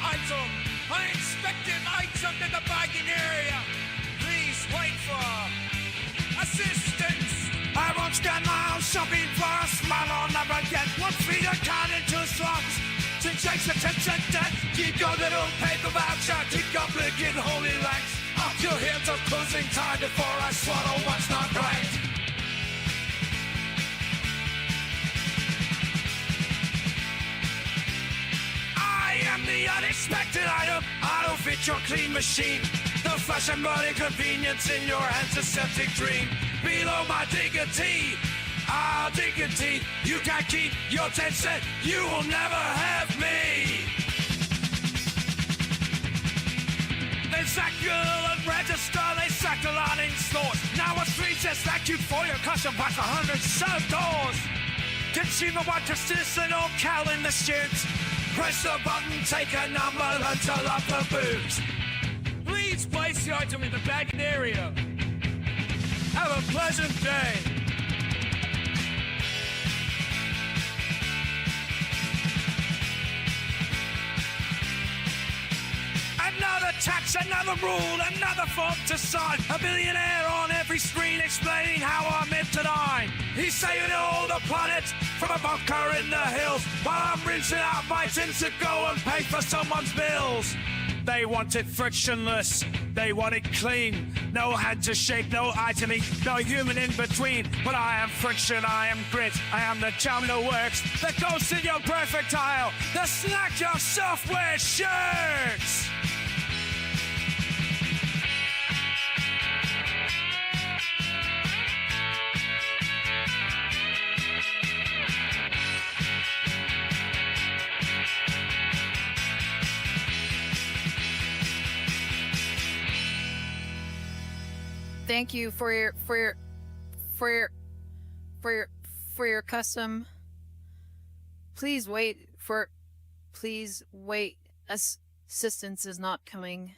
item, unexpected item in the bagging area. Please wait for assistance. I once got my own shopping for a smile I'll never get. 1 feet of card in 2 slots. to chase attention, death. Keep your little paper voucher, keep your blinking holy lights off your hands of closing time before I swallow what's not right. I am the unexpected item. I don't fit your clean machine. The flesh and blood inconvenience in your antiseptic dream. Below my dignity, I'll dignity. You can't keep your 10 cents. You will never have me. They sack your and register. They sack the line in stores. Now a street says thank you for your custom box 100 sub doors. Consumer want to citizen or cow in the shoots. Press the button, take a number, learn to love the boobs. Please place the item in the bagging area. Have a pleasant day. Another tax, another rule, another form to sign. A billionaire on every screen explaining how I'm meant to dine. He's saving all the planets from a bunker in the hills, while I'm rinsing out my tins to go and pay for someone's bills. They want it frictionless, they want it clean. No hand to shake, no eye to meet, no human in between. But I am friction, I am grit, I am the charm that works, that goes in your perfect tile, the snack your software shirts. Thank you for your custom. Please wait. Assistance is not coming.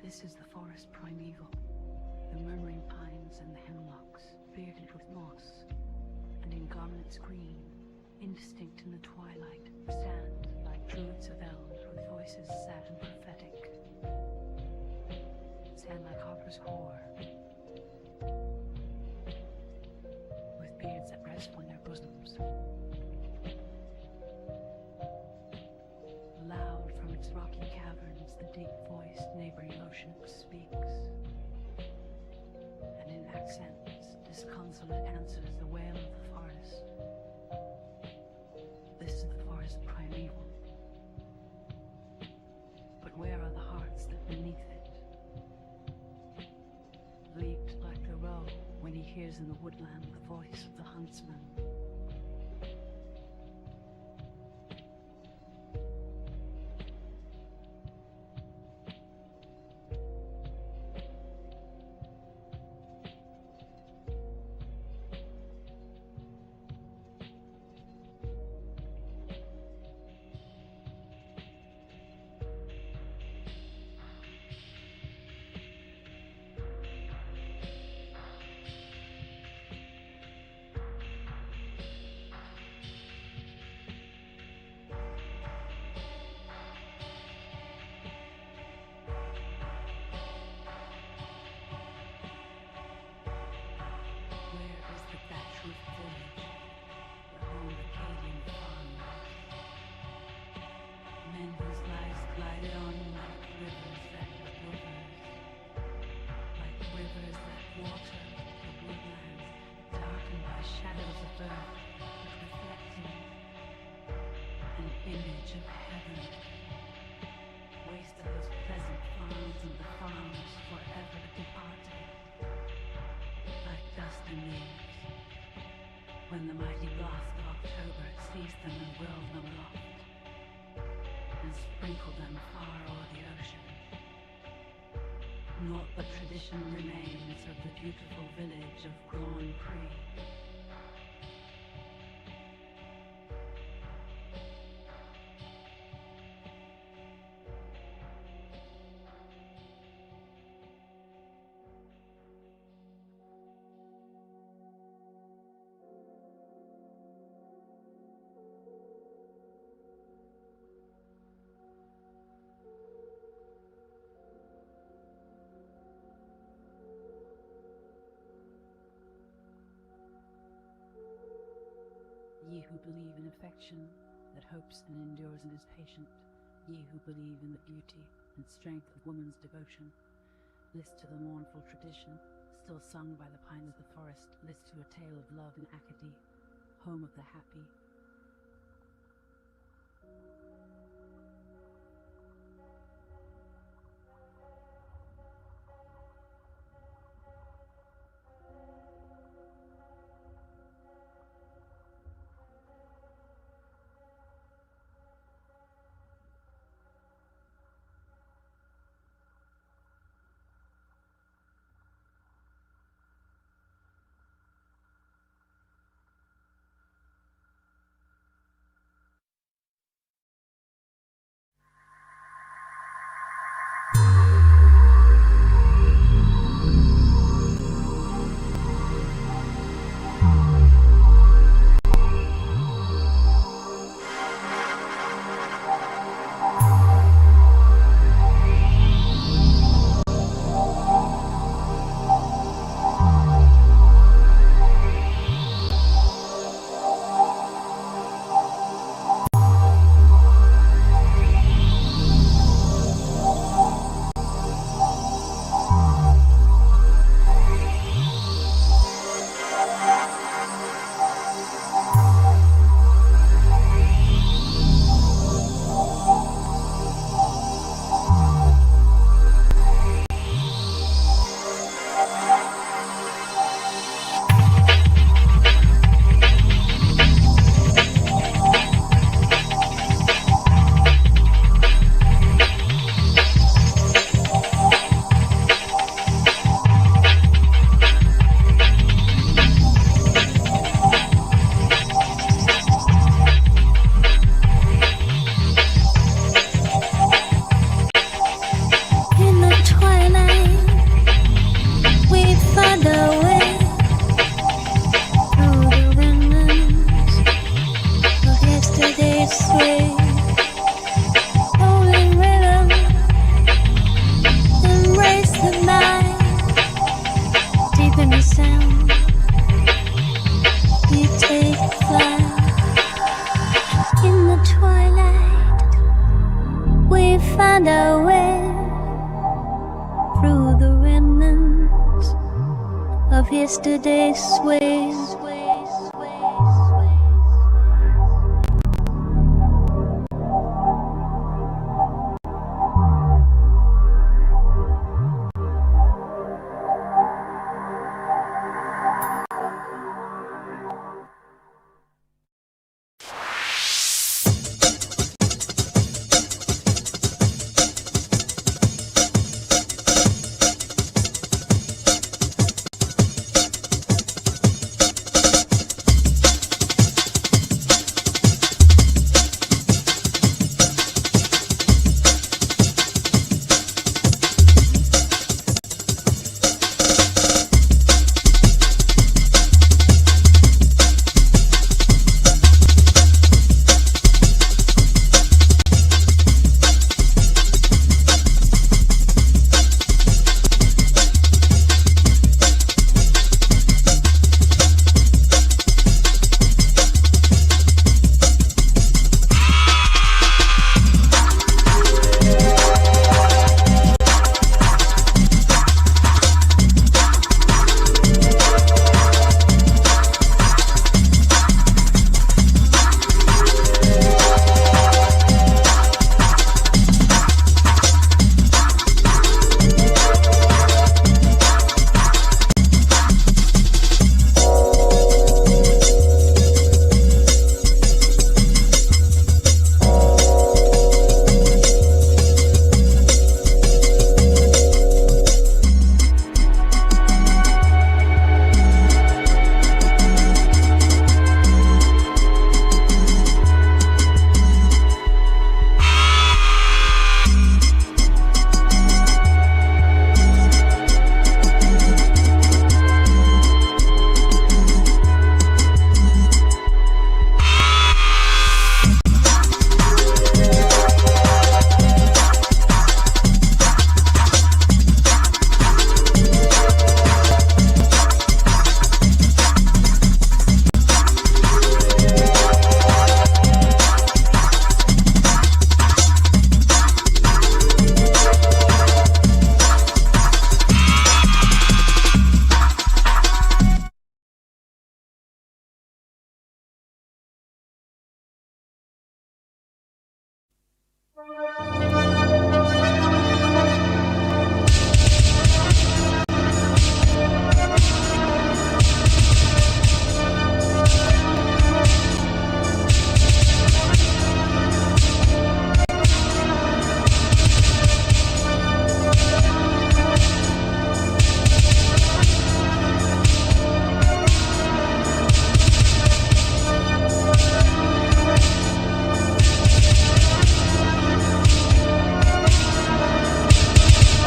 This is the forest primeval, the murmuring pines and the hemlocks, bearded with moss, and in garments green, indistinct in the twilight, stand like druids of elves with voices sad and prophetic. Stand like harpers hoar, with beards that rest on their bosoms. Loud from deep-voiced neighboring ocean speaks, and in accents disconsolate answers the wail of the forest. This is the forest primeval. But where are the hearts that beneath it? Leaped like the roe when he hears in the woodland the voice of the huntsman. Image of heaven, waste of those pleasant farms and the farms forever departed, like dust and leaves, when the mighty blast of October seized them and whirled them aloft, and sprinkled them far o'er the ocean. Naught but tradition remains of the beautiful village of Grand Prix. Ye who believe in affection that hopes and endures and is patient, ye who believe in the beauty and strength of woman's devotion, list to the mournful tradition still sung by the pines of the forest, list to a tale of love in Acadie, home of the happy. find our way of yesterday's ways.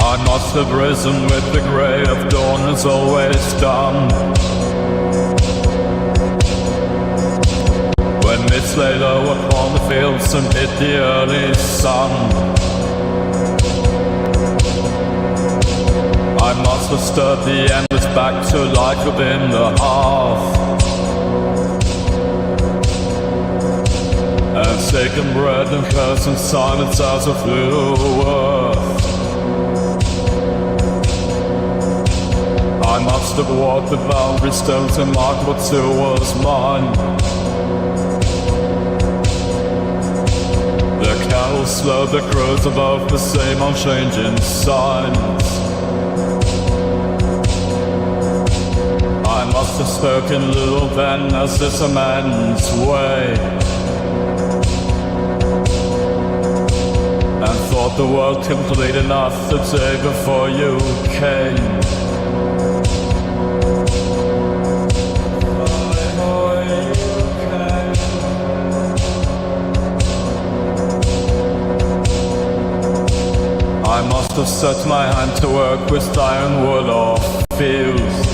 I must have risen with the grey of dawn as always done. When mist lay low upon the fields and hit the early sun, I must have stirred the embers back to life within the hearth, and taken bread and curse and silence as of little worth. I must have walked the boundary stones and marked what still was mine. The cattle slowed the crows above the same unchanging signs. I must have spoken little then, as is a man's way, and thought the world complete enough the day before you came. I must have set my hand to work with iron wood or fields,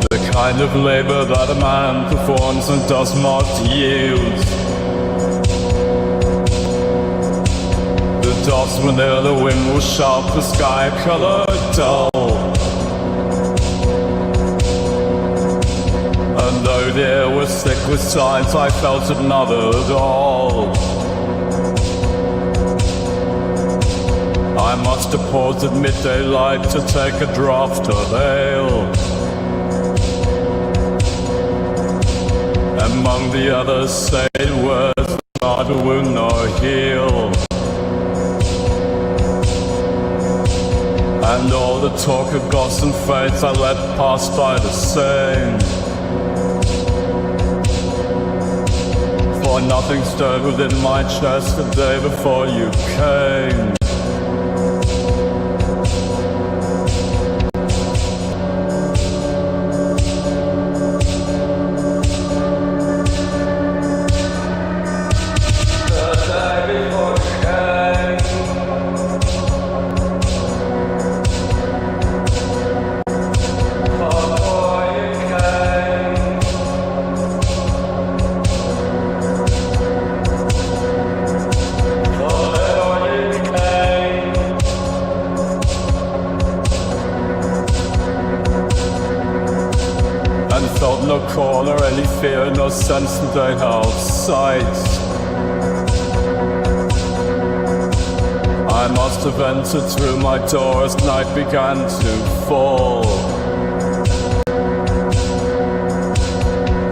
the kind of labor that a man performs and does not yield. The dots were near, the wind was sharp, the sky colored dull, and though the air was thick with signs, I felt it not at all. I must have paused at midday light to take a draught of ale. Among the others say words neither wound nor heal. And all the talk of gods and fates I let pass by the same. For nothing stirred within my chest the day before you came. No call or any fear, no sense that I outside. I must have entered through my door as night began to fall.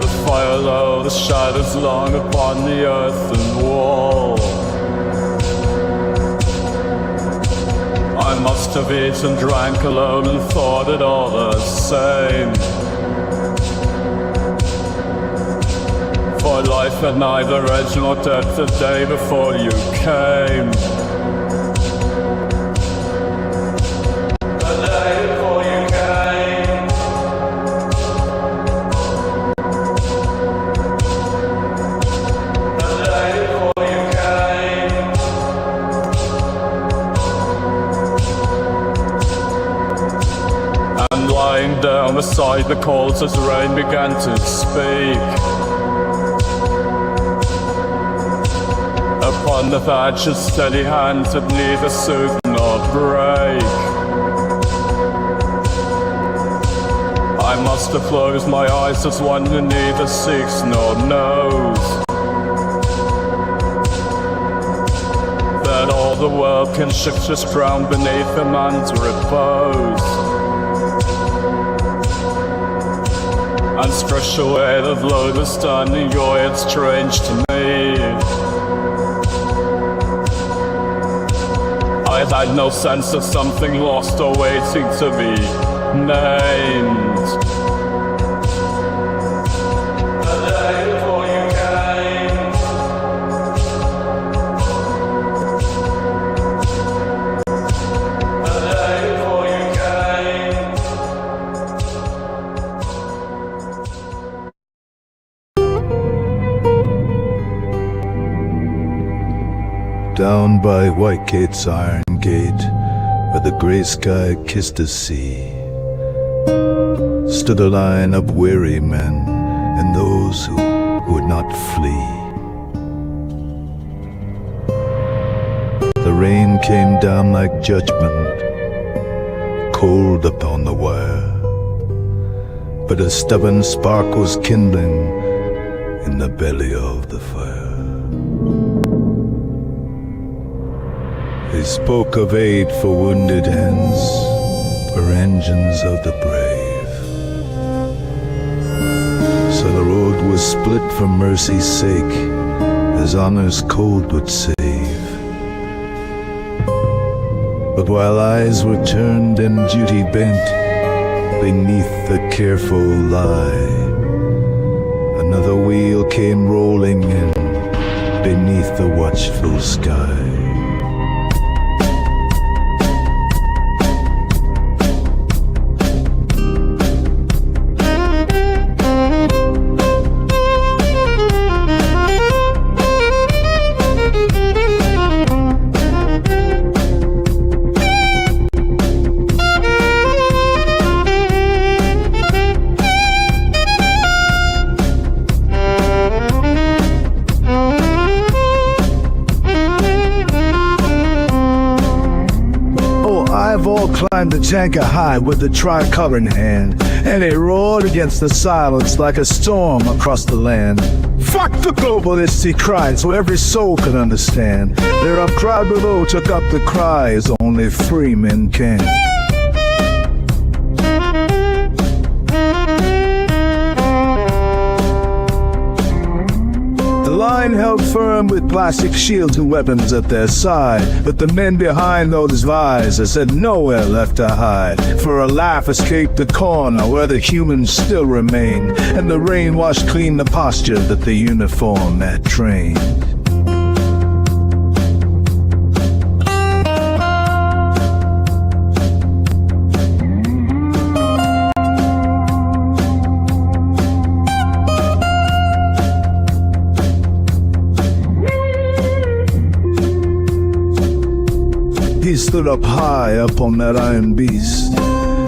The fire low, the shadows long upon the earthen wall. I must have eaten, drank alone and thought it all the same. For life had neither edge nor depth the day before you came. The day before you came. The day before you came. And lying down beside the coals as rain began to speak. Upon the thatch, steady hands that neither soothe nor break. I must have closed my eyes as one who neither seeks nor knows that all the world can shift its ground beneath a man's repose, and stretch away the load of standing joy. It's strange to me I had no sense of something lost or waiting to be named. The day before you came. The day before you came. Down by Whitegate's iron gate, where the grey sky kissed the sea, stood a line of weary men and those who would not flee. The rain came down like judgment, cold upon the wire, but a stubborn spark was kindling in the belly of the fire. They spoke of aid for wounded hands, for engines of the brave. So the road was split for mercy's sake, as honor's code would save. But while eyes were turned and duty bent, beneath the careful lie, another wheel came rolling in beneath the watchful sky. Climbed the Janka high with the tricolor in hand, and it roared against the silence like a storm across the land. Fuck the globalists, he cried, so every soul can understand. There a crowd below took up the cry as only free men can. The line held firm with plastic shields and weapons at their side, but the men behind those visors had nowhere left to hide. For a laugh escaped the corner where the humans still remain, and the rain washed clean the posture that the uniform had trained. He stood up high up on that iron beast,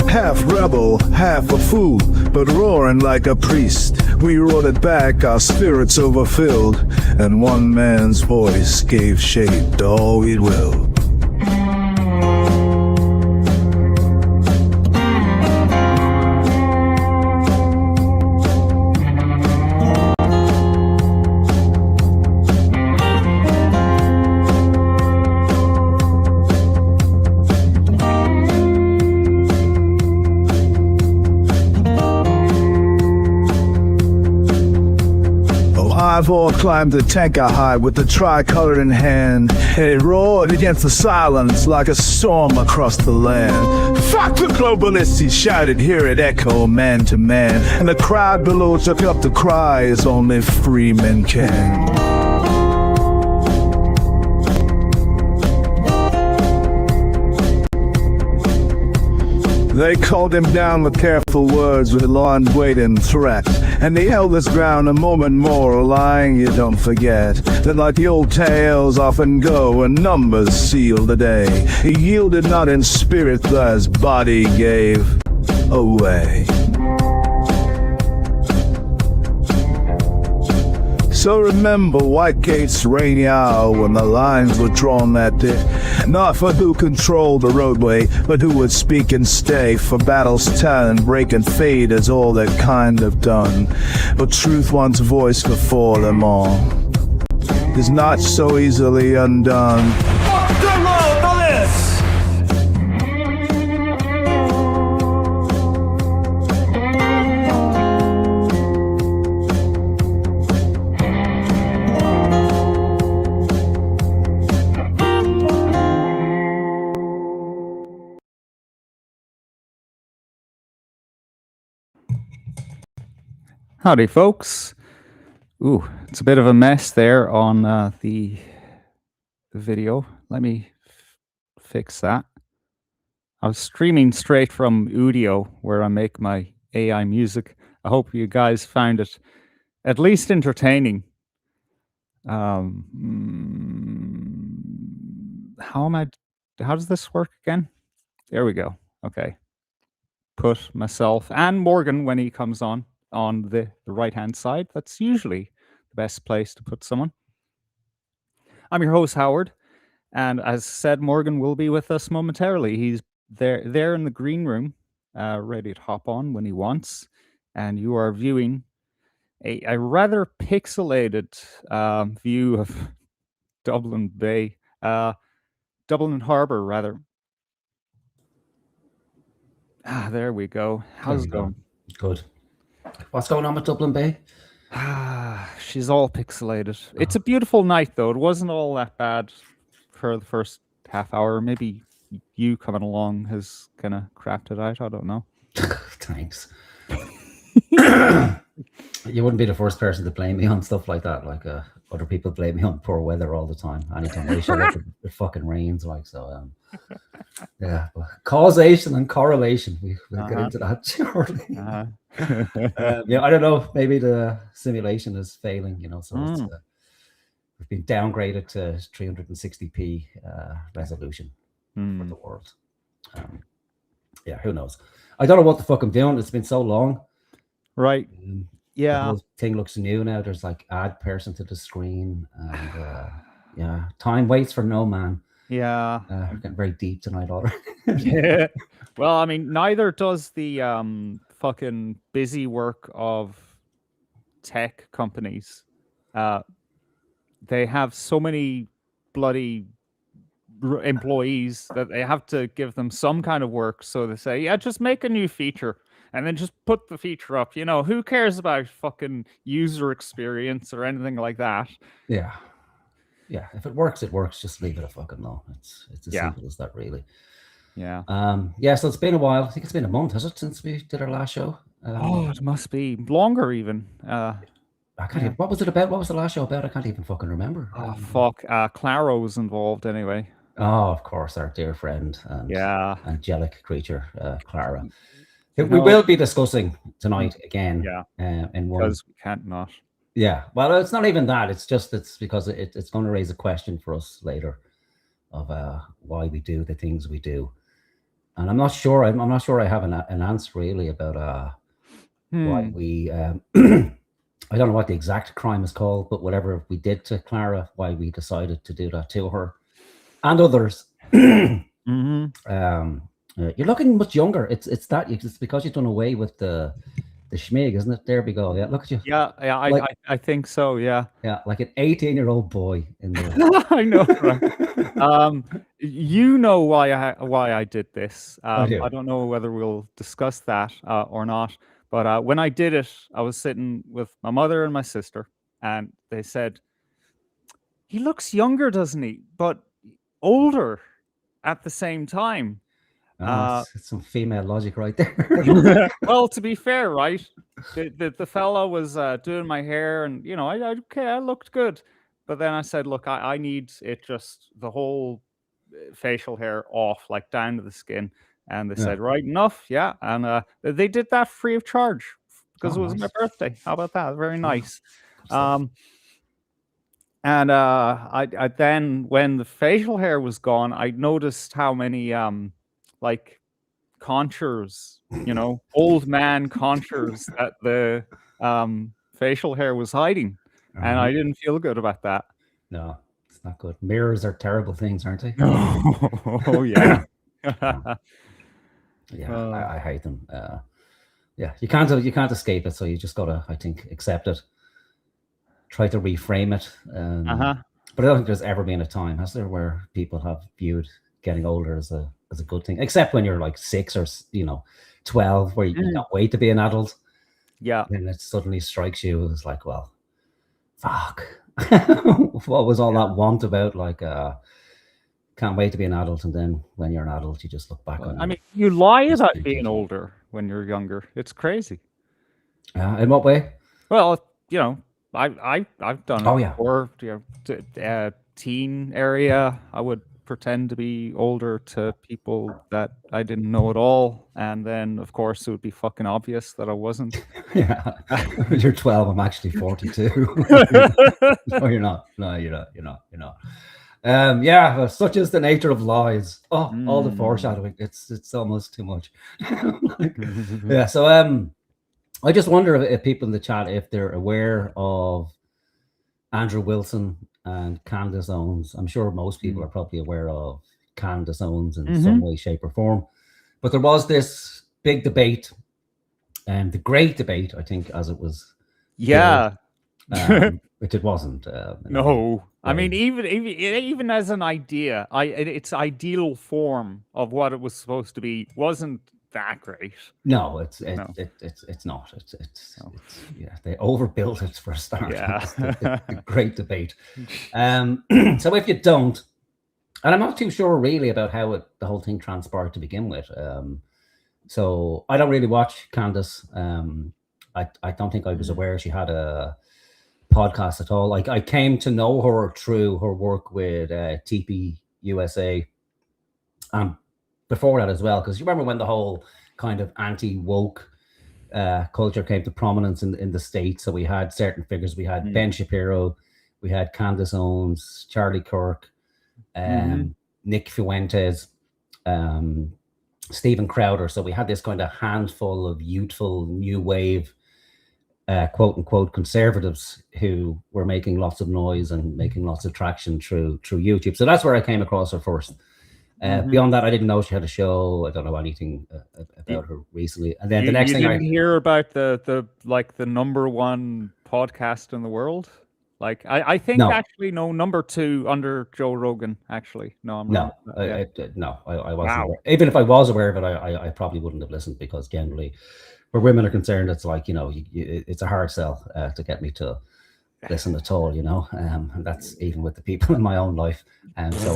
half rebel, half a fool, but roaring like a priest. We roared it back, our spirits overfilled, and one man's voice gave shape to all we willed. Ivor climbed the tanker high with the tricolor in hand, and it roared against the silence like a storm across the land. Fuck the globalists, he shouted, hear it echo man to man, and the crowd below took up the cry as only free men can. They called him down with careful words, with long weight and threat, and he held his ground a moment more, lying you don't forget, that like the old tales often go, and numbers seal the day, he yielded not in spirit, though his body gave away. So remember Whitegate's rainy hour when the lines were drawn that day, not for who controlled the roadway, but who would speak and stay, for battles turn, break and fade as all that kind have done, but truth once voiced before them all is not so easily undone. Fuck the globalists! Howdy, folks. Ooh, it's a bit of a mess there on the video. Let me fix that. I was streaming straight from Udio, where I make my AI music. I hope you guys found it at least entertaining. How does this work again? There we go. Okay. Put myself and Morgan when he comes on the right-hand side. That's usually the best place to put someone. I'm your host, Howard, and as said, Morgan will be with us momentarily. He's there in the green room, ready to hop on when he wants, and you are viewing a rather pixelated view of Dublin Bay, Dublin Harbour, rather. There we go. How's it going? Good. What's going on with Dublin Bay? She's all pixelated. It's a beautiful night, though. It wasn't all that bad for the first half hour. Maybe you coming along has kind of crapped it out. I don't know. Thanks. You wouldn't be the first person to blame me on stuff like that. Like other people blame me on poor weather all the time. Anytime they show up, it fucking rains. Like so. Yeah, causation and correlation. We'll get into that shortly. Yeah, I don't know. Maybe the simulation is failing. So it's, we've been downgraded to 360p resolution for the world. Yeah, who knows? I don't know what the fuck I'm doing. It's been so long. Right. Yeah. The whole thing looks new now. There's like add person to the screen, and yeah, time waits for no man. Yeah. We're getting very deep tonight already. Yeah. Well, I mean, neither does the fucking busy work of tech companies. they have so many bloody employees that they have to give them some kind of work. So they say, yeah, just make a new feature and then just put the feature up. You know, who cares about fucking user experience or anything like that? Yeah. Yeah. If it works, it works. Just leave it a fucking alone. It's as simple as that, really. Yeah. Yeah. So it's been a while. I think it's been a month, has it, since we did our last show? It must be longer even. I can't even, what was it about? What was the last show about? I can't even fucking remember. Oh, fuck. Clara was involved anyway. Oh, of course, our dear friend and angelic creature, Clara. We will be discussing tonight again. In one, because we can't not. Yeah, well, it's not even that. It's just because it's going to raise a question for us later of why we do the things we do, and I'm not sure. I'm not sure I have an answer really about why we. I don't know what the exact crime is called, but whatever we did to Clara, why we decided to do that to her and others. You're looking much younger. It's because you've done away with the schmig, isn't it? There we go. Yeah, look at you. Yeah, I think so. Yeah, like an 18-year-old boy in there. I know. Right? You know why I did this. I don't know whether we'll discuss that or not. But when I did it, I was sitting with my mother and my sister, and they said, "He looks younger, doesn't he? But older at the same time." It's some female logic right there. Well, to be fair, right, the fella was doing my hair, and you know, I looked good, but then I said, "Look, I need it just the whole facial hair off, like down to the skin." And they said, "Right, enough, yeah." And they did that free of charge because it was my birthday. How about that? Very nice. And I then, when the facial hair was gone, I noticed how many like contours, you know, old man contours that the facial hair was hiding, and I didn't feel good about that. No, it's not good. Mirrors are terrible things, aren't they? Oh yeah. Yeah, I hate them. Yeah, you can't escape it, so you just gotta, I think, accept it. Try to reframe it. But I don't think there's ever been a time, has there, where people have viewed getting older as a good thing, except when you're like 6 or 12, where you can't wait to be an adult. Yeah, and it suddenly strikes you as like, well, fuck. What was all that want about? Like, can't wait to be an adult, and then when you're an adult, you just look back on it. I mean, you lie about being older when you're younger. It's crazy. In what way? Well, you know, I've done it before. You know, teen area, I would pretend to be older to people that I didn't know at all, and then of course it would be fucking obvious that I wasn't. Yeah, you're 12. I'm actually 42. No, you're not. No, you're not. Yeah, such is the nature of lies. All the foreshadowing. It's almost too much. Yeah. So I just wonder if people in the chat, if they're aware of Andrew Wilson and Candace Owens. I'm sure most people are probably aware of Candace Owens in some way, shape, or form. But there was this big debate, and the great debate, I think, as it was. Yeah. Which it wasn't. No. I mean, even as an idea, its ideal form of what it was supposed to be wasn't that great. No, it's not. It's yeah, they overbuilt it for a start. Yeah. the great debate. So if you don't, and I'm not too sure really about how the whole thing transpired to begin with. So I don't really watch Candace. I don't think I was aware she had a podcast at all. Like, I came to know her through her work with TP USA, before that as well, because you remember when the whole kind of anti-woke culture came to prominence in the States. So we had certain figures. We had Ben Shapiro, we had Candace Owens, Charlie Kirk, Nick Fuentes, Stephen Crowder. So we had this kind of handful of youthful new wave quote unquote conservatives who were making lots of noise and making lots of traction through YouTube. So that's where I came across her first. Beyond that, I didn't know she had a show. I don't know anything about her recently. And then the next thing I hear about the #1 podcast in the world. Like I think No. actually no, number 2 under Joe Rogan. Actually, no, I'm wrong. No, I wasn't Wow. aware. Even if I was aware of it, I probably wouldn't have listened, because generally, where women are concerned, it's like, it's a hard sell to get me to listen at all, and that's even with the people in my own life. And so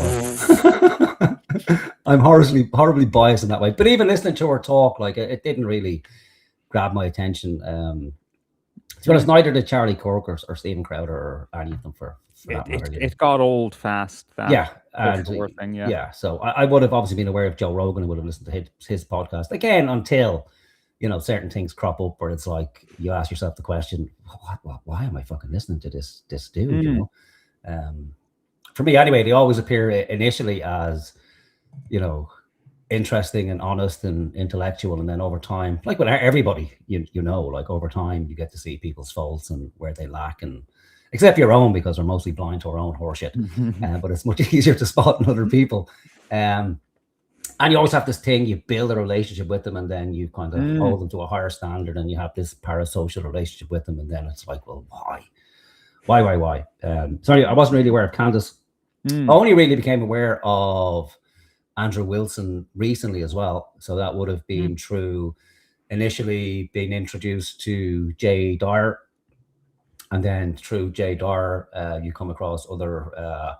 I'm horribly biased in that way. But even listening to her talk, like, it didn't really grab my attention. To be honest, neither did Charlie Kirk or Stephen Crowder or any of them for that matter. It got old fast. And thing, so I would have obviously been aware of Joe Rogan and would have listened to his podcast again until certain things crop up where it's like you ask yourself the question, why am I fucking listening to this dude? For me anyway, they always appear initially as interesting and honest and intellectual, and then over time, like with everybody, like over time you get to see people's faults and where they lack, and except your own, because we're mostly blind to our own horseshit. But it's much easier to spot in other people. And you always have this thing, you build a relationship with them, and then you kind of hold them to a higher standard, and you have this parasocial relationship with them, and then it's like, well, why? Sorry, I wasn't really aware of Candace. I only really became aware of Andrew Wilson recently as well. So that would have been through initially being introduced to Jay Dyer, and then through Jay Dyer, you come across other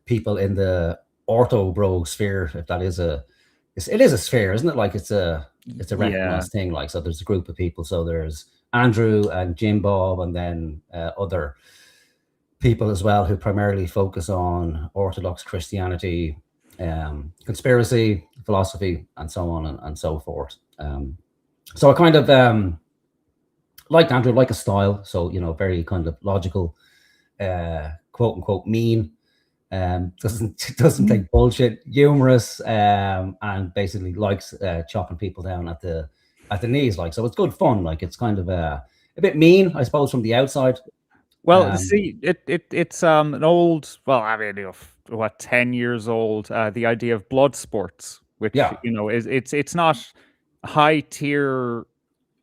people in the ortho bro sphere, if that is it is a sphere, isn't it? Like it's a recognized thing. Like, so there's a group of people. So there's Andrew and Jim Bob, and then other people as well who primarily focus on Orthodox Christianity, conspiracy, philosophy, and so on and so forth. So I kind of liked Andrew, like a style. So, very kind of logical, quote unquote mean, doesn't take bullshit, humorous, and basically likes chopping people down at the knees. Like, so it's good fun. Like, it's kind of a bit mean, I suppose, from the outside. Well, see, it's an old, 10 years old, the idea of blood sports, which is it's not high tier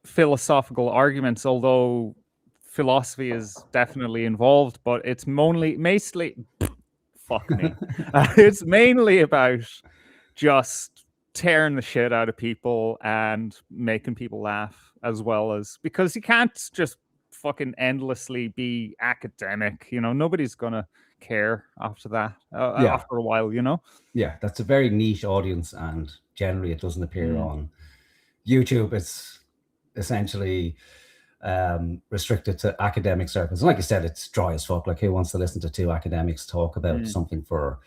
philosophical arguments, although philosophy is definitely involved, but it's mostly fuck me. It's mainly about just tearing the shit out of people and making people laugh, as well as, because you can't just fucking endlessly be academic. Nobody's gonna care after that. After a while, Yeah, that's a very niche audience, and generally it doesn't appear on YouTube. It's essentially restricted to academic circles. And like you said, it's dry as fuck. Like, who wants to listen to two academics talk about something for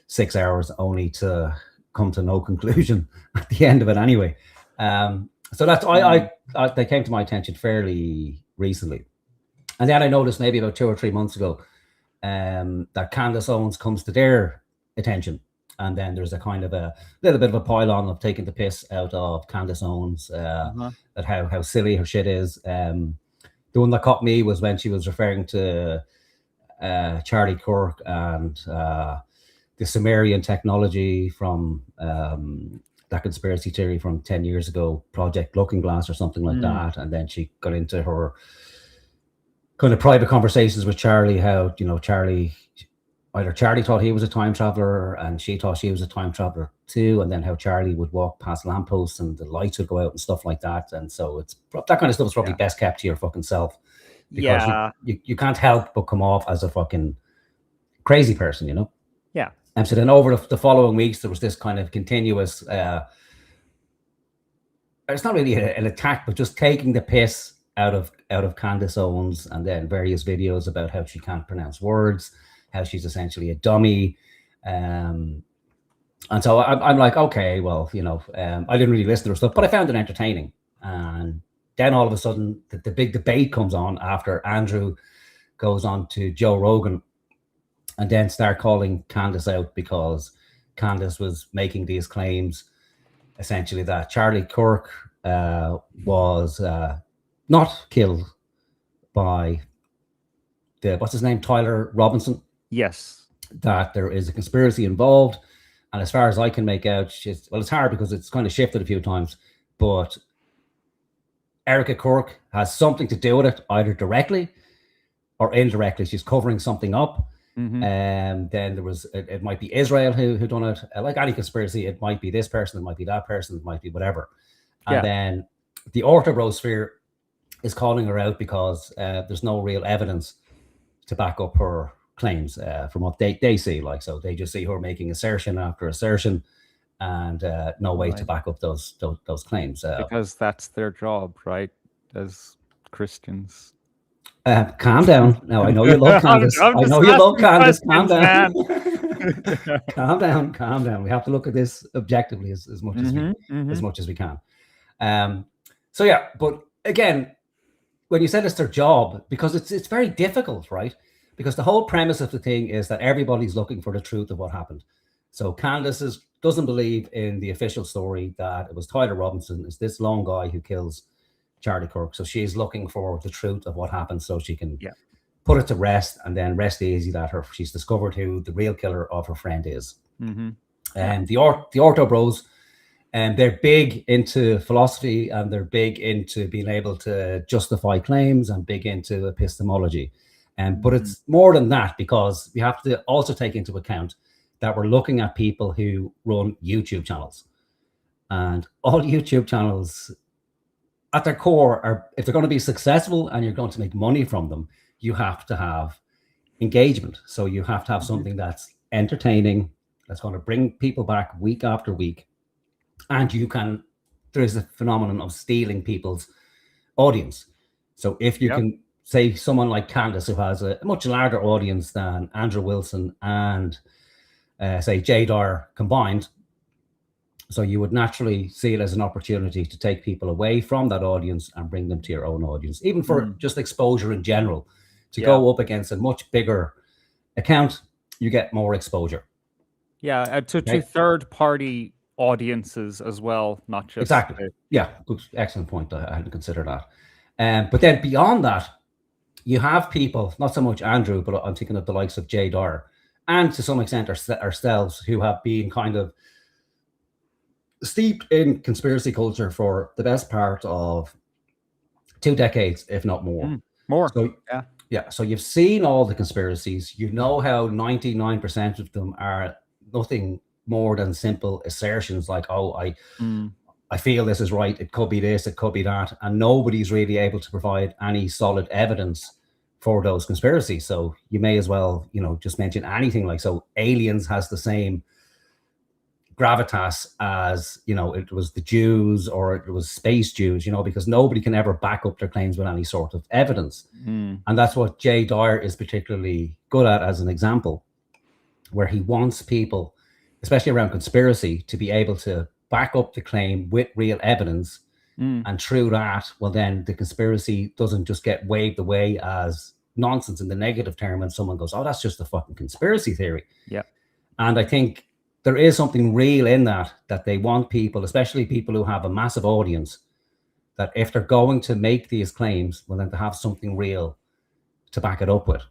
6 hours only to come to no conclusion at the end of it anyway? So that's they came to my attention fairly recently. And then I noticed maybe about 2 or 3 months ago that Candace Owens comes to their attention. And then there's a kind of a little bit of a pile-on of taking the piss out of Candace Owens, at how silly her shit is. The one that caught me was when she was referring to Charlie Kirk and the Sumerian technology from that conspiracy theory from 10 years ago, Project Looking Glass or something like that. And then she got into her kind of private conversations with Charlie, how, either Charlie thought he was a time traveler and she thought she was a time traveler too, and then how Charlie would walk past lampposts and the lights would go out and stuff like that. And so it's that kind of stuff is probably best kept to your fucking self, because you can't help but come off as a fucking crazy person, Yeah. And so then over the following weeks, there was this kind of continuous, it's not really an attack, but just taking the piss out of Candace Owens, and then various videos about how she can't pronounce words, how she's essentially a dummy. And so I'm like, okay, well, I didn't really listen to her stuff, but I found it entertaining. And then all of a sudden, the big debate comes on after Andrew goes on to Joe Rogan, and then start calling Candace out, because Candace was making these claims, essentially that Charlie Kirk was not killed by what's his name, Tyler Robinson. Yes. That there is a conspiracy involved. And as far as I can make out, it's hard because it's kind of shifted a few times, but Erica Kirk has something to do with it, either directly or indirectly she's covering something up. Mhm. And then there was, it might be Israel who done it. Like any conspiracy, it might be this person, it might be that person, it might be whatever. And Yeah. then the orthobrosphere is calling her out because there's no real evidence to back up her claims from what they see. Like, so they just see her making assertion after assertion, and no way to Right. back up those claims. Because that's their job, right? As Christians. Calm down. Now, I know you love Candace. I'm I just know you love asking Candace. Calm down. questions, Calm down. Calm down. We have to look at this objectively as much as we as much as we can. So yeah, but again, when you said it's their job, because it's very difficult, right? Because the whole premise of the thing is that everybody's looking for the truth of what happened. So Candace doesn't believe in the official story that it was Tyler Robinson, is this lone guy who kills Charlie Kirk. So she's looking for the truth of what happened so she can put it to rest, and then rest easy that she's discovered who the real killer of her friend is. And the Ortho Bros, and they're big into philosophy, and they're big into being able to justify claims, and big into epistemology. But it's more than that, because we have to also take into account that we're looking at people who run YouTube channels. And all YouTube channels at their core are, if they're going to be successful and you're going to make money from them, you have to have engagement. So you have to have something that's entertaining, that's going to bring people back week after week. And there's a phenomenon of stealing people's audience. So if you can say someone like Candace, who has a much larger audience than Andrew Wilson and say Jay Dyer combined, so you would naturally see it as an opportunity to take people away from that audience and bring them to your own audience, even for just exposure in general. To go up against a much bigger account, you get more exposure. Yeah, to third-party audiences as well, not just... Exactly. Yeah, good, excellent point. I hadn't considered that. But then beyond that, you have people, not so much Andrew, but I'm thinking of the likes of Jay Dyer, and to some extent ourselves, who have been kind of steeped in conspiracy culture for the best part of 2 decades, if not more. So, so you've seen all the conspiracies. You know how 99% of them are nothing more than simple assertions like, oh, I feel this is right, it could be this, it could be that, and nobody's really able to provide any solid evidence for those conspiracies. So you may as well, just mention anything like, so aliens has the same gravitas as, it was the Jews or it was space Jews, because nobody can ever back up their claims with any sort of evidence. And that's what Jay Dyer is particularly good at, as an example, where he wants people, especially around conspiracy, to be able to back up the claim with real evidence. And through that, well, then the conspiracy doesn't just get waved away as nonsense in the negative term, and someone goes, oh, that's just a fucking conspiracy theory. And I think there is something real in that they want people, especially people who have a massive audience, that if they're going to make these claims, well, then to have something real to back it up with.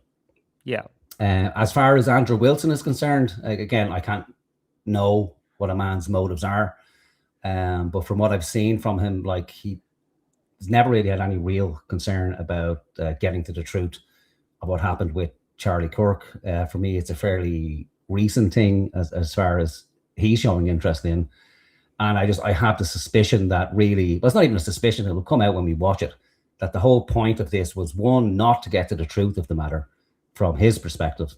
As far as Andrew Wilson is concerned, again, I can't know what a man's motives are. But from what I've seen from him, like, he's never really had any real concern about getting to the truth of what happened with Charlie Kirk. For me, it's a fairly recent thing as far as he's showing interest in. And I have the suspicion that really, well, it's not even a suspicion, it will come out when we watch it, that the whole point of this was, one, not to get to the truth of the matter from his perspective,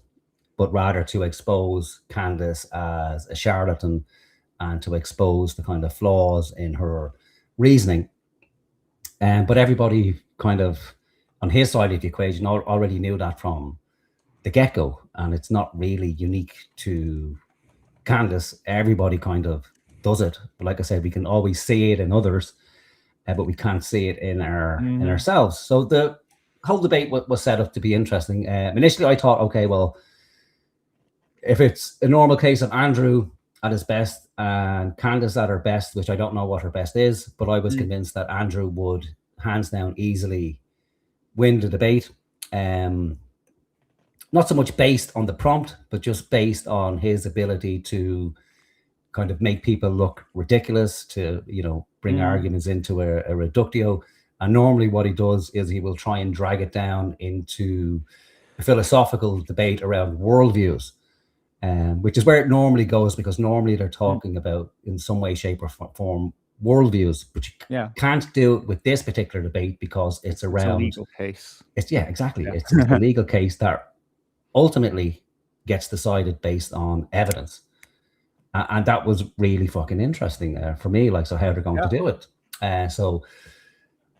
but rather to expose Candace as a charlatan and to expose the kind of flaws in her reasoning. But everybody kind of on his side of the equation already knew that from the get-go, and it's not really unique to Candace. Everybody kind of does it, but like I said, we can always see it in others, but we can't see it in ourselves. So the whole debate was set up to be interesting. Initially, I thought, okay, well, if it's a normal case of Andrew at his best and Candace at her best, which I don't know what her best is, but I was convinced that Andrew would hands down easily win the debate. Not so much based on the prompt, but just based on his ability to kind of make people look ridiculous, to, bring arguments into a reductio, And normally what he does is he will try and drag it down into a philosophical debate around worldviews, which is where it normally goes, because normally they're talking about, in some way, shape, or form, worldviews, but you can't do it with this particular debate because it's around... It's a legal case. Exactly. Yeah. It's a legal case that ultimately gets decided based on evidence. And that was really fucking interesting for me, like, so how they're going to do it. So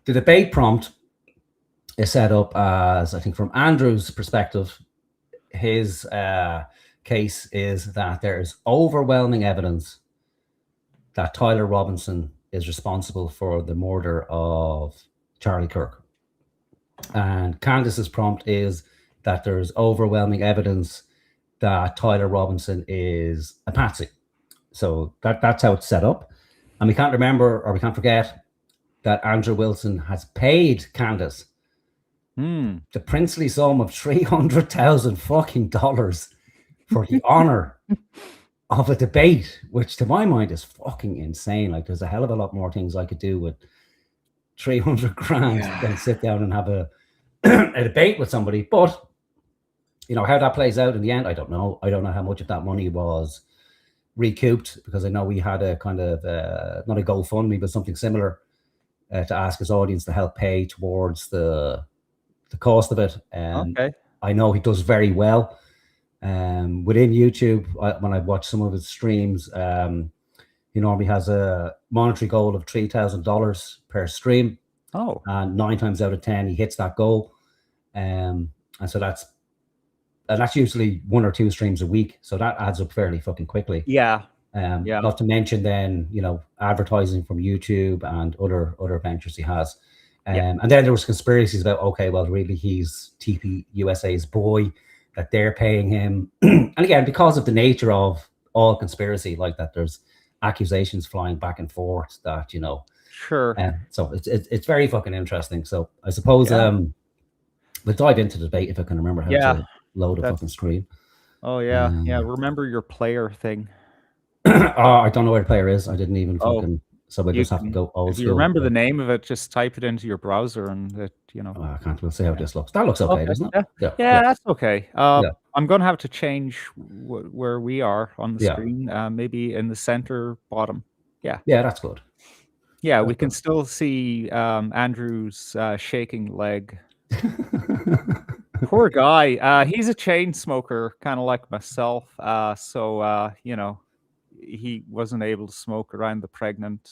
the debate prompt is set up as, I think from Andrew's perspective, his case is that there is overwhelming evidence that Tyler Robinson is responsible for the murder of Charlie Kirk. And Candace's prompt is that there's overwhelming evidence that Tyler Robinson is a patsy. So that's how it's set up. And we can't remember, or we can't forget, that Andrew Wilson has paid Candace the princely sum of $300,000 fucking dollars for the honor of a debate, which to my mind is fucking insane. Like, there's a hell of a lot more things I could do with 300 grand than sit down and have a debate with somebody. But, you know, how that plays out in the end, I don't know. I don't know how much of that money was recouped, because I know we had a kind of, not a GoFundMe, but something similar to ask his audience to help pay towards the cost of it. I know he does very well. Within YouTube, when I watch some of his streams, he normally has a monetary goal of $3,000 per stream. And 9 times out of 10, he hits that goal. And so that's usually 1 or 2 streams a week. So that adds up fairly fucking quickly. Not to mention then, you know, advertising from YouTube and other ventures he has. And then there was conspiracies about, okay, well, really, he's TP USA's boy, that they're paying him. And again, because of the nature of all conspiracy like that, there's accusations flying back and forth that, you know. So it's very fucking interesting. So I suppose we'll dive into the debate if I can remember how to load a fucking screen. Remember your player thing. I don't know where the player is. I didn't even fucking... So we just have to go old school. If you remember the name of it, just type it into your browser and it, you know. I can't. We'll see how this looks. That looks okay, doesn't it? Yeah, that's okay. I'm going to have to change where we are on the screen. Maybe in the center bottom. Yeah, that's good. Yeah, we can still see Andrew's shaking leg. Poor guy. He's a chain smoker, kind of like myself. So, you know, he wasn't able to smoke around the pregnant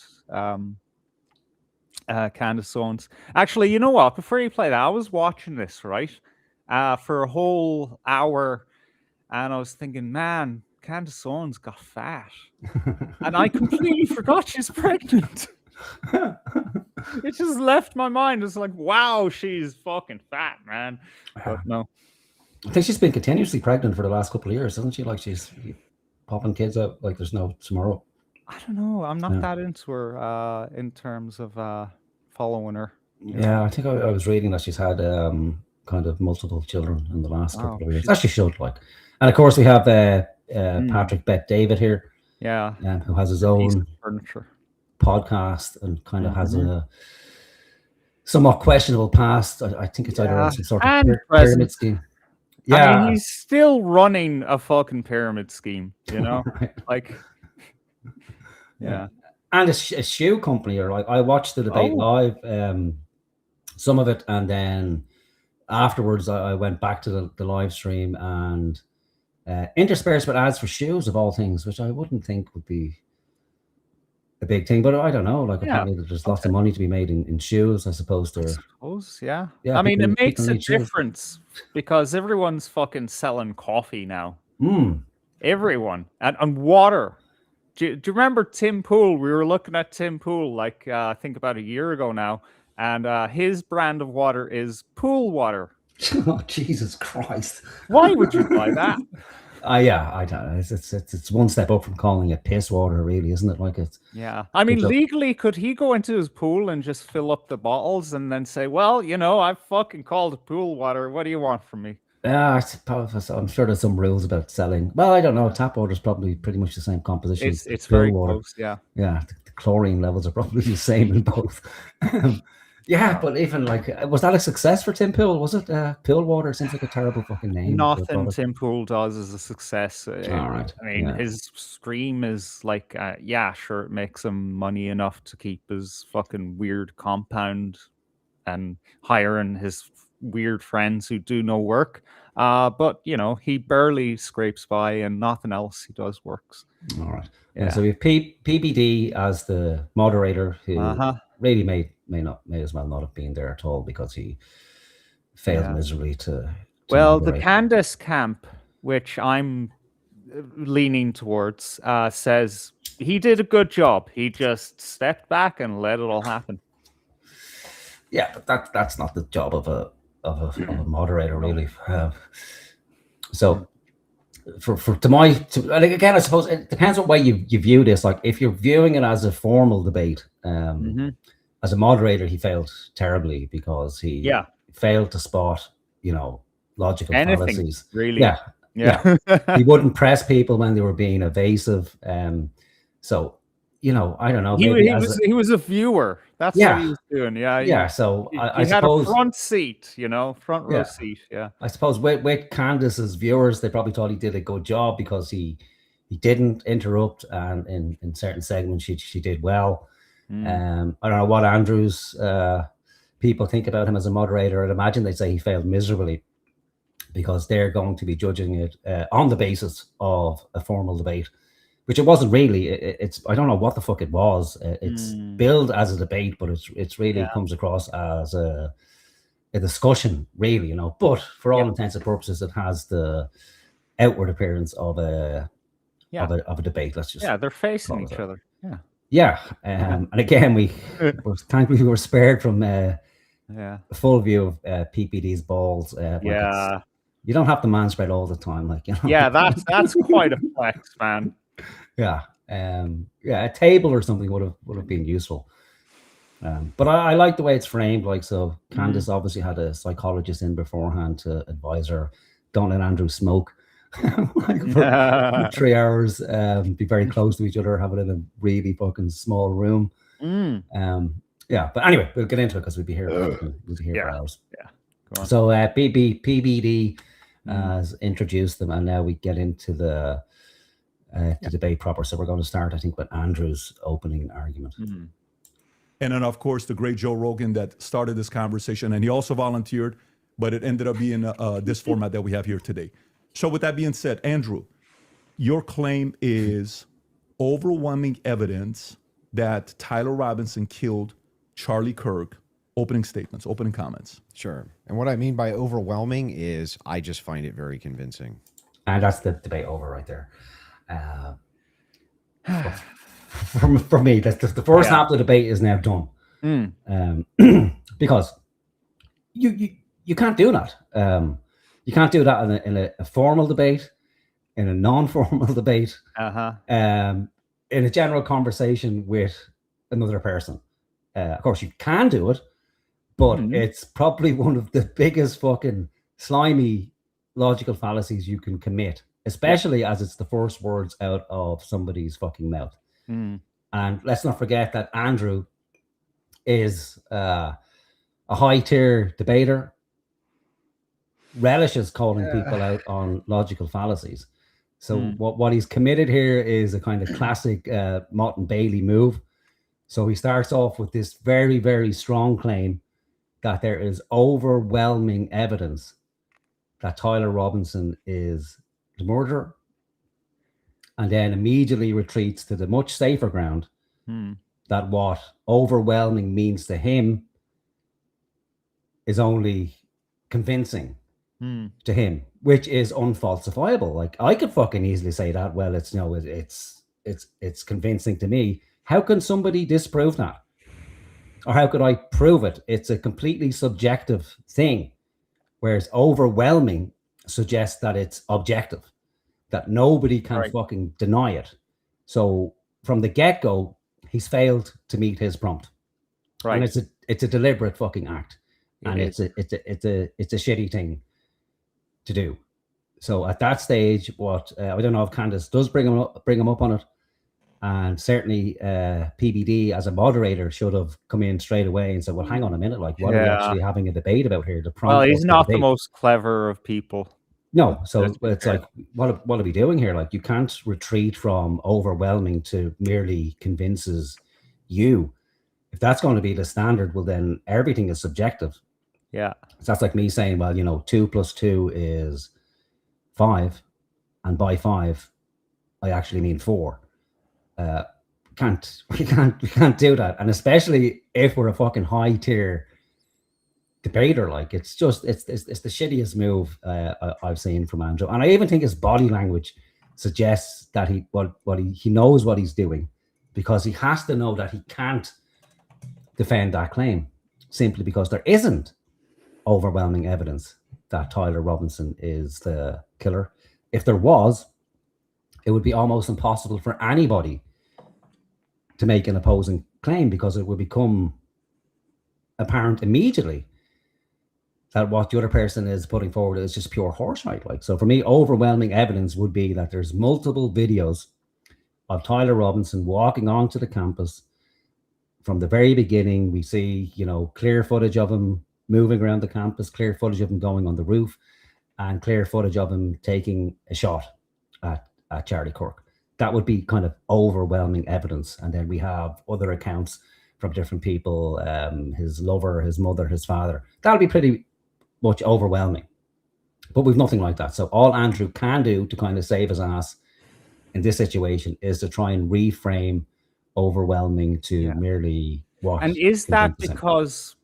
Candace Owens. Actually, you know what? Before you play that, I was watching this, right? For a whole hour, and I was thinking, man, Candace Owens got fat. And I completely forgot she's pregnant. It just left my mind. It's like, wow, she's fucking fat, man. But no. I think she's been continuously pregnant for the last couple of years, hasn't she? Like, she's popping kids out like there's no tomorrow. I don't know. I'm not that into her in terms of following her. Yeah, I think I was reading that she's had kind of multiple children in the last couple of years. As she should, like. And of course we have Patrick Bet David here. Who has his own podcast and kind of has a somewhat questionable past. I think it's either some sort of pyramid scheme. I mean, he's still running a fucking pyramid scheme, you know? Like, and a shoe company. Or like, I watched the debate live, some of it, and then afterwards I went back to the live stream and interspersed with ads for shoes of all things, which I wouldn't think would be a big thing, but I don't know. Like, apparently there's lots of money to be made in shoes, I suppose. I mean, it makes a difference because everyone's fucking selling coffee now. Everyone. And water. Do you remember Tim Pool? We were looking at Tim Pool, like, I think about a year ago now. And his brand of water is pool water. Oh, Jesus Christ. Why would you buy that? I don't know. It's one step up from calling it piss water, really, isn't it? Like, it's I mean, legally, could he go into his pool and just fill up the bottles and then say, "Well, you know, I fucking called it pool water. What do you want from me?" Yeah, I suppose I'm sure there's some rules about selling. Well, I don't know. Tap water is probably pretty much the same composition. It's very close. Yeah. The chlorine levels are probably the same in both. Yeah, but even like, was that a success for Tim Pool? Was it? Pool Water seems like a terrible fucking name. for a Nothing product. Tim Pool does is a success. All right. I mean, Yeah. his Scream is like, yeah, sure, it makes him money enough to keep his fucking weird compound and hiring his weird friends who do no work. But you know, he barely scrapes by, and nothing else he does works. All right. Yeah. So we have PBD as the moderator, who Uh-huh. really may as well not have been there at all because he failed Yeah. miserably to Well, the moderate. Candace camp, which I'm leaning towards, says he did a good job. He just stepped back and let it all happen. Yeah, but that's not the job of a moderator, really. So, again, I suppose it depends what way you view this. Like, if you're viewing it as a formal debate, as a moderator, he failed terribly because he failed to spot, logical fallacies. Really? Yeah. He wouldn't press people when they were being evasive. So, I don't know. He was a viewer. That's what he was doing. Yeah. Yeah. So I had suppose a front seat, front row seat. Yeah. I suppose with Candace's viewers, they probably thought he did a good job because he didn't interrupt, and in certain segments she did well. I don't know what Andrew's people think about him as a moderator. I'd imagine they'd say he failed miserably because they're going to be judging it on the basis of a formal debate, which it wasn't really. It's I don't know what the fuck it was. It's billed as a debate, but it's really comes across as a discussion, really, But for all intents and purposes, it has the outward appearance of a debate. Let's just they're facing each other. Yeah. Yeah, and again, thankfully we were spared from a full view of PPD's balls. You don't have to manspread all the time, Yeah, that's quite a flex, man. Yeah, a table or something would have been useful. But I like the way it's framed. Candace obviously had a psychologist in beforehand to advise her, don't let Andrew smoke. For 3 hours, be very close to each other, have it in a really fucking small room. But anyway, we'll get into it because we'll be here for hours. Go on. So PBD has introduced them, and now we get into the debate proper. So we're going to start, I think, with Andrew's opening argument. And then, of course, the great Joe Rogan that started this conversation, and he also volunteered, but it ended up being this format that we have here today. So with that being said, Andrew, your claim is overwhelming evidence that Tyler Robinson killed Charlie Kirk. Opening statements, opening comments. Sure. And what I mean by overwhelming is I just find it very convincing. And that's the debate over right there. For me, that's the first half of the debate is now done. Because you can't do that. You can't do that in a formal debate, in a non-formal debate, in a general conversation with another person. Of course, you can do it, but it's probably one of the biggest fucking slimy logical fallacies you can commit, especially as it's the first words out of somebody's fucking mouth. And let's not forget that Andrew is a high-tier debater, relishes calling people out on logical fallacies. So what he's committed here is a kind of classic Mott and Bailey move. So he starts off with this very, very strong claim that there is overwhelming evidence that Tyler Robinson is the murderer, and then immediately retreats to the much safer ground that what overwhelming means to him is only convincing to him, which is unfalsifiable. Like, I could fucking easily say that. Well, it's convincing to me. How can somebody disprove that? Or how could I prove it? It's a completely subjective thing, whereas overwhelming suggests that it's objective, that nobody can fucking deny it. So from the get-go, he's failed to meet his prompt. And it's a deliberate fucking act. And it's a shitty thing to do. So at that stage, I don't know if Candace does bring him up on it. And certainly PBD as a moderator should have come in straight away and said, well, hang on a minute, like, what are we actually having a debate about here? The Well, he's not the debate. most clever of people. No, so it's like, what are we doing here? Like, you can't retreat from overwhelming to merely convinces you. If that's going to be the standard, well, then everything is subjective. Yeah. So that's like me saying, well, 2 + 2 is 5, and by 5, I actually mean 4. We can't do that, and especially if we're a fucking high tier debater, like it's the shittiest move I've seen from Andrew. And I even think his body language suggests that he knows what he's doing, because he has to know that he can't defend that claim simply because there isn't overwhelming evidence that Tyler Robinson is the killer. If there was, it would be almost impossible for anybody to make an opposing claim, because it would become apparent immediately that what the other person is putting forward is just pure horseshit. Like, so for me, overwhelming evidence would be that there's multiple videos of Tyler Robinson walking onto the campus. From the very beginning, we see, clear footage of him moving around the campus, clear footage of him going on the roof, and clear footage of him taking a shot at Charlie Kirk. That would be kind of overwhelming evidence. And then we have other accounts from different people, his lover, his mother, his father. That'll be pretty much overwhelming. But we've nothing like that. So all Andrew can do to kind of save his ass in this situation is to try and reframe overwhelming to merely what. And is that because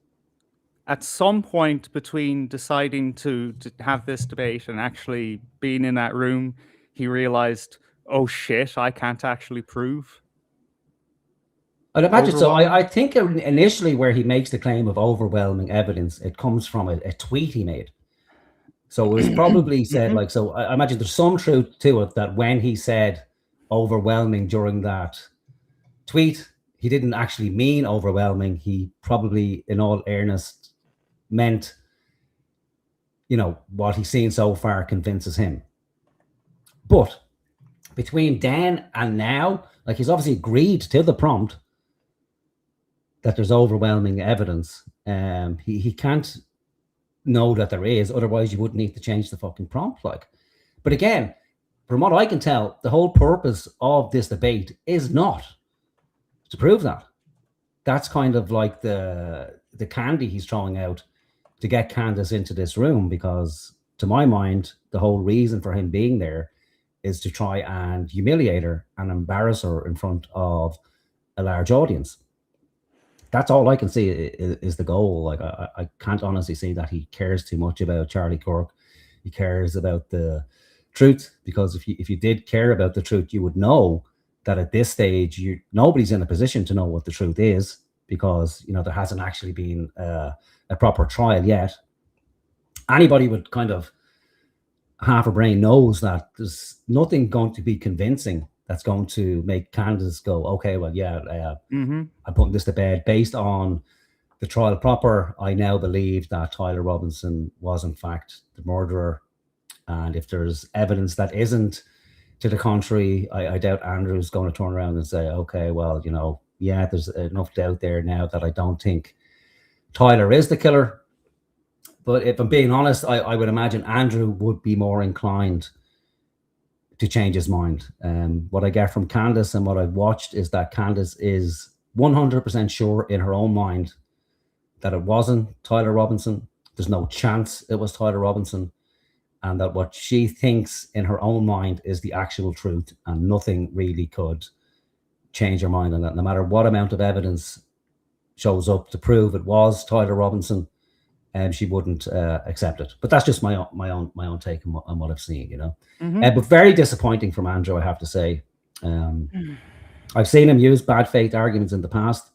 at some point between deciding to have this debate and actually being in that room, he realized, oh shit, I can't actually prove? I'd imagine so. I think initially where he makes the claim of overwhelming evidence, it comes from a tweet he made. So it was probably said like, so I imagine there's some truth to it that when he said overwhelming during that tweet, he didn't actually mean overwhelming. He probably, in all earnest, meant, what he's seen so far convinces him. But between then and now, like, he's obviously agreed to the prompt that there's overwhelming evidence. He can't know that there is, otherwise you wouldn't need to change the fucking prompt. Like, but again, from what I can tell, the whole purpose of this debate is not to prove that. That's kind of like the candy he's throwing out to get Candace into this room, because to my mind, the whole reason for him being there is to try and humiliate her and embarrass her in front of a large audience. That's all I can see is the goal. Like, I can't honestly see that he cares too much about Charlie Kirk. He cares about the truth, because if you did care about the truth, you would know that at this stage, nobody's in a position to know what the truth is, because there hasn't actually been a proper trial yet. Anybody with kind of half a brain knows that there's nothing going to be convincing that's going to make Candace go, okay, well, yeah, I'm putting this to bed. Based on the trial proper, I now believe that Tyler Robinson was in fact the murderer. And if there's evidence that isn't to the contrary, I doubt Andrew's going to turn around and say, okay, well, there's enough doubt there now that I don't think Tyler is the killer. But if I'm being honest, I would imagine Andrew would be more inclined to change his mind. What I get from Candace and what I've watched is that Candace is 100% sure in her own mind that it wasn't Tyler Robinson. There's no chance it was Tyler Robinson. And that what she thinks in her own mind is the actual truth, and nothing really could change her mind on that. No matter what amount of evidence shows up to prove it was Tyler Robinson, she wouldn't accept it. But that's just my own take on what I've seen, But very disappointing from Andrew, I have to say. I've seen him use bad faith arguments in the past,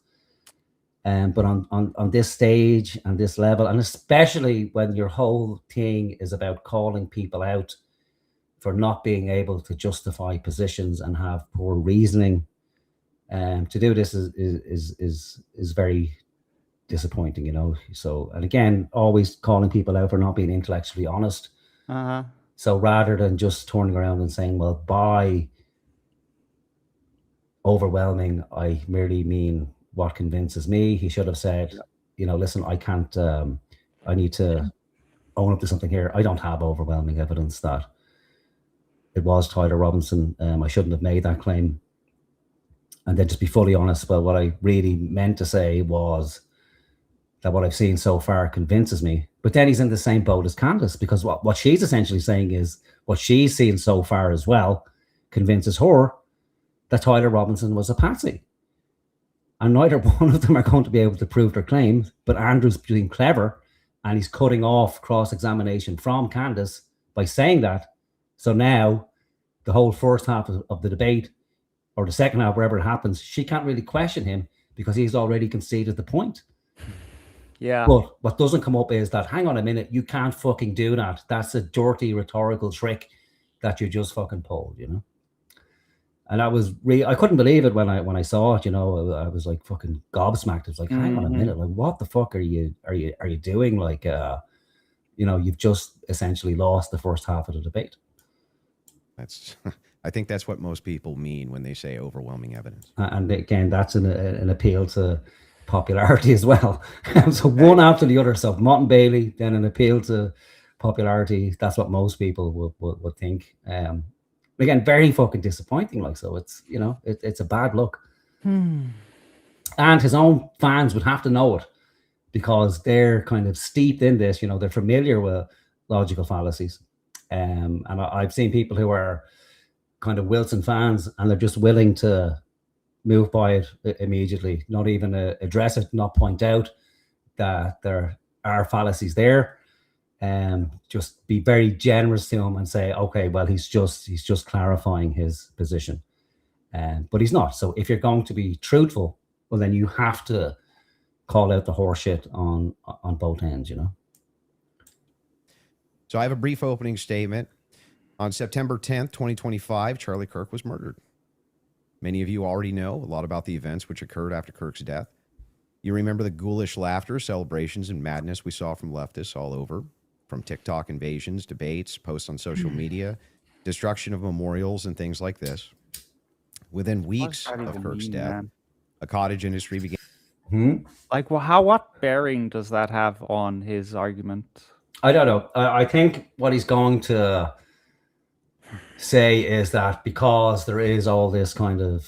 but on this stage and this level, and especially when your whole thing is about calling people out for not being able to justify positions and have poor reasoning, to do this is very disappointing, So, and again, always calling people out for not being intellectually honest. So rather than just turning around and saying, well, by overwhelming, I merely mean what convinces me. He should have said, listen, I can't, I need to own up to something here. I don't have overwhelming evidence that it was Tyler Robinson. I shouldn't have made that claim. And then just be fully honest about what I really meant to say was that what I've seen so far convinces me. But then he's in the same boat as Candace, because what she's essentially saying is what she's seen so far as well convinces her that Tyler Robinson was a patsy. And neither one of them are going to be able to prove their claims, but Andrew's being clever and he's cutting off cross-examination from Candace by saying that. So now the whole first half of the debate, or the second half, wherever it happens, she can't really question him because he's already conceded the point. Yeah. But what doesn't come up is that, hang on a minute, you can't fucking do that. That's a dirty rhetorical trick that you just fucking pulled, And that was I couldn't believe it when I saw it, I was like fucking gobsmacked. It was like, hang on a minute, like what the fuck are you doing? Like, you've just essentially lost the first half of the debate. I think that's what most people mean when they say overwhelming evidence. And again, that's an appeal to popularity as well. So one after the other. So Mott and Bailey, then an appeal to popularity. That's what most people would think. Again, very fucking disappointing. Like, so it's, it's a bad look. And his own fans would have to know it because they're kind of steeped in this, they're familiar with logical fallacies. And I've seen people who are kind of Wilson fans and they're just willing to move by it immediately, not even address it, not point out that there are fallacies there. Just be very generous to him and say, okay, well, he's just clarifying his position. But he's not. So if you're going to be truthful, well, then you have to call out the horseshit on both ends, So I have a brief opening statement. On September 10th, 2025, Charlie Kirk was murdered. Many of you already know a lot about the events which occurred after Kirk's death. You remember the ghoulish laughter, celebrations, and madness we saw from leftists all over, from TikTok invasions, debates, posts on social media, destruction of memorials, and things like this. Within weeks of Kirk's death, a cottage industry began. Like, well, what bearing does that have on his argument? I don't know. I think what he's going to say is that because there is all this kind of,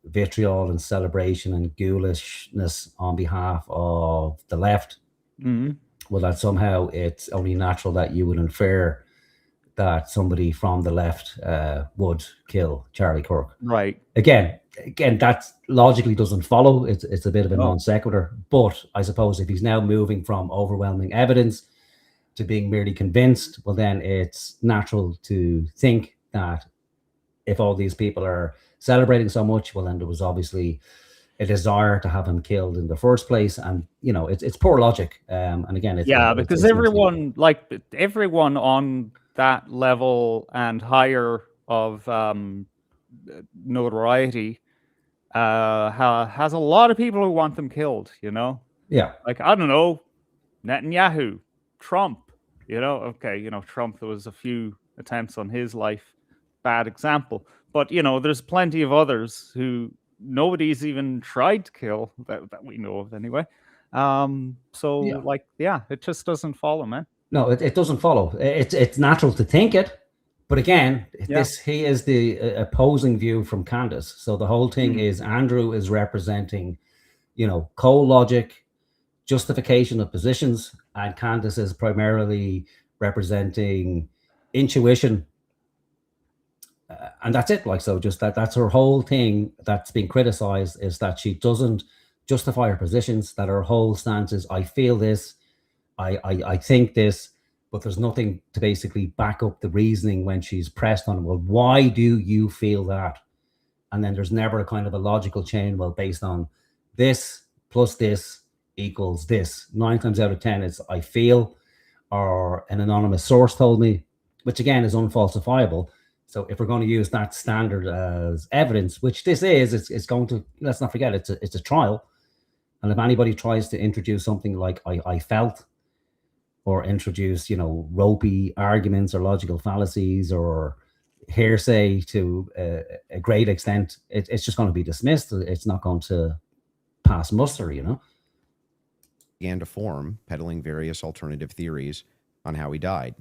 vitriol and celebration and ghoulishness on behalf of the left, well, that somehow it's only natural that you would infer that somebody from the left would kill Charlie Kirk. Right. Again, that logically doesn't follow. It's a bit of a non sequitur. But I suppose if he's now moving from overwhelming evidence to being merely convinced, well, then it's natural to think that if all these people are celebrating so much, well, then there was obviously a desire to have him killed in the first place. And, it's poor logic. And again, because everyone on that level and higher of notoriety has a lot of people who want them killed, Yeah. Like, I don't know, Netanyahu, Trump, Trump, there was a few attempts on his life, bad example. But, there's plenty of others who nobody's even tried to kill that we know of anyway. It just doesn't follow, man. No, it doesn't follow. It's natural to think it. But again, he is the opposing view from Candace. So the whole thing is Andrew is representing, cold logic, justification of positions, and Candace is primarily representing intuition. And that's it. Like, so just that's her whole thing that's being criticized, is that she doesn't justify her positions, that her whole stance is, I feel this, I think this, but there's nothing to basically back up the reasoning when she's pressed on, well, why do you feel that? And then there's never a kind of a logical chain, well, based on this plus this equals this. 9 times out of 10, it's I feel, or an anonymous source told me, which again is unfalsifiable. So if we're going to use that standard as evidence, which this is, it's going to, let's not forget, it's a trial. And if anybody tries to introduce something like I felt, or introduce, ropey arguments or logical fallacies, or hearsay to a great extent. It's just going to be dismissed. It's not going to pass muster, you know. Began to form, peddling various alternative theories on how he died.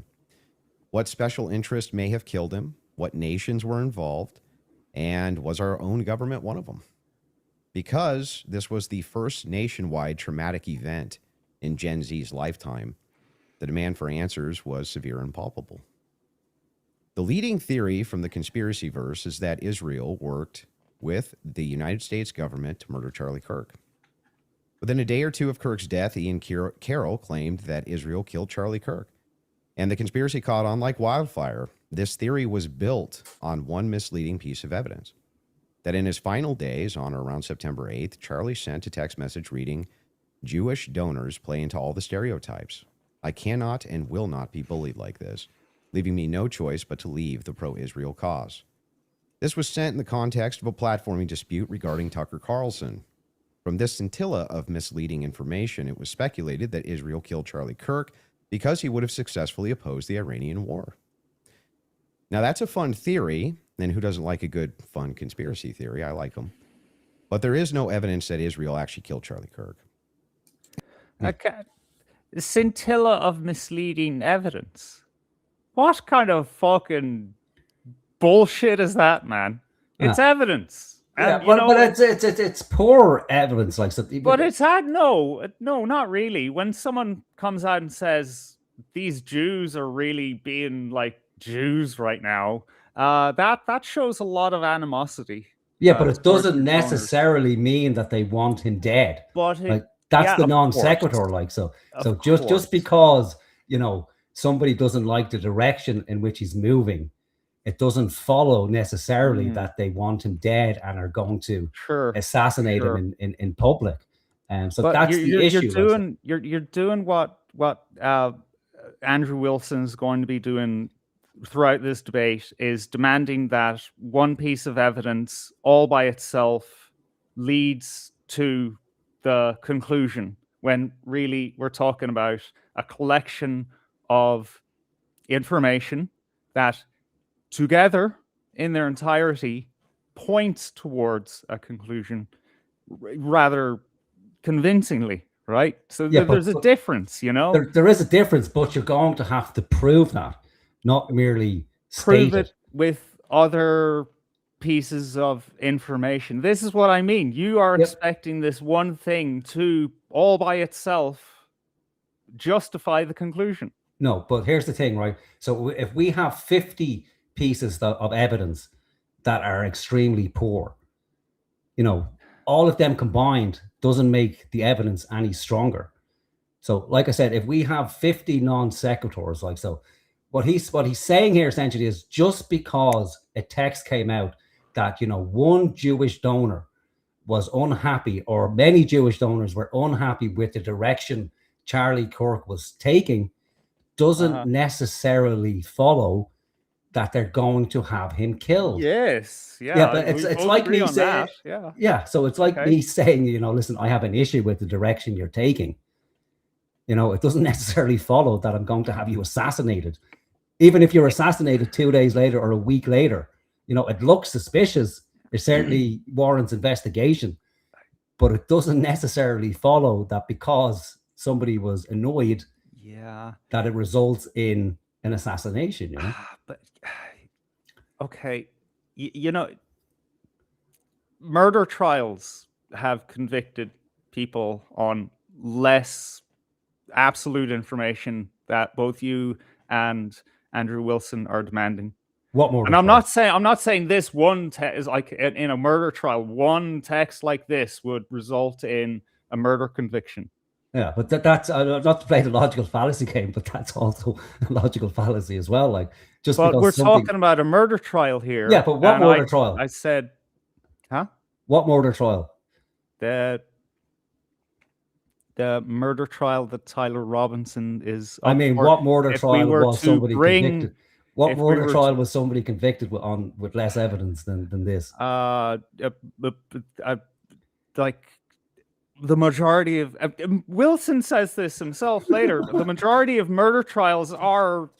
What special interest may have killed him, what nations were involved, and was our own government one of them? Because this was the first nationwide traumatic event in Gen Z's lifetime, the demand for answers was severe and palpable. The leading theory from the conspiracy verse is that Israel worked with the United States government to murder Charlie Kirk. Within a day or two of Kirk's death, Ian Carroll claimed that Israel killed Charlie Kirk, and the conspiracy caught on like wildfire. This theory was built on one misleading piece of evidence, that in his final days, on or around September 8th, Charlie sent a text message reading, "Jewish donors play into all the stereotypes. I cannot and will not be bullied like this, leaving me no choice but to leave the pro-Israel cause." This was sent in the context of a platforming dispute regarding Tucker Carlson. From this scintilla of misleading information, it was speculated that Israel killed Charlie Kirk because he would have successfully opposed the Iranian war. Now, that's a fun theory, and who doesn't like a good, fun conspiracy theory? I like them. But there is no evidence that Israel actually killed Charlie Kirk. Okay. Scintilla of misleading evidence. What kind of fucking bullshit is that, man? It's evidence. Yeah, And, but it's poor evidence, like so. But it's no, not really. When someone comes out and says these Jews are really being like Jews right now, that shows a lot of animosity. Yeah, but it towards doesn't your donors. necessarily mean that they want him dead. But Like that's the of non course. sequitur. Like so Of just course. because somebody doesn't like the direction in which he's moving, it doesn't follow necessarily that they want him dead and are going to Sure. assassinate Sure. him in public. So But that's the issue. You're doing what Andrew Wilson's going to be doing throughout this debate, is demanding that one piece of evidence all by itself leads to the conclusion, when really we're talking about a collection of information that together in their entirety points towards a conclusion rather convincingly, right? So Yeah, there's a difference, There is a difference, but you're going to have to prove that, not merely Prove state it with other pieces of information. This is what I mean. You are expecting this one thing to all by itself justify the conclusion. No, but here's the thing, right? So if we have 50 pieces of evidence that are extremely poor, all of them combined doesn't make the evidence any stronger. So, like I said, if we have 50 non sequiturs, like so, what he's saying here essentially is just because a text came out that one Jewish donor was unhappy, or many Jewish donors were unhappy with the direction Charlie Kirk was taking, doesn't necessarily follow that they're going to have him killed. Yes, yeah, but it's like me saying, so it's like me saying, listen, I have an issue with the direction you're taking. It doesn't necessarily follow that I'm going to have you assassinated. Even if you're assassinated 2 days later or a week later, it looks suspicious. It certainly warrants investigation, but it doesn't necessarily follow that because somebody was annoyed, that it results in an assassination. But okay, murder trials have convicted people on less absolute information that both you and Andrew Wilson are demanding. What more? And I'm not saying this one is like in a murder trial, one text like this would result in a murder conviction. Yeah, but that's not to play the logical fallacy game, but that's also a logical fallacy as well. Like, just but because we're talking about a murder trial here. Yeah, but what murder trial? I said, huh? What murder trial? The murder trial that Tyler Robinson is. I mean, what murder trial was somebody convicted? What murder trial was somebody convicted with less evidence than this? Like the majority of Wilson says this himself later. The majority of murder trials are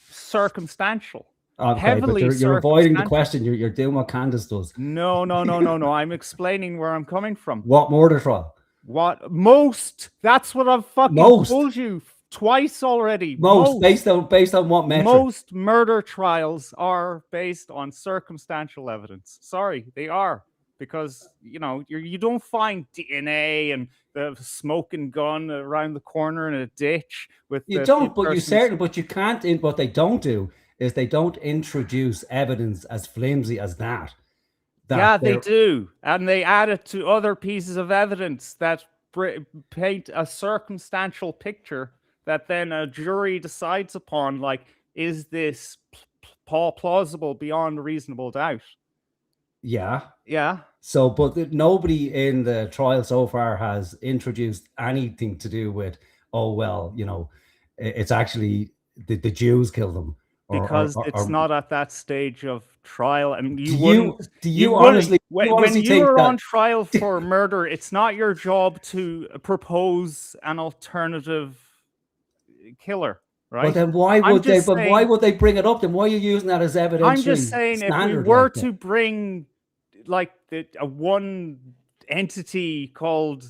circumstantial. Okay, heavily but you're avoiding the circumstantial. question. You're doing what Candace does. No. I'm explaining where I'm coming from. What murder trial? What most? That's what I've fucking Most. told you twice already. Most based on what metric? Most murder trials are based on circumstantial evidence. Sorry, they are, because you don't find DNA and the smoking gun around the corner in a ditch with You the don't, but you person's- certainly, but you can't. What they don't do is they don't introduce evidence as flimsy as that. Yeah, they do, and they add it to other pieces of evidence that paint a circumstantial picture that then a jury decides upon. Like, is this plausible beyond reasonable doubt? Yeah. Yeah. So, but nobody in the trial so far has introduced anything to do with, oh well, it's actually the Jews killed them. Because it's not at that stage of trial. I mean, do you honestly when think you're that on trial for murder, it's not your job to propose an alternative killer, right? Well, then why would they? But why would they bring it up? Then why are you using that as evidence? I'm just saying, if we were to bring like a one entity called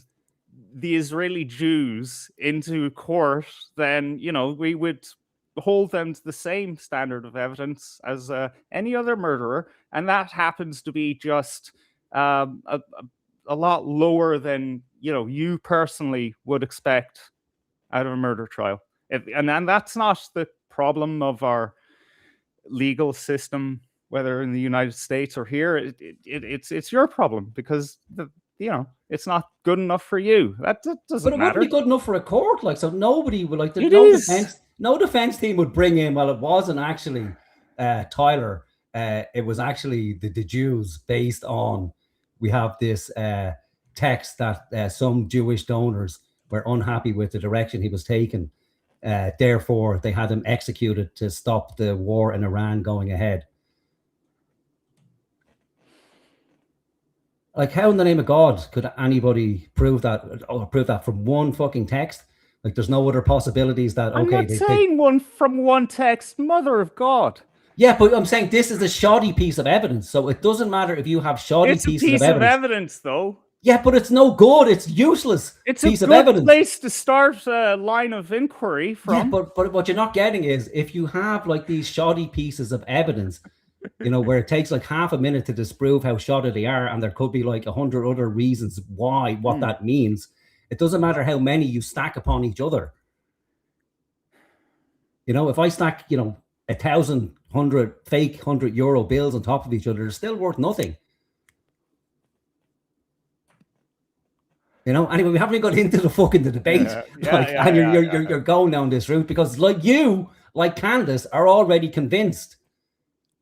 the Israeli Jews into court, then we would hold them to the same standard of evidence as any other murderer, and that happens to be just a lot lower than you personally would expect out of a murder trial. And that's not the problem of our legal system, whether in the United States or here. It's your problem, because it's not good enough for you. That doesn't But it matter. wouldn't be good enough for a court. Like, so nobody would like. No defense team would bring in. Well, it wasn't actually Tyler. It was actually the Jews, based on we have this text that some Jewish donors were unhappy with the direction he was taking. Therefore, they had him executed to stop the war in Iran going ahead. Like, how in the name of God could anybody prove that from one fucking text? Like, there's no other possibilities that, I'm not saying one from one text, mother of God. Yeah, but I'm saying this is a shoddy piece of evidence. So it doesesn't matter if you have shoddy pieces of evidence. It's a piece of evidence, though. Yeah, but it's no good. It's useless. It's piece a of good evidence. place to start a line of inquiry from. Yeah, but what you're not getting is, if you have like these shoddy pieces of evidence, where it takes like half a minute to disprove how shoddy they are, and there could be like 100 other reasons what that means. It doesn't matter how many you stack upon each other. If I stack, 1,100 fake €100 bills on top of each other, they're still worth nothing. Anyway, we haven't got into the fucking debate. You're going down this route because, like Candace, are already convinced.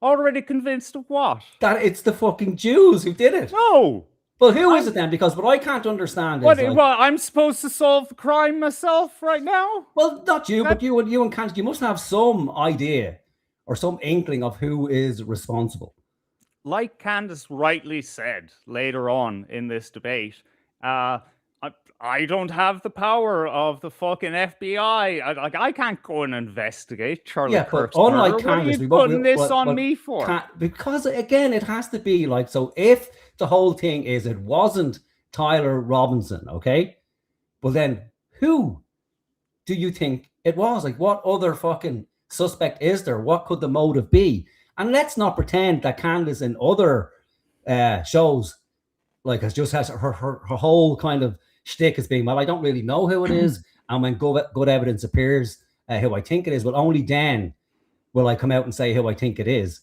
Already convinced of what? That it's the fucking Jews who did it. No. Well, who is it then? Because what I can't understand is I'm supposed to solve the crime myself right now? Well, not you, but you and Candace, you must have some idea or some inkling of who is responsible. Like Candace rightly said later on in this debate, I don't have the power of the fucking FBI. I can't go and investigate Charlie Kirk's murder. Unlike Candace, what are you putting this on me for? Because again, it has to be like, so if the whole thing is it wasn't Tyler Robinson, okay? Well then, who do you think it was? Like, what other fucking suspect is there? What could the motive be? And let's not pretend that Candace in other shows like has her whole kind of shtick as being, well, I don't really know who it is, and when good evidence appears, who I think it is, but only then will I come out and say who I think it is.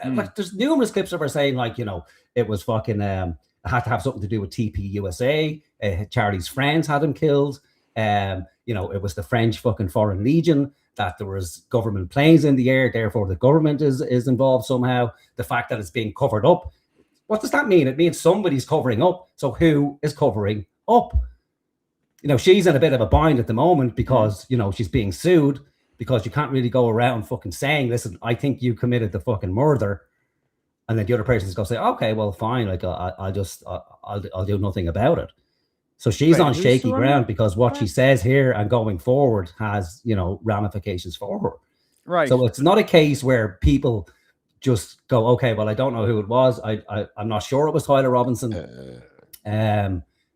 Like, there's numerous clips of her saying, like, it was fucking it had to have something to do with TP USA. Charlie's friends had him killed. It was the French fucking Foreign Legion, that there was government planes in the air, therefore the government is involved somehow. The fact that it's being covered up. What does that mean? It means somebody's covering up. So who is covering up? She's in a bit of a bind at the moment because, she's being sued, because you can't really go around fucking saying, listen, I think you committed the fucking murder. And then the other person's going to say, okay, well, fine. Like, I'll do nothing about it. So she's on shaky ground because what she says here and going forward has, ramifications for her. Right. So it's not a case where people just go, okay, well, I don't know who it was. I'm not sure it was Tyler Robinson.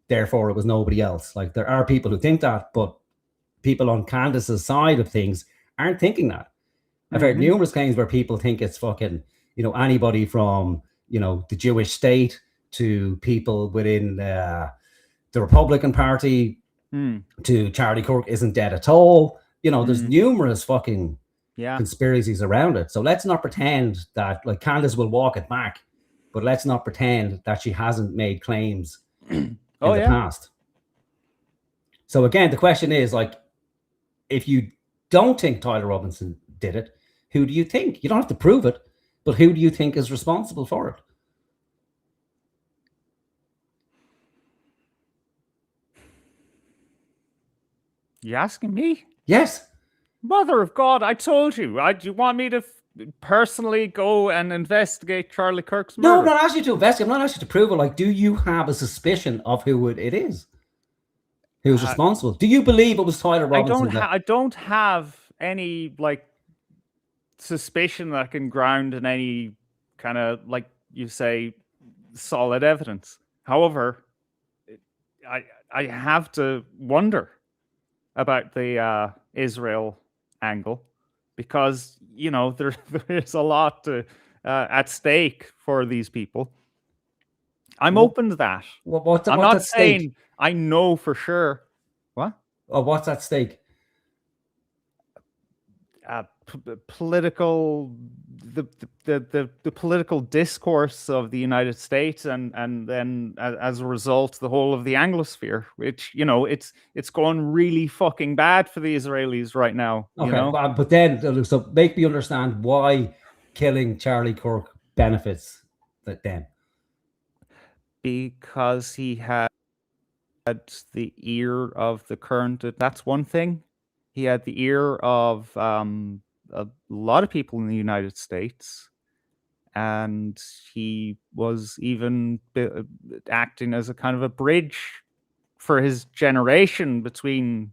Therefore, it was nobody else. Like, there are people who think that, but people on Candace's side of things aren't thinking that. I've heard numerous claims where people think it's fucking, anybody from, the Jewish state to people within the Republican Party to Charlie Kirk isn't dead at all. There's numerous fucking conspiracies around it. So let's not pretend that, like, Candace will walk it back, but let's not pretend that she hasn't made claims in the past. So again, the question is, like, if you don't think Tyler Robinson did it, who do you think? You don't have to prove it, but who do you think is responsible for it? You asking me? Yes. Mother of God, I told you. Do you want me to personally go and investigate Charlie Kirk's murder? No, I'm not asking you to investigate. I'm not asking you to prove it. Like, do you have a suspicion of who it is? Who's responsible? Do you believe it was Tyler Robinson? I don't have any, like, suspicion that can ground in any kind of, like you say, solid evidence. However, I have to wonder about the Israel angle, because there is a lot at stake for these people. I'm open to that. I'm not saying I know for sure. What? Oh, what's at stake? Political, the political discourse of the United States, and then as a result, the whole of the Anglosphere, which it's going really fucking bad for the Israelis right now. Okay, but then so make me understand why killing Charlie Kirk benefits them. Because he had the ear of the current. That's one thing. He had the ear of a lot of people in the United States, and he was even acting as a kind of a bridge for his generation between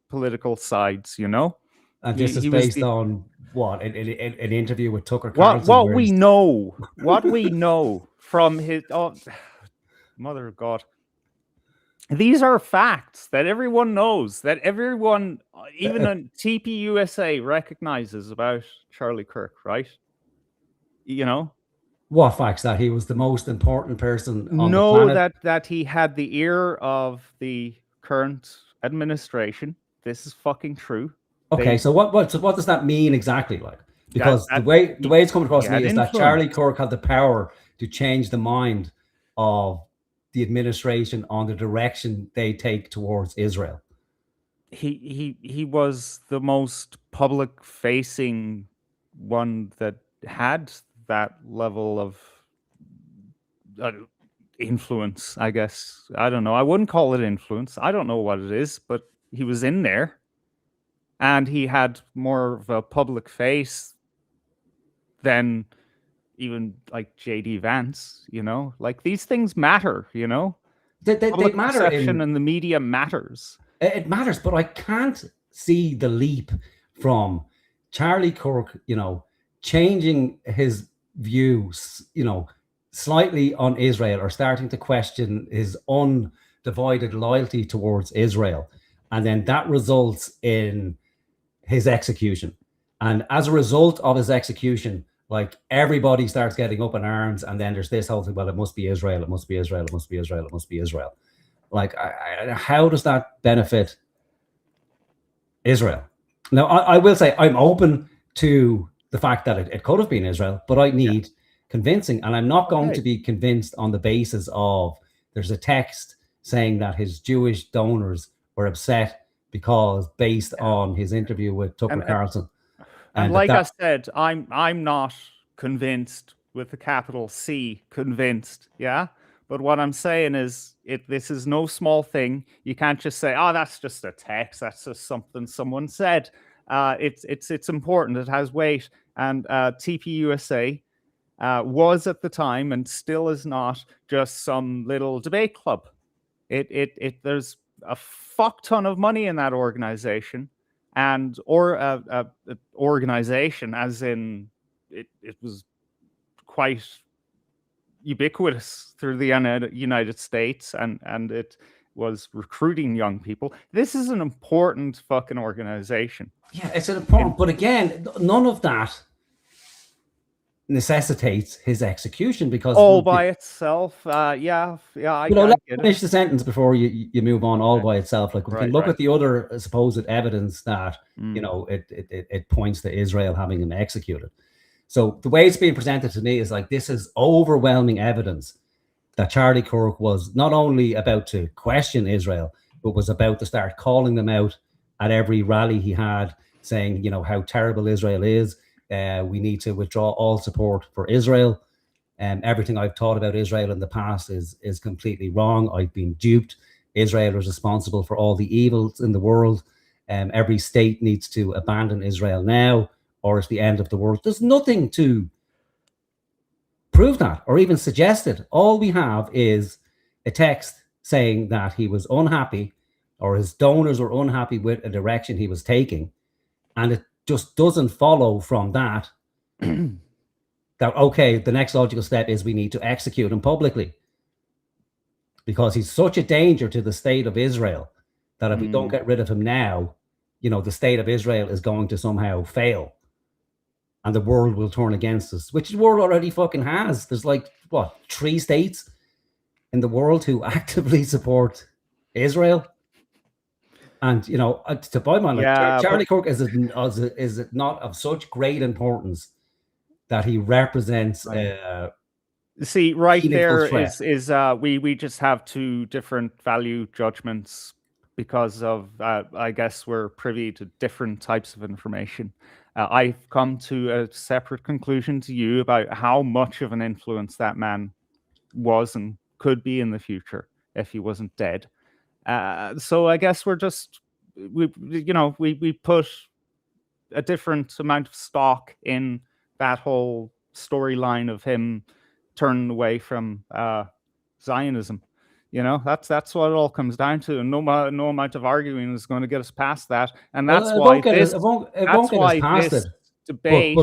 political sides, And this is based on what? An interview with Tucker Carlson? What we know from his... Oh, mother of God. These are facts that everyone knows, that everyone, even on TPUSA, recognizes about Charlie Kirk, right? What facts? That he was the most important person on the planet? that he had the ear of the current administration. This is fucking true. Okay, so what does that mean exactly? Like, because the way it's coming across to me is that Charlie Kirk had the power to change the mind of the administration on the direction they take towards Israel. He was the most public facing one that had that level of influence, I guess. I don't know. I wouldn't call it influence. I don't know what it is, but he was in there, and he had more of a public face than even like JD Vance, like these things matter, They public matter. Perception and the media matters. It matters, but I can't see the leap from Charlie Kirk, changing his views, slightly on Israel, or starting to question his undivided loyalty towards Israel. And then that results in his execution. And as a result of his execution, like, everybody starts getting up in arms, and then there's this whole thing, well, it must be Israel, it must be Israel, it must be Israel, it must be Israel. Like, how does that benefit Israel? Now, I will say I'm open to the fact that it could have been Israel, but I need convincing, and I'm not going to be convinced on the basis of there's a text saying that his Jewish donors were upset because based on his interview with Tucker Carlson. And like I said, I'm not convinced with a capital C, convinced, yeah? But what I'm saying is, this is no small thing. You can't just say, oh, that's just a text, that's just something someone said. It's important, it has weight. And TPUSA was at the time, and still is not, just some little debate club. There's a fuck ton of money in that organization. Or organization, as in it was quite ubiquitous through the United States, and it was recruiting young people. This is an important fucking organization. Yeah, it's an important, but again, none of that necessitates his execution, because all by itself, I let's get finish it. the sentence before you move on. All by itself, like we can look Right. at the other supposed evidence that it points to Israel having him executed. So the way it's being presented to me is like, this is overwhelming evidence that Charlie Kirk was not only about to question Israel, but was about to start calling them out at every rally he had, saying, how terrible Israel is. We need to withdraw all support for Israel. Everything I've taught about Israel in the past is completely wrong. I've been duped. Israel is responsible for all the evils in the world. Every state needs to abandon Israel now, or it's the end of the world. There's nothing to prove that or even suggest it. All we have is a text saying that he was unhappy, or his donors were unhappy with a direction he was taking. And it just doesn't follow from that that, okay, the next logical step is we need to execute him publicly, because he's such a danger to the state of Israel that if we don't get rid of him now, the state of Israel is going to somehow fail and the world will turn against us, which the world already fucking has. There's 3 states in the world who actively support Israel. And, to my mind, Charlie Kirk is it not of such great importance that he represents See, right there threat. is we just have two different value judgments because of I guess we're privy to different types of information. I've come to a separate conclusion to you about how much of an influence that man was and could be in the future if he wasn't dead. So I guess we're just we put a different amount of stock in that whole storyline of him turning away from Zionism. That's what it all comes down to, and no amount of arguing is going to get us past that. And that's why this debate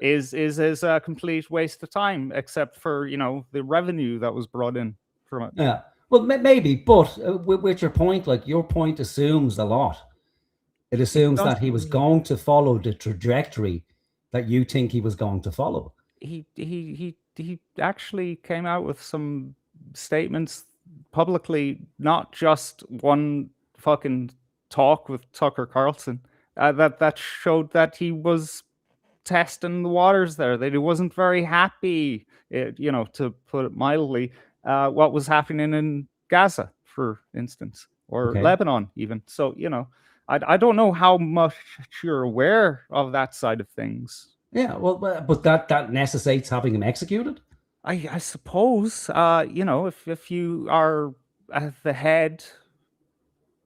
is a complete waste of time, except for the revenue that was brought in from it. Yeah, well, maybe, but with your point, your point assumes a lot. It assumes that he was going to follow the trajectory that you think he was going to follow. He actually came out with some statements publicly, not just one fucking talk with Tucker Carlson, that showed that he was testing the waters there, that he wasn't very happy, to put it mildly, what was happening in Gaza, for instance, or Lebanon even. So, I don't know how much you're aware of that side of things. Yeah, well, but that necessitates having him executed. I suppose, if you are at the head,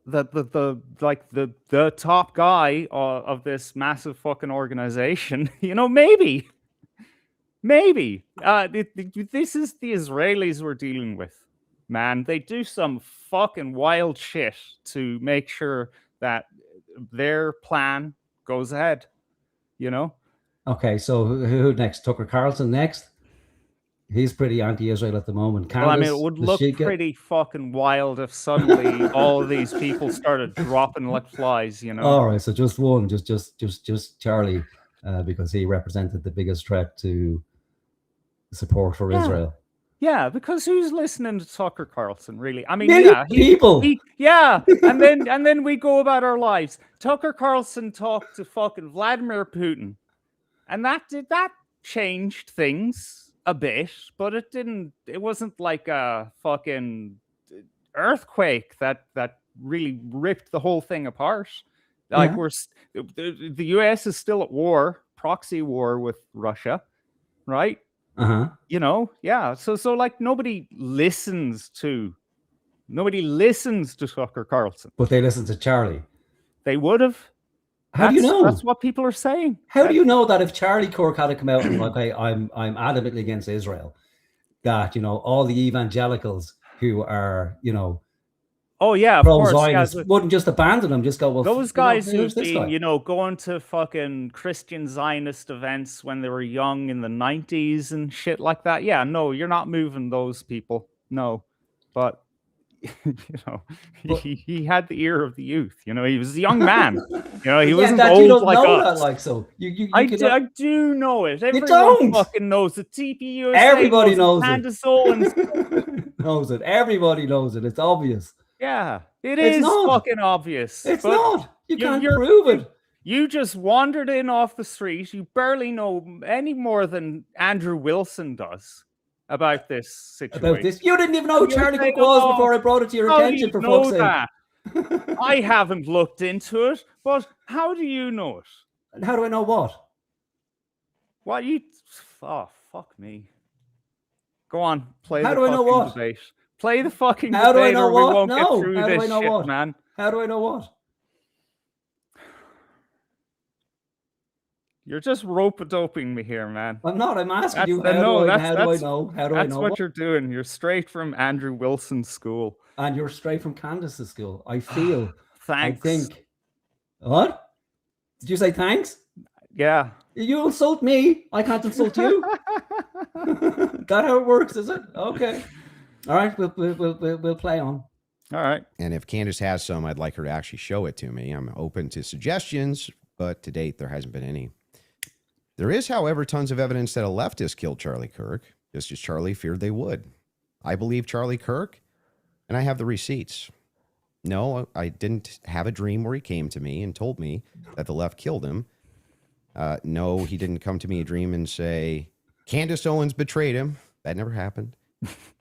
the top guy of this massive fucking organization, maybe. This is the Israelis we're dealing with, man. They do some fucking wild shit to make sure that their plan goes ahead, Okay, so who next? Tucker Carlson next? He's pretty anti-Israel at the moment. Candace, it would look pretty fucking wild if suddenly all of these people started dropping like flies, All right, so just one, just Charlie, because he represented the biggest threat to support for Israel. Yeah, because who's listening to Tucker Carlson, really? I mean, people. And then we go about our lives. Tucker Carlson talked to fucking Vladimir Putin, and that changed things a bit, but it wasn't like a fucking earthquake that really ripped the whole thing apart. Like the US is still at war, proxy war with Russia, right? So like nobody listens to Tucker Carlson, but they listen to Charlie. They would have. How do you know? That's what people are saying. How do you know that if Charlie Kirk had to come out and I'm adamantly against Israel, that all the evangelicals who are Oh yeah, of pro course. Yeah, Zionists wouldn't just abandon him, just go, well, those guys who's who've this been, guy? going to fucking Christian Zionist events when they were young in the 90s and shit like that. Yeah, no, you're not moving those people. No. But he had the ear of the youth. He was a young man. He wasn't that, old you don't like know us. that, like, so I do know it. Everyone don't. fucking knows it. TPUSA Everybody knows it. Candace Owens knows it. Everybody knows it. It's obvious. Yeah, It's is not. fucking obvious. It's but not. You can't prove it. You just wandered in off the street. You barely know any more than Andrew Wilson does about this situation. About this, you didn't even know who Charlie Kirk was before I brought it to your attention. For fuck's sake, that? I haven't looked into it, but how do you know it? And how do I know what? What you? Oh, fuck me. Go on, play. How the do I know fucking what? Debate. Play the fucking How do I debate, know or we what? won't No. get through How do this I know shit, what? man. How do I know what? You're just rope-a-doping me here, man. I'm not. I'm asking That's, you. no, How do I know? that's what you're doing. You're straight from Andrew Wilson's school. And you're straight from Candace's school. I feel. Thanks. I think. What? Did you say thanks? Yeah. You insult me. I can't insult you. That how it works, is it? Okay. All right. We'll play on. All right. And if Candace has some, I'd like her to actually show it to me. I'm open to suggestions, but to date, there hasn't been any. There is, however, tons of evidence that a leftist killed Charlie Kirk, just as Charlie feared they would. I believe Charlie Kirk, and I have the receipts. No, I didn't have a dream where he came to me and told me that the left killed him. No, he didn't come to me a dream and say, Candace Owens betrayed him. That never happened.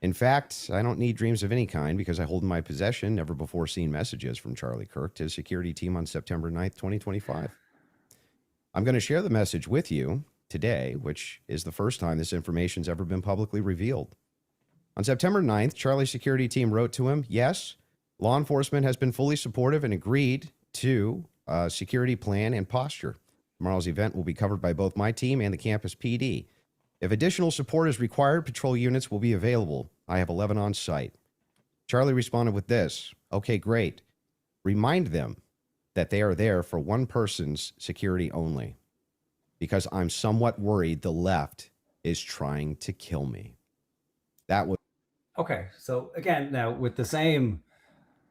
In fact, I don't need dreams of any kind because I hold in my possession never before seen messages from Charlie Kirk to his security team on September 9th, 2025. I'm going to share the message with you today, which is the first time this information's ever been publicly revealed. On September 9th, Charlie's security team wrote to him, yes, law enforcement has been fully supportive and agreed to a security plan and posture. Tomorrow's event will be covered by both my team and the campus PD. If additional support is required, patrol units will be available. I have 11 on site. Charlie responded with this, okay, great. Remind them that they are there for one person's security only, because I'm somewhat worried the left is trying to kill me. That was okay. So again, now with the same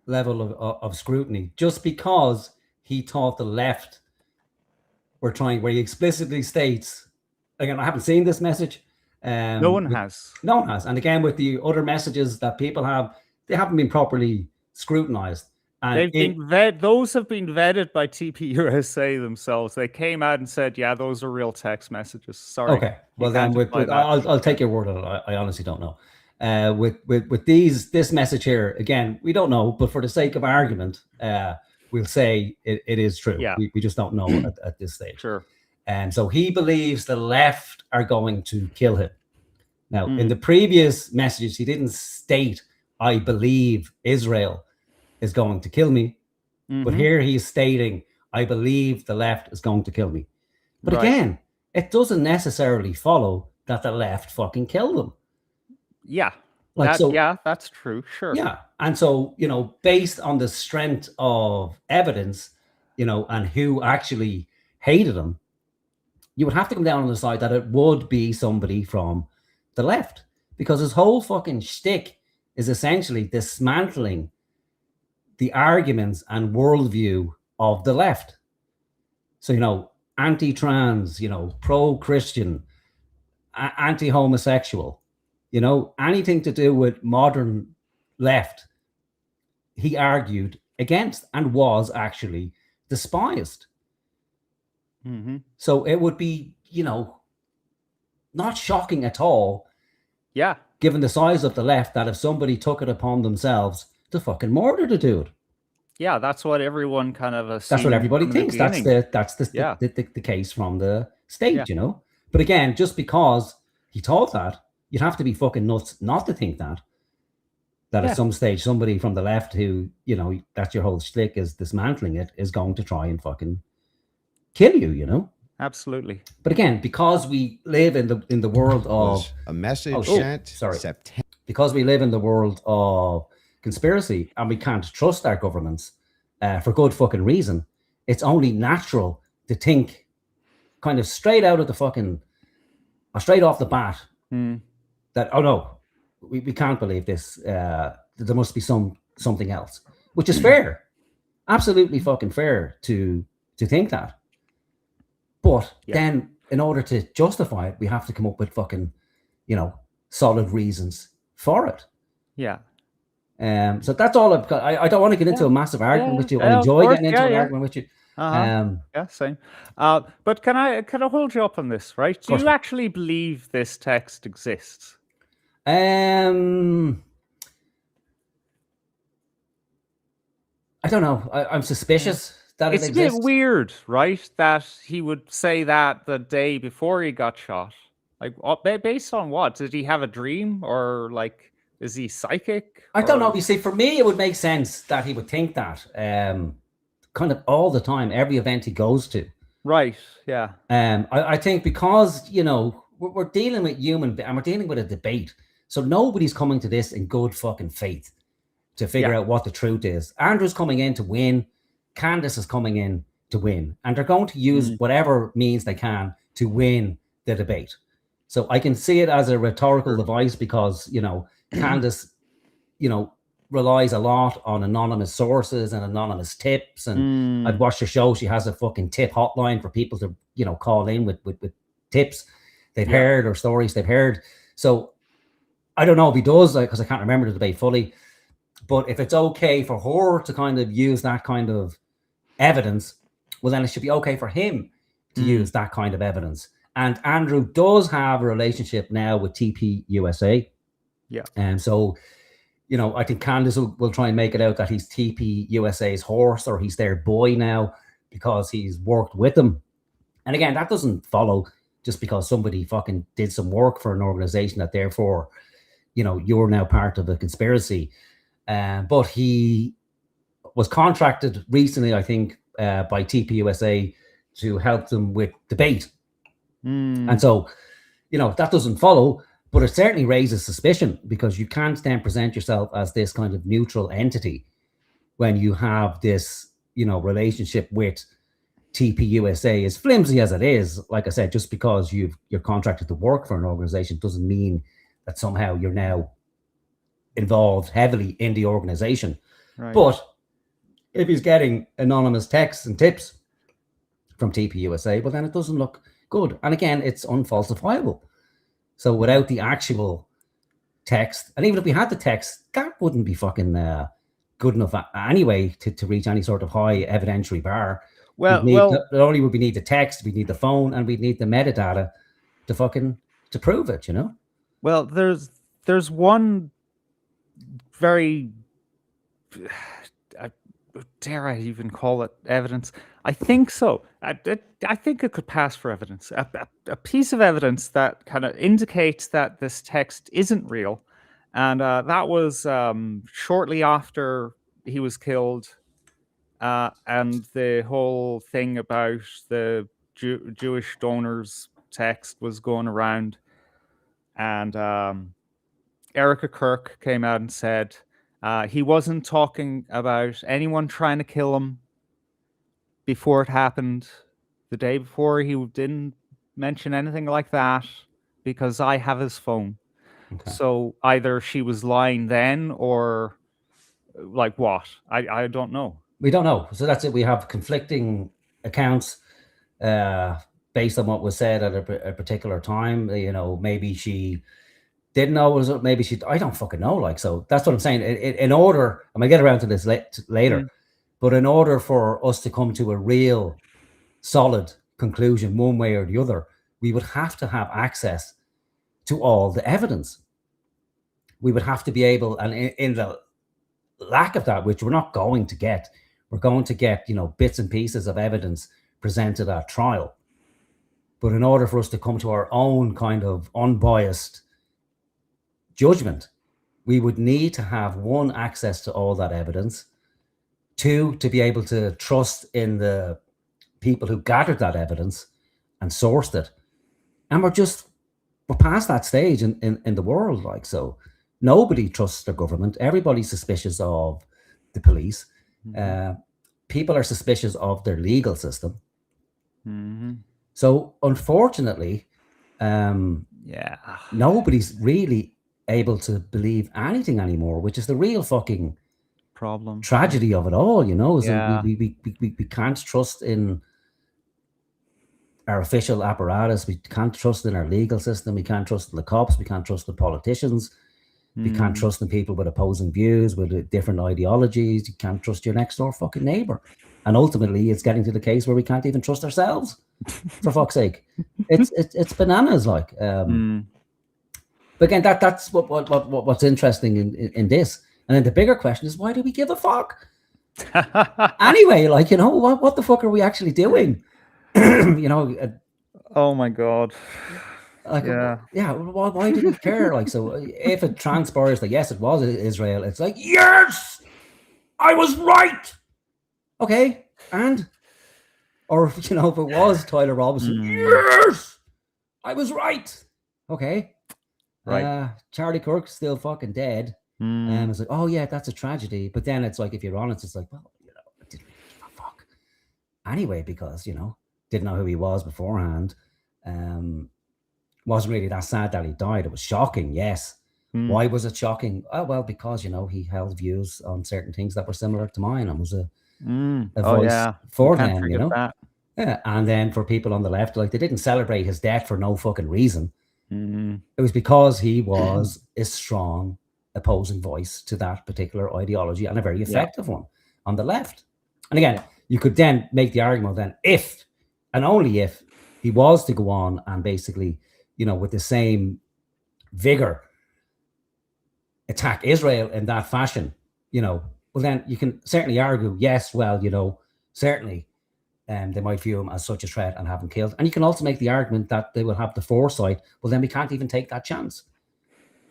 level of scrutiny, just because he thought the left were trying, where he explicitly states, again, I haven't seen this message. No one has. No one has. And again, with the other messages that people have, they haven't been properly scrutinized. And those have been vetted by TPUSA themselves. They came out and said, yeah, those are real text messages. Sorry. Okay. Well, then I'll take your word on it. I honestly don't know. With this message here, again, we don't know, but for the sake of argument, we'll say it is true. Yeah. We just don't know at this stage. Sure. And so he believes the left are going to kill him. Now, in the previous messages, he didn't state, I believe Israel is going to kill me. Mm-hmm. But here he's stating, I believe the left is going to kill me. But again, it doesn't necessarily follow that the left fucking killed him. Yeah. Yeah, that's true. Sure. Yeah. And so, based on the strength of evidence, and who actually hated him, you would have to come down on the side that it would be somebody from the left, because his whole fucking shtick is essentially dismantling the arguments and worldview of the left. So, anti-trans, pro-Christian, anti-homosexual, anything to do with modern left, he argued against and was actually despised. Mm-hmm. So it would be, not shocking at all. Yeah. Given the size of the left, that if somebody took it upon themselves to fucking murder the dude. Yeah, that's what everyone kind of assumed. That's what everybody thinks. That's the case from the state, But again, just because he thought that, you'd have to be fucking nuts not to think that at some stage somebody from the left who, that's your whole shtick, is dismantling it, is going to try and fucking kill you, Absolutely. But again, because we live in the world of a message sent September. Because we live in the world of conspiracy and we can't trust our governments for good fucking reason, it's only natural to think kind of straight out of the fucking, or straight off the bat, that, oh no, we can't believe this. There must be something else, which is fair. Absolutely fucking fair to think that. But then in order to justify it, we have to come up with fucking, solid reasons for it. Yeah. So that's all I've got. I don't want to get into a massive argument with you. I enjoy getting into an argument with you. Yeah, same. But can I hold you up on this, right? Do you actually believe this text exists? I don't know. I'm suspicious that it's it exists. a bit weird, right? That he would say that the day before he got shot. Like, based on what? Did he have a dream, or like, is he psychic? I don't know. You see, for me, it would make sense that he would think that kind of all the time, every event he goes to. Right. Yeah. I think because we're dealing with and we're dealing with a debate, so nobody's coming to this in good fucking faith to figure out what the truth is. Andrew's coming in to win. Candace is coming in to win, and they're going to use whatever means they can to win the debate. So I can see it as a rhetorical device because, Candace, relies a lot on anonymous sources and anonymous tips. And I've watched her show. She has a fucking tip hotline for people to, call in with tips they've heard or stories they've heard. So I don't know if he does, because I can't remember the debate fully. But if it's okay for her to kind of use that kind of evidence, well, then it should be okay for him to use that kind of evidence. And Andrew does have a relationship now with TP USA. Yeah. And so, I think Candace will try and make it out that he's TP USA's horse, or he's their boy now because he's worked with them. And again, that doesn't follow just because somebody fucking did some work for an organization that therefore, you're now part of a conspiracy. But he was contracted recently, I think, by TP USA to help them with debate. And so, that doesn't follow, but it certainly raises suspicion, because you can't then present yourself as this kind of neutral entity when you have this, relationship with TP USA, as flimsy as it is. Like I said, just because you're contracted to work for an organization doesn't mean that somehow you're now involved heavily in the organization. Right. But if he's getting anonymous texts and tips from TP USA, well, then it doesn't look good. And again, it's unfalsifiable. So without the actual text, and even if we had the text, that wouldn't be fucking good enough anyway to reach any sort of high evidentiary bar. Not only would we need the text, we'd need the phone, and we'd need the metadata to prove it, Well, there's one very, dare I even call it evidence? I think so. I think it could pass for evidence. A piece of evidence that kind of indicates that this text isn't real. And that was shortly after he was killed. And the whole thing about the Jewish donors text was going around. And Erica Kirk came out and said he wasn't talking about anyone trying to kill him before it happened. The day before, he didn't mention anything like that because I have his phone. Okay. So either she was lying then, or like what? I don't know. We don't know. So that's it. We have conflicting accounts based on what was said at a particular time. Maybe she didn't know. Maybe she, I don't fucking know. Like, so that's what I'm saying. In order, I'm going to get around to this later, but in order for us to come to a real solid conclusion one way or the other, we would have to have access to all the evidence. We would have to be able, and in the lack of that, which we're not going to get, we're going to get, bits and pieces of evidence presented at trial. But in order for us to come to our own kind of unbiased judgment, we would need to have, one, access to all that evidence, two, to be able to trust in the people who gathered that evidence and sourced it. And we're past that stage in the world. Like, so Nobody trusts their government. Everybody's suspicious of the police. People are suspicious of their legal system. So unfortunately, nobody's really able to believe anything anymore, which is the real fucking problem, tragedy of it all, you know. Is that we can't trust in our official apparatus. We can't trust in our legal system. We can't trust in the cops. We can't trust the politicians. We can't trust in people with opposing views, with different ideologies. You can't trust your next door fucking neighbor. And ultimately, it's getting to the case where we can't even trust ourselves. For fuck's sake, it's bananas. Like, but again, that's what's interesting in this. And then the bigger question is, why do we give a fuck? Anyway, like, you know, what the fuck are we actually doing? You know. Oh my God. Like, why do we care? Like, so if it transpires that yes, it was Israel, it's like, yes, I was right. Okay, and or you know, if it was Tyler Robinson, yes, I was right. Okay, right. Charlie Kirk still fucking dead. It's like, oh yeah, that's a tragedy. But then it's like, if you're honest, it's like, well, you know, I didn't really give a fuck anyway, because you know, didn't know who he was beforehand. Wasn't really that sad that he died. It was shocking, yes. Why was it shocking? Oh, well, because, you know, he held views on certain things that were similar to mine and was a voice for them, you know? That. Yeah, and then for people on the left, like, they didn't celebrate his death for no fucking reason. It was because he was a strong opposing voice to that particular ideology, and a very effective one on the left. And again, you could then make the argument then, if, and only if, he was to go on and basically, you know, with the same vigor, attack Israel in that fashion, you know, well, then you can certainly argue, yes, well, you know, certainly they might view him as such a threat and have him killed. And you can also make the argument that they will have the foresight, well, then we can't even take that chance.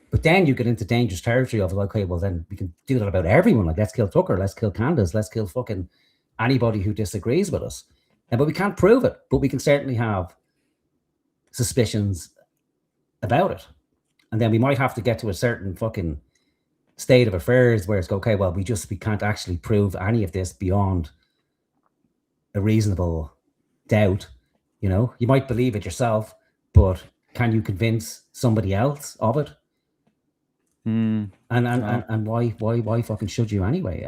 But then you get into dangerous territory of, like, okay, well, then we can do that about everyone. Like, let's kill Tucker, let's kill Candace, let's kill fucking anybody who disagrees with us. But we can't prove it, but we can certainly have suspicions about it. And then we might have to get to a certain fucking state of affairs where it's okay, well, we can't actually prove any of this beyond a reasonable doubt. You know, you might believe it yourself, but can you convince somebody else of it? And why fucking should you anyway?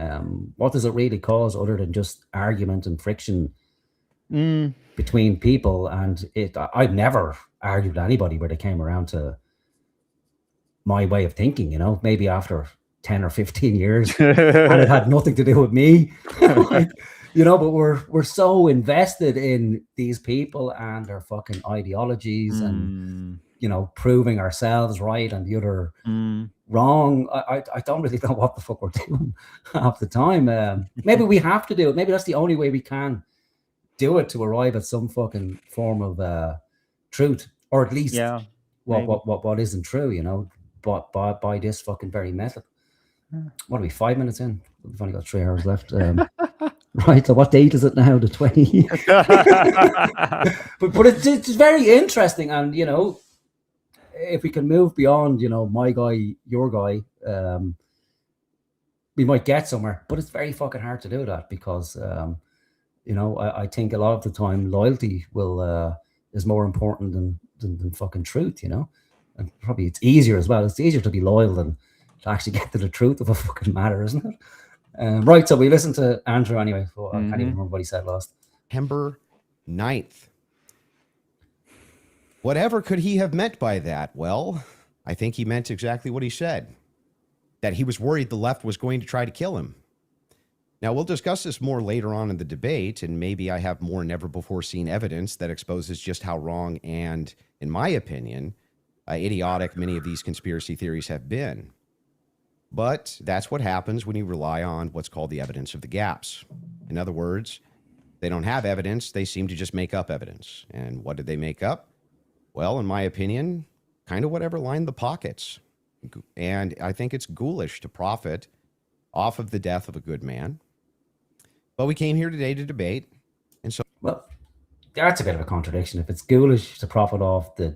What does it really cause other than just argument and friction between people? And I've never argued with anybody where they came around to my way of thinking, you know, maybe after 10 or 15 years and it had nothing to do with me. Like, you know, but we're so invested in these people and their fucking ideologies and, you know, proving ourselves right and the other wrong. I don't really know what the fuck we're doing half the time. Maybe we have to do it. Maybe that's the only way we can do it, to arrive at some fucking form of truth, or at least what isn't true, you know, but by this fucking very method. What are we, 5 minutes in? We've only got 3 hours left. Right, so what date is it now? The 20. but it's very interesting, and you know, if we can move beyond, you know, my guy, your guy, we might get somewhere. But it's very fucking hard to do that because you know, I think a lot of the time loyalty is more important than fucking truth, you know. And probably it's easier as well. It's easier to be loyal than to actually get to the truth of a fucking matter, isn't it? Right, so we listened to Andrew anyway. So I can't even remember what he said last. September 9th. Whatever could he have meant by that? Well, I think he meant exactly what he said. That he was worried the left was going to try to kill him. Now, we'll discuss this more later on in the debate, and maybe I have more never-before-seen evidence that exposes just how wrong and, in my opinion, idiotic many of these conspiracy theories have been. But that's what happens when you rely on what's called the evidence of the gaps. In other words, they don't have evidence, they seem to just make up evidence. And what did they make up? Well, in my opinion, kind of whatever lined the pockets. And I think it's ghoulish to profit off of the death of a good man. But we came here today to debate. And so, well, that's a bit of a contradiction. If it's ghoulish to profit off the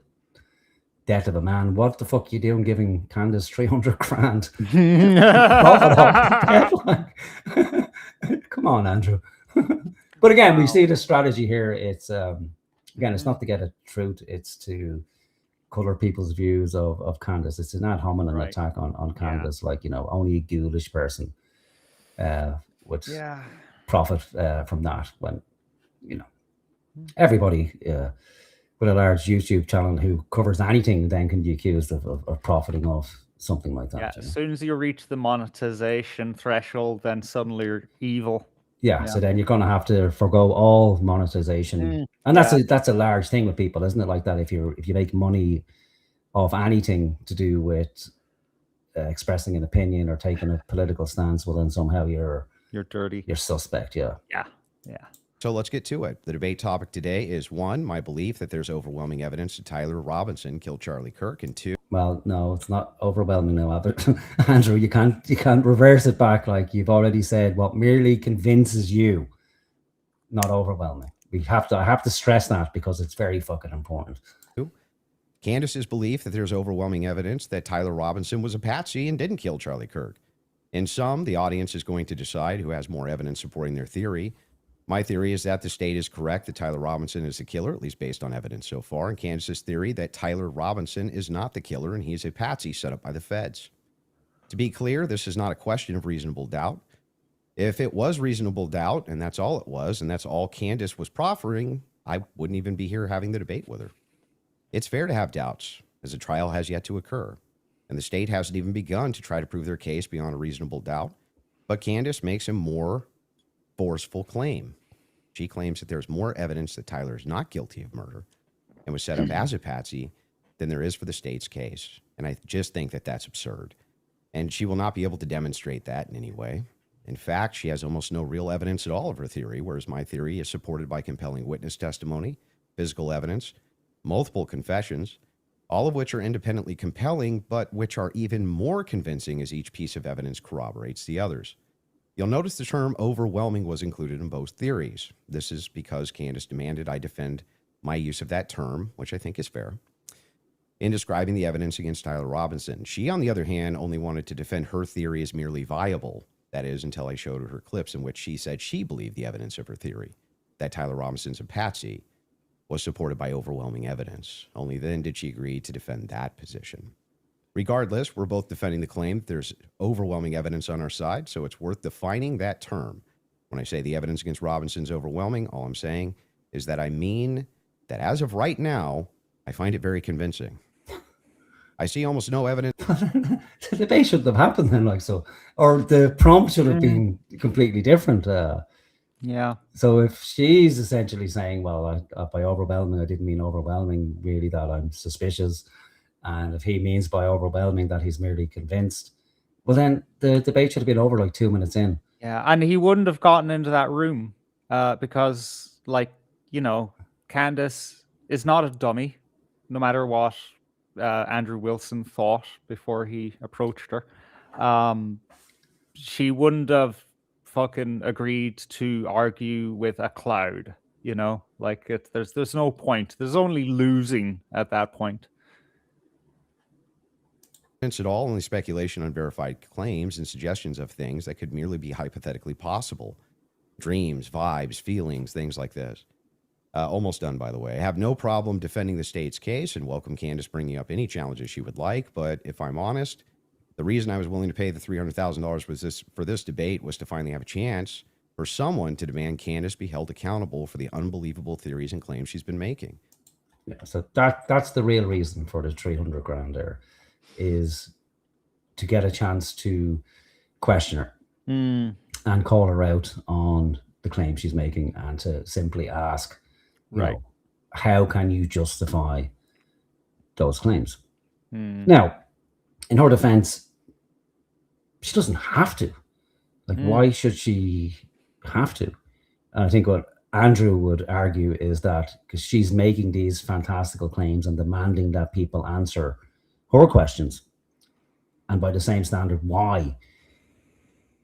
death of a man. What the fuck you doing giving Candace 300 grand? Profit off the death, like. Come on, Andrew. But again, we see the strategy here. It's again, it's not to get a truth, it's to color people's views of Candace. It's an ad hominem attack on Candace, like, you know, only a ghoulish person would profit from that, when, you know, everybody with a large YouTube channel who covers anything then can be accused of profiting off something like that. Yeah, as soon as you reach the monetization threshold, then suddenly you're evil. Yeah, so then you're going to have to forgo all monetization, and that's a large thing with people, isn't it? Like that, if you make money off anything to do with expressing an opinion or taking a political stance, well, then somehow you're dirty. You're suspect. Yeah. So let's get to it. The debate topic today is 1, my belief that there's overwhelming evidence that Tyler Robinson killed Charlie Kirk, and 2. Well, no, it's not overwhelming now, Andrew. You can't reverse it back. Like you've already said, what merely convinces you, not overwhelming. I have to stress that because it's very fucking important. 2, Candace's belief that there's overwhelming evidence that Tyler Robinson was a patsy and didn't kill Charlie Kirk. In sum, the audience is going to decide who has more evidence supporting their theory. My theory is that the state is correct that Tyler Robinson is the killer, at least based on evidence so far, and Candace's theory that Tyler Robinson is not the killer and he's a patsy set up by the feds. To be clear, this is not a question of reasonable doubt. If it was reasonable doubt, and that's all it was, and that's all Candace was proffering, I wouldn't even be here having the debate with her. It's fair to have doubts, as the trial has yet to occur, and the state hasn't even begun to try to prove their case beyond a reasonable doubt, but Candace makes a more forceful claim. She claims that there's more evidence that Tyler is not guilty of murder and was set up as a patsy than there is for the state's case. And I just think that that's absurd. And she will not be able to demonstrate that in any way. In fact, she has almost no real evidence at all of her theory, whereas my theory is supported by compelling witness testimony, physical evidence, multiple confessions, all of which are independently compelling, but which are even more convincing as each piece of evidence corroborates the others. You'll notice the term overwhelming was included in both theories. This is because Candace demanded I defend my use of that term, which I think is fair, in describing the evidence against Tyler Robinson. She, on the other hand, only wanted to defend her theory as merely viable. That is, until I showed her clips in which she said she believed the evidence of her theory, that Tyler Robinson's a patsy, was supported by overwhelming evidence. Only then did she agree to defend that position. Regardless, we're both defending the claim that there's overwhelming evidence on our side, so it's worth defining that term. When I say the evidence against Robinson's overwhelming, all I'm saying is that I mean that as of right now, I find it very convincing. I see almost no evidence. The debate shouldn't have happened then, like so. Or the prompt should have been completely different. Yeah. So if she's essentially saying, well, by overwhelming, I didn't mean overwhelming, really, that I'm suspicious. And if he means by overwhelming that he's merely convinced, well, then the debate should have been over like 2 minutes in. Yeah, and he wouldn't have gotten into that room because, like, you know, Candace is not a dummy, no matter what Andrew Wilson thought before he approached her. She wouldn't have fucking agreed to argue with a cloud, you know? Like, there's no point. There's only losing at that point. At all, only speculation, unverified claims, and suggestions of things that could merely be hypothetically possible. Dreams, vibes, feelings, things like this. Almost done, by the way. I have no problem defending the state's case and welcome Candace bringing up any challenges she would like, but if I'm honest, the reason I was willing to pay the $300,000 for this debate was to finally have a chance for someone to demand Candace be held accountable for the unbelievable theories and claims she's been making. Yeah, so that's the real reason for the 300 grand there, is to get a chance to question her and call her out on the claim she's making, and to simply ask, you know, how can you justify those claims? Now, in her defense, she doesn't have to. Like, why should she have to? And I think what Andrew would argue is that because she's making these fantastical claims and demanding that people answer her questions, and by the same standard, why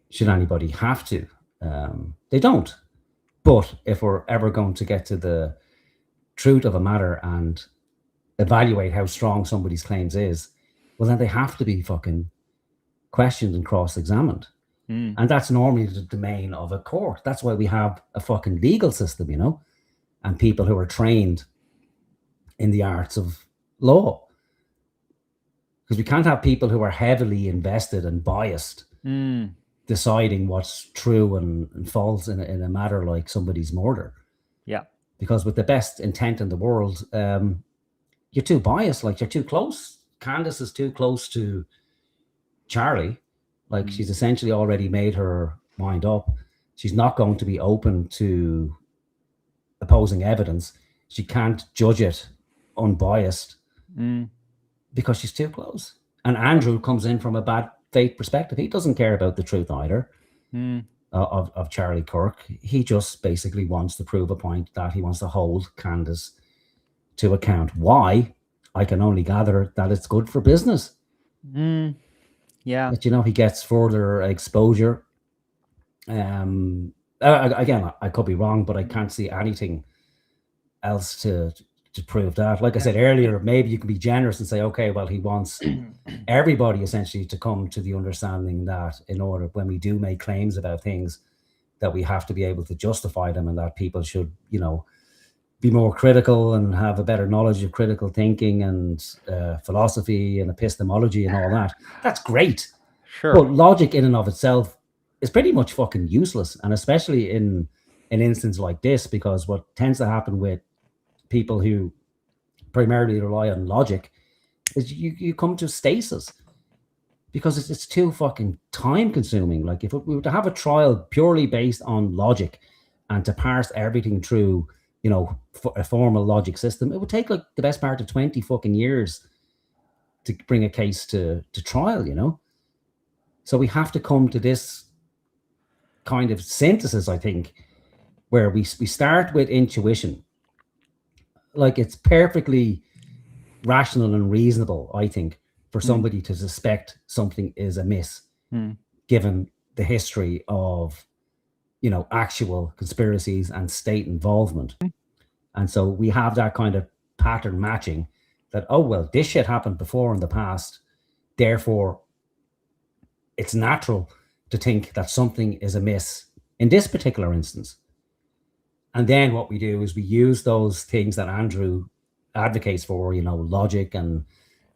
should anybody have to? They don't. But if we're ever going to get to the truth of a matter and evaluate how strong somebody's claims is, well, then they have to be fucking questioned and cross-examined. And that's normally the domain of a court. That's why we have a fucking legal system, you know, and people who are trained in the arts of law. Because we can't have people who are heavily invested and biased deciding what's true and false in a matter like somebody's murder. Yeah. Because with the best intent in the world, you're too biased, like you're too close. Candace is too close to Charlie. Like she's essentially already made her mind up. She's not going to be open to opposing evidence. She can't judge it unbiased because she's too close. And Andrew comes in from a bad faith perspective. He doesn't care about the truth either of Charlie Kirk. He just basically wants to prove a point that he wants to hold Candace to account. Why? I can only gather that it's good for business. Yeah. But, you know, he gets further exposure. Again, I could be wrong, but I can't see anything else to prove that. Like I said earlier, maybe you can be generous and say, okay, well, he wants everybody essentially to come to the understanding that in order, when we do make claims about things, that we have to be able to justify them, and that people should, you know, be more critical and have a better knowledge of critical thinking and philosophy and epistemology and all that. That's great. Sure. But logic in and of itself is pretty much fucking useless. And especially in an instance like this, because what tends to happen with people who primarily rely on logic is you come to stasis, because it's too fucking time consuming. Like if we were to have a trial purely based on logic and to parse everything through, you know, a formal logic system, it would take like the best part of 20 fucking years to bring a case to trial, you know? So we have to come to this kind of synthesis, I think, where we start with intuition. Like it's perfectly rational and reasonable, I think, for somebody to suspect something is amiss, given the history of, you know, actual conspiracies and state involvement. And so we have that kind of pattern matching that, oh, well, this shit happened before in the past. Therefore, it's natural to think that something is amiss in this particular instance. And then what we do is we use those things that Andrew advocates for, you know, logic and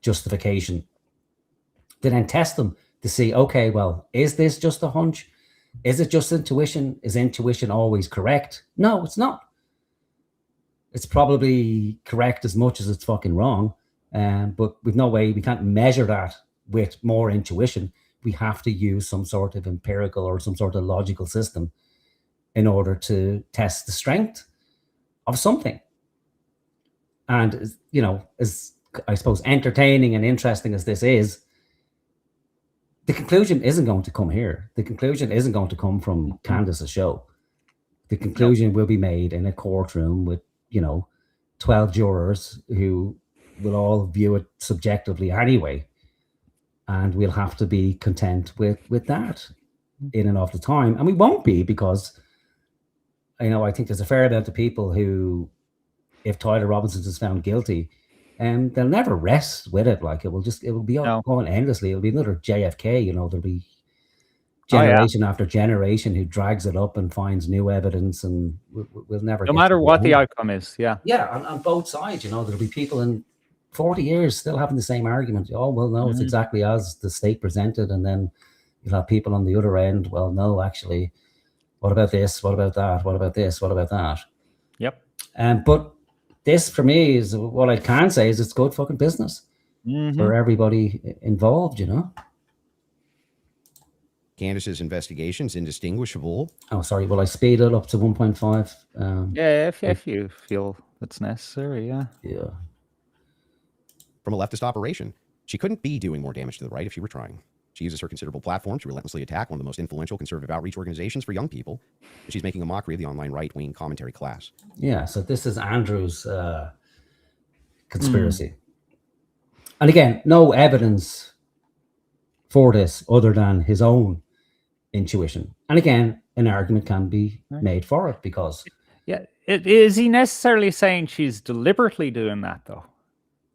justification, to then test them to see, okay, well, is this just a hunch? Is it just intuition? Is intuition always correct? No, it's not. It's probably correct as much as it's fucking wrong. But with no way, we can't measure that with more intuition. We have to use some sort of empirical or some sort of logical system in order to test the strength of something. And, you know, as I suppose entertaining and interesting as this is, the conclusion isn't going to come here. The conclusion isn't going to come from Candace's show. The conclusion will be made in a courtroom with, you know, 12 jurors who will all view it subjectively anyway. And we'll have to be content with that in and of the time. And we won't be, because, you know, I think there's a fair amount of people who, if Tyler Robinson is found guilty, they'll never rest with it. Like it will be going endlessly. It'll be another JFK, you know, there'll be generation after generation who drags it up and finds new evidence, and we'll never, no matter what the outcome is. Yeah. On both sides, you know, there'll be people in 40 years still having the same argument. Oh, well, no, it's exactly as the state presented. And then you'll have people on the other end. Well, no, actually, what about this? What about that? What about this? What about that? Yep. But this, for me, is what I can say is it's good fucking business for everybody involved, you know? Candace's investigation is indistinguishable. Oh, sorry. Well, I speed it up to 1.5. Yeah, if you feel that's necessary, yeah. Yeah. From a leftist operation. She couldn't be doing more damage to the right if she were trying. She uses her considerable platform to relentlessly attack one of the most influential conservative outreach organizations for young people. And she's making a mockery of the online right-wing commentary class. Yeah, so this is Andrew's conspiracy. And again, no evidence for this other than his own intuition. And again, an argument can be made for it, because... Yeah, is he necessarily saying she's deliberately doing that, though?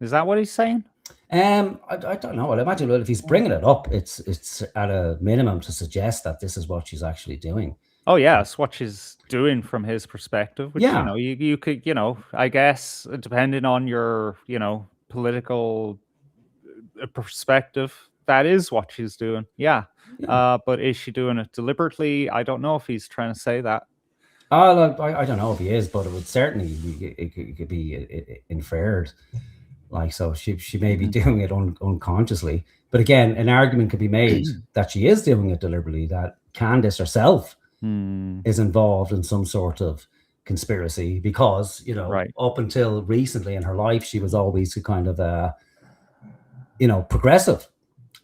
Is that what he's saying? I don't know. I'd imagine if he's bringing it up, it's at a minimum to suggest that this is what she's actually doing. Oh yeah, it's what she's doing from his perspective. Which, Yeah. you know, you could, you know, I guess depending on your, you know, political perspective, that is what she's doing. Yeah. But is she doing it deliberately? I don't know if he's trying to say that. I don't know if he is, but it would certainly it could be inferred. Like, so she may be doing it unconsciously. But again, an argument could be made that she is doing it deliberately, that Candace herself is involved in some sort of conspiracy because, you know, up until recently in her life, she was always a kind of, you know, progressive.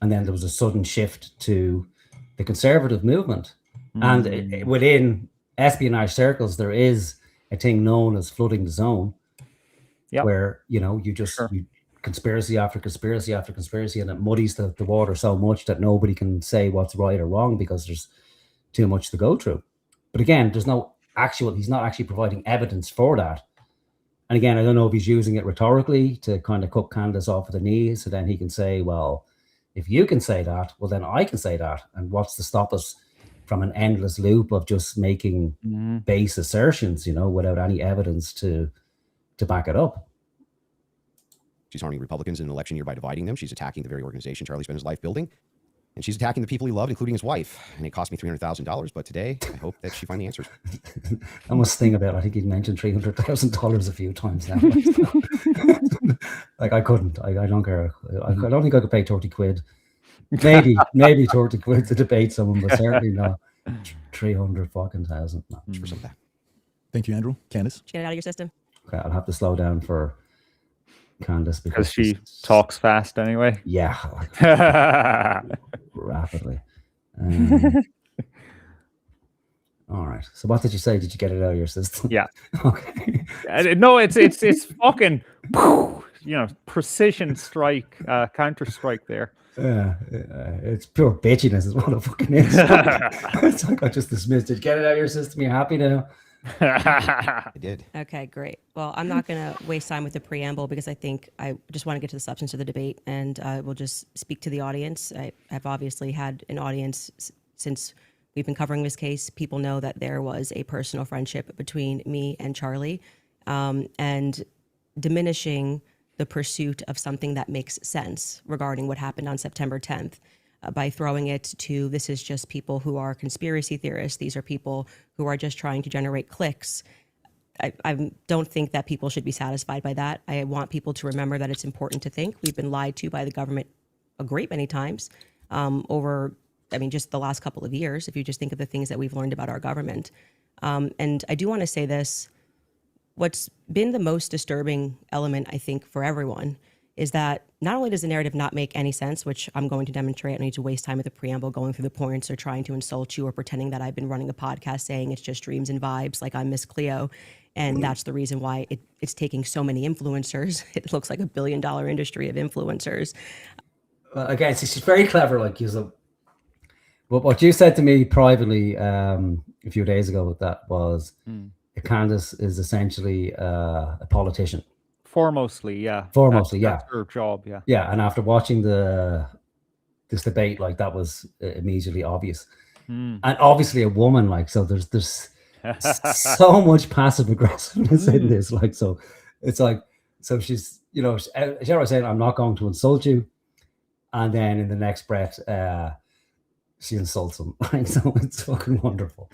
And then there was a sudden shift to the conservative movement. And within espionage circles, there is a thing known as flooding the zone, where, you know, you just conspiracy after conspiracy after conspiracy, and it muddies the water so much that nobody can say what's right or wrong because there's too much to go through. But again, he's not actually providing evidence for that. And again, I don't know if he's using it rhetorically to kind of cut Candace off at the knee, so then he can say, well, if you can say that, well, then I can say that. And what's to stop us from an endless loop of just making base assertions, you know, without any evidence to back it up? She's harming Republicans in an election year by dividing them. She's attacking the very organization Charlie spent his life building. And she's attacking the people he loved, including his wife. And it cost me $300,000. But today, I hope that she finally answers. I must think about it. I think he mentioned $300,000 a few times now. Like, I couldn't. I don't care. I don't think I could pay 30 quid. Maybe 30 quid to debate someone, but certainly not 300 fucking thousand. No. For some of that. Thank you, Andrew. Candace? Get it out of your system. Okay, I'll have to slow down for Candace because she talks fast anyway. Yeah, rapidly. All right. So what did you say? Did you get it out of your system? Yeah. Okay. No, it's fucking, you know, precision strike, counter strike there. Yeah, it's pure bitchiness is what it fucking is. It's like I just dismissed it. Get it out of your system. You happy now? I did. Okay, great. Well, I'm not going to waste time with the preamble because I think I just want to get to the substance of the debate, and I will just speak to the audience. I've obviously had an audience since we've been covering this case. People know that there was a personal friendship between me and Charlie, and diminishing the pursuit of something that makes sense regarding what happened on September 10th. By throwing it to, this is just people who are conspiracy theorists. These are people who are just trying to generate clicks. I don't think that people should be satisfied by that. I want people to remember that it's important to think. We've been lied to by the government a great many times over, I mean, just the last couple of years, if you just think of the things that we've learned about our government. And I do want to say this, what's been the most disturbing element, I think, for everyone is that not only does the narrative not make any sense, which I'm going to demonstrate, I don't need to waste time with the preamble going through the points or trying to insult you or pretending that I've been running a podcast saying it's just dreams and vibes like I'm Miss Cleo. And that's the reason why it's taking so many influencers. It looks like $1 billion industry of influencers. Again, she's very clever. Like, what you said to me privately a few days ago with that was Candace is essentially a politician. Foremostly, yeah. That's her job, yeah. Yeah, and after watching this debate, like, that was immediately obvious. And obviously a woman, like, so there's so much passive aggressiveness in this, like, so it's like, so she's, you know, she's always saying, I'm not going to insult you, and then in the next breath, she insults him. Like, so it's fucking wonderful.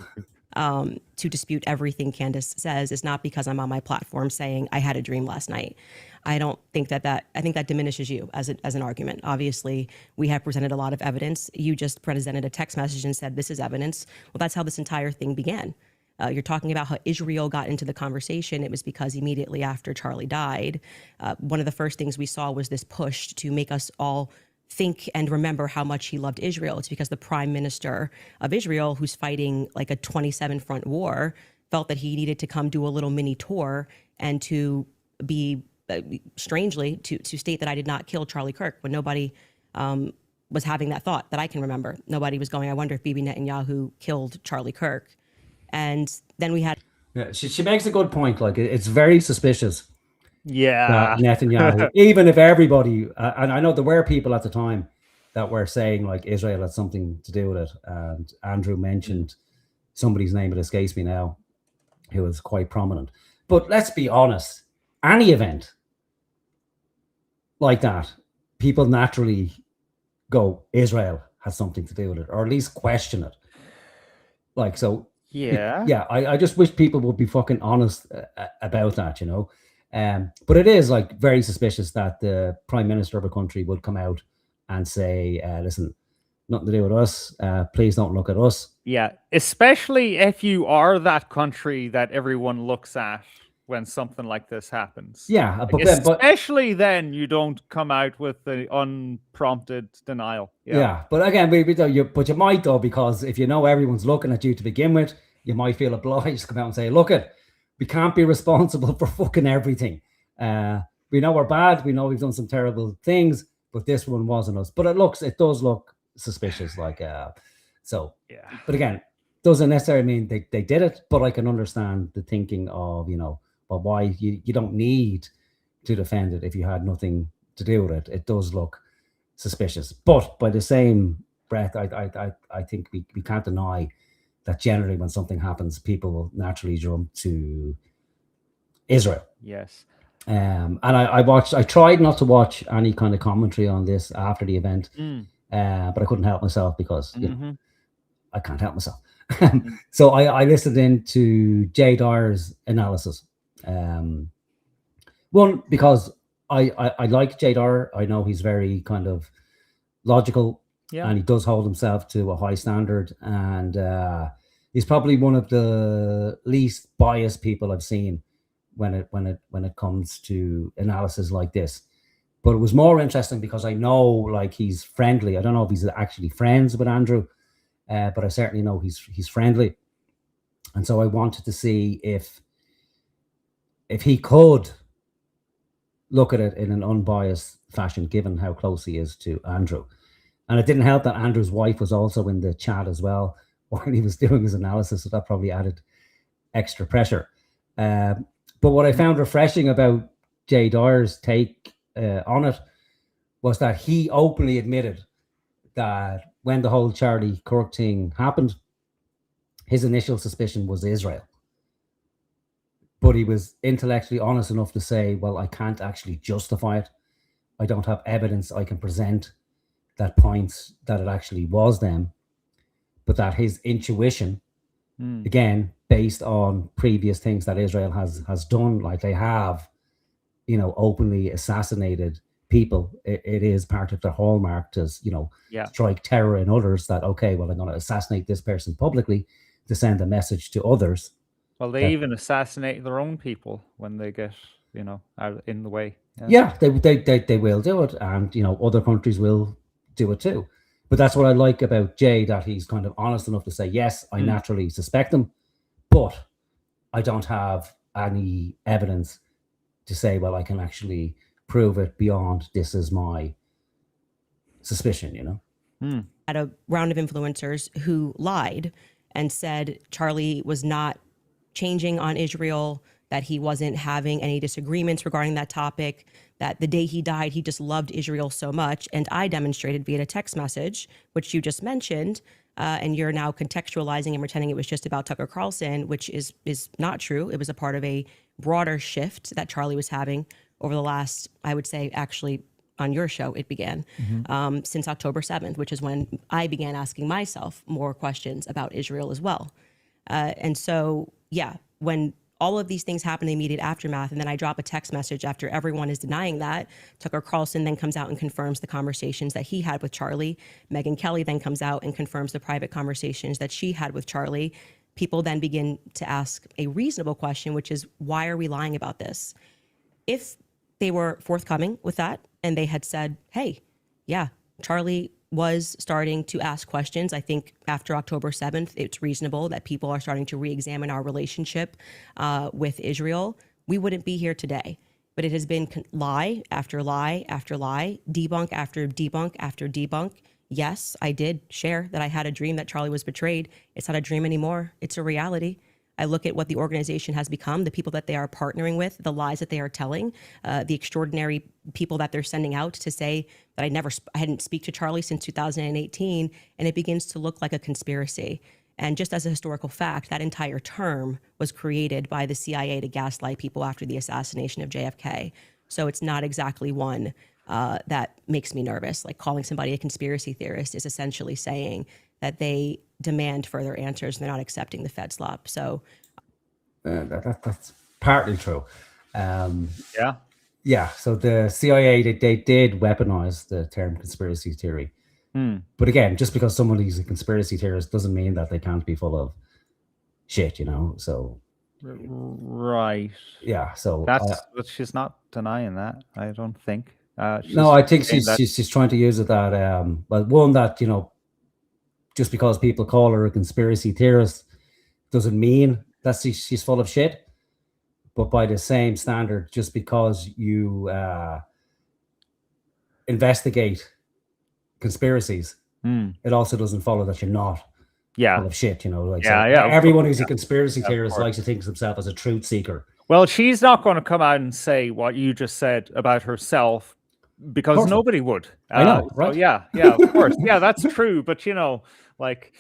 To dispute everything Candace says is not because I'm on my platform saying I had a dream last night. I don't think I think that diminishes you as an argument. Obviously, we have presented a lot of evidence. You just presented a text message and said, this is evidence. Well, that's how this entire thing began. You're talking about how Israel got into the conversation. It was because immediately after Charlie died, one of the first things we saw was this push to make us all think and remember how much he loved Israel. It's because the prime minister of Israel, who's fighting like a 27-front war, felt that he needed to come do a little mini tour and to be, strangely, to state that I did not kill Charlie Kirk when nobody was having that thought that I can remember. Nobody was going, I wonder if Bibi Netanyahu killed Charlie Kirk. And then we had... Yeah, she makes a good point. Like, it's very suspicious Yeah. Netanyahu, even if everybody, and I know there were people at the time that were saying like Israel had something to do with it. And Andrew mentioned somebody's name, it escapes me now, who was quite prominent. But let's be honest, any event like that, people naturally go, Israel has something to do with it, or at least question it. Like, so, Yeah. I just wish people would be fucking honest about that, you know. But it is like very suspicious that the prime minister of a country would come out and say, listen, nothing to do with us. Please don't look at us. Yeah. Especially if you are that country that everyone looks at when something like this happens. Yeah, Like, but especially then you don't come out with the unprompted denial. Yeah, but again, but you might though, because if you know everyone's looking at you to begin with, you might feel obliged to come out and say, look we can't be responsible for fucking everything. We know we're bad, we know we've done some terrible things, but this one wasn't us. But it does look suspicious, like so. Yeah. But again, doesn't necessarily mean they did it, but I can understand the thinking of, you know, well, why you don't need to defend it if you had nothing to do with it. It does look suspicious, but by the same breath, I think we can't deny that generally when something happens, people will naturally jump to Israel. Yes. And I tried not to watch any kind of commentary on this after the event, but I couldn't help myself because you know, I can't help myself. So I listened in to Jay Dyer's analysis. One, because I like Jay Dyer. I know he's very kind of logical, and he does hold himself to a high standard. And he's probably one of the least biased people I've seen when it comes to analysis like this. But it was more interesting because I know like he's friendly. I don't know if he's actually friends with Andrew, but I certainly know he's friendly. And so I wanted to see if he could look at it in an unbiased fashion, given how close he is to Andrew. And it didn't help that Andrew's wife was also in the chat as well while he was doing his analysis, so that probably added extra pressure. But what I found refreshing about Jay Dyer's take on it was that he openly admitted that when the whole Charlie Kirk thing happened, his initial suspicion was Israel. But he was intellectually honest enough to say, well, I can't actually justify it. I don't have evidence I can present that points that it actually was them. But that his intuition, again, based on previous things that Israel has done, like they have, you know, openly assassinated people. It is part of their hallmark to, you know, strike terror in others that, okay, well, I'm going to assassinate this person publicly to send a message to others. Well, they even assassinate their own people when they get, you know, out in the way. Yeah, they will do it, and you know, other countries will do it too. But that's what I like about Jay, that he's kind of honest enough to say, yes, I naturally suspect them, but I don't have any evidence to say, well, I can actually prove it beyond this is my suspicion, you know. Had a round of influencers who lied and said Charlie was not changing on Israel, that he wasn't having any disagreements regarding that topic, that the day he died, he just loved Israel so much. And I demonstrated via a text message, which you just mentioned, and you're now contextualizing and pretending it was just about Tucker Carlson, which is not true. It was a part of a broader shift that Charlie was having over the last, I would say, actually on your show, it began since October 7th, which is when I began asking myself more questions about Israel as well. And so, yeah, when all of these things happen in the immediate aftermath, and then I drop a text message after everyone is denying that, Tucker Carlson then comes out and confirms the conversations that he had with Charlie. Megyn Kelly then comes out and confirms the private conversations that she had with Charlie. People then begin to ask a reasonable question, which is, why are we lying about this? If they were forthcoming with that and they had said, hey, yeah, Charlie was starting to ask questions. I think after October 7th, it's reasonable that people are starting to re-examine our relationship with Israel. We wouldn't be here today. But it has been lie after lie after lie, debunk after debunk after debunk. Yes, I did share that I had a dream that Charlie was betrayed. It's not a dream anymore. It's a reality. I look at what the organization has become, the people that they are partnering with, the lies that they are telling, the extraordinary people that they're sending out to say that I hadn't speak to Charlie since 2018, and it begins to look like a conspiracy. And just as a historical fact, that entire term was created by the CIA to gaslight people after the assassination of JFK. So it's not exactly one that makes me nervous. Like calling somebody a conspiracy theorist is essentially saying that they demand further answers and they're not accepting the Fed slop. So that's partly true. Yeah. Yeah. So the CIA, they did weaponize the term conspiracy theory. But again, just because somebody's a conspiracy theorist doesn't mean that they can't be full of shit, you know? So. Right. Yeah. So but she's not denying that, I don't think. No, I think she's trying to use it that, but one that, you know, just because people call her a conspiracy theorist doesn't mean that she's full of shit. But by the same standard, just because you investigate conspiracies, it also doesn't follow that you're not full of shit, you know. Like everyone who's a conspiracy theorist likes to think of himself as a truth seeker. Well, she's not going to come out and say what you just said about herself, because nobody would. I know, right? So yeah, of course. Yeah, that's true. But, you know, like,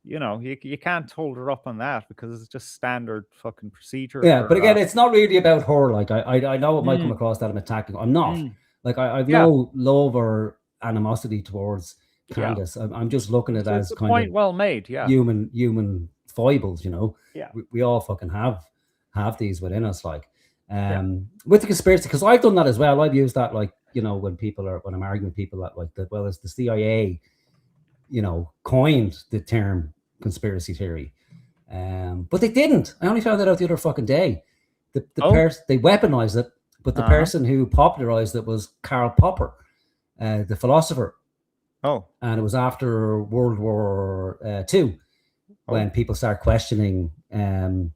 you know, you can't hold her up on that because it's just standard fucking procedure. Yeah, but again, it's not really about her. Like, I know it might come across that I'm attacking. I'm not. Like, I've no love or animosity towards Candace. I'm just looking at it as kind point of well made. Yeah, human foibles. You know. Yeah, we all fucking have these within us. Like, with the conspiracy, because I've done that as well. I've used that, like, you know, when I'm arguing with people that, like, that, well, it's the CIA, you know, coined the term conspiracy theory, but they didn't. I only found that out the other fucking day. The person, they weaponized it, but the person who popularized it was Karl Popper, the philosopher. And it was after World War II when people start questioning the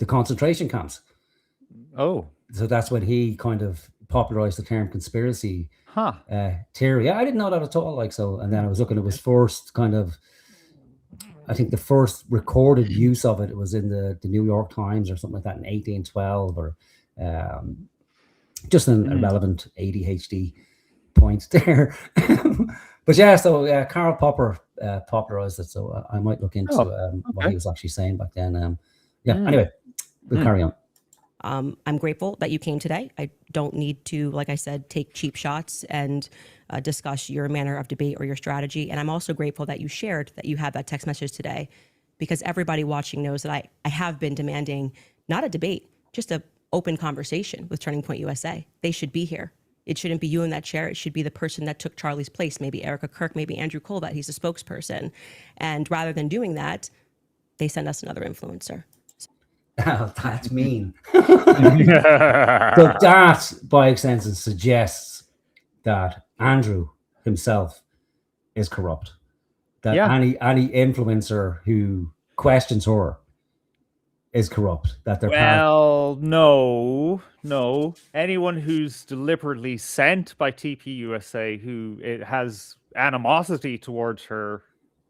concentration camps. So that's when he kind of popularized the term conspiracy theory. Yeah, I didn't know that at all. Like, so, and then I was looking at his first kind of, I think the first recorded use of it was in the New York Times or something like that in 1812, or just an irrelevant ADHD point there. But yeah, so Karl Popper popularized it, so I might look into what he was actually saying back then. Anyway, we'll carry on. I'm grateful that you came today. I don't need to, like I said, take cheap shots and discuss your manner of debate or your strategy. And I'm also grateful that you shared that you had that text message today, because everybody watching knows that I have been demanding not a debate, just an open conversation with Turning Point USA. They should be here. It shouldn't be you in that chair. It should be the person that took Charlie's place, maybe Erica Kirk, maybe Andrew Colbert. He's a spokesperson. And rather than doing that, they send us another influencer. Oh, that's mean. So that, by extension, suggests that Andrew himself is corrupt. That any influencer who questions her is corrupt. That they're no. Anyone who's deliberately sent by TPUSA, who it has animosity towards her,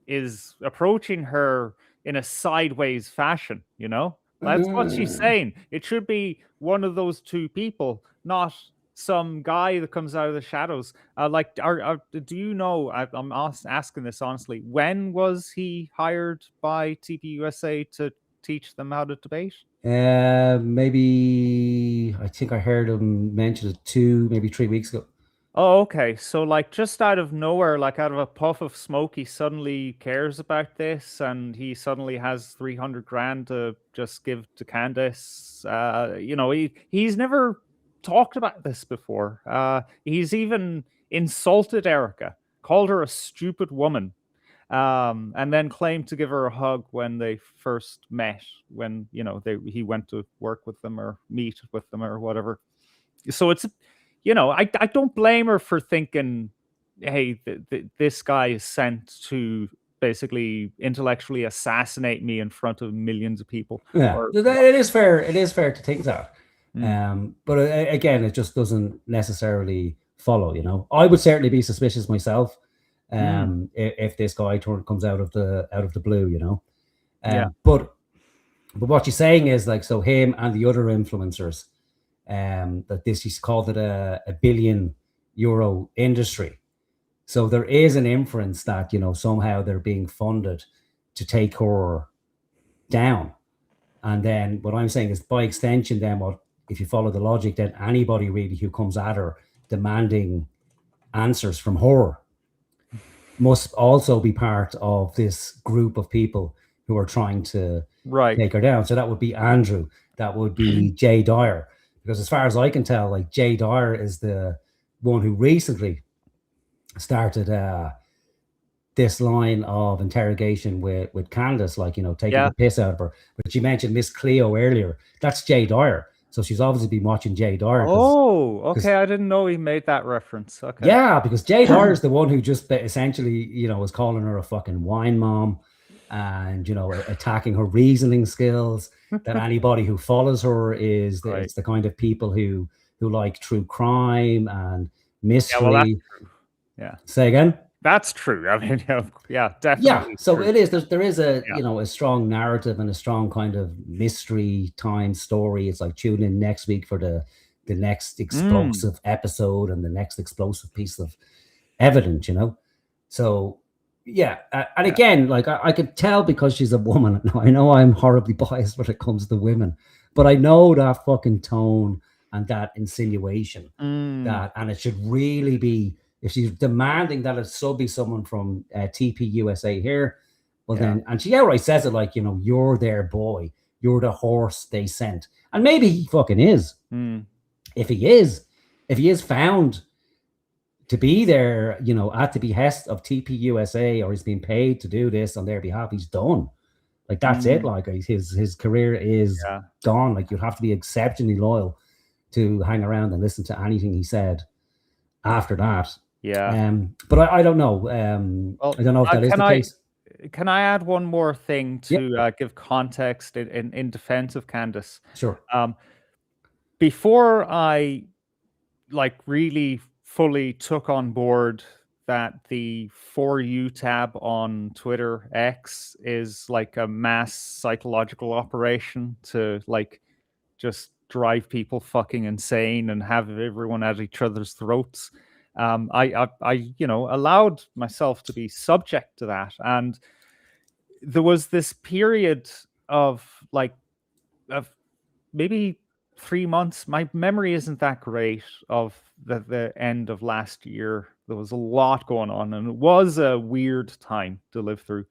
is approaching her in a sideways fashion, you know? That's what she's saying. It should be one of those two people, not some guy that comes out of the shadows. Do you know, I'm asking this honestly, when was he hired by TPUSA to teach them how to debate? Maybe, I think I heard him mention it 2, maybe 3 weeks ago. Oh, okay. So, like, just out of nowhere, like out of a puff of smoke, he suddenly cares about this, and he suddenly has 300 grand to just give to Candace. You know, he's never talked about this before. He's even insulted Erica, called her a stupid woman, and then claimed to give her a hug when they first met, when, you know, he went to work with them or meet with them or whatever. So it's, you know, I don't blame her for thinking, hey, this guy is sent to basically intellectually assassinate me in front of millions of people. Yeah, it is fair. It is fair to think that. But again, it just doesn't necessarily follow, you know. I would certainly be suspicious myself if this guy comes out of the blue, you know. But But what she's saying is like, so him and the other influencers, that this, she's called it a €1 billion industry. So there is an inference that, you know, somehow they're being funded to take her down. And then what I'm saying is, by extension, then what, if you follow the logic, then anybody really who comes at her demanding answers from her must also be part of this group of people who are trying to take her down. So that would be Andrew, that would be Jay Dyer, because as far as I can tell, like, Jay Dyer is the one who recently started this line of interrogation with Candace, like, you know, taking the piss out of her. But she mentioned Miss Cleo earlier. That's Jay Dyer. So she's obviously been watching Jay Dyer. Oh, okay. I didn't know he made that reference. Okay. Yeah, because Jay Dyer is the one who just essentially, you know, was calling her a fucking wine mom and, you know, attacking her reasoning skills. That anybody who follows her is it's the kind of people who like true crime and mystery. Yeah, well, that's true. Yeah. Say again? That's true. I mean, yeah, definitely. Yeah, so true. it is. There is a you know, a strong narrative and a strong kind of mystery time story. It's like, tune in next week for the next explosive episode and the next explosive piece of evidence, you know. So yeah, and again, like I could tell because she's a woman. Now, I know I'm horribly biased when it comes to women, but I know that fucking tone and that insinuation that, and it should really be, if she's demanding that it should be someone from TP USA here, well then, and she outright says it, like, you know, you're their boy, you're the horse they sent. And maybe he fucking is. If he is found to be there, you know, at the behest of TP USA, or he's being paid to do this on their behalf, he's done. Like, that's it. Like, his career is gone. Like, you'd have to be exceptionally loyal to hang around and listen to anything he said after that. But I don't know. Well, I don't know if that is the case. Can I add one more thing to give context in defense of Candace? Sure. Before I like really fully took on board that the For You tab on Twitter X is like a mass psychological operation to like just drive people fucking insane and have everyone at each other's throats. I you know, allowed myself to be subject to that, and there was this period of like maybe 3 months. My memory isn't that great of the end of last year. There was a lot going on, and it was a weird time to live through.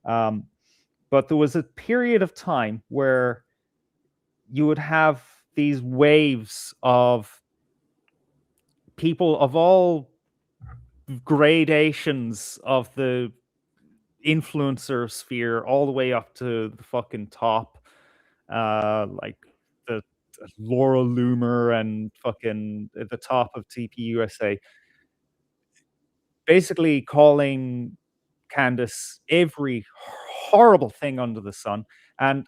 But there was a period of time where you would have these waves of people of all gradations of the influencer sphere, all the way up to the fucking top, like the Laura Loomer and fucking at the top of TP USA, basically calling Candace every horrible thing under the sun. And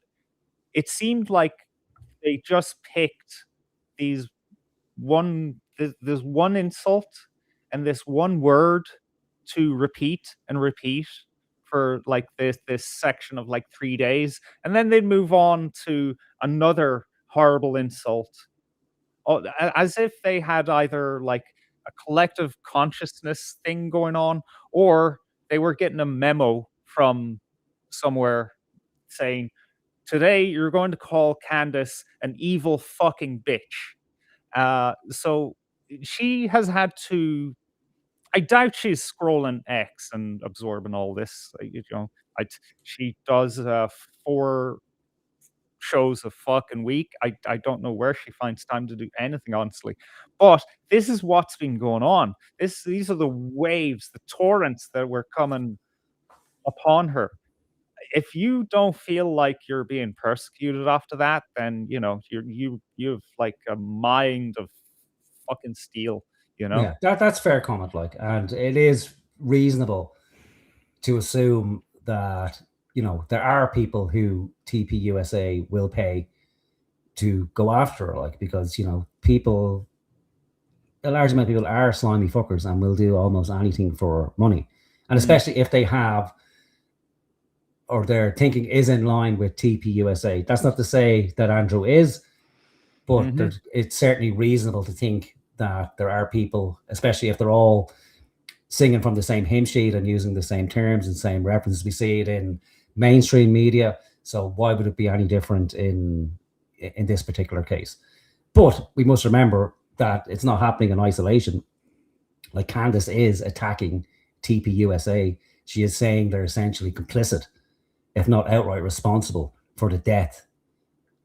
it seemed like they just picked there's one insult and this one word to repeat and repeat for like this section of like 3 days, and then they'd move on to another horrible insult, as if they had either like a collective consciousness thing going on, or they were getting a memo from somewhere saying, today you're going to call Candace an evil fucking bitch. So she has had to, I doubt she's scrolling X and absorbing all this. You know, she does 4 shows a fucking week. I don't know where she finds time to do anything, honestly. But this is what's been going on. These are the waves, the torrents that were coming upon her. If you don't feel like you're being persecuted after that, then you know you've like a mind of fucking steel. You know? Yeah, that's fair comment. Like, and it is reasonable to assume that, you know, there are people who TP USA will pay to go after her, like, because, you know, people, a large amount of people are slimy fuckers and will do almost anything for money, and especially if they have or their thinking is in line with TPUSA. That's not to say that Andrew is, but it's certainly reasonable to think that there are people, especially if they're all singing from the same hymn sheet and using the same terms and same references. We see it in mainstream media. So why would it be any different in this particular case? But we must remember that it's not happening in isolation. Like, Candace is attacking TPUSA. She is saying they're essentially complicit, if not outright responsible, for the death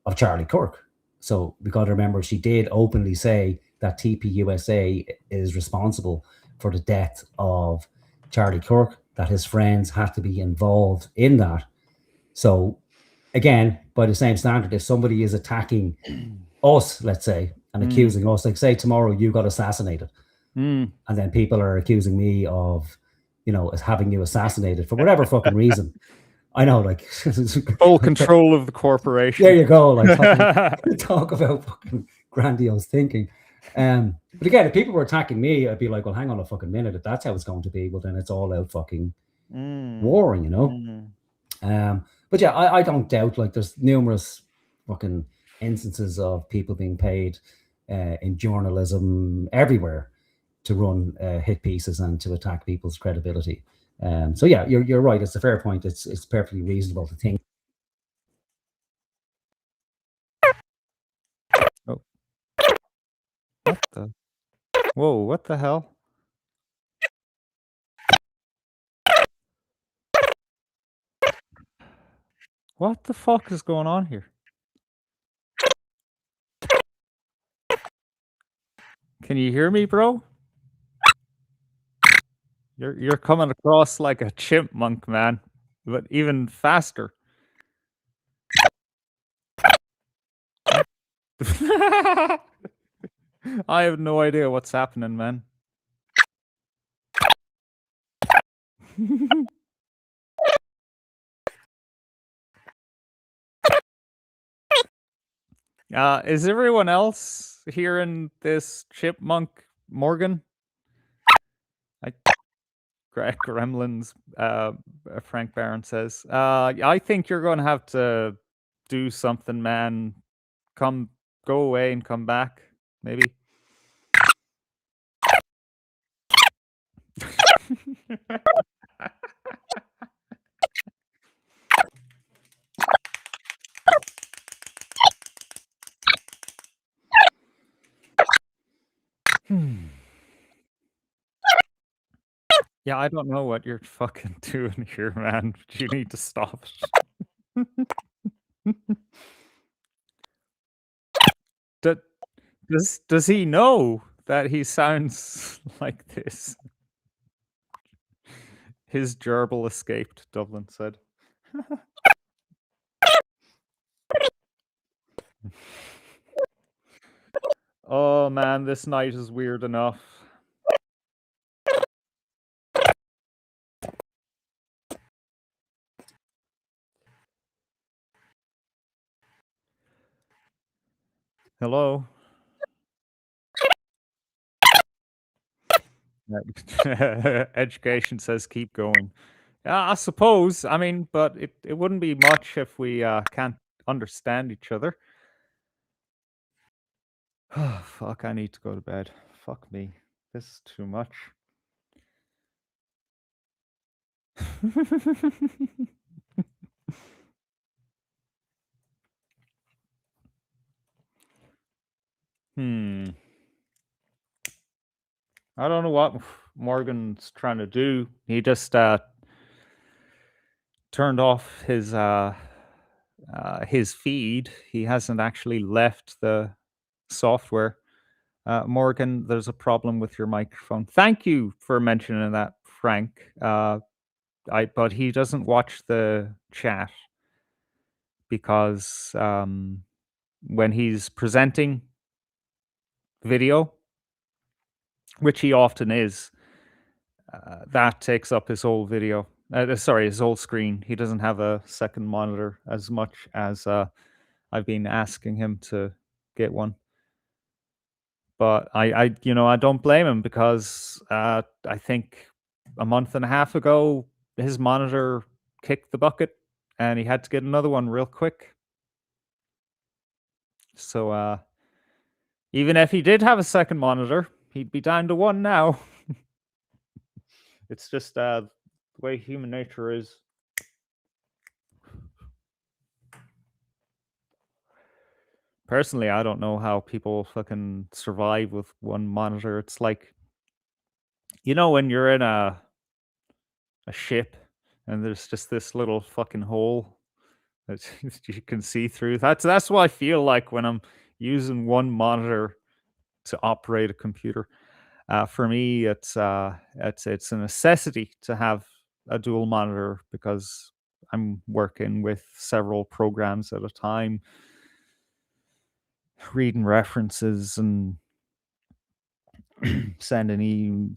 of Charlie Kirk. So we got to remember, she did openly say that TPUSA is responsible for the death of Charlie Kirk, that his friends had to be involved in that. So again, by the same standard, if somebody is attacking us, let's say, and accusing us, like say tomorrow you got assassinated, and then people are accusing me of, as having you assassinated for whatever fucking reason. I know, like full control of the corporation. There you go. Like talk about fucking grandiose thinking. But again, if people were attacking me, I'd be like, well, hang on a fucking minute. If that's how it's going to be, well, then it's all out fucking warring, But yeah, I don't doubt, like, there's numerous fucking instances of people being paid in journalism everywhere to run hit pieces and to attack people's credibility. So yeah, you're right. It's a fair point. It's perfectly reasonable to think. Oh. What the? Whoa, what the hell? What the fuck is going on here? Can you hear me, bro? You're coming across like a chipmunk, man, but even faster. I have no idea what's happening, man. Is everyone else hearing this chipmunk, Morgan? Gremlins, Frank Barron says. I think you're going to have to do something, man. Go away and come back, maybe. Yeah, I don't know what you're fucking doing here, man. But you need to stop it. Does he know that he sounds like this? His gerbil escaped, Dublin said. Oh man, this night is weird enough. Hello? Education says keep going. Yeah, I suppose. I mean, but it wouldn't be much if we can't understand each other. Oh, fuck, I need to go to bed. Fuck me. This is too much. I don't know what Morgan's trying to do. He just turned off his feed. He hasn't actually left the software. Morgan, there's a problem with your microphone. Thank you for mentioning that, Frank. But he doesn't watch the chat because when he's presenting video, which he often is, that takes up his whole video. His whole screen. He doesn't have a second monitor as much as I've been asking him to get one. But I don't blame him because I think a month and a half ago his monitor kicked the bucket and he had to get another one real quick. So even if he did have a second monitor, he'd be down to one now. It's just the way human nature is. Personally, I don't know how people fucking survive with one monitor. It's like, you know, when you're in a ship and there's just this little fucking hole that you can see through. That's what I feel like when I'm using one monitor to operate a computer. For me, it's a necessity to have a dual monitor because I'm working with several programs at a time, reading references and sending,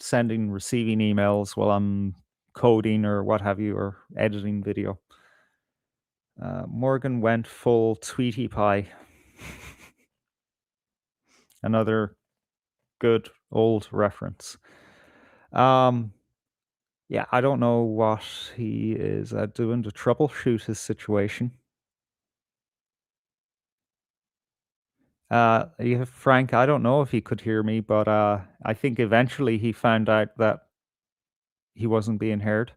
receiving emails while I'm coding or what have you, or editing video. Morgan went full Tweety Pie. Another good old reference. Yeah, I don't know what he is doing to troubleshoot his situation. Frank, I don't know if he could hear me, but I think eventually he found out that he wasn't being heard.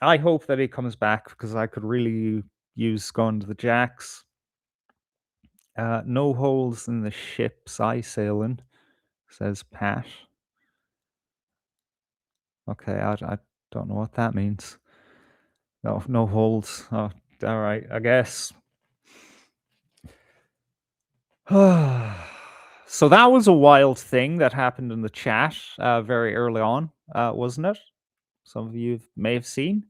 I hope that he comes back because I could really use going to the jacks. No holes in the ships I sail in, says Pat. Okay, I don't know what that means. No holes. Oh, all right, I guess. So that was a wild thing that happened in the chat very early on, wasn't it? Some of you may have seen.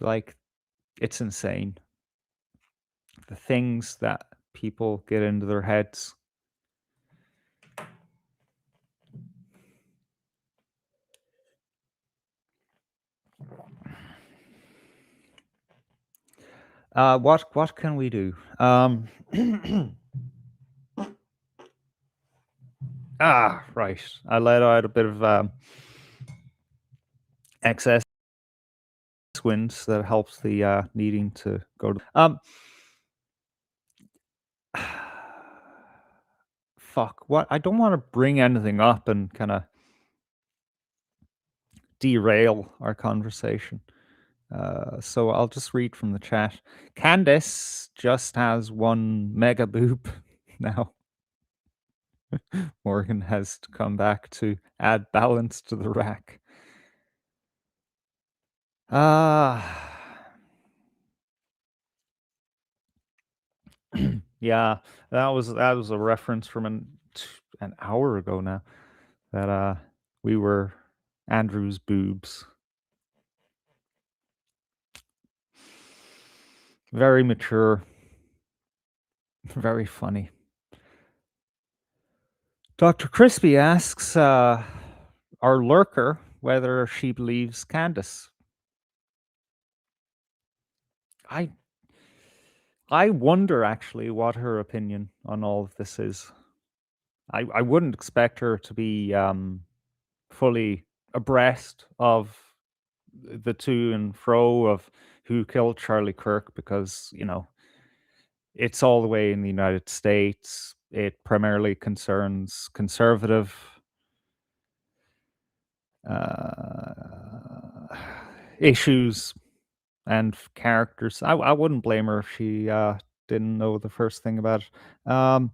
Like, it's insane. The things that people get into their heads. What can we do? Right. I let out a bit of excess wind that helps the needing to go to. Fuck. What? I don't want to bring anything up and kind of derail our conversation. So I'll just read from the chat. Candace just has one mega boob now. Morgan has to come back to add balance to the rack. Yeah, that was a reference from an hour ago now. That we were Andrew's boobs. Very mature. Very funny. Dr. Crispy asks our lurker whether she believes Candace. I wonder actually what her opinion on all of this is. I wouldn't expect her to be fully abreast of the to and fro of who killed Charlie Kirk because, you know, it's all the way in the United States. It primarily concerns conservative issues and characters. I wouldn't blame her if she didn't know the first thing about it.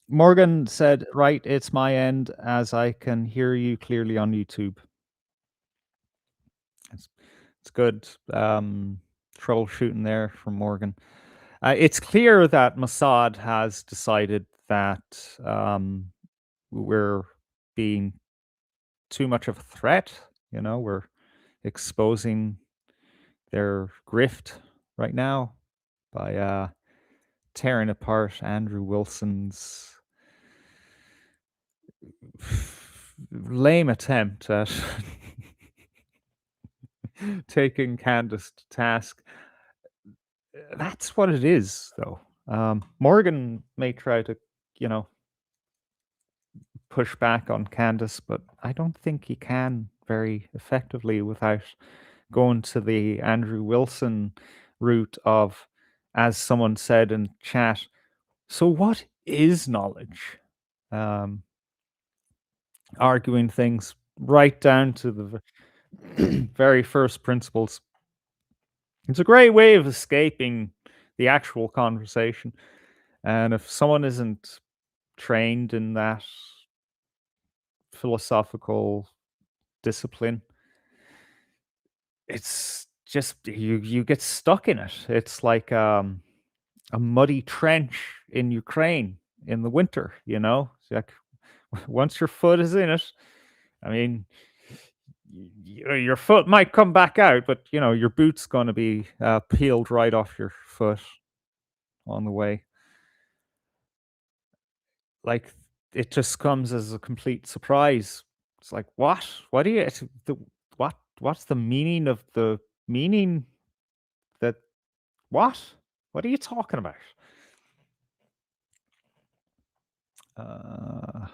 Morgan said, right, it's my end as I can hear you clearly on YouTube. It's good troubleshooting there from Morgan. It's clear that Mossad has decided that we're being too much of a threat. You know, we're exposing their grift right now by tearing apart Andrew Wilson's lame attempt at taking Candace to task. That's what it is, though. Morgan may try to, you know, push back on Candace, but I don't think he can very effectively without going to the Andrew Wilson route of, as someone said in chat, so what is knowledge? Arguing things right down to the very first principles. It's a great way of escaping the actual conversation. And if someone isn't trained in that philosophical discipline, it's just you get stuck in it. It's like a muddy trench in Ukraine in the winter, you know? It's like once your foot is in it, I mean, your foot might come back out, but you know, your boot's going to be peeled right off your foot on the way. Like, it just comes as a complete surprise. It's like, what? What do you? What's the meaning of the meaning that? What? What are you talking about? I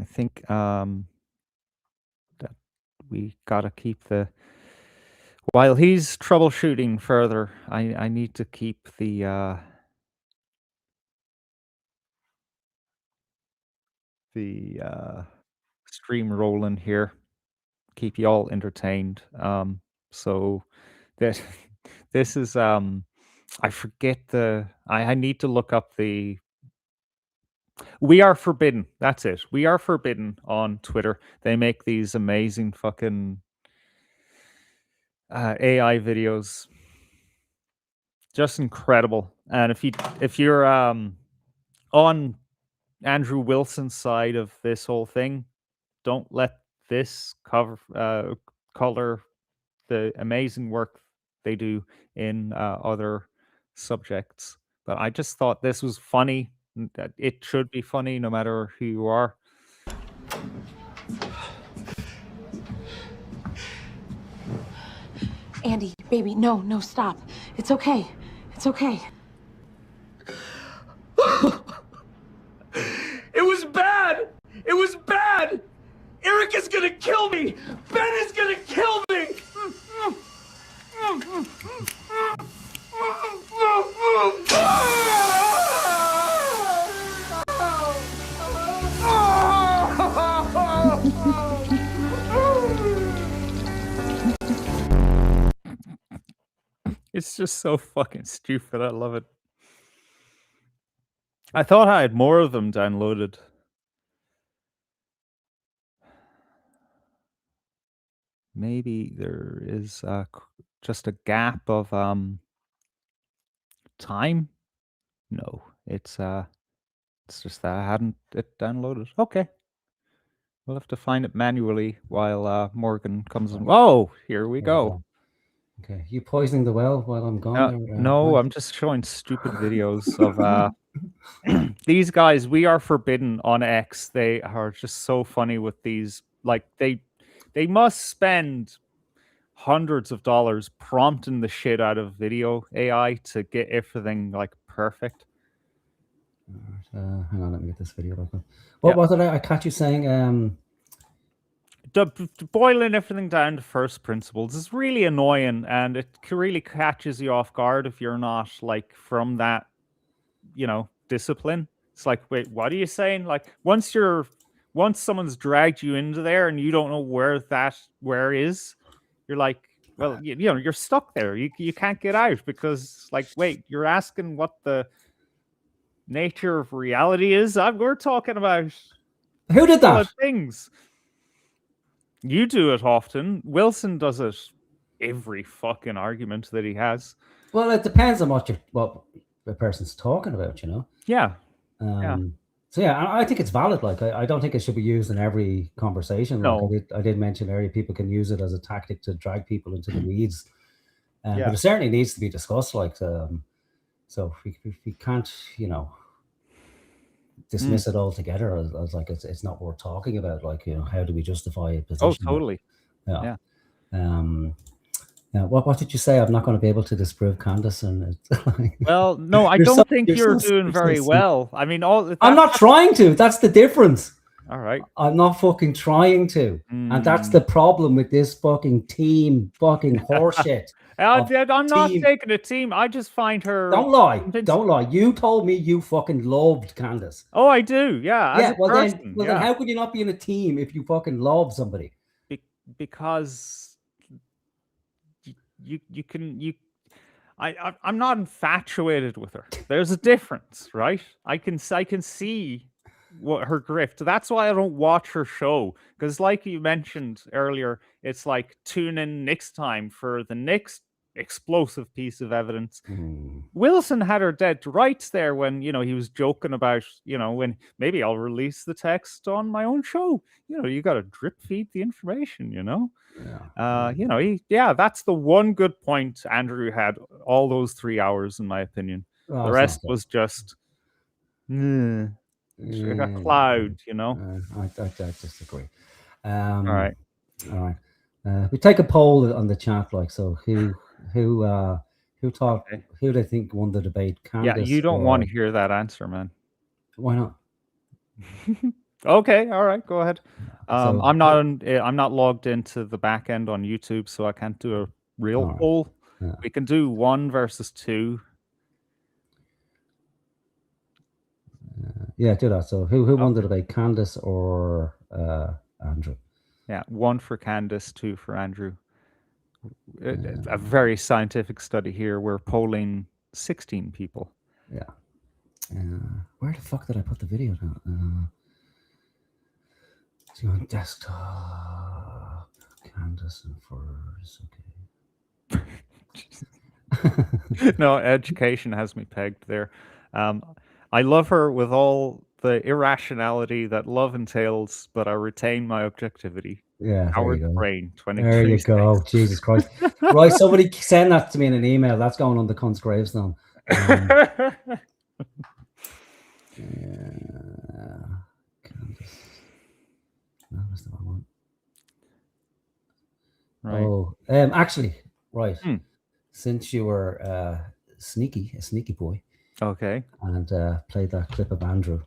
think that we gotta keep the. While he's troubleshooting further, I need to keep the stream rolling here, keep you all entertained. So that this is I forget I need to look up the We Are Forbidden. That's it. We Are Forbidden on Twitter. They make these amazing fucking AI videos. Just incredible. And if you're on Andrew Wilson's side of this whole thing, don't let this color the amazing work they do in other subjects. But I just thought this was funny. It should be funny no matter who you are. Andy, baby, no, stop. It's okay. It's okay. It was bad! It was bad! Eric is gonna kill me! Ben is gonna kill me! It's just so fucking stupid. I love it. I thought I had more of them downloaded. Maybe there is just a gap of time. No, it's just that I hadn't it downloaded. Okay, we'll have to find it manually while Morgan comes in. Oh, here we go. Okay, you poisoning the well while I'm gone? No, I'm just showing stupid videos of these guys. We Are Forbidden on X. They are just so funny with these. Like they must spend hundreds of dollars prompting the shit out of video AI to get everything like perfect. Hang on, let me get this video back up. What was it? I caught you saying boiling everything down to first principles is really annoying, and it really catches you off guard if you're not like from that, you know, discipline. It's like, wait, what are you saying? Like once someone's dragged you into there and you don't know where is, you're like, well, you know, you're stuck there. You can't get out because, like, wait, you're asking what the nature of reality is. We're talking about who did that things. You do it often. Wilson does it every fucking argument that he has. Well, it depends on what the person's talking about, you know. Yeah. So yeah, I think it's valid. Like I don't think it should be used in every conversation. No. Like I did mention earlier, people can use it as a tactic to drag people into the weeds. But it certainly needs to be discussed. Like so we can't, you know, dismiss it altogether as like it's not worth talking about. Like, you know, how do we justify a position? Oh, totally. Yeah. Yeah, what did you say? I'm not going to be able to disprove Candace. And Well, no, I You're don't so- think you're you're so- doing you're so very sweet. well. I mean, I'm not trying to. That's the difference. All right. I'm not fucking trying to. And that's the problem with this fucking team fucking horseshit. I'm not team. taking a team. I just find her. Don't lie. Don't lie. You told me you fucking loved Candace. Oh, I do. Yeah. As a Well, person, then how could you not be in a team if you fucking love somebody? Because I'm not infatuated with her. There's a difference, right? I can see what her grift. That's why I don't watch her show, because like you mentioned earlier, it's like tune in next time for the next explosive piece of evidence. Wilson had her dead to rights there when he was joking about when maybe I'll release the text on my own show. You got to drip feed the information. That's the one good point Andrew had all those 3 hours, in my opinion. Oh, The rest was just a cloud. I disagree. All right. We take a poll on the chat, like, so who thought, who they think won the debate? Candace, You don't want to hear that answer, man. Why not? Okay, all right, go ahead. So- I'm not logged into the back end on YouTube, so I can't do a real right. poll. Yeah. We can do 1 versus 2. Yeah, do that. So who won the debate, Candace or Andrew? Yeah, 1 for Candace, 2 for Andrew. A very scientific study here. We're polling 16 people. Yeah. Where the fuck did I put the video down? See on desktop. Candace and okay. No, education has me pegged there. I love her with all the irrationality that love entails, but I retain my objectivity. Yeah, there Howard you go. Brain, 23. There you go. Jesus Christ. Right, somebody send that to me in an email. That's going on the cunt's gravestone. Candace. No, that's the wrong one. Right. Oh, actually, right. Since you were a sneaky boy, Okay. and played that clip of Andrew,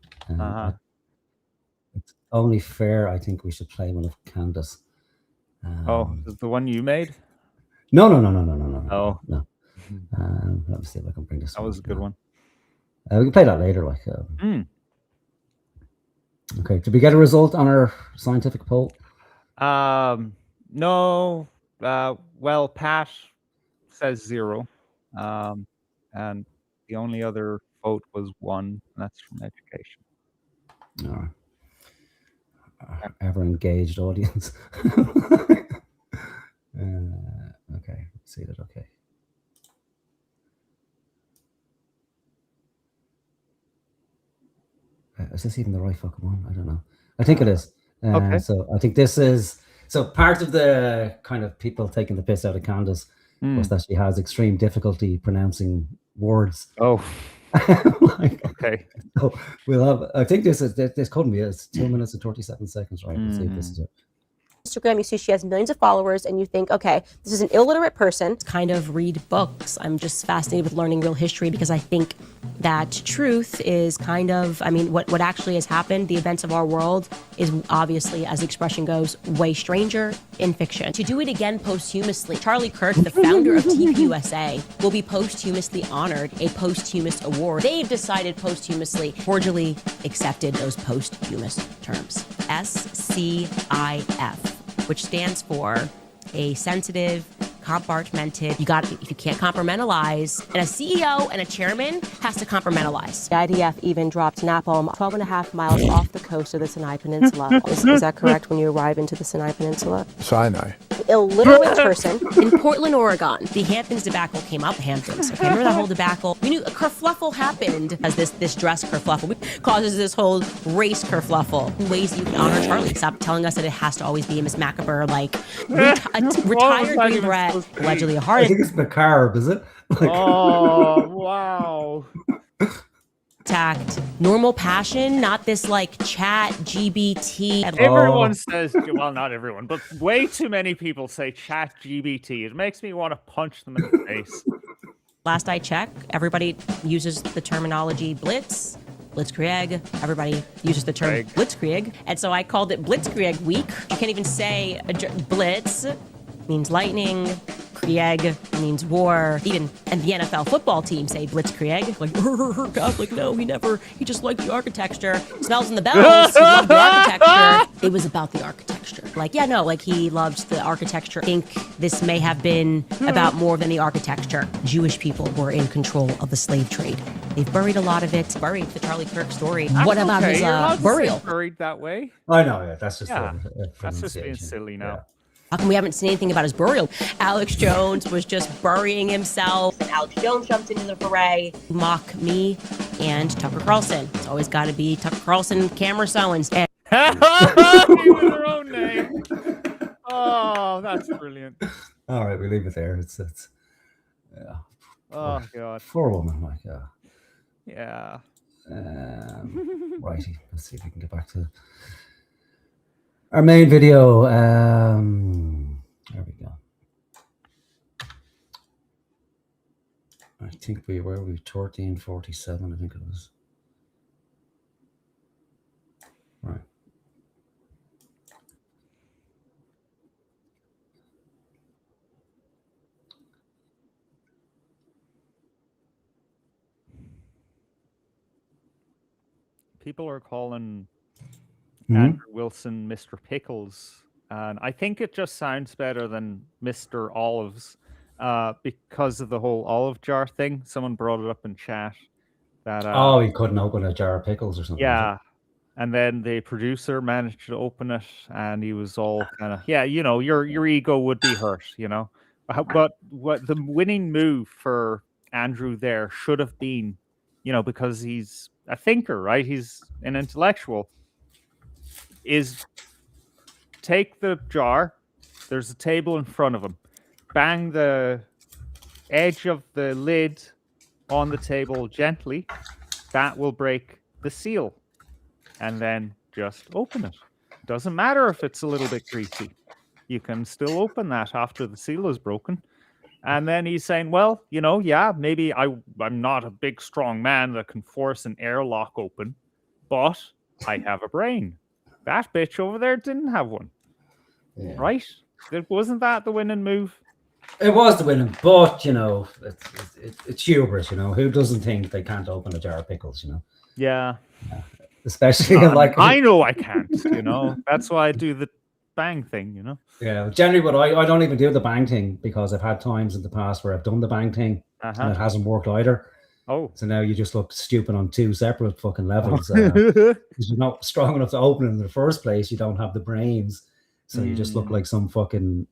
it's only fair, I think we should play one of Candace. Is the one you made? No. Oh. No. Let me see if I can bring this. That was a good one. We can play that later. Okay. Did we get a result on our scientific poll? No. Well, Pat says 0. And the only other vote was 1, and that's from education. All right. Ever engaged audience. Okay. See that. Okay. Is this even the right fucking one? I don't know. I think it is. Okay. So I think this is. So part of the kind of people taking the piss out of Candace was that she has extreme difficulty pronouncing words. Oh. Okay. So we'll have. I think this couldn't be. It's 2 minutes and 37 seconds. Right. Let's see if this is it. Instagram, you see she has millions of followers, and you think, okay, this is an illiterate person. Kind of read books. I'm just fascinated with learning real history because I think that truth is kind of, what actually has happened, the events of our world, is obviously, as the expression goes, way stranger in fiction. To do it again posthumously, Charlie Kirk, the founder of TPUSA, will be posthumously honored a posthumous award. They've decided posthumously, cordially accepted those posthumous terms. SCIF, which stands for a sensitive, compartmented, if you can't compartmentalize, and a CEO and a chairman has to compartmentalize. The IDF even dropped napalm 12.5 miles off the coast of the Sinai Peninsula. Is that correct when you arrive into the Sinai Peninsula? Sinai. Illiterate person. In Portland, Oregon, the Hamptons debacle came out. The Hamptons. Okay, remember that whole debacle? We knew a kerfluffle happened as this dress kerfluffle causes this whole race kerfluffle. Ways that you can honor Charlie. Stop telling us that it has to always be Miss Macabre, like retired Green Beret, allegedly a heart. I think it's macabre, is it? Oh, wow. Tact, normal passion, not this like chat GBT. Everyone says, well, not everyone, but way too many people say chat GBT. It makes me want to punch them in the face. Last I checked, everybody uses the terminology blitz, blitzkrieg. Everybody uses the term blitzkrieg. And so I called it Blitzkrieg Week. You can't even say blitz means lightning. Krieg means war. Even and the NFL football team say blitzkrieg. Like, God, like, no, he just liked the architecture. Smells in the bells. He loved the architecture. It was about the architecture. Like, yeah, no, like he loved the architecture. I think this may have been about more than the architecture. Jewish people were in control of the slave trade. They've buried a lot of it. Buried the Charlie Kirk story. What about his burial? Buried that way? I know, yeah, that's just that's just being silly now. Yeah. How come we haven't seen anything about his burial? Alex Jones was just burying himself. And Alex Jones jumped into the foray. Mock me and Tucker Carlson. It's always got to be Tucker Carlson, Candace Owens. And With her own name. Oh, that's brilliant. All right, we leave it there. It's yeah. Oh God. Poor woman, like yeah. Righty. Let's see if we can get back to our main video. There we go. I think we were 1347. I think it was. Right. People are calling Andrew Wilson Mr. Pickles, and I think it just sounds better than Mr. Olives because of the whole olive jar thing. Someone brought it up in chat that he couldn't open a jar of pickles or something. Yeah, and then the producer managed to open it, and he was all kind of your ego would be hurt, but what the winning move for Andrew there should have been, because he's a thinker, right? He's an intellectual. Is take the jar, there's a table in front of him, bang the edge of the lid on the table gently, that will break the seal, and then just open it. Doesn't matter if it's a little bit greasy, you can still open that after the seal is broken. And then he's saying, well, maybe I'm not a big strong man that can force an airlock open, but I have a brain. That bitch over there didn't have one. Yeah. Right? Wasn't that the winning move? It was the winning, but, it's hubris, Who doesn't think they can't open a jar of pickles, Yeah. Especially I know I can't, That's why I do the bang thing, Yeah, generally, but I don't even do the bang thing because I've had times in the past where I've done the bang thing and it hasn't worked either. Oh, so now you just look stupid on two separate fucking levels because you're not strong enough to open it in the first place. You don't have the brains, so you just look like some fucking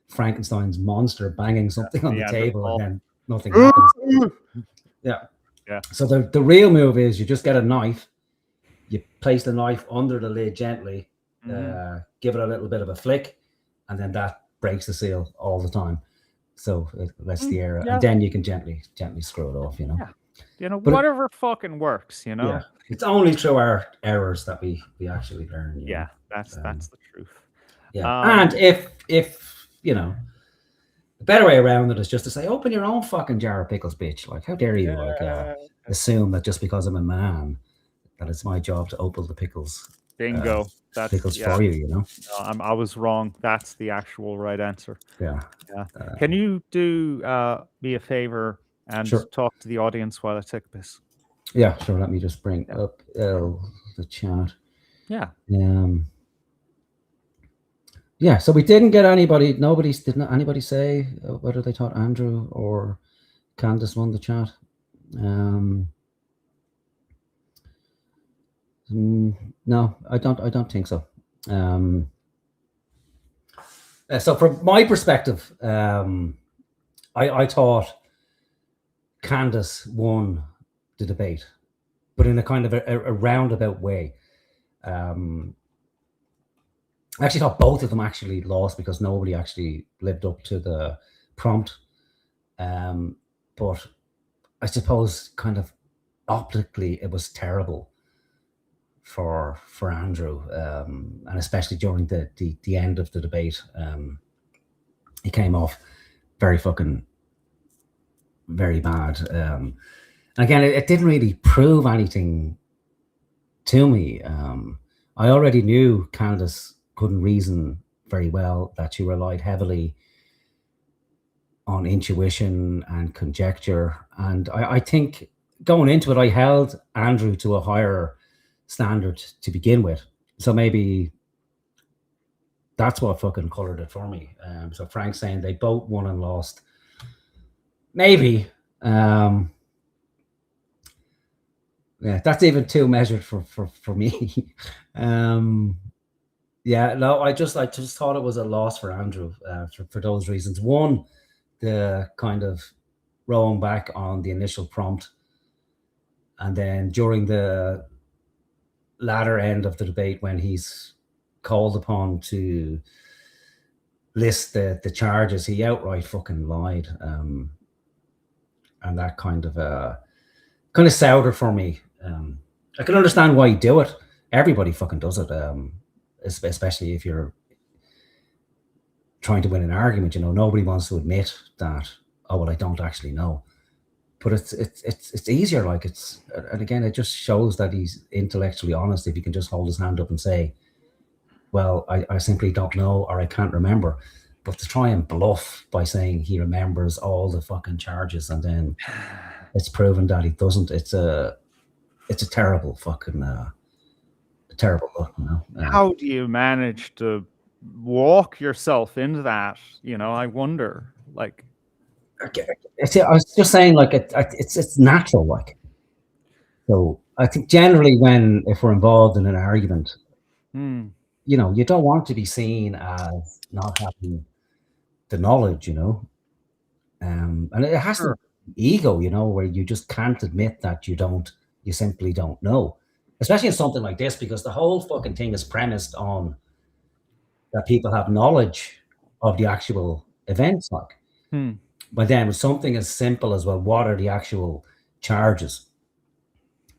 Frankenstein's monster banging something on the table and then nothing happens. Yeah. So the real move is you just get a knife, you place the knife under the lid gently, give it a little bit of a flick, and then that breaks the seal all the time. So it lets the air, and then you can gently screw it off, But whatever fucking works, Yeah, it's only through our errors that we actually learn. Yeah, that's the truth. Yeah, and if the better way around it is just to say, open your own fucking jar of pickles, bitch. Like, how dare you assume that just because I'm a man that it's my job to open the pickles. Bingo. That's pickles for you, No, I was wrong. That's the actual right answer. Yeah. Can you do me a favor and talk to the audience while I take a piss? Yeah, sure. Let me just bring up the chat. Yeah. Yeah. So we didn't get anybody. Didn't anybody say whether they thought Andrew or Candace won the chat? No, I don't think so. So from my perspective, I thought Candace won the debate, but in a kind of a roundabout way. I actually thought both of them actually lost because nobody actually lived up to the prompt. But I suppose kind of optically it was terrible for Andrew, and especially during the end of the debate. He came off very bad. And again, it didn't really prove anything to me. I already knew Candace couldn't reason very well, that she relied heavily on intuition and conjecture. And I think going into it, I held Andrew to a higher standard to begin with. So maybe that's what fucking colored it for me. So Frank's saying they both won and lost. Maybe. Yeah, that's even too measured for me. Yeah, no, I just thought it was a loss for Andrew for those reasons. One, the kind of rowing back on the initial prompt, and then during the latter end of the debate, when he's called upon to list the charges, he outright fucking lied, and that kind of soured it for me. I can understand why you do it. Everybody fucking does it, especially if you're trying to win an argument. You know, nobody wants to admit that, oh well, I don't actually know. But it's easier. Like, and again, it just shows that he's intellectually honest if he can just hold his hand up and say, well, I simply don't know, or I can't remember. But to try and bluff by saying he remembers all the fucking charges and then it's proven that he doesn't, it's a terrible fucking terrible look, you know. How do you manage to walk yourself into that? You know, I wonder. Like, I was just saying, like, it's natural, like. So I think generally, if we're involved in an argument, you know, you don't want to be seen as not having the knowledge, you know. And it has to be ego, you know, where you just can't admit that you simply don't know. Especially in something like this, because the whole fucking thing is premised on that people have knowledge of the actual events, like. But then with something as simple as, well, what are the actual charges?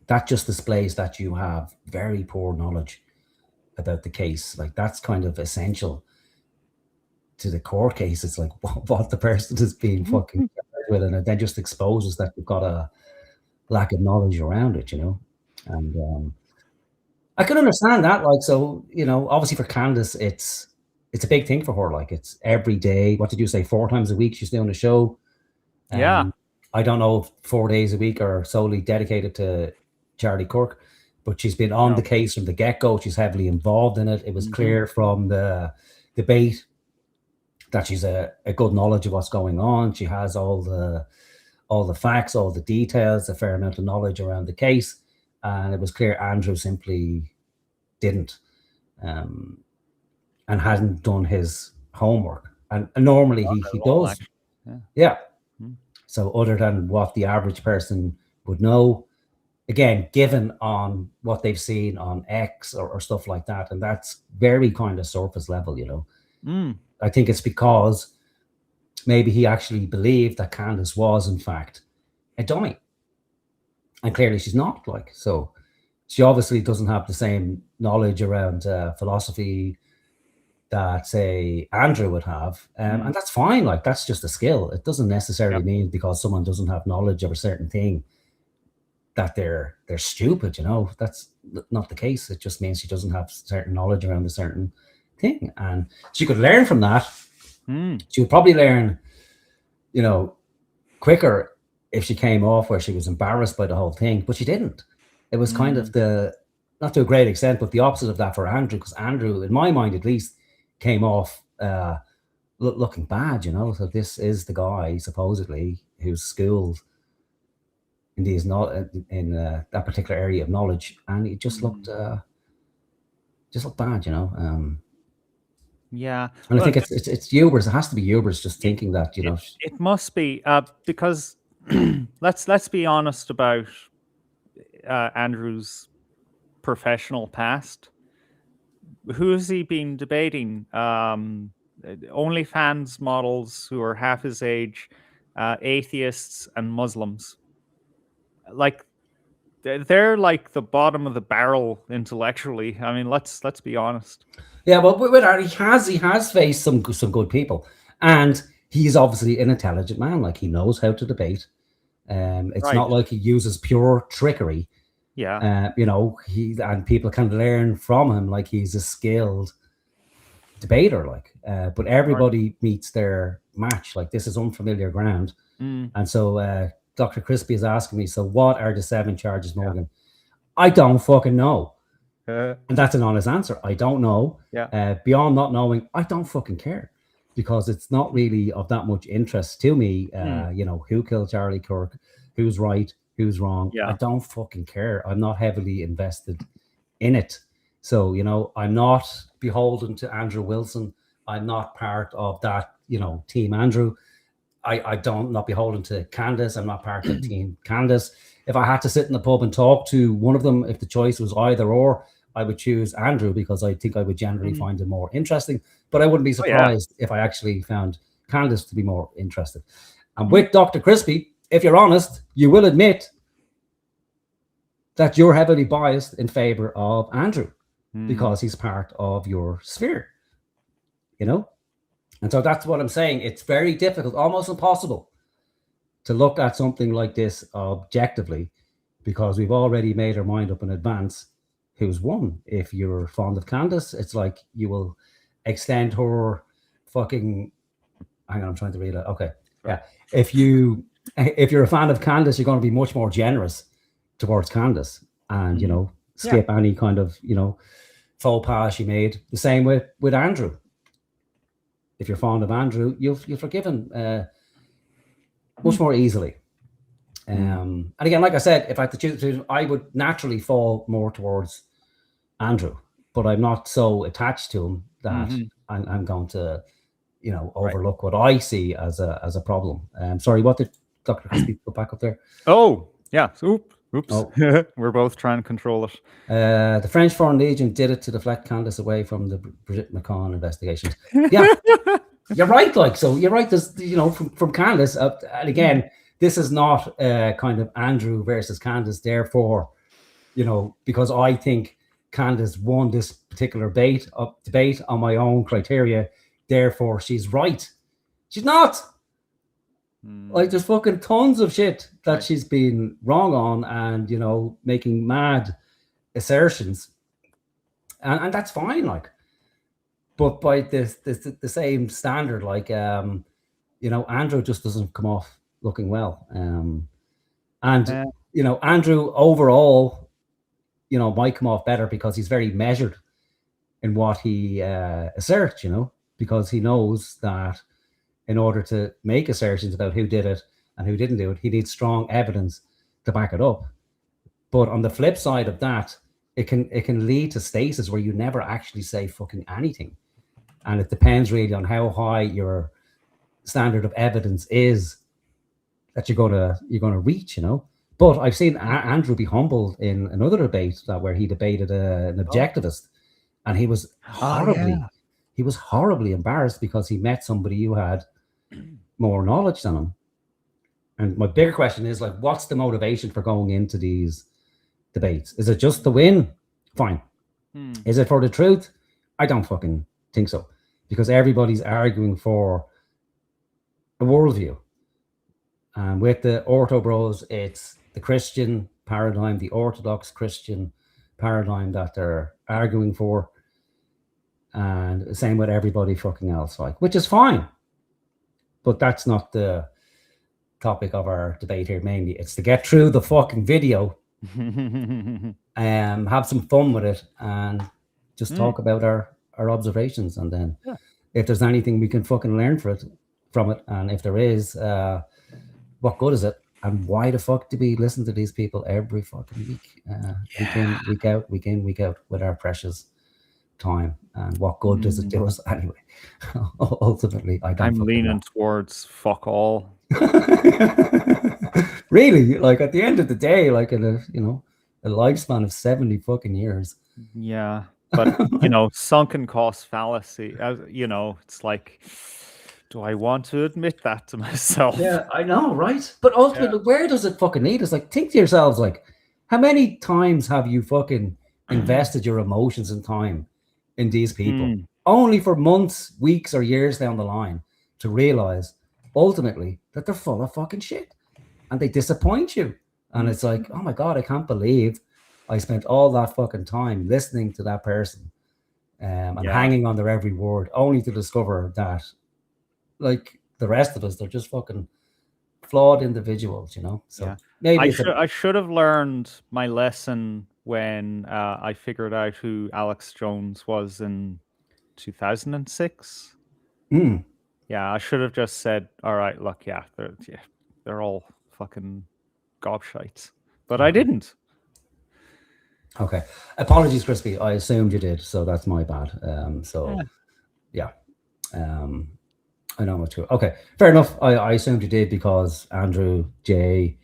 That just displays that you have very poor knowledge about the case. Like, that's kind of essential to the court case. It's like what the person is being fucking charged with, and it then just exposes that you've got a lack of knowledge around it, you know. And I can understand that. Like, so, you know, obviously for Candace, it's a big thing for her. Like, it's every day. What did you say? 4 times a week she's doing a show. Yeah. I don't know if 4 days a week are solely dedicated to Charlie Kirk, but she's been on the case from the get-go. She's heavily involved in it. It was clear from the debate that she's a good knowledge of what's going on. She has all the facts, all the details, a fair amount of knowledge around the case. And it was clear Andrew simply didn't, and hadn't done his homework. And normally he does. Yeah. So other than what the average person would know, again, given on what they've seen on X or stuff like that, and that's very kind of surface level, you know. I think it's because maybe he actually believed that Candace was, in fact, a dummy. And clearly she's not, like. So she obviously doesn't have the same knowledge around philosophy that, say, Andrew would have. And that's fine. Like, that's just a skill. It doesn't necessarily mean because someone doesn't have knowledge of a certain thing that they're stupid, you know. That's not the case. It just means she doesn't have certain knowledge around a certain thing. And she could learn from that. She would probably learn, you know, quicker if she came off where she was embarrassed by the whole thing, but she didn't. It was kind of not to a great extent, but the opposite of that for Andrew, because Andrew, in my mind at least, came off looking bad, you know. So this is the guy, supposedly, who's schooled in these that particular area of knowledge, and he just looked bad, you know. Yeah, and I think it's hubris. It has to be hubris, just thinking that, you know. It must be because let's be honest about Andrew's professional past. Who's he been debating? OnlyFans models who are half his age, atheists and Muslims. Like, they're like the bottom of the barrel intellectually. I mean, let's be honest. Yeah, well, with Art, he has faced some good people, and he's obviously an intelligent man. Like, he knows how to debate. It's not like he uses pure trickery. Yeah. And people can learn from him. Like, he's a skilled debater. Like, but everybody meets their match. Like, this is unfamiliar ground. And so Dr. Crispy is asking me, so what are the 7 charges, Morgan? I don't fucking know. And that's an honest answer. I don't know. Beyond not knowing, I don't fucking care, because it's not really of that much interest to me. Who killed Charlie Kirk, who's right, who's wrong. I don't fucking care. I'm not heavily invested in it. So, I'm not beholden to Andrew Wilson. I'm not part of that, Team Andrew. I'm not beholden to Candace. I'm not part of Team Candace. If I had to sit in the pub and talk to one of them, if the choice was either or, I would choose Andrew, because I think I would generally find him more interesting. But I wouldn't be surprised if I actually found Candace to be more interested. And with Dr. Crispy, if you're honest, you will admit that you're heavily biased in favor of Andrew, because he's part of your sphere, And so that's what I'm saying. It's very difficult, almost impossible, to look at something like this objectively, because we've already made our mind up in advance who's won. If you're fond of Candace, it's like you will extend her fucking... Hang on, I'm trying to read it. Okay. Yeah. If you're a fan of Candace, you're going to be much more generous towards Candace and, skip any kind of, faux pas she made. The same with Andrew. If you're fond of Andrew, you'll forgive him much more easily. And again, like I said, if I had to choose, I would naturally fall more towards Andrew, but I'm not so attached to him that I'm going to, overlook what I see as a problem. Sorry, what did Dr. Crispy put back up there? Oh, yeah. Oops. Oh. We're both trying to control it. The French Foreign Legion did it to deflect Candace away from the Brigitte McCann investigations. Yeah, you're right. You're right. There's, from Candace, and again, this is not kind of Andrew versus Candace. Therefore, because I think Candace won this particular debate on my own criteria, therefore she's right. She's not. Like, there's fucking tons of shit that she's been wrong on, and making mad assertions, and that's fine. Like, but by the same standard, like, Andrew just doesn't come off looking well, Andrew overall, might come off better because he's very measured in what he asserts, because he knows that in order to make assertions about who did it and who didn't do it, he needs strong evidence to back it up. But on the flip side of that, it can lead to stasis where you never actually say fucking anything. And it depends really on how high your standard of evidence is that you're gonna reach, But I've seen Andrew be humbled in another debate where he debated an objectivist, and he was horribly embarrassed because he met somebody who had more knowledge than him. And my bigger question is, like, what's the motivation for going into these debates? Is it just to win? Fine. Is it for the truth? I don't fucking think so, because everybody's arguing for a worldview. And with the Ortho Bros, it's the Christian paradigm, the Orthodox Christian paradigm that they're arguing for. And the same with everybody fucking else, like, which is fine. But that's not the topic of our debate here. Mainly, it's to get through the fucking video, have some fun with it, and just talk about our observations. And then if there's anything we can fucking learn from it, and if there is, what good is it? And why the fuck do we listen to these people every fucking week, week in, week out, with our precious time? And what good does it do us anyway? Ultimately, I'm leaning towards fuck all. Really, like, at the end of the day, like, in a lifespan of 70 fucking years. Yeah, but sunken cost fallacy. It's like, do I want to admit that to myself? Yeah, I know, right? But ultimately, where does it fucking lead us? Like, think to yourselves, like, How many times have you fucking invested your emotions and time in these people, only for months, weeks, or years down the line to realize ultimately that they're full of fucking shit and they disappoint you? And it's like, oh my God, I can't believe I spent all that fucking time listening to that person and hanging on their every word, only to discover that, like the rest of us, they're just fucking flawed individuals, you know? So maybe I should have learned my lesson when I figured out who Alex Jones was in 2006. Yeah, I should have just said, all right, look, they're all fucking gobshites. But I didn't. Okay. Apologies, Crispy. I assumed you did, so that's my bad. I know what to. Okay, fair enough. I assumed you did because Andrew, Jay,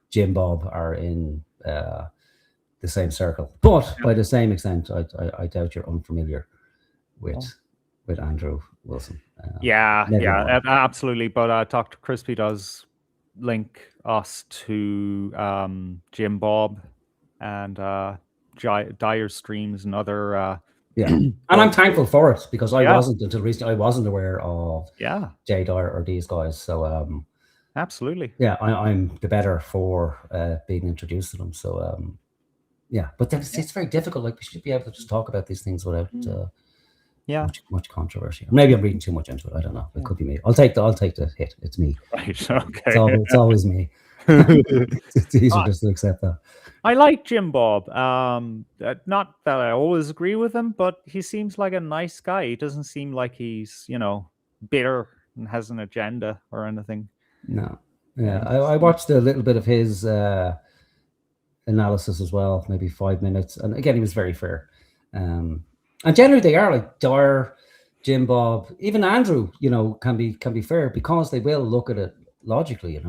Jim Bob are in the same circle. But by the same extent, I doubt you're unfamiliar with Andrew Wilson. Absolutely. But Dr. Crispy does link us to Jim Bob and Dire Streams and other. And I'm thankful for it because I wasn't until recently. I wasn't aware of Jay Dyer or these guys. So absolutely. Yeah, I'm the better for being introduced to them. So but then it's very difficult. Like we should be able to just talk about these things without much controversy. Maybe I'm reading too much into it. I don't know. It could be me. I'll take the hit. It's me. Right. Okay. It's always me. It's easier just to accept that. I like Jim Bob. Not that I always agree with him, but he seems like a nice guy. He doesn't seem like he's, bitter and has an agenda or anything. No. Yeah. I watched a little bit of his analysis as well, maybe 5 minutes. And again, he was very fair. And generally they are like Dyer, Jim Bob, even Andrew, can be fair because they will look at it logically,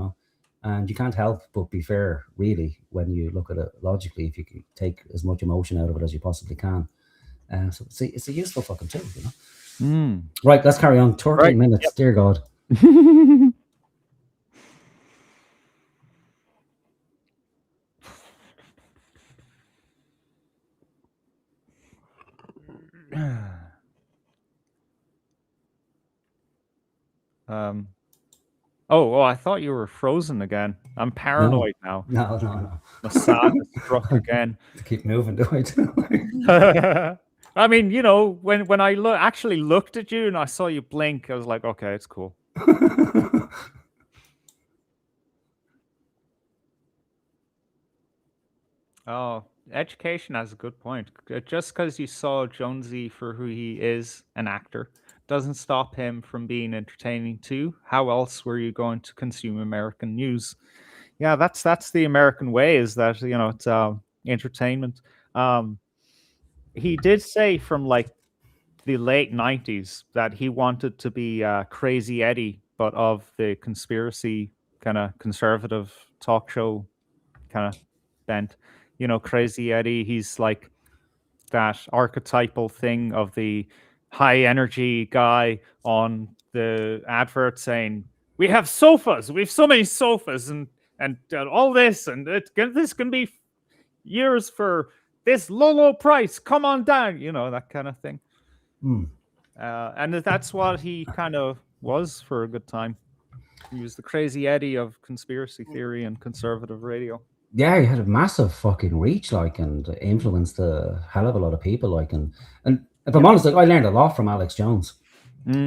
and you can't help but be fair, really, when you look at it logically, if you can take as much emotion out of it as you possibly can. So it's a useful fucking tool, Right, let's carry on. 13 minutes, dear God. Oh, I thought you were frozen again. I'm paranoid now. No. The sadness struck again. To keep moving, do I? I mean, when I actually looked at you and I saw you blink, I was like, okay, it's cool. Oh, education has a good point. Just because you saw Jonesy for who he is, an actor, doesn't stop him from being entertaining too. How else were you going to consume American news? Yeah, that's the American way, is that, it's entertainment. He did say from like the late 90s that he wanted to be Crazy Eddie, but of the conspiracy kind of conservative talk show kind of bent. Crazy Eddie, he's like that archetypal thing of the high energy guy on the advert saying, we have sofas, we have so many sofas and all this, and this can be yours for this low price, come on down, that kind of thing. And that's what he kind of was for a good time. He was the Crazy Eddie of conspiracy theory and conservative radio. Yeah, he had a massive fucking reach, and influenced a hell of a lot of people, and if I'm honest, I learned a lot from Alex Jones.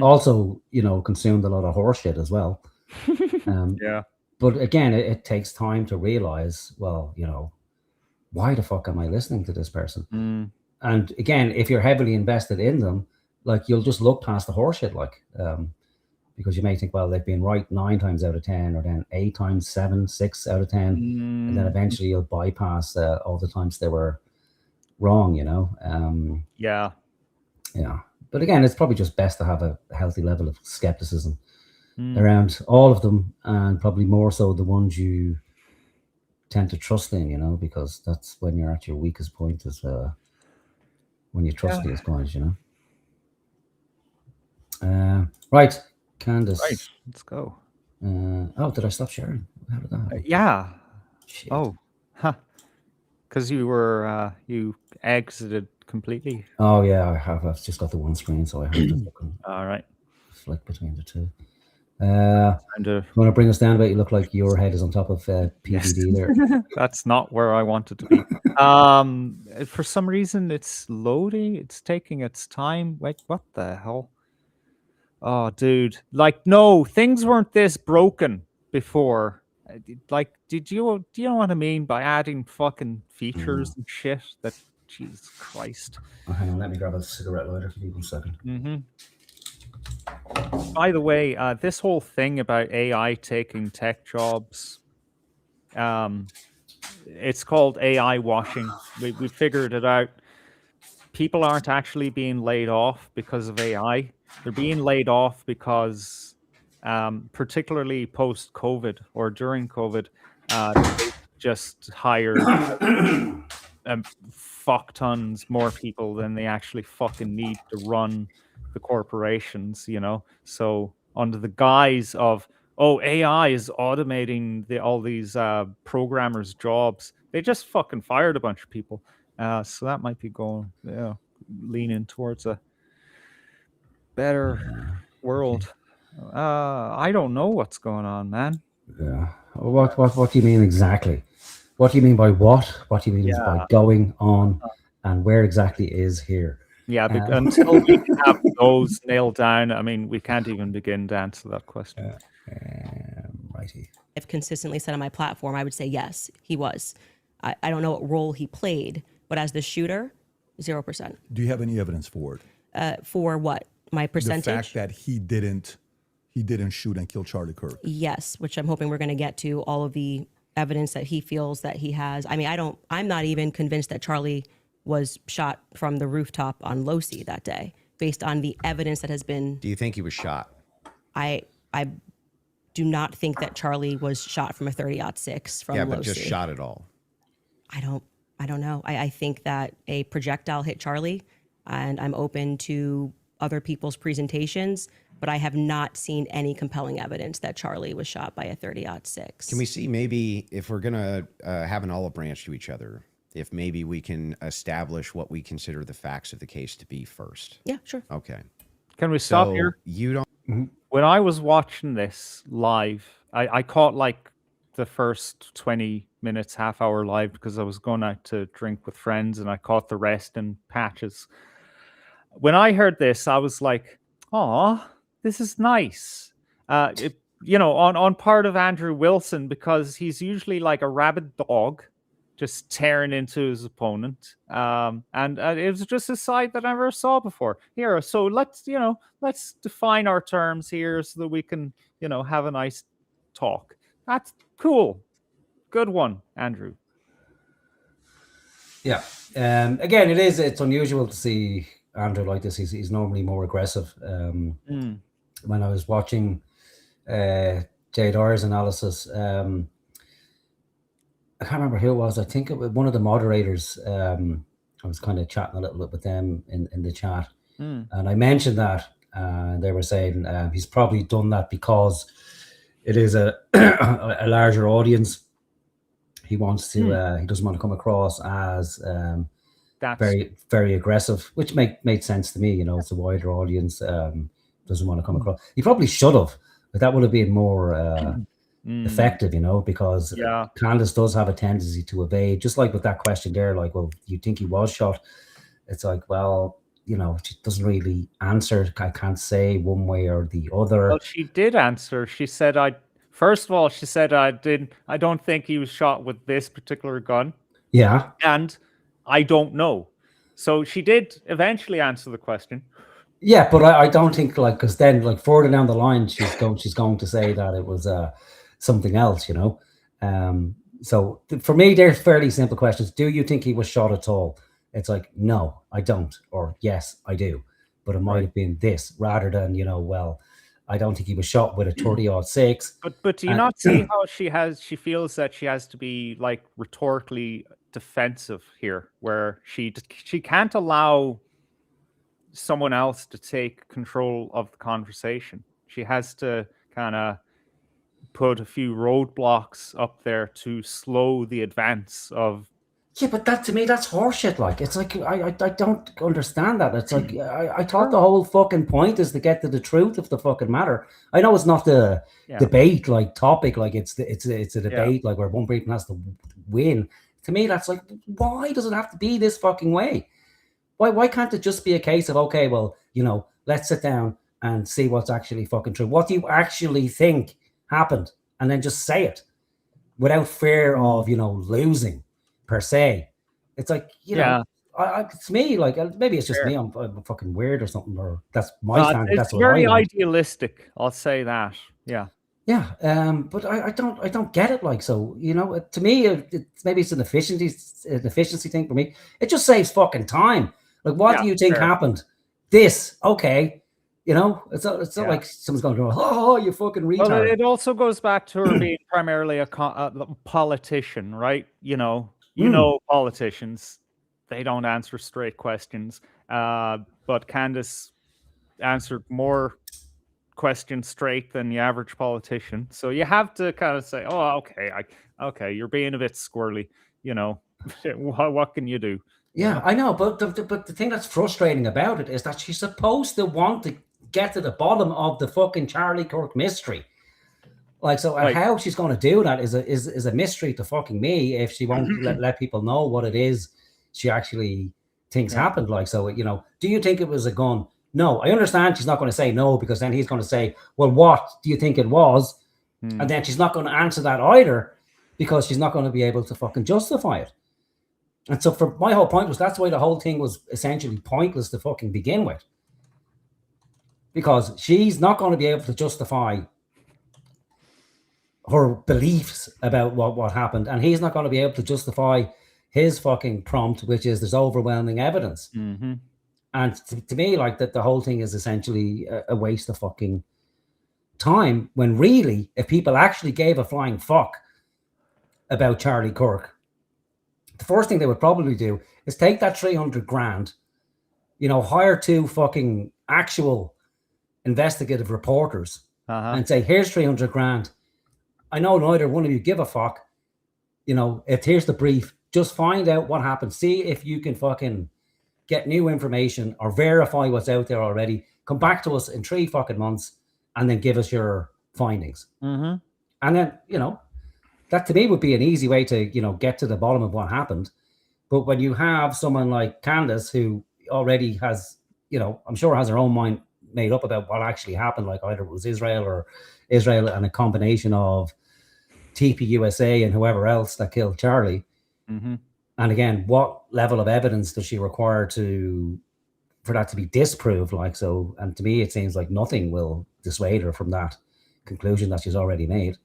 Also, consumed a lot of horse shit as well. But again, it takes time to realize, well, why the fuck am I listening to this person? And again, if you're heavily invested in them, you'll just look past the horse shit, because you may think, well, they've been right 9 times out of 10, or then 8 times 7, 6 out of 10, and then eventually you'll bypass all the times they were wrong, Yeah. But again, it's probably just best to have a healthy level of skepticism around all of them, and probably more so the ones you tend to trust in, because that's when you're at your weakest point, is when you trust these guys, Right, Candace. Right, let's go. Did I stop sharing? How did that happen? Yeah. Shit. Oh, Huh. Because you exited completely. Oh yeah, I have. I've just got the one screen, so I have to fucking All right. flick between the two. Kind of. Want to bring us down a bit? You look like your head is on top of PVD there. That's not where I want it to be. For some reason, it's loading. It's taking its time. Wait, what the hell? Oh, dude! Like, no, things weren't this broken before. Like, do you know what I mean by adding fucking features and shit? That Jesus Christ. Oh, hang on, let me grab a cigarette lighter for you 1 second. Mm-hmm. By the way, this whole thing about AI taking tech jobs, it's called AI washing. We figured it out. People aren't actually being laid off because of AI. They're being laid off because, particularly post-COVID or during COVID, they just hired fuck tons more people than they actually fucking need to run the corporations, you know? So under the guise of, oh, AI is automating all these programmers' jobs, they just fucking fired a bunch of people. So that might be going, leaning towards a better world. I don't know what's going on, man. Yeah. What do you mean exactly? What do you mean by what? What do you mean by going on, and where exactly is here? Yeah, until we have those nailed down, I mean, we can't even begin to answer that question. Righty. I've consistently said on my platform, I would say yes, he was. I don't know what role he played, but as the shooter, 0%. Do you have any evidence for it? For what? My percentage? The fact that he didn't shoot and kill Charlie Kirk. Yes, which I'm hoping we're going to get to all of the evidence that he feels that he has. I mean, I'm not even convinced that Charlie was shot from the rooftop on Losi that day, based on the evidence that has been. Do you think he was shot? I do not think that Charlie was shot from a 30-06 from Losi. Yeah, but just shot at all. I don't know. I think that a projectile hit Charlie, and I'm open to other people's presentations, but I have not seen any compelling evidence that Charlie was shot by a 30-06. Can we see maybe if we're going to have an olive branch to each other, if maybe we can establish what we consider the facts of the case to be first? Yeah, sure. Okay. Can we stop here? You don't. When I was watching this live, I caught like the first 20 minutes, half hour live because I was going out to drink with friends, and I caught the rest in patches. When I heard this, I was like, "Oh, this is nice." On part of Andrew Wilson, because he's usually like a rabid dog, just tearing into his opponent. And it was just a side that I never saw before. Here, so let's define our terms here so that we can, have a nice talk. That's cool. Good one, Andrew. Yeah. Again, it's unusual to see Andrew like this. He's normally more aggressive. When I was watching JDR's analysis, I can't remember who it was. I think it was one of the moderators. I was kind of chatting a little bit with them in the chat, and I mentioned that they were saying he's probably done that because it is a larger audience. He wants to. He doesn't want to come across as very, very aggressive, which made sense to me. It's a wider audience. Doesn't want to come across. He probably should have, but that would have been more effective, because Candace does have a tendency to evade. Just like with that question there, like, well, you think he was shot? It's like, well, she doesn't really answer. I can't say one way or the other. Well, she did answer. She said, First of all, she said, I don't think he was shot with this particular gun. Yeah. And I don't know. So she did eventually answer the question. Yeah, but I don't think because then further down the line, she's going to say that it was something else, So for me, they're fairly simple questions. Do you think he was shot at all? It's like, no, I don't. Or yes, I do. But it might have been this rather than, well, I don't think he was shot with a 30-06. But do you not see how she feels that she has to be rhetorically defensive here, where she can't allow someone else to take control of the conversation. She has to kind of put a few roadblocks up there to slow the advance of. Yeah, but that to me, that's horseshit. Like, it's like I don't understand that. It's like I thought the whole fucking point is to get to the truth of the fucking matter. I know it's not the debate like topic, like it's a debate like where one person has to win. To me, that's like, why does it have to be this fucking way? Why can't it just be a case of, okay, well, let's sit down and see what's actually fucking true. What do you actually think happened? And then just say it without fear of, losing per se. It's like, it's me, like, maybe it's just me. I'm fucking weird or something, or that's my standard. That's it's very idealistic. I'll say that. Yeah. Yeah. But I don't get it. Like, so, to me, maybe it's an efficiency thing for me. It just saves fucking time. Like, what do you think happened? This, okay. It's not like someone's going to go, oh, you fucking retard. Well, it also goes back to her being primarily a politician, right? Politicians, they don't answer straight questions. But Candace answered more questions straight than the average politician. So you have to kind of say, oh, okay, you're being a bit squirrely. What can you do? Yeah, I know, but the thing that's frustrating about it is that she's supposed to want to get to the bottom of the fucking Charlie Kirk mystery. Like, so how she's going to do that is a mystery to fucking me if she won't let people know what it is she actually thinks happened. Like, so, do you think it was a gun? No, I understand she's not going to say no, because then he's going to say, well, what do you think it was? And then she's not going to answer that either, because she's not going to be able to fucking justify it. And so for my whole point was, that's why the whole thing was essentially pointless to fucking begin with. Because she's not going to be able to justify her beliefs about what happened. And he's not going to be able to justify his fucking prompt, which is there's overwhelming evidence. Mm-hmm. And to me, like, that the whole thing is essentially a waste of fucking time, when really, if people actually gave a flying fuck about Charlie Kirk, the first thing they would probably do is take that 300 grand, hire 2 fucking actual investigative reporters and say, here's 300 grand. I know neither one of you give a fuck. If here's the brief, just find out what happened. See if you can fucking get new information or verify what's out there already. Come back to us in 3 fucking months and then give us your findings. Mm-hmm. And then, that to me would be an easy way to, get to the bottom of what happened. But when you have someone like Candace, who already has, I'm sure has her own mind made up about what actually happened, like either it was Israel and a combination of TPUSA and whoever else that killed Charlie. Mm-hmm. And again, what level of evidence does she require for that to be disproved? Like, so, and to me, it seems like nothing will dissuade her from that conclusion that she's already made.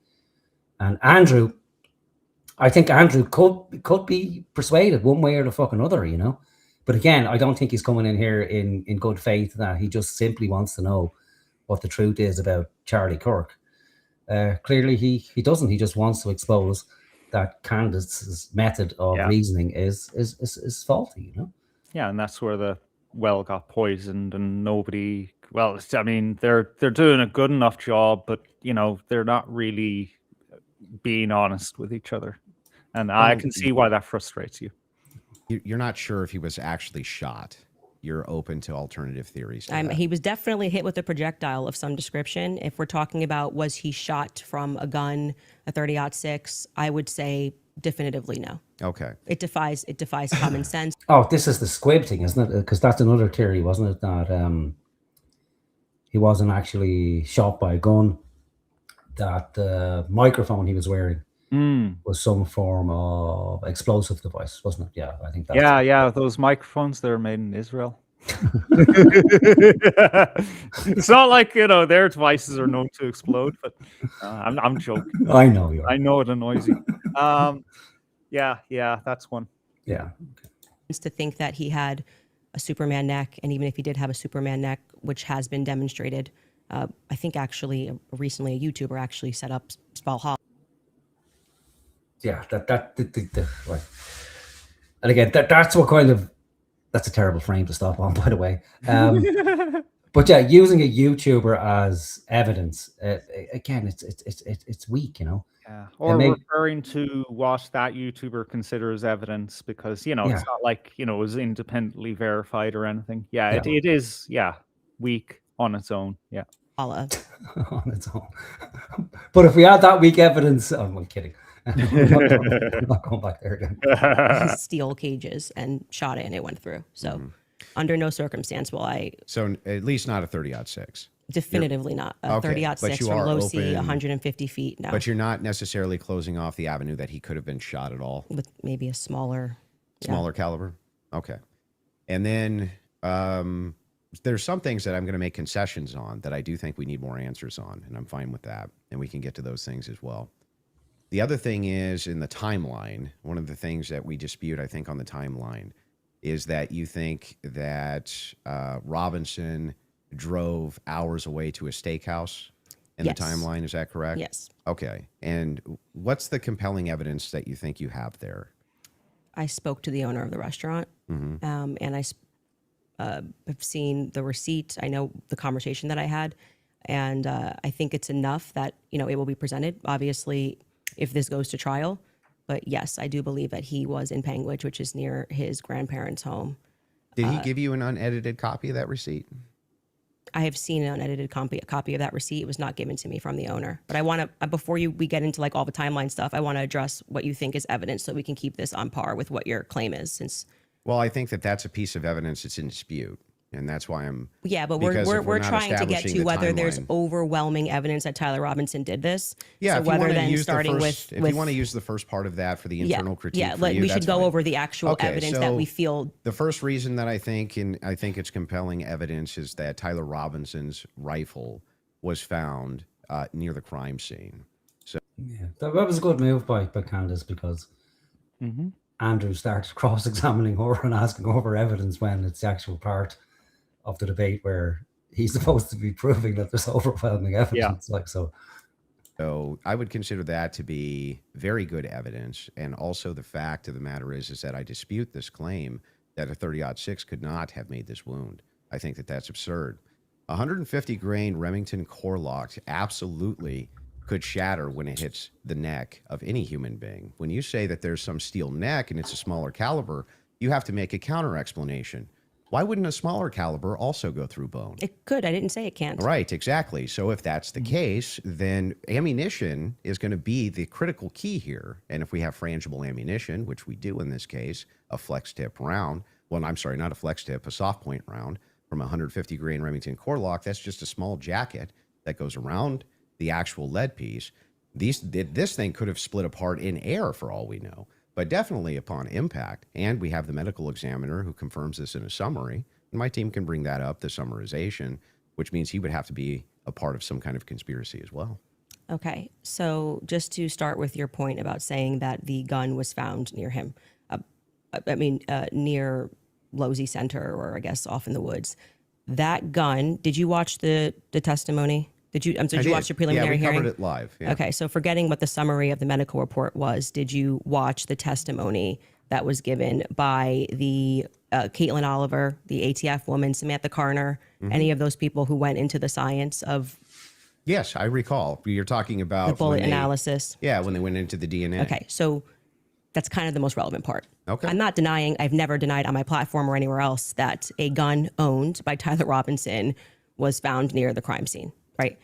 And Andrew, I think Andrew could be persuaded one way or the fucking other, But again, I don't think he's coming in here in good faith that he just simply wants to know what the truth is about Charlie Kirk. Clearly, he doesn't. He just wants to expose that Candace's method of reasoning is faulty, Yeah, and that's where the well got poisoned, and nobody. Well, I mean, they're doing a good enough job, but they're not really being honest with each other, and I can see why that frustrates you. You're not sure if he was actually shot. You're open to alternative theories. He was definitely hit with a projectile of some description. If we're talking about, was he shot from a gun, a 30-06, I would say definitively no. Okay. It defies common sense. Oh, this is the squib thing, isn't it? Because that's another theory, wasn't it? That he wasn't actually shot by a gun. That the microphone he was wearing was some form of explosive device, wasn't it? Yeah, I think that's Yeah, those microphones, they're made in Israel. It's not like, their devices are known to explode, but I'm joking. I know you are. I know it annoys you. Yeah, that's one. Yeah. To think that he had a Superman neck, and even if he did have a Superman neck, which has been demonstrated, I think actually recently a YouTuber actually set up Valhalla. Yeah, right. And again, that's what kind of, that's a terrible frame to stop on, by the way. But yeah, using a YouTuber as evidence, again, it's weak, you know. Yeah. Or may- referring to what that YouTuber considers evidence, because Yeah. it's not like it was independently verified or anything. Yeah, Yeah. it is. Yeah, weak on its own. Yeah. Allah. On its own. But if we had that weak evidence, I'm kidding. I'm not going back there again. Steel cages and shot it and it went through. So under no circumstance will I. So at least not a 30-06. Definitively not. A Okay, 30-06 but you from are low sea, open- 150 feet. No. But you're not necessarily closing off the avenue that he could have been shot at all. With maybe a smaller. Smaller caliber. Okay. And then there's some things that I'm going to make concessions on that I do think we need more answers on, and I'm fine with that. And we can get to those things as well. The other thing is in the timeline, one of the things that we dispute, I think, on the timeline is that you think that Robinson drove hours away to a steakhouse in Yes. the timeline. Is that correct? Yes. Okay. And what's the compelling evidence that you think you have there? I spoke to the owner of the restaurant, and I have seen the receipt. I know the conversation that I had, and I think it's enough that it will be presented. Obviously, if this goes to trial, but yes, I do believe that he was in Panguitch, which is near his grandparents' home. Did he give you an unedited copy of that receipt? I have seen an unedited copy of that receipt. It was not given to me from the owner. But I want to, before we get into like all the timeline stuff, I want to address what you think is evidence so we can keep this on par with what your claim is. Since Well, I think that that's a piece of evidence that's in dispute, and that's why I'm. yeah, but because if we're not trying to get establishing to the whether there's timeline- overwhelming evidence that Tyler Robinson did this. Yeah, So if you whether want to then use starting the first, with if you want to use the first part of that for the internal critique, yeah, for like you, we should that's go fine. over the actual Okay, evidence that so we feel. The first reason that I think it's compelling evidence is that Tyler Robinson's rifle was found near the crime scene. So Yeah, that was a good move by Candace because Andrew started cross-examining her and asking her for evidence when it's the actual part of the debate where he's supposed to be proving that there's overwhelming evidence. So I would consider that to be very good evidence. And also the fact of the matter is that I dispute this claim that a 30-06 could not have made this wound. I think that that's absurd. 150 grain Remington core lock absolutely could shatter when it hits the neck of any human being. When you say that there's some steel neck and it's a smaller caliber, you have to make a counter explanation. Why wouldn't a smaller caliber also go through bone? It could. I didn't say it can't. Right, exactly. So if that's the case, then ammunition is going to be the critical key here. And if we have frangible ammunition, which we do in this case, a flex tip round, well, I'm sorry, not a flex tip, a soft point round from a 150 grain Remington core lock, that's just a small jacket that goes around the actual lead piece. This thing could have split apart in air for all we know, but definitely upon impact. And we have the medical examiner who confirms this in a summary. And my team can bring that up, the summarization, which means he would have to be a part of some kind of conspiracy as well. Okay, so just to start with your point about saying that the gun was found near him, near Losey Center, or I guess off in the woods. That gun, did you watch the testimony? Did you watch the preliminary hearing? Yeah, we covered it live. Yeah. Okay, so forgetting what the summary of the medical report was, did you watch the testimony that was given by the Caitlin Oliver, the ATF woman, Samantha Carner, any of those people who went into the science of? Yes, I recall. You're talking about the bullet analysis. Yeah, when they went into the DNA. Okay, so that's kind of the most relevant part. Okay. I'm not denying, I've never denied on my platform or anywhere else that a gun owned by Tyler Robinson was found near the crime scene, right?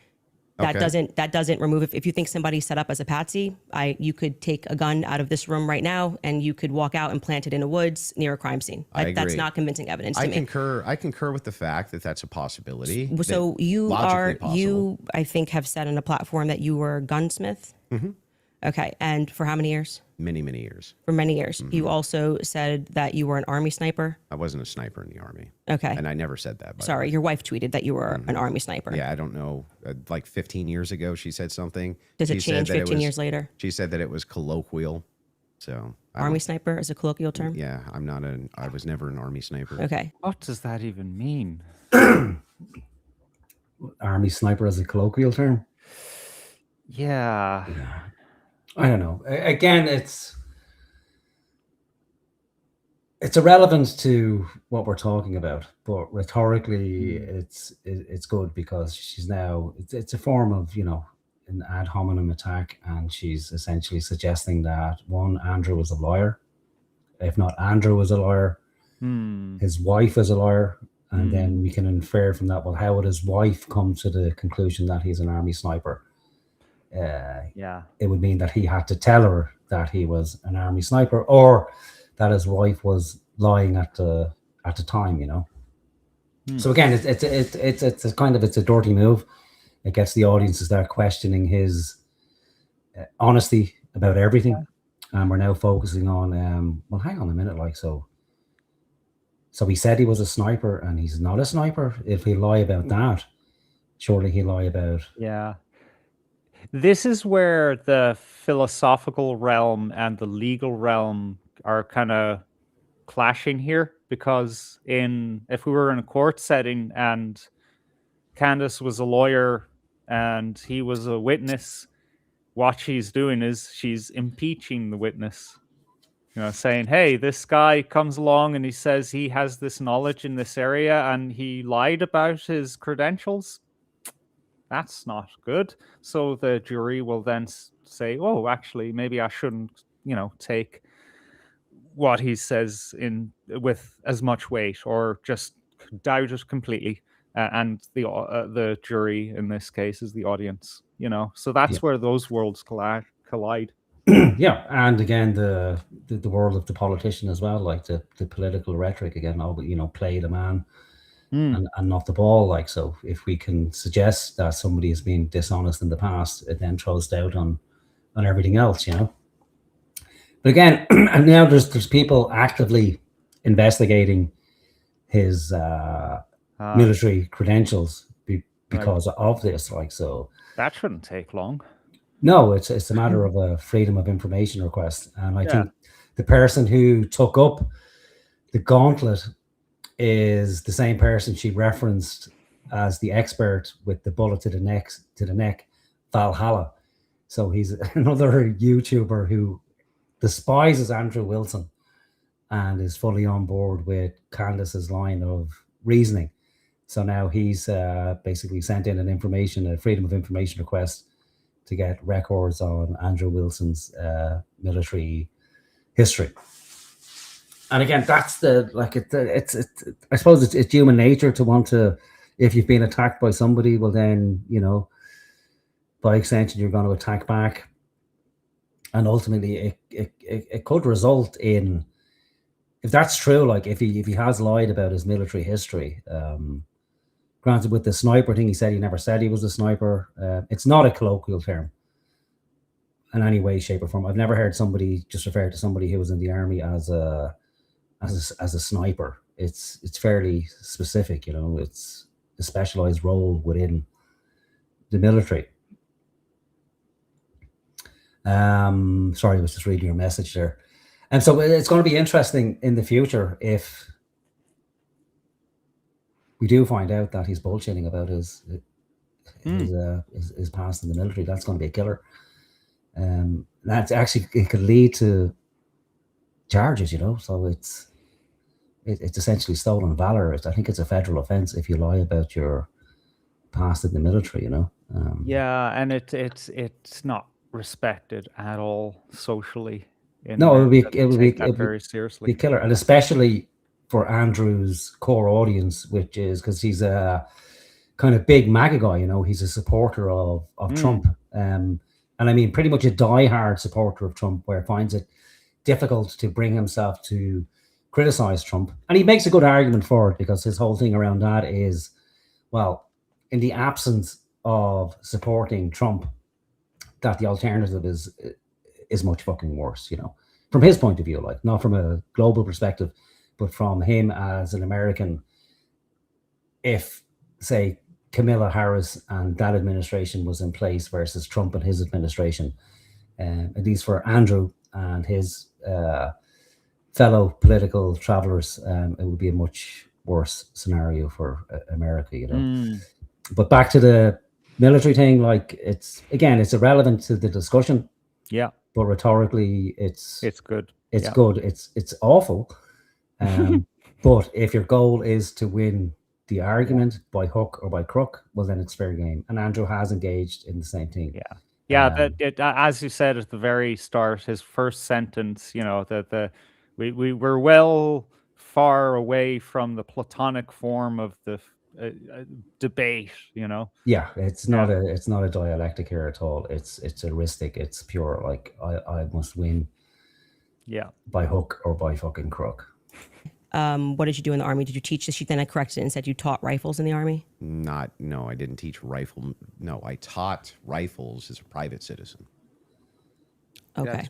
That doesn't remove, if you think somebody set up as a patsy, you could take a gun out of this room right now and you could walk out and plant it in the woods near a crime scene. I agree. That's not convincing evidence to me. I concur with the fact that that's a possibility. So you I think have said on a platform that you were a gunsmith. Mm-hmm. Okay, and for how many years? Many, many years. For many years. Mm-hmm. You also said that you were an Army sniper. I wasn't a sniper in the Army. Okay. And I never said that. Sorry, your wife tweeted that you were an Army sniper. Yeah, I don't know. Like 15 years ago, she said something. Does it change 15 years later? She said that it was colloquial. So Army sniper is a colloquial term? Yeah, I was never an Army sniper. Okay. What does that even mean? Army sniper as a colloquial term? Yeah. I don't know. Again, it's it's irrelevant to what we're talking about, but rhetorically, it's good because she's now it's a form of an ad hominem attack, and she's essentially suggesting that one, Andrew was a liar. If not Andrew was a liar, his wife is a liar, and then we can infer from that, well, how would his wife come to the conclusion that he's an army sniper? It would mean that he had to tell her that he was an army sniper, or that his wife was lying at the time. So again, it's a kind of it's a dirty move. It gets the audience to start questioning his honesty about everything, and we're now focusing on well, hang on a minute, like so he said he was a sniper, and he's not a sniper. If he lie about that, surely he lie about This is where the philosophical realm and the legal realm are kind of clashing here, because if we were in a court setting and Candace was a lawyer and he was a witness, what she's doing is she's impeaching the witness, saying, hey, this guy comes along and he says he has this knowledge in this area and he lied about his credentials. That's not good. So the jury will then say, oh, actually, maybe I shouldn't, take what he says with as much weight, or just doubt it completely. And the jury in this case is the audience, So that's where those worlds collide. Yeah, and again, the world of the politician as well, like the political rhetoric again, play the man and not the ball. Like, so if we can suggest that somebody has been dishonest in the past, it then throws doubt on everything else, But again, and now there's people actively investigating his military credentials because of this. Like, so that shouldn't take long. No, it's a matter of a freedom of information request, and I think the person who took up the gauntlet is the same person she referenced as the expert with the bullet to the neck, Valhalla. So he's another YouTuber who despises Andrew Wilson and is fully on board with Candace's line of reasoning. So now he's basically sent in a freedom of information request to get records on Andrew Wilson's military history. And again, that's I suppose it's human nature to want to, if you've been attacked by somebody, well then, by extension, you're going to attack back. And ultimately it could result in, if that's true, like if he has lied about his military history, granted, with the sniper thing, he said he never said he was a sniper. It's not a colloquial term in any way, shape, or form. I've never heard somebody just refer to somebody who was in the army as a sniper. It's fairly specific, It's a specialized role within the military. Sorry, I was just reading your message there. And so it's going to be interesting in the future if we do find out that he's bullshitting about his past in the military. That's going to be a killer. That's actually, it could lead to charges, So it's essentially stolen valor. I think it's a federal offense if you lie about your past in the military, and it's not respected at all socially. No, it would be very seriously. Be killer, and especially for Andrew's core audience, which is because he's a kind of big MAGA guy, he's a supporter of Trump. And I mean, pretty much a diehard supporter of Trump, where finds it difficult to bring himself to criticize Trump. And he makes a good argument for it, because his whole thing around that is, well, in the absence of supporting Trump, that the alternative is much fucking worse, from his point of view, like not from a global perspective, but from him as an American. If, say, Kamala Harris and that administration was in place versus Trump and his administration, at least for Andrew and his fellow political travelers, it would be a much worse scenario for America, But back to the military thing, like it's irrelevant to the discussion. Yeah. But rhetorically, it's good. It's good. It's awful. But if your goal is to win the argument by hook or by crook, well, then it's fair game. And Andrew has engaged in the same thing. Yeah, as you said at the very start, his first sentence, you know, that we were well far away from the Platonic form of the debate, you know. Yeah, it's not a dialectic here at all. It's heuristic. It's pure like I must win. Yeah. By hook or by fucking crook. What did you do in the army? Did you teach? Then I corrected it and said you taught rifles in the army. No, I didn't teach rifle. No, I taught rifles as a private citizen. Okay.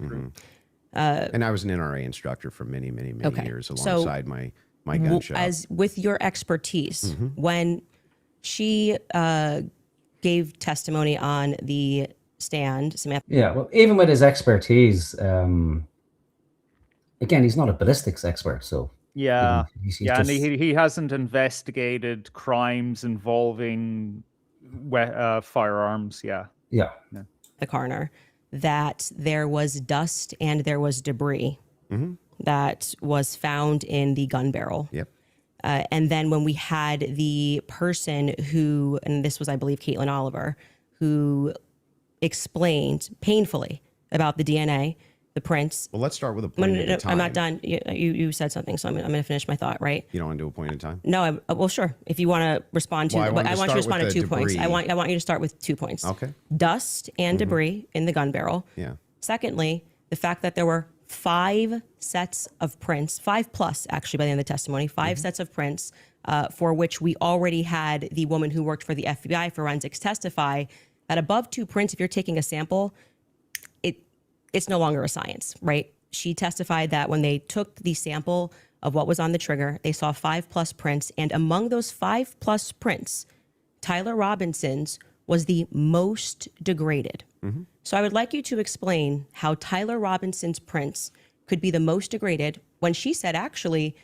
And I was an NRA instructor for many years alongside my gun shop. As with your expertise, when she gave testimony on the stand, Samantha. Yeah, well, even with his expertise, again, he's not a ballistics expert, so. Yeah, he's and just... he hasn't investigated crimes involving firearms. Yeah. The coroner, that there was dust and there was debris that was found in the gun barrel. Yep. And then when we had the person who, and this was, I believe, Caitlin Oliver, who explained painfully about the DNA, the prints. Well, let's start with a point at a time. I'm not done. You said something, so I'm going to finish my thought, right? You don't want to do a point at a time? No, well, sure. If you want to respond to, well, I want you to respond to 2 points. debris. I want you to start with 2 points. Okay. Dust and debris in the gun barrel. Yeah. Secondly, the fact that there were 5 sets of prints, 5+ actually by the end of the testimony, 5 sets of prints for which we already had the woman who worked for the FBI forensics testify that above 2 prints, if you're taking a sample, it's no longer a science, right? She testified that when they took the sample of what was on the trigger, they saw 5+ prints. And among those 5+ prints, Tyler Robinson's was the most degraded. So I would like you to explain how Tyler Robinson's prints could be the most degraded when she said, actually,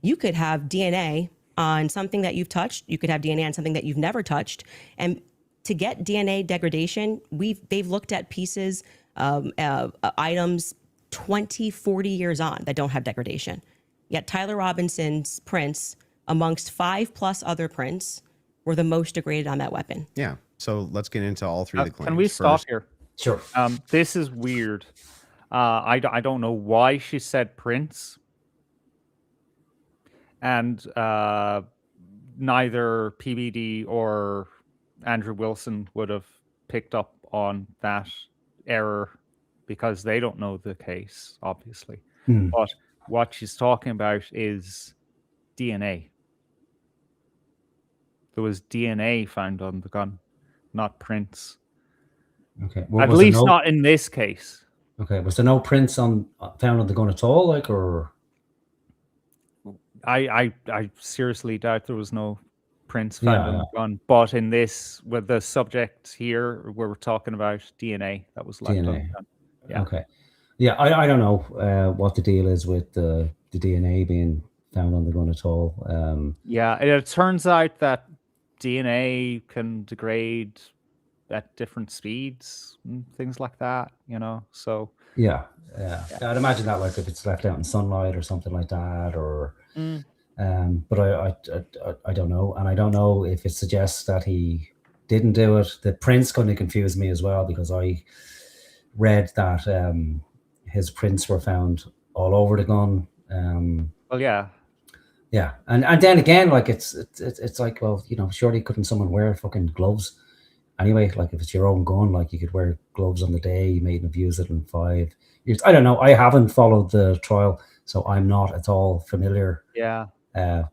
you could have DNA on something that you've touched. You could have DNA on something that you've never touched. And to get DNA degradation, they've looked at pieces, items 20, 40 years on that don't have degradation. Yet Tyler Robinson's prints, amongst 5+ other prints, were the most degraded on that weapon. Yeah. So let's get into all 3 of the claims. Can we stop here? Sure. This is weird. I don't know why she said prints. And neither PBD or Andrew Wilson would have picked up on that error because they don't know the case, obviously. But what she's talking about is DNA. There was DNA found on the gun, not prints. Okay. At least not in this case. Okay. Was there no prints found on the gun at all, like, or? I seriously doubt there was no prints found on the gun. But in this, with the subject here, we're talking about DNA that was left on the gun. Yeah. Okay. Yeah, I don't know what the deal is with the DNA being found on the gun at all. Yeah, it turns out that DNA can degrade at different speeds and things like that, you know. So yeah, I'd imagine that, like, if it's left out in sunlight or something like that, or but I don't know, and I don't know if it suggests that he didn't do it. The prints kind of confused me as well, because I read that his prints were found all over the gun. Well, yeah, and then again, like, it's like, well, you know, surely couldn't someone wear fucking gloves anyway? Like, if it's your own gun, like, you could wear gloves on the day you made and abuse it in 5 years. I don't know. I haven't followed the trial, so I'm not at all familiar. Yeah.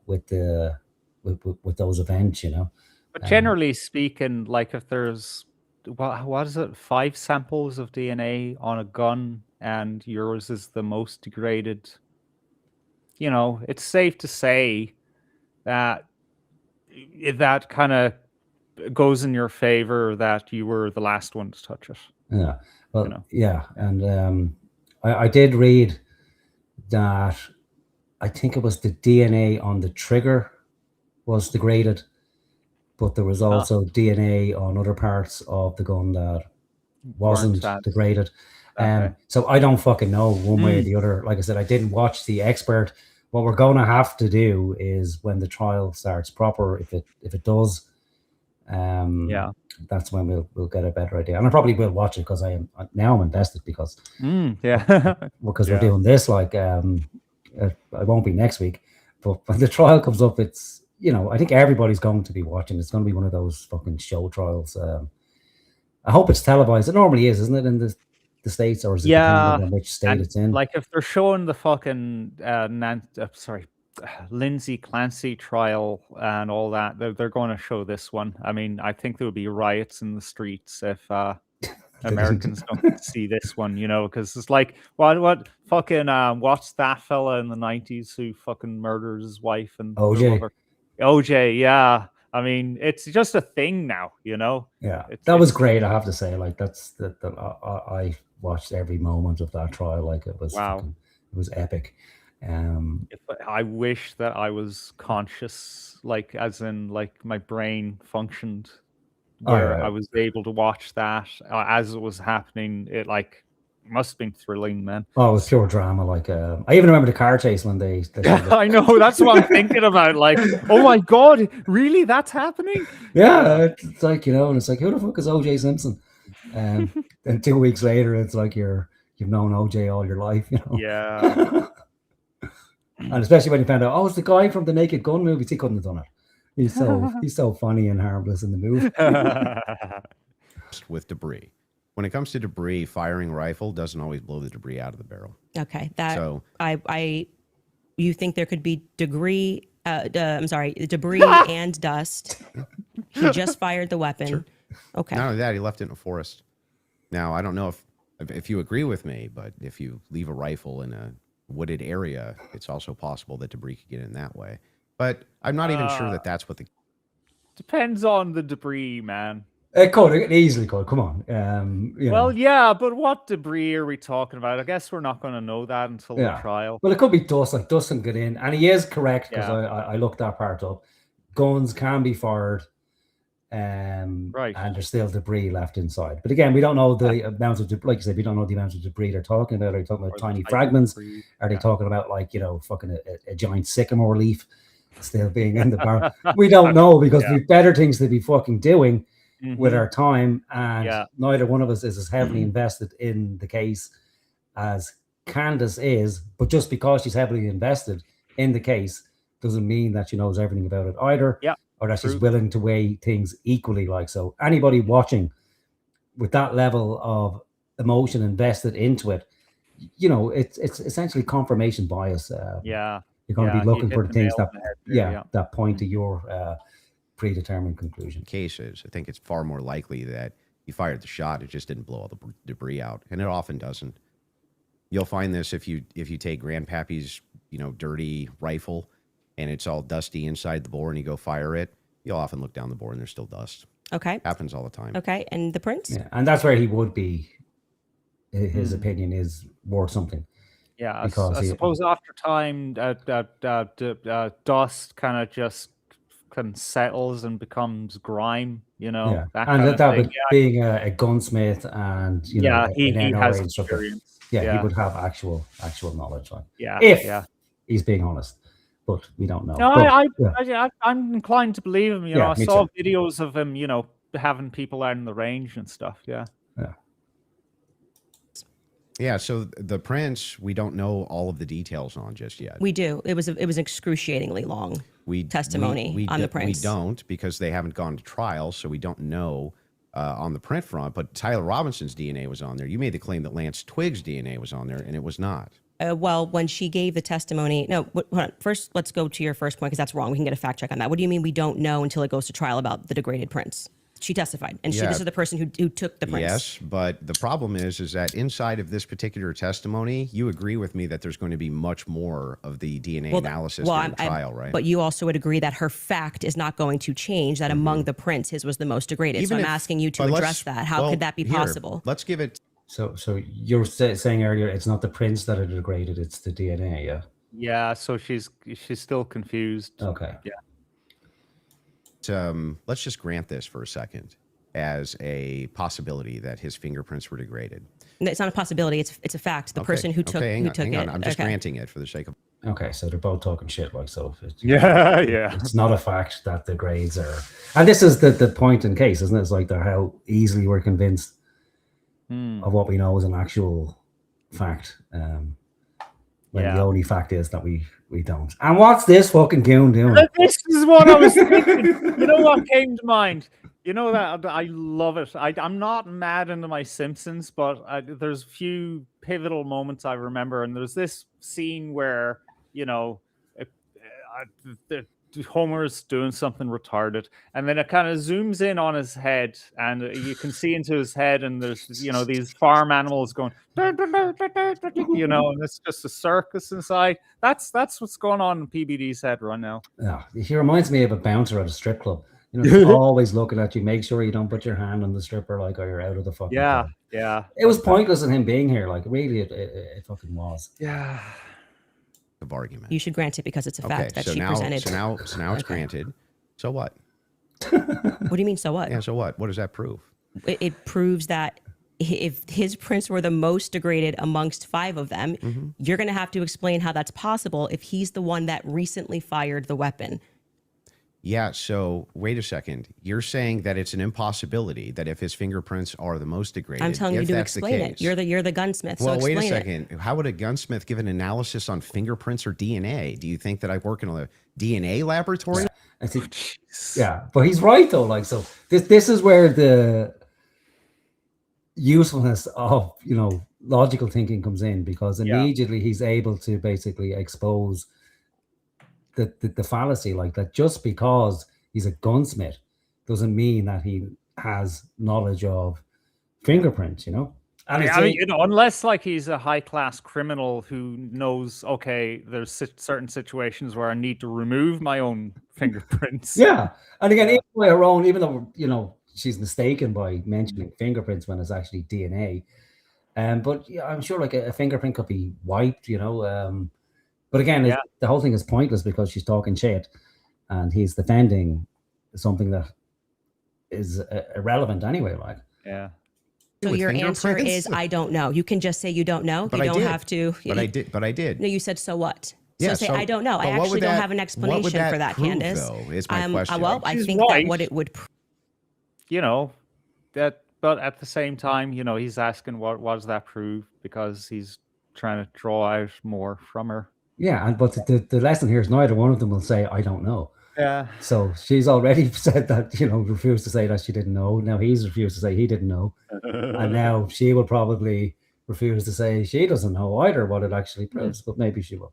With those events, you know. But generally speaking, like, if there's what is it, 5 samples of DNA on a gun and yours is the most degraded, you know, it's safe to say that that kind of goes in your favor that you were the last one to touch it. Yeah. Well, you know? Yeah. And I did read that I think it was the DNA on the trigger was degraded, but there was also DNA on other parts of the gun that wasn't degraded. Okay. So I don't fucking know one way or the other. Like I said, I didn't watch the expert, what we're going to have to do is when the trial starts proper, if it does, that's when we'll get a better idea. And I probably will watch it because I'm invested because because we're doing this. Like it won't be next week, but when the trial comes up, it's I think everybody's going to be watching. It's going to be one of those fucking show trials. I hope it's televised. It normally is, isn't it, in the States, or is it depending on which state it's in? Like if they're showing the fucking Lindsay Clancy trial and all that, they're going to show this one. I mean, I think there would be riots in the streets if Americans don't see this one, because it's like, what fucking what's that fella in the 90s who fucking murders his wife and OJ, yeah. I mean, it's just a thing now, Yeah, that was great. I have to say, like I watched every moment of that trial. Like it was, it was epic. I wish that I was conscious, like as in like my brain functioned, where I was able to watch that as it was happening. It must have been thrilling, man. Oh, it was pure drama. Like I even remember the car chase when they I know, that's what I'm thinking about. Like, oh my god, really? That's happening? Yeah, it's like and it's like, who the fuck is OJ Simpson? And 2 weeks later, it's like you've known OJ all your life, Yeah. And especially when you found out, it's the guy from the Naked Gun movies. He couldn't have done it. He's so funny and harmless in the movie. With debris. When it comes to debris, firing a rifle doesn't always blow the debris out of the barrel. Okay, you think there could be debris and dust. He just fired the weapon. Sure. Okay. Not only that, he left it in a forest. Now, I don't know if you agree with me, but if you leave a rifle in a wooded area, it's also possible that debris could get in that way. But I'm not even sure that that's what the... Depends on the debris, man. It easily could. Come on. Well, yeah, but what debris are we talking about? I guess we're not going to know that until the trial. Well, it could be dust. Like dust can get in, and he is correct because I looked that part up. Guns can be fired, and there's still debris left inside. But again, we don't know the amount of debris. Like you said, we don't know the amount of debris they're talking about. Are they talking about tiny fragments? Are they talking about fucking a giant sycamore leaf still being in the barrel? We don't know because we've better things to be fucking doing with our time, and neither one of us is as heavily invested in the case as Candace is. But just because she's heavily invested in the case doesn't mean that she knows everything about it either, or that she's willing to weigh things equally. Like, so anybody watching with that level of emotion invested into it, it's essentially confirmation bias. You're going to be looking for the things that point to your predetermined conclusion. Cases, I think it's far more likely that you fired the shot, it just didn't blow all the debris out, and it often doesn't. You'll find this if you take Grandpappy's dirty rifle and it's all dusty inside the bore and you go fire it, you'll often look down the bore and there's still dust. Okay. Happens all the time. Okay, and the prince? Yeah, and that's where he would be. His opinion is worth something. Yeah, I suppose after time, dust kind of just settles and becomes grime, Yeah, that and kind that of would thing. being a gunsmith and he has experience. He would have actual knowledge. Like, if he's being honest, but we don't know. No, But, I'm inclined to believe him. I me saw too. videos of him, having people out in the range and stuff. Yeah, so the prince, we don't know all of the details on just yet. We do. It was excruciatingly long testimony on the prince. We don't, because they haven't gone to trial, so we don't know on the print front. But Tyler Robinson's DNA was on there. You made the claim that Lance Twig's DNA was on there, and it was not. Well, when she gave the testimony, hold on. First, let's go to your first point, because that's wrong. We can get a fact check on that. What do you mean we don't know until it goes to trial about the degraded prince? She testified, and this is the person who took the prince. Yes, but the problem is that inside of this particular testimony, you agree with me that there's going to be much more of the DNA analysis during the trial, right? But you also would agree that her fact is not going to change, that among the prince, his was the most degraded. So I'm asking you to address that. How could that be possible? Let's give it... So you're saying earlier it's not the prints that are degraded, it's the DNA, yeah? Yeah, so she's still confused. Okay. Yeah. Let's just grant this for a second as a possibility that his fingerprints were degraded. It's not a possibility. It's a fact. The person who took it. I'm just granting it for the sake of... Okay, so they're both talking shit, like, so. Yeah. It's not a fact that the grades are, and this is the point in case, isn't it? It's like they're how easily we're convinced of what we know is an actual fact. When the only fact is that we don't. And what's this fucking goon doing? This is what I was thinking. You know what came to mind? You know that I love it. I'm not mad into my Simpsons, but there's a few pivotal moments I remember, and there's this scene where, you know, Homer's doing something retarded, and then it kind of zooms in on his head, and you can see into his head, and there's, you know, these farm animals going, you know, and it's just a circus inside. That's what's going on in PBD's head right now. Yeah, he reminds me of a bouncer at a strip club. You know, always looking at you, make sure you don't put your hand on the stripper, like, or you're out of the fucking club. Yeah. It was pointless in him being here, like, really, it fucking was. Yeah. Of argument. You should grant it because it's a fact that she presented. So now it's granted. So what? What do you mean, so what? Yeah, so what? What does that prove? It proves that if his prints were the most degraded amongst 5 of them, you're going to have to explain how that's possible if he's the one that recently fired the weapon. Yeah, so wait a second. You're saying that it's an impossibility that if his fingerprints are the most degraded, I'm telling you to explain it. You're the gunsmith. Well, so wait a explain second. it. How would a gunsmith give an analysis on fingerprints or DNA? Do you think that I work in a DNA laboratory? I think, yeah, but he's right though. Like, so this is where the usefulness of, you know, logical thinking comes in, because immediately he's able to basically expose the fallacy, like that just because he's a gunsmith doesn't mean that he has knowledge of fingerprints, you know. And I mean, you know, unless like he's a high-class criminal who knows, okay, there's certain situations where I need to remove my own fingerprints. Yeah, and again, even by her own, even though, you know, she's mistaken by mentioning fingerprints when it's actually DNA. But yeah, I'm sure like a fingerprint could be wiped, you know. But again, the whole thing is pointless because she's talking shit, and he's defending something that is irrelevant anyway. Like, yeah. So your answer is, I don't know. You can just say you don't know. You don't have to. But I did. No, you said, so what? Yeah, so say, I don't know. I actually don't have an explanation for that, prove, Candace. Though, is my question. Well, I think that what it would... You know, that, but at the same time, you know, he's asking what does that prove, because he's trying to draw out more from her. Yeah, but the lesson here is neither one of them will say, I don't know. Yeah. So she's already said that, you know, refused to say that she didn't know. Now he's refused to say he didn't know. And now she will probably refuse to say she doesn't know either what it actually proves, but maybe she will.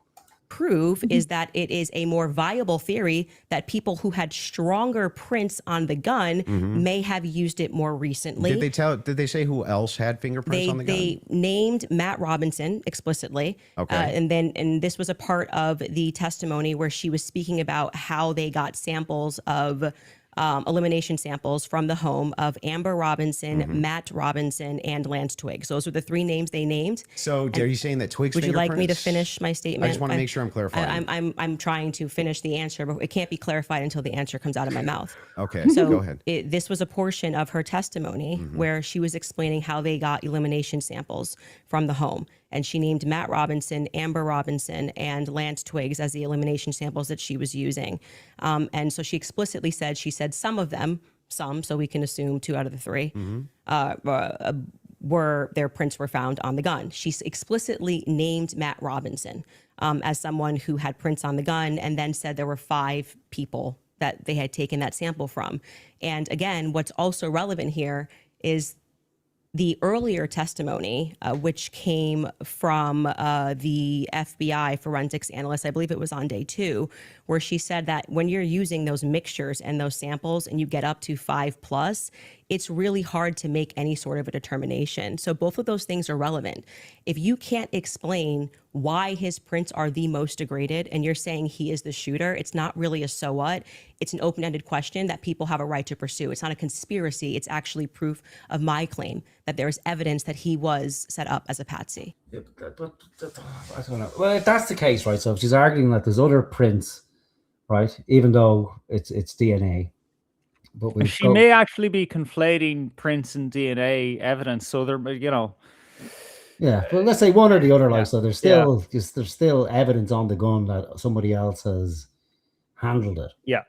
Prove is that it is a more viable theory that people who had stronger prints on the gun may have used it more recently. Did they say who else had fingerprints on the gun? They named Matt Robinson explicitly. Okay. And this was a part of the testimony where she was speaking about how they got samples of elimination samples from the home of Amber Robinson, Matt Robinson, and Lance Twiggs. Those are the 3 names they named. So are you saying that Twiggs? Would you like me to finish my statement? I just want to make sure I'm clarifying. I'm trying to finish the answer, but it can't be clarified until the answer comes out of my mouth. Okay, so go ahead. This was a portion of her testimony where she was explaining how they got elimination samples from the home. And she named Matt Robinson, Amber Robinson, and Lance Twiggs as the elimination samples that she was using. And so she explicitly said, some of them, so we can assume 2 out of the 3, were their prints were found on the gun. She explicitly named Matt Robinson as someone who had prints on the gun, and then said there were 5 people that they had taken that sample from. And again, what's also relevant here is the earlier testimony, which came from the FBI forensics analyst, I believe it was on day 2, where she said that when you're using those mixtures and those samples and you get up to 5+, it's really hard to make any sort of a determination. So both of those things are relevant. If you can't explain why his prints are the most degraded and you're saying he is the shooter, it's not really a so what. It's an open-ended question that people have a right to pursue. It's not a conspiracy. It's actually proof of my claim that there's evidence that he was set up as a patsy. Yeah, but I don't know. Well, if that's the case, right? So if she's arguing that there's other prints, right? Even though it's DNA. But she may actually be conflating prints and DNA evidence. So there, you know, Yeah, well, let's say one or the other. Like, Yeah. so there's still evidence on the gun that somebody else has handled it. Yeah.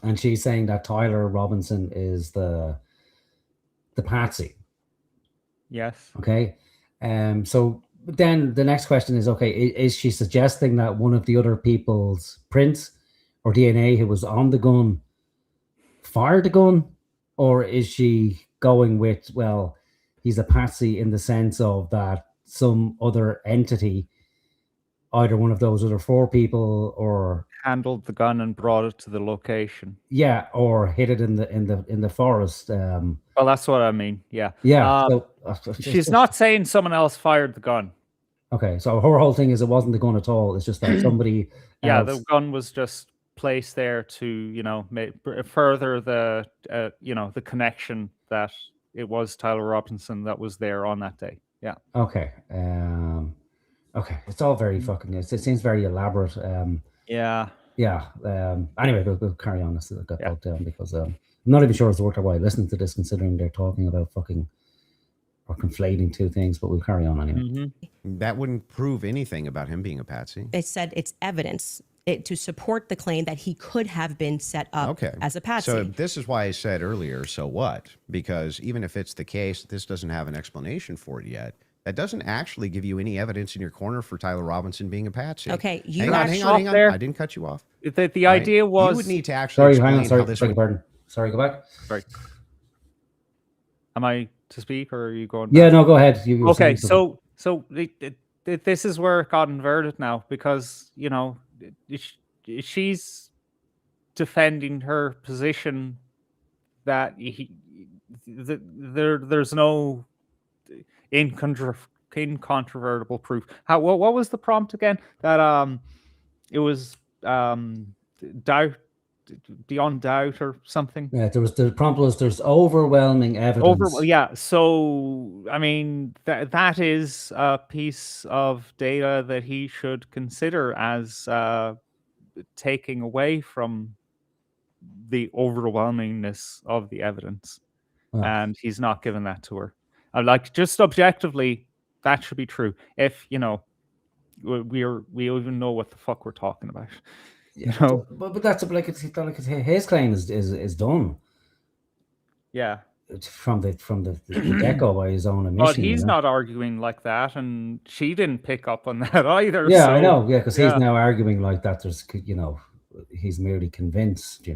And she's saying that Tyler Robinson is the patsy. Yes. Okay. So then the next question is, okay, is she suggesting that one of the other people's prints or DNA who was on the gun fired the gun? Or is she going with, well, he's a patsy in the sense of that some other entity, either one of those other 4 people or handled the gun and brought it to the location. Yeah, or hid it in the forest. Well, that's what I mean. Yeah. Yeah. She's not saying someone else fired the gun. Okay, so her whole thing is it wasn't the gun at all. It's just that somebody. Yeah, else... the gun was just placed there to, further the, the connection that it was Tyler Robinson that was there on that day. Yeah. Okay. Okay. It's all very fucking. It seems very elaborate. Yeah. Yeah. Anyway, we'll carry on. I got bogged down because I'm not even sure it's worth our while listening to this, considering they're talking about fucking or conflating 2 things. But we'll carry on anyway. That wouldn't prove anything about him being a patsy. It said it's evidence to support the claim that he could have been set up as a patsy. So this is why I said earlier, so what? Because even if it's the case, this doesn't have an explanation for it yet. That doesn't actually give you any evidence in your corner for Tyler Robinson being a patsy. Okay, hang on. I didn't cut you off. The idea was you would need to actually explain how this would... Pardon. Sorry, go back. Sorry. Am I to speak or are you going? Yeah, no, go ahead. Okay, so this is where it got inverted now because she's defending her position that there's no incontrovertible proof. What was the prompt again? That it was doubt, beyond doubt or something. Yeah, the prompt was there's overwhelming evidence. So I mean that is a piece of data that he should consider as taking away from the overwhelmingness of the evidence, and he's not given that to her. Like, just objectively, that should be true. If we even know what the fuck we're talking about, But that's like his claim is done. Yeah. From the get-go by his own admission. But he's not arguing like that, and she didn't pick up on that either. Yeah, so, I know. Yeah, because he's now arguing like that. There's, he's merely convinced.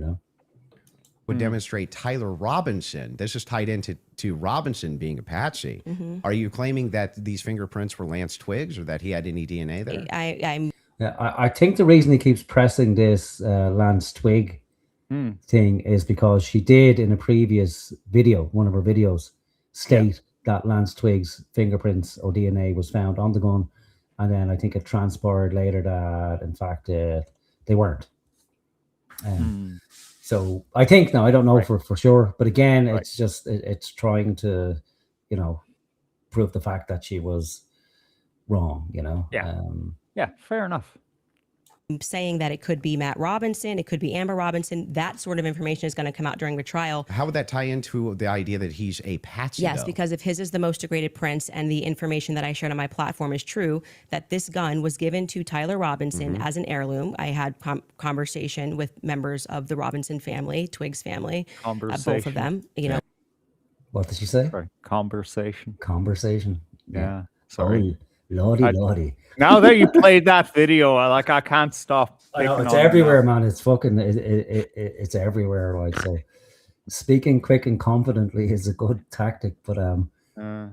Would demonstrate Tyler Robinson. This is tied into Robinson being a patsy. Are you claiming that these fingerprints were Lance Twiggs or that he had any DNA there? I think the reason he keeps pressing this Lance Twig thing is because she did in a previous video, one of her videos, state that Lance Twiggs' fingerprints or DNA was found on the gun, and then I think it transpired later that in fact they weren't. So I think now I don't know for sure, but again, it's just it's trying to, prove the fact that she was wrong. Yeah, fair enough. Saying that it could be Matt Robinson, it could be Amber Robinson. That sort of information is going to come out during the trial. How would that tie into the idea that he's a patsy? Yes, though? because if his is the most degraded prints and the information that I shared on my platform is true, that this gun was given to Tyler Robinson as an heirloom. I had conversation with members of the Robinson family, Twiggs family, both of them. What did she say? Sorry, conversation. Yeah. Sorry. Lordy. Now that you played that video, I can't stop. I know, it's everywhere, man. It's fucking. It's everywhere. Like, so, speaking quick and confidently is a good tactic, but yeah.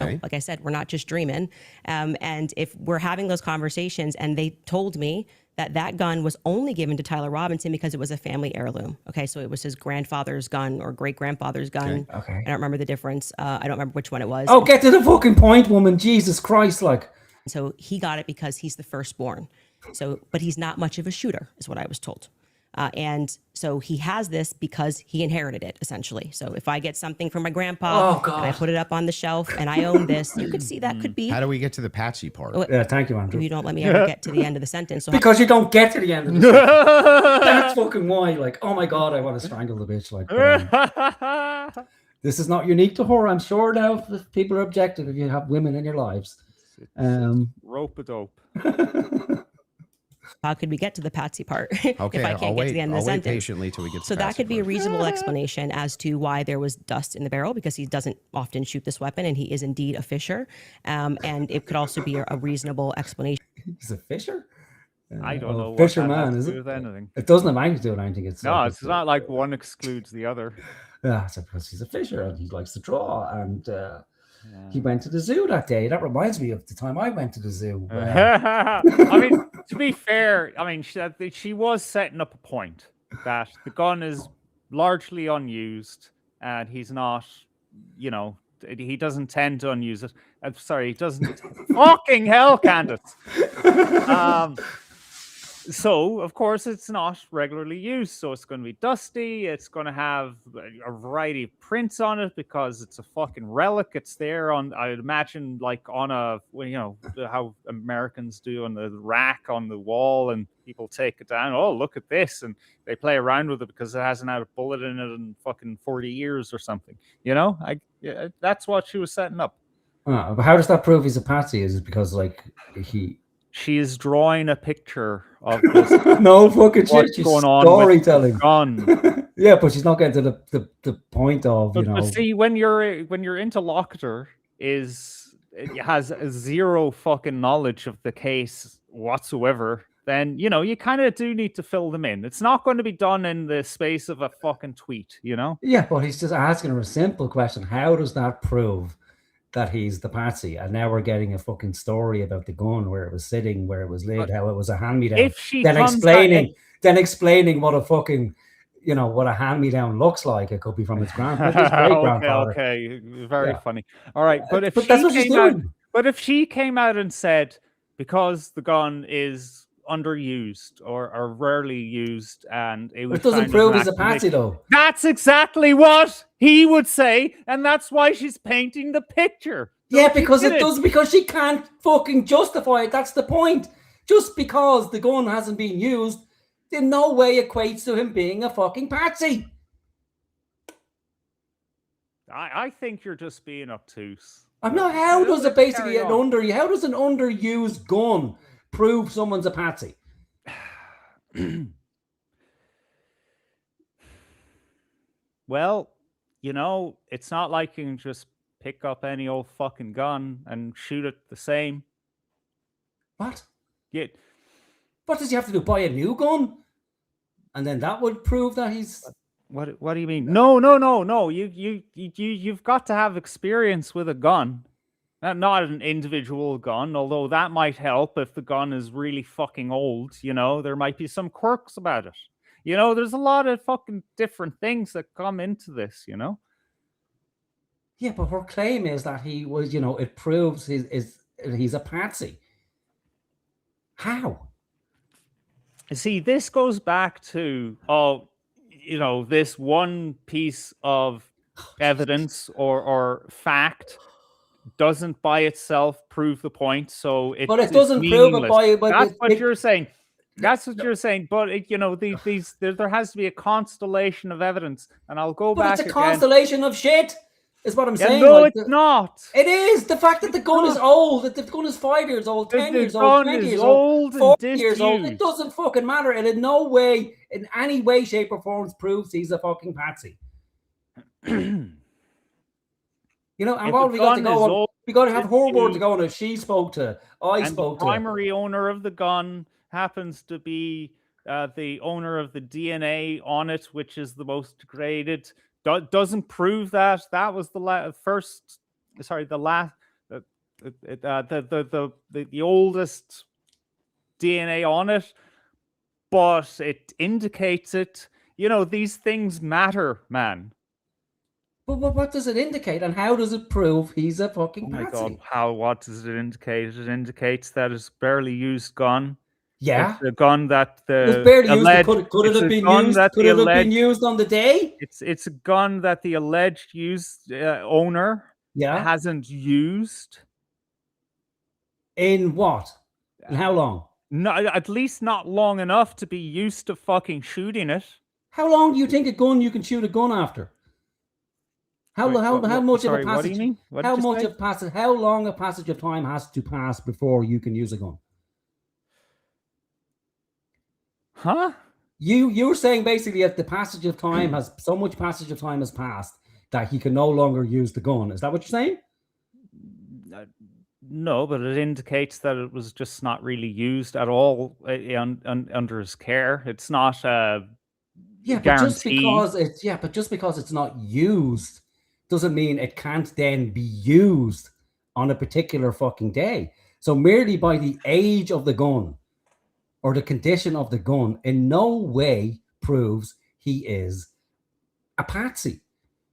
Like I said, we're not just dreaming. And if we're having those conversations, and they told me that gun was only given to Tyler Robinson because it was a family heirloom. Okay, so it was his grandfather's gun or great-grandfather's gun. Okay. I don't remember the difference. I don't remember which one it was. Oh, get to the fucking point, woman. Jesus Christ, like. So he got it because he's the firstborn. So, but he's not much of a shooter, is what I was told. And so he has this because he inherited it, essentially. So if I get something from my grandpa and I put it up on the shelf and I own this, you could see that could be. How do we get to the patsy part? Yeah, thank you, Andrew. You don't let me ever get to the end of the sentence. So because you don't get to the end of the sentence. That's fucking why. Like, oh my God, I want to strangle the bitch. Like, This is not unique to her. I'm sure now if people are objective if you have women in your lives. Rope-a-dope. How could we get to the Patsy part Okay, if I can't get to the end of the I'll wait sentence? patiently till we get to So the that Patsy could be a part. reasonable explanation as to why there was dust in the barrel, because he doesn't often shoot this weapon and he is indeed a fisher. And it could also be a reasonable explanation. He's a fisher? I don't know what Fisherman, that has is to do it? with anything. It doesn't have anything to do with anything. It's No, like it's not like one excludes the other. Yeah, it's because he's a fisher and he likes to draw. And he went to the zoo that day. That reminds me of the time I went to the zoo. I mean, to be fair, I mean, she was setting up a point that the gun is largely unused and he's not, you know, he doesn't tend to unuse it. I'm sorry, he doesn't. Fucking hell, Candace. So, of course, it's not regularly used. So it's going to be dusty. It's going to have a variety of prints on it because it's a fucking relic. It's there on, I'd imagine, like on a, well, you know, how Americans do on the rack on the wall, and people take it down. Oh, look at this. And they play around with it because it hasn't had a bullet in it in fucking 40 years or something. You know, yeah, that's what she was setting up. But how does that prove he's a patsy? Is it because, like, she is drawing a picture of this. No fucking shit. What's She's going on storytelling. with the gun. Yeah, but she's not getting to the point of, But you know. see, when your interlocutor has zero fucking knowledge of the case whatsoever, then you know you kind of do need to fill them in. It's not going to be done in the space of a fucking tweet, you know. Yeah, but he's just asking her a simple question. How does that prove that he's the patsy? And now we're getting a fucking story about the gun, where it was sitting, where it was laid, how it was a hand-me-down. If she then comes explaining what a fucking, you know, what a hand-me-down looks like. It could be from its grandfather, great-grandfather. Okay, very funny. All right, but if that's what she's doing. But if she came out and said, because the gun is underused or rarely used, and it doesn't prove he's a patsy, though. That's exactly what he would say, and that's why she's painting the picture. Yeah, because it does, because she can't fucking justify it. That's the point. Just because the gun hasn't been used, in no way equates to him being a fucking patsy. I think you're just being obtuse. I'm not. How does it basically how does an underused gun prove someone's a patsy? Well, you know, it's not like you can just pick up any old fucking gun and shoot it the same. What? Yeah. What does he have to do? Buy a new gun? And then that would prove that he's... What do you mean? No. You've got to have experience with a gun. Not an individual gun, although that might help if the gun is really fucking old, you know, there might be some quirks about it. You know, there's a lot of fucking different things that come into this, you know? Yeah, but her claim is that he was, you know, it proves he's a patsy. How? See, this goes back to, you know, this one piece of evidence or fact doesn't by itself prove the point, so but it doesn't prove it by. But that's what you're saying. That's what you're saying. But you know, there has to be a constellation of evidence, and I'll go back. But it's a constellation of shit, is what I'm saying. No, like, it's not. It is the fact that the gun is old. That the gun is 5 years old, 10 years old, 20 years old, 40 years old. It doesn't fucking matter. And in no way, in any way, shape, or form, proves he's a fucking patsy. You know, and what we got to go on, we got to have her word to go on. If she spoke to, spoke to. The primary owner of the gun happens to be the owner of the DNA on it, which is the most degraded. Doesn't prove that. That was the oldest DNA on it, but it indicates it. You know, these things matter, man. But what does it indicate, and how does it prove he's a fucking patsy? Oh my God, what does it indicate? It indicates that it's barely used gun. Yeah, it's a gun that it was barely used. Could it have been used? Could it have been used on the day? It's a gun that the alleged owner hasn't used. In what? And how long? No, at least not long enough to be used to fucking shooting it. How long do you think a gun you can shoot a gun after? How Wait, how much sorry, of a passage? what do you mean? What How did you much say? of passage? How long a passage of time has to pass before you can use a gun? Huh? You're saying basically that the passage of time has so much passage of time has passed that he can no longer use the gun. Is that what you're saying? No, but it indicates that it was just not really used at all under his care. It's not a Yeah, but guarantee. just because it's not used doesn't mean it can't then be used on a particular fucking day. So merely by the age of the gun or the condition of the gun in no way proves he is a patsy.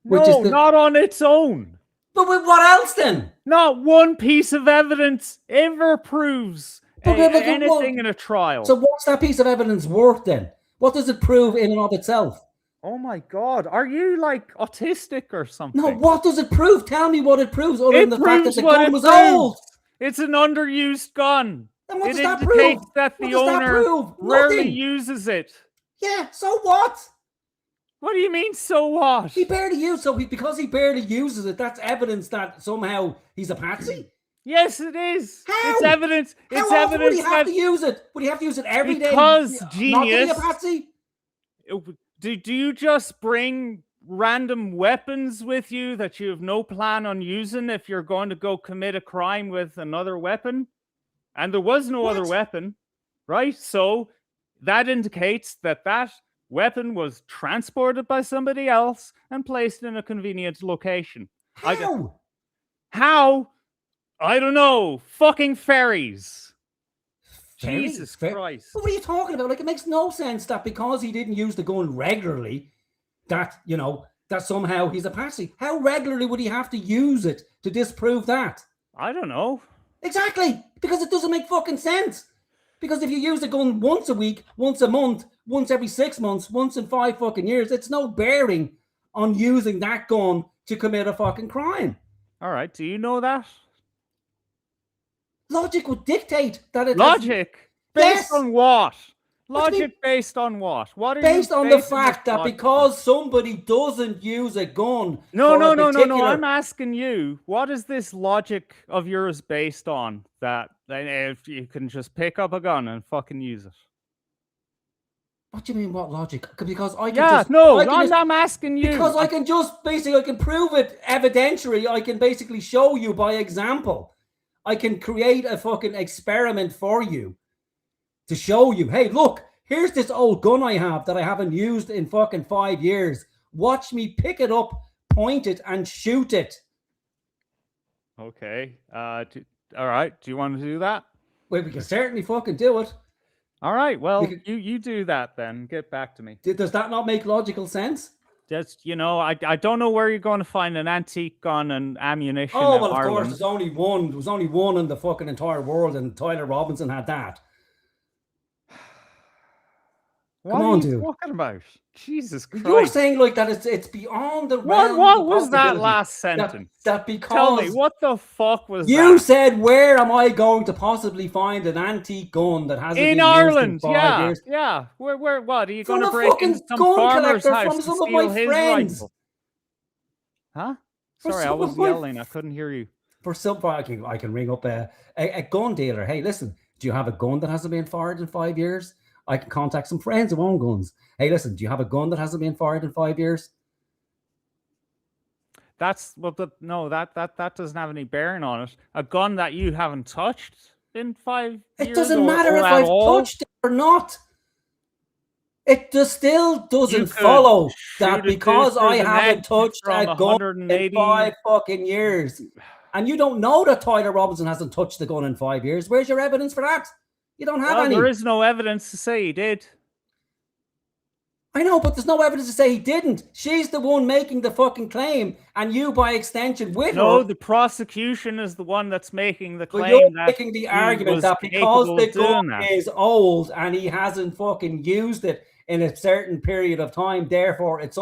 No, not on its own. But what else then? Not one piece of evidence ever proves anything in a trial. So what's that piece of evidence worth then? What does it prove in and of itself? Oh my God, are you like autistic or something? No, what does it prove? Tell me what it proves other than the fact that the gun was old. It's an underused gun. Then what it does that indicates prove? that What the does that owner prove? rarely Nothing. uses it. Yeah, so what? What do you mean, so what? He barely uses it. Because he barely uses it, that's evidence that somehow he's a patsy? Yes, it is. How? It's evidence. How It's often would evidence he have to use it? Would he have to use it every day? Because Not genius. to be a patsy? Do you just bring random weapons with you that you have no plan on using if you're going to go commit a crime with another weapon? And there was no other weapon, right? So that indicates that that weapon was transported by somebody else and placed in a convenient location. How? How? I don't know. Fucking ferries. Ferries? Jesus Christ. But what are you talking about? Like, it makes no sense that because he didn't use the gun regularly, that, you know, that somehow he's a patsy. How regularly would he have to use it to disprove that? I don't know. Exactly. Because it doesn't make fucking sense. Because if you use the gun once a week, once a month, once every 6 months, once in 5 fucking years, it's no bearing on using that gun to commit a fucking crime. All right. Do you know that? Logic would dictate that it Logic? Based on what? What do you Logic based on what? What are based you on the basing fact this that logic because somebody doesn't use a gun. No. particular... I'm asking you, what is this logic of yours based on that if you can just pick up a gun and fucking use it? What do you mean, what logic? Because I can I'm asking you. Because I can just basically, I can prove it evidentiary. I can basically show you by example. I can create a fucking experiment for you to show you, hey, look, here's this old gun I have that I haven't used in fucking 5 years. Watch me pick it up, point it, and shoot it. Okay. All right. Do you want to do that? Well, we can certainly fucking do it. All right. Well, you do that then. Get back to me. Does that not make logical sense? Just, I don't know where you're going to find an antique gun and ammunition. Oh, in well, of Ireland. course, there's only one. There was only one in the fucking entire world, and Tyler Robinson had that. What Come are on, you dude. talking about? Jesus Christ. You're saying like that it's beyond the realm. What was that last sentence? That because Tell me, what the fuck was that? you said, where am I going to possibly find an antique gun that hasn't been in used Ireland, in 5 years? Yeah. Where? What are you From going to a break fucking into some gun farmer's collector, house from to some of steal my his friends. rifle? Huh? For Sorry, I some was of my- yelling. I couldn't hear you. For some, I can ring up a gun dealer. Hey, listen, do you have a gun that hasn't been fired in 5 years? I can contact some friends who own guns. Hey, listen, do you have a gun that hasn't been fired in 5 years? That doesn't have any bearing on it. A gun that you haven't touched in 5 years. It doesn't matter if I've touched it or not. It still doesn't follow that because I haven't touched a gun in 5 fucking years. And you don't know that Tyler Robinson hasn't touched the gun in 5 years. Where's your evidence for that? You don't have any. There is no evidence to say he did. I know, but there's no evidence to say he didn't. She's the one making the fucking claim, and you, by extension, with her. No, the prosecution is the one that's making the claim. But you're that making the argument was that because capable the of doing gun that. is old and he hasn't fucking used it in a certain period of time, therefore it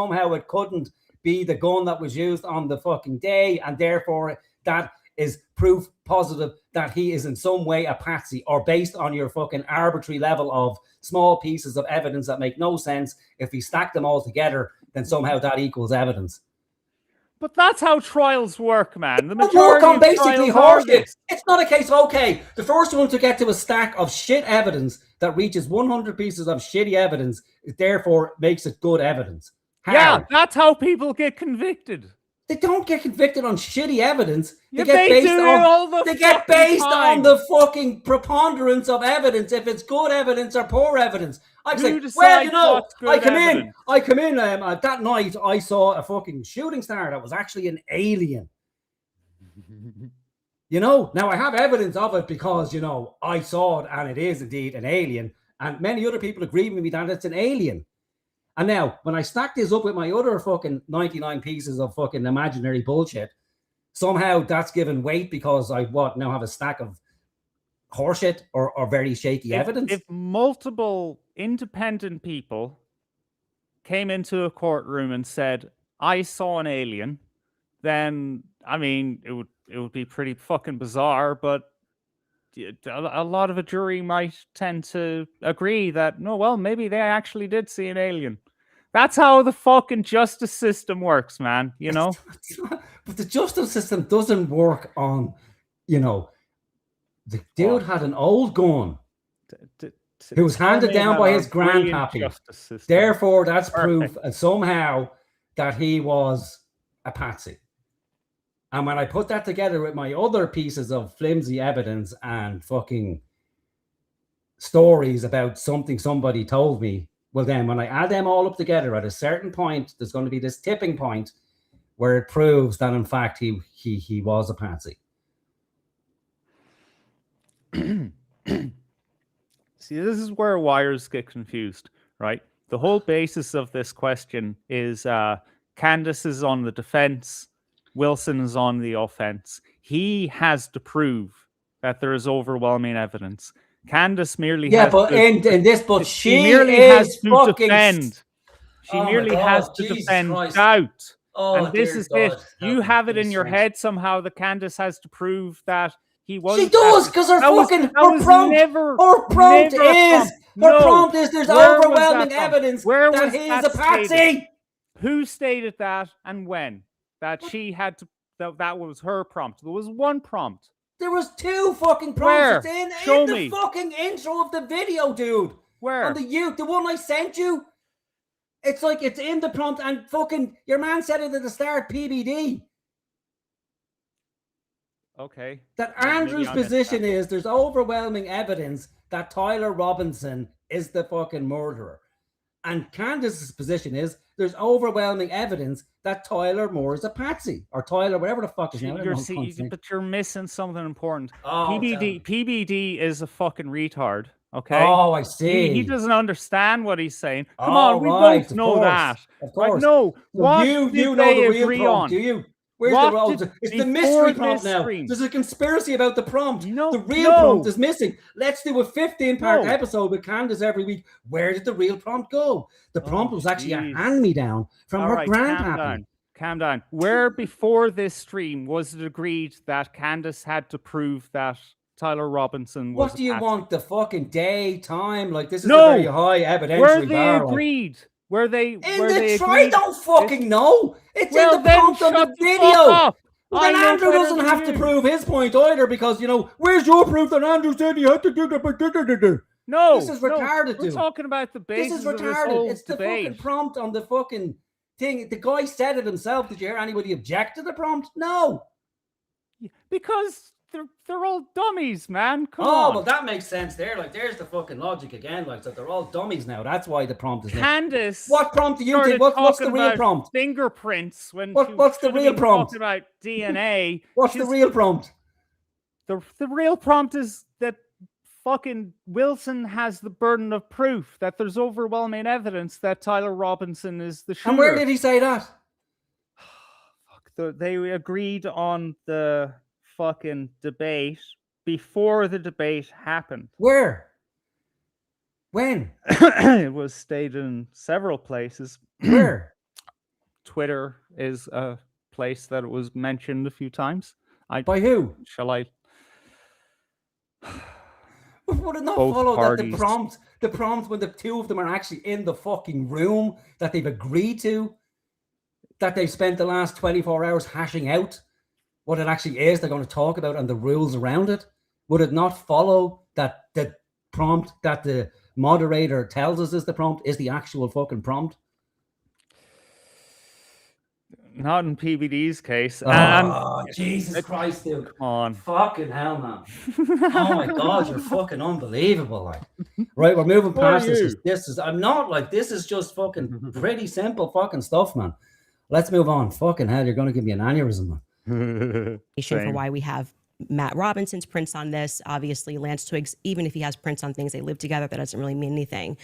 couldn't be the gun that was used on the fucking day, and therefore that is proof positive that he is in some way a patsy, or based on your fucking arbitrary level of small pieces of evidence that make no sense. If we stack them all together, then somehow that equals evidence. But that's how trials work, man. The Work majority on of basically trials are horseshit. this. It's not a case of, okay, the first one to get to a stack of shit evidence that reaches 100 pieces of shitty evidence, therefore makes it good evidence. How? Yeah, that's how people get convicted. They don't get convicted on shitty evidence. Yeah, they do all the they get fucking based time. on the fucking preponderance of evidence, if it's good evidence or poor evidence. I Who say, well, decides you know, what's good I come evidence? in that night, I saw a fucking shooting star that was actually an alien. You know, now I have evidence of it because, you know, I saw it and it is indeed an alien. And many other people agree with me that it's an alien. And now, when I stack this up with my other fucking 99 pieces of fucking imaginary bullshit, somehow that's given weight because I now have a stack of horseshit or very shaky evidence. If multiple independent people came into a courtroom and said, I saw an alien, then, I mean, it would be pretty fucking bizarre, but a lot of a jury might tend to agree that, no, well, maybe they actually did see an alien. That's how the fucking justice system works, man, you know? But the justice system doesn't work on, you know, the dude had an old gun who was handed down by his grandpappy. Therefore, that's proof somehow that he was a patsy. And when I put that together with my other pieces of flimsy evidence and fucking stories about something somebody told me, well, then when I add them all up together at a certain point, there's going to be this tipping point where it proves that, in fact, he was a patsy. See, this is where wires get confused, right? The whole basis of this question is Candace is on the defense, Wilson is on the offense. He has to prove that there is overwhelming evidence. Candace merely has but to, in this book, she merely is has to fucking defend. She Oh my merely has God, to Jesus defend Christ. doubt. Oh, And this dear is it. God. You have it in Jesus your Christ. head somehow that Candace has to prove that he was. She does, because her prompt is there's overwhelming evidence that he is a patsy. Who stated that and when? That she had to, that was her prompt. There was one prompt. There was two fucking Where? prompts. It's Show in me. the fucking intro of the video, dude. Where? On the one I sent you. It's like it's in the prompt, and fucking your man said it at the start, PBD. Okay. That Maybe Andrew's I'll get position that. is there's overwhelming evidence that Tyler Robinson is the fucking murderer. And Candace's position is there's overwhelming evidence that Tyler Moore is a patsy. Or Tyler, whatever the fuck his name is. But you're missing something important. Oh, PBD is a fucking retard. Okay. Oh, I see. He doesn't understand what he's saying. Come Oh, on, we right, both of know course, that. of Right? course. No. So What you did know they the real agree prompt, on? do you? Where's What the role? did- It's the before mystery this prompt now. stream? There's a conspiracy about the prompt. No, the real no. prompt is missing. Let's do a 15-part No. episode with Candace every week. Where did the real prompt go? The prompt was actually a jeez. hand-me-down from All her right, grandpappy. Calm down. Where before this stream was it agreed that Candace had to prove that Tyler Robinson was What do you want? The fucking day, time? Like, this is No. a very high evidentiary Where they bar. like. agreed? Where they In where the they try, agreed? don't fucking know. It's Well, in the then prompt on shut the the fuck video. up. Well, I then know Andrew better doesn't than have to you. prove his point either because, you know, where's your proof that Andrew said he had to do the... No, This is no, retarded, We're dude. talking about the This basis is of this retarded. whole It's the debate. fucking prompt on the fucking thing. The guy said it himself. Did you hear anybody object to the prompt? No. Because they're all dummies, man. Come Oh, on. well, that makes sense there. Like, there's the fucking logic again. Like, so they're all dummies now. That's why the prompt is... Candace. What prompt do you started think? What's the talking real about prompt? Fingerprints when What's the should have real been prompt? talking about DNA. What's the real prompt? The real prompt is that fucking Wilson has the burden of proof that there's overwhelming evidence that Tyler Robinson is the shooter. And where did he say that? They agreed on the fucking debate before the debate happened. Where? When? It was stated in several places. Where? Twitter is a place that it was mentioned a few times. By who? Shall I? Would it not Both follow parties. that the prompt when the two of them are actually in the fucking room that they've agreed to? that they've spent the last 24 hours hashing out what it actually is they're going to talk about and the rules around it? Would it not follow that the prompt that the moderator tells us is the prompt is the actual fucking prompt? Not in PBD's case. Oh, Jesus Christ, dude. Come on. Fucking hell, man. Oh my God, you're fucking unbelievable. Like, right, we're moving past this. I'm not like, this is just fucking pretty simple fucking stuff, man. Let's move on. Fucking hell, you're going to give me an aneurysm, man. For why we have Matt Robinson's prints on this. Obviously, Lance Twiggs, even if he has prints on things, they live together. That doesn't really mean anything.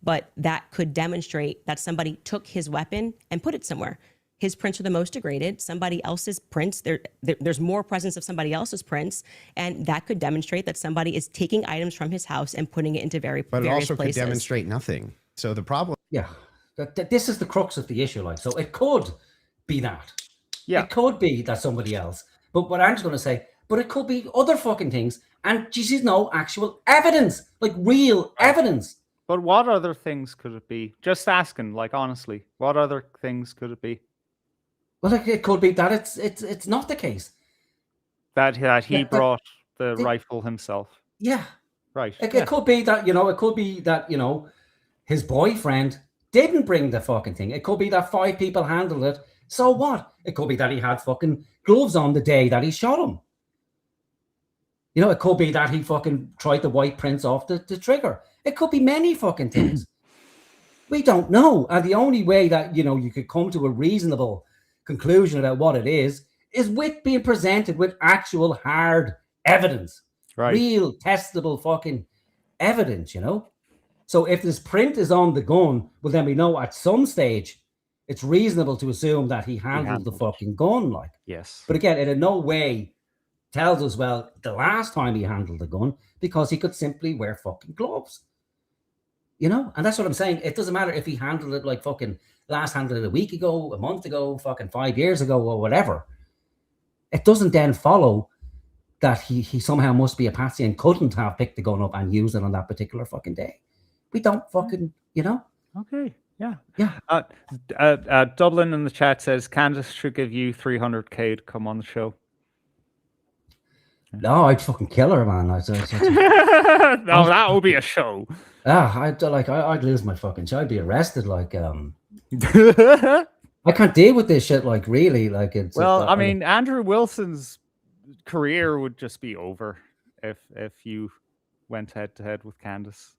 But that could demonstrate that somebody took his weapon and put it somewhere. His prints are the most degraded. Somebody else's prints, there's more presence of somebody else's prints, and that could demonstrate that somebody is taking items from his house and putting it into various places. But it also could demonstrate nothing. So the problem... Yeah, this is the crux of the issue. Like, so it could be that. Yeah. It could be that somebody else. But what I'm just going to say, but it could be other fucking things, and Jesus, no actual evidence, like real evidence. But what other things could it be? Just asking, like, honestly, what other things could it be? Well, it could be that it's not the case. That he brought the rifle himself. Yeah. Right. It could be that, it could be that, his boyfriend didn't bring the fucking thing. It could be that 5 people handled it. So what? It could be that he had fucking gloves on the day that he shot him. It could be that he fucking tried to wipe prints off the trigger. It could be many fucking things. We don't know. And the only way that, you could come to a reasonable conclusion about what it is with being presented with actual hard evidence. Right. Real testable fucking evidence, So if this print is on the gun, well, then we know at some stage it's reasonable to assume that he handled the fucking gun, like. Yes. But again, it in no way tells us, well, the last time he handled the gun, because he could simply wear fucking gloves. And that's what I'm saying. It doesn't matter if he handled it like fucking last handled it a week ago, a month ago, fucking 5 years ago, or whatever. It doesn't then follow that he somehow must be a patsy and couldn't have picked the gun up and used it on that particular fucking day. We don't fucking, Okay. Yeah. Yeah. Dublin in the chat says Candace should give you 300k to come on the show. No, I'd fucking kill her, man. No, that would be a show. I'd lose my fucking shit. I'd be arrested. Like, I can't deal with this shit. Like, really, like it's. Well, I mean, Andrew Wilson's career would just be over if you went head to head with Candace.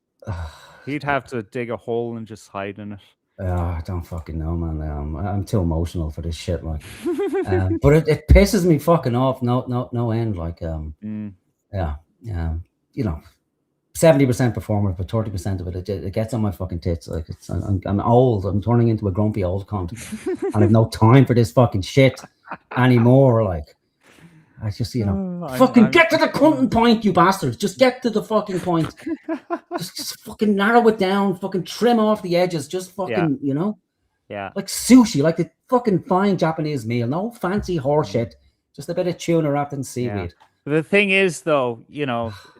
He'd have to dig a hole and just hide in it. I don't fucking know, man. I'm too emotional for this shit. Like, but it pisses me fucking off. No end. Like, yeah. 70% performance, but 30% of it gets on my fucking tits. Like, I'm old. I'm turning into a grumpy old cunt, and I've no time for this fucking shit anymore. Like, I just, fucking get to the cunting point, you bastards. Just get to the fucking point. just fucking narrow it down. Fucking trim off the edges. Just fucking, Yeah. like sushi, like the fucking fine Japanese meal. No fancy horse shit. Just a bit of tuna wrapped in seaweed. The thing is, though,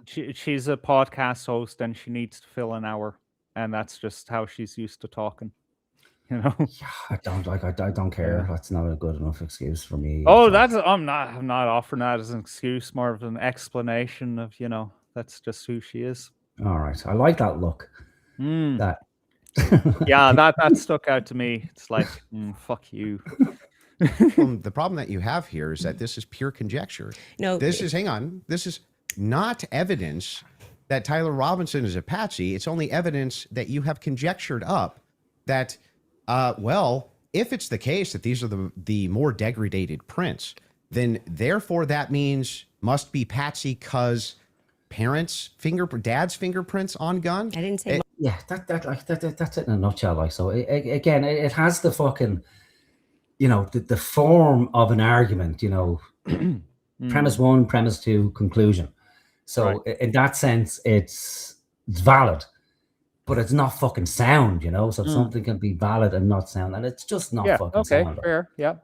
she's a podcast host and she needs to fill an hour, and that's just how she's used to talking. Yeah, I don't care. That's not a good enough excuse for me. Oh, I'm not offering that as an excuse, more of an explanation of, that's just who she is. All right, I like that look. That. Yeah, that stuck out to me. It's like, fuck you. The problem that you have here is that this is pure conjecture. No, this is not evidence that Tyler Robinson is a patsy. It's only evidence that you have conjectured up that, well, if it's the case that these are the more degraded prints, then therefore that means must be patsy because dad's fingerprints on gun. I didn't say. Yeah, that's it in a nutshell. Like, so again, it has the fucking, the form of an argument. Premise 1, premise 2, conclusion. So in that sense, it's valid, but it's not fucking sound. So something can be valid and not sound, and it's just not fucking sound. Okay, fair. Yeah.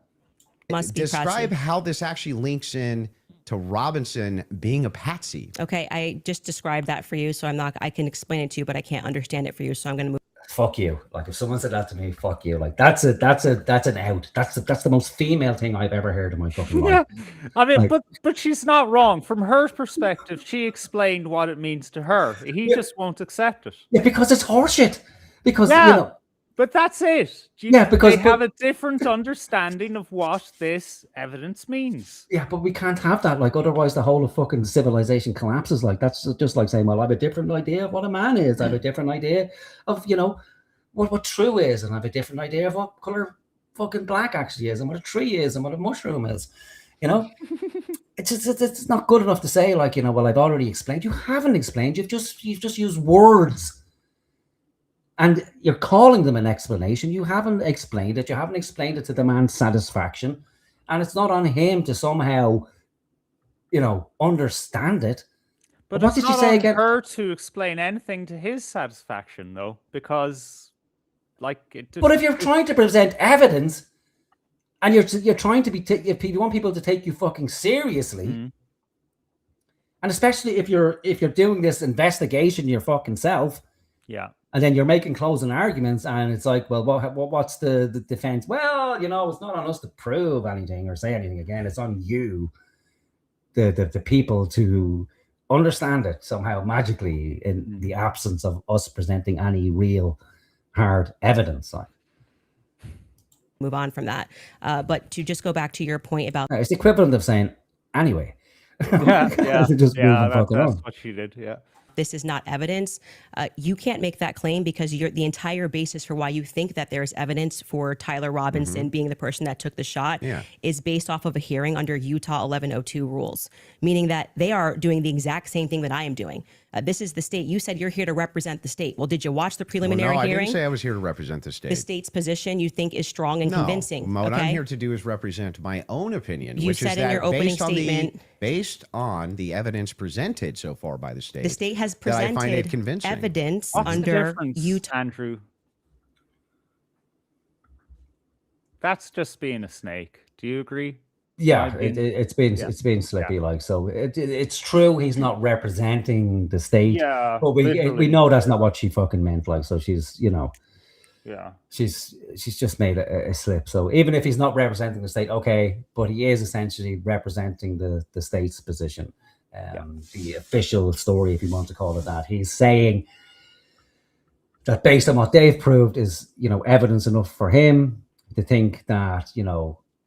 Must be Describe patsy. how this actually links in to Robinson being a patsy. Okay, I just described that for you, so I can explain it to you, but I can't understand it for you, so I'm going to move. fuck you. Like if someone said that to me, fuck you. Like that's an out. That's the most female thing I've ever heard in my fucking life. Yeah, I mean, Like- but she's not wrong. From her perspective, she explained what it means to her. He just won't accept it. Yeah, because it's horseshit. Because Yeah. you know, But that's it. Yeah, because- they have a different understanding of what this evidence means. yeah, but we can't have that. Like otherwise, the whole of fucking civilization collapses. Like that's just like saying, well, I have a different idea of what a man is. I have a different idea of what true is, and I have a different idea of what color fucking black actually is, and what a tree is, and what a mushroom is. You know, it's not good enough to say like, well, I've already explained. You haven't explained. You've just used words. And you're calling them an explanation. You haven't explained it. You haven't explained it to the man's satisfaction. And it's not on him to somehow, understand it. But what it's did you not say on again? her to explain anything to his satisfaction, though, because, like, But if you're trying to present evidence, and you're trying to if you want people to take you fucking seriously, Mm-hmm. and especially if you're doing this investigation your fucking self, yeah, and then you're making closing arguments, and it's like, well, what's the defense? Well, it's not on us to prove anything or say anything again. It's on you, the people, to understand it somehow magically in the absence of us presenting any real hard evidence. Move on from that. But to just go back to your point about It's the equivalent of saying, anyway. yeah, Just moving fucking that's on. what she did. Yeah. this is not evidence, you can't make that claim because the entire basis for why you think that there's evidence for Tyler Robinson being the person that took the shot is based off of a hearing under Utah 1102 rules, meaning that they are doing the exact same thing that I am doing. This is the state. You said you're here to represent the state. Well, did you watch the preliminary no, I hearing? didn't say I was here to represent the state. The state's position you think is strong and No, convincing. what okay? I'm here to do is represent my own opinion. You which said is in that your opening statement, based on the evidence presented so far by the state. the state has that I find it presented convincing. evidence What's the under difference, Utah. Andrew? That's just being a snake. Do you agree? Yeah, it's been slippy, like, so it's true he's not representing the state, Yeah, but we literally. know that's not what she fucking meant, like, so she's Yeah. she's just made a slip. So even if he's not representing the state, okay, but he is essentially representing the state's position, the official story, if you want to call it that. He's saying that based on what they've proved is evidence enough for him to think that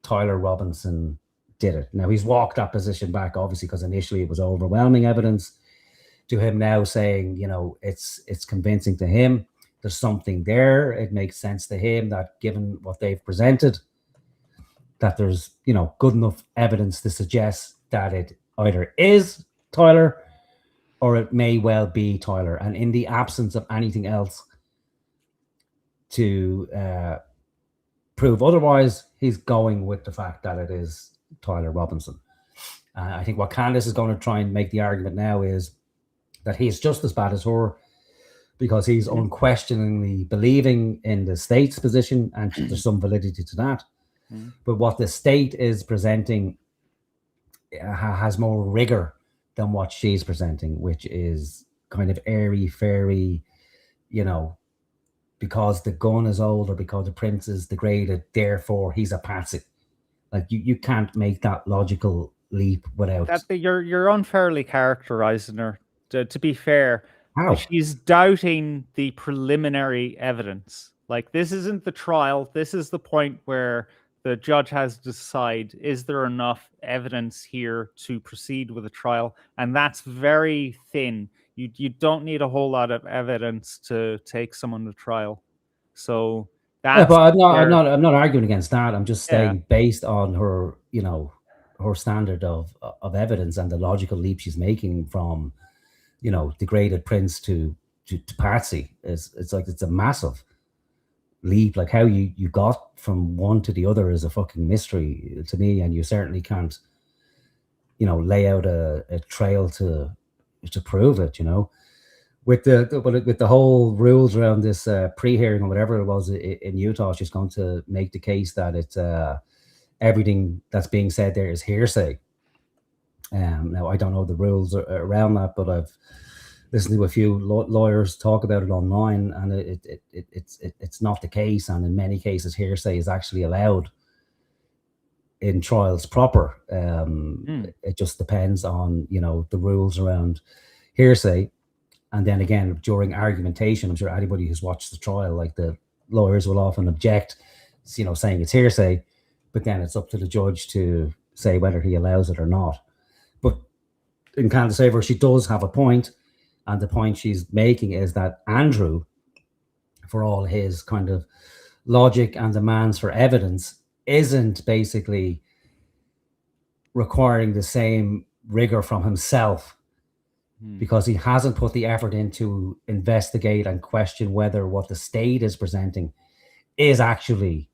Tyler Robinson did it. Now he's walked that position back, obviously, because initially it was overwhelming evidence to him. Now saying, it's convincing to him. There's something there. It makes sense to him that given what they've presented, that there's, good enough evidence to suggest that it either is Tyler or it may well be Tyler. And in the absence of anything else to prove otherwise, he's going with the fact that it is Tyler Robinson. I think what Candace is going to try and make the argument now is that he's just as bad as her, because he's unquestioningly believing in the state's position, and there's some validity to that. But what the state is presenting has more rigor than what she's presenting, which is kind of airy-fairy, because the gun is old or because the prince is degraded, therefore he's a patsy. Like you can't make that logical leap without. You're unfairly characterizing her. To be fair, How? she's doubting the preliminary evidence. Like, this isn't the trial. This is the point where the judge has to decide, is there enough evidence here to proceed with a trial? And that's very thin. You don't need a whole lot of evidence to take someone to trial. So that's but I'm not arguing against that. I'm just saying, Yeah. based on her, her standard of evidence and the logical leap she's making from, degraded prince to patsy, it's like it's a massive leap. Like how you got from one to the other is a fucking mystery to me, and you certainly can't, lay out a trail to prove it. With the whole rules around this pre-hearing or whatever it was in Utah, she's going to make the case that it's everything that's being said there is hearsay. Now I don't know the rules around that, but I've listened to a few lawyers talk about it online, and it's not the case. And in many cases, hearsay is actually allowed in trials proper. It just depends on, you know, the rules around hearsay. And then again, during argumentation, I'm sure anybody who's watched the trial, like, the lawyers will often object, you know, saying it's hearsay, but then it's up to the judge to say whether he allows it or not. But in Candace's favor, she does have a point, and the point she's making is that Andrew, for all his kind of logic and demands for evidence, isn't basically requiring the same rigor from himself, because he hasn't put the effort in to investigate and question whether what the state is presenting is actually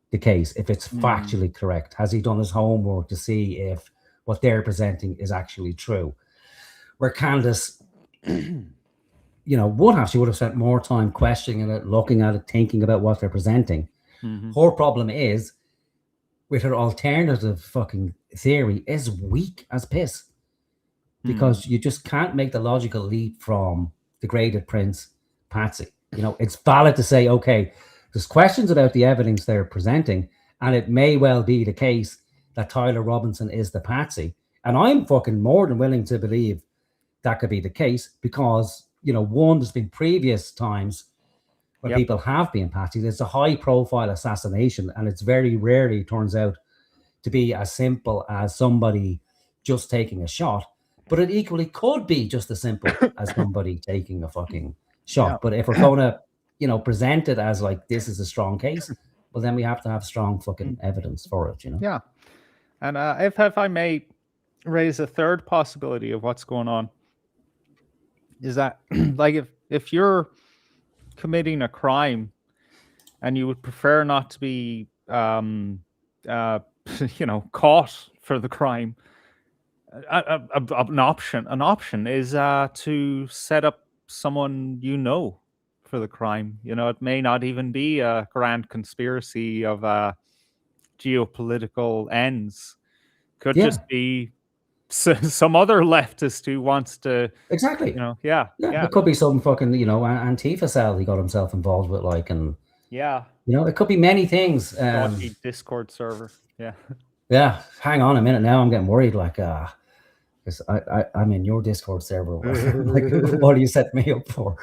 the case, if it's factually correct. Has he done his homework to see if what they're presenting is actually true? Where Candace, you know, she would have spent more time questioning it, looking at it, thinking about what they're presenting. Her problem is, with her alternative fucking theory, is weak as piss. Because you just can't make the logical leap from degraded Prince, Patsy. You know, it's valid to say, okay, there's questions about the evidence they're presenting, and it may well be the case that Tyler Robinson is the Patsy. And I'm fucking more than willing to believe that could be the case, because, you know, one, there's been previous times where people have been Patsies. It's a high profile assassination, and it's very rarely turns out to be as simple as somebody just taking a shot. But it equally could be just as simple as somebody taking a fucking shot. But if we're going to, you know, present it as like, this is a strong case, well, then we have to have strong fucking evidence for it, you know? Yeah. And if I may raise a third possibility of what's going on, is that, like, if you're committing a crime and you would prefer not to be, you know, caught for the crime, an option is to set up someone you know for the crime. You know, it may not even be a grand conspiracy of geopolitical ends. Could just be some other leftist who wants to exactly, you know, it could be some fucking, you know, Antifa cell he got himself involved with, like, and you know, it could be many things. Discord server, hang on a minute, now I'm getting worried, like, because I'm in your Discord server. Like, what do you set me up for?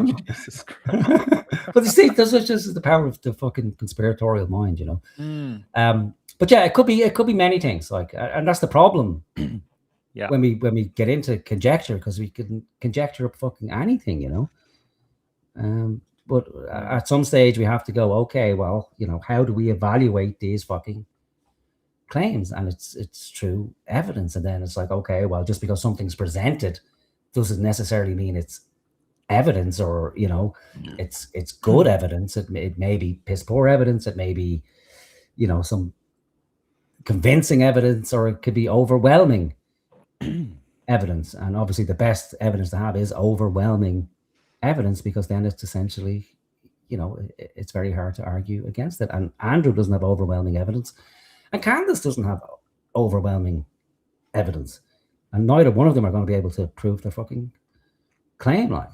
Jesus Christ. But you see, this is just the power of the fucking conspiratorial mind, you know. But yeah, it could be many things, like, and that's the problem. When we get into conjecture, because we can conjecture up fucking anything, you know. But at some stage we have to go, okay, well, you know, how do we evaluate these fucking claims? And it's true evidence. And then it's like, okay, well, just because something's presented doesn't necessarily mean it's evidence, or, you know, it's good evidence. It may be piss poor evidence, it may be, you know, some convincing evidence, or it could be overwhelming evidence. And obviously the best evidence to have is overwhelming evidence, because then it's essentially, you know, it's very hard to argue against it. And Andrew doesn't have overwhelming evidence, and Candace doesn't have overwhelming evidence, and neither one of them are going to be able to prove their fucking claim, like.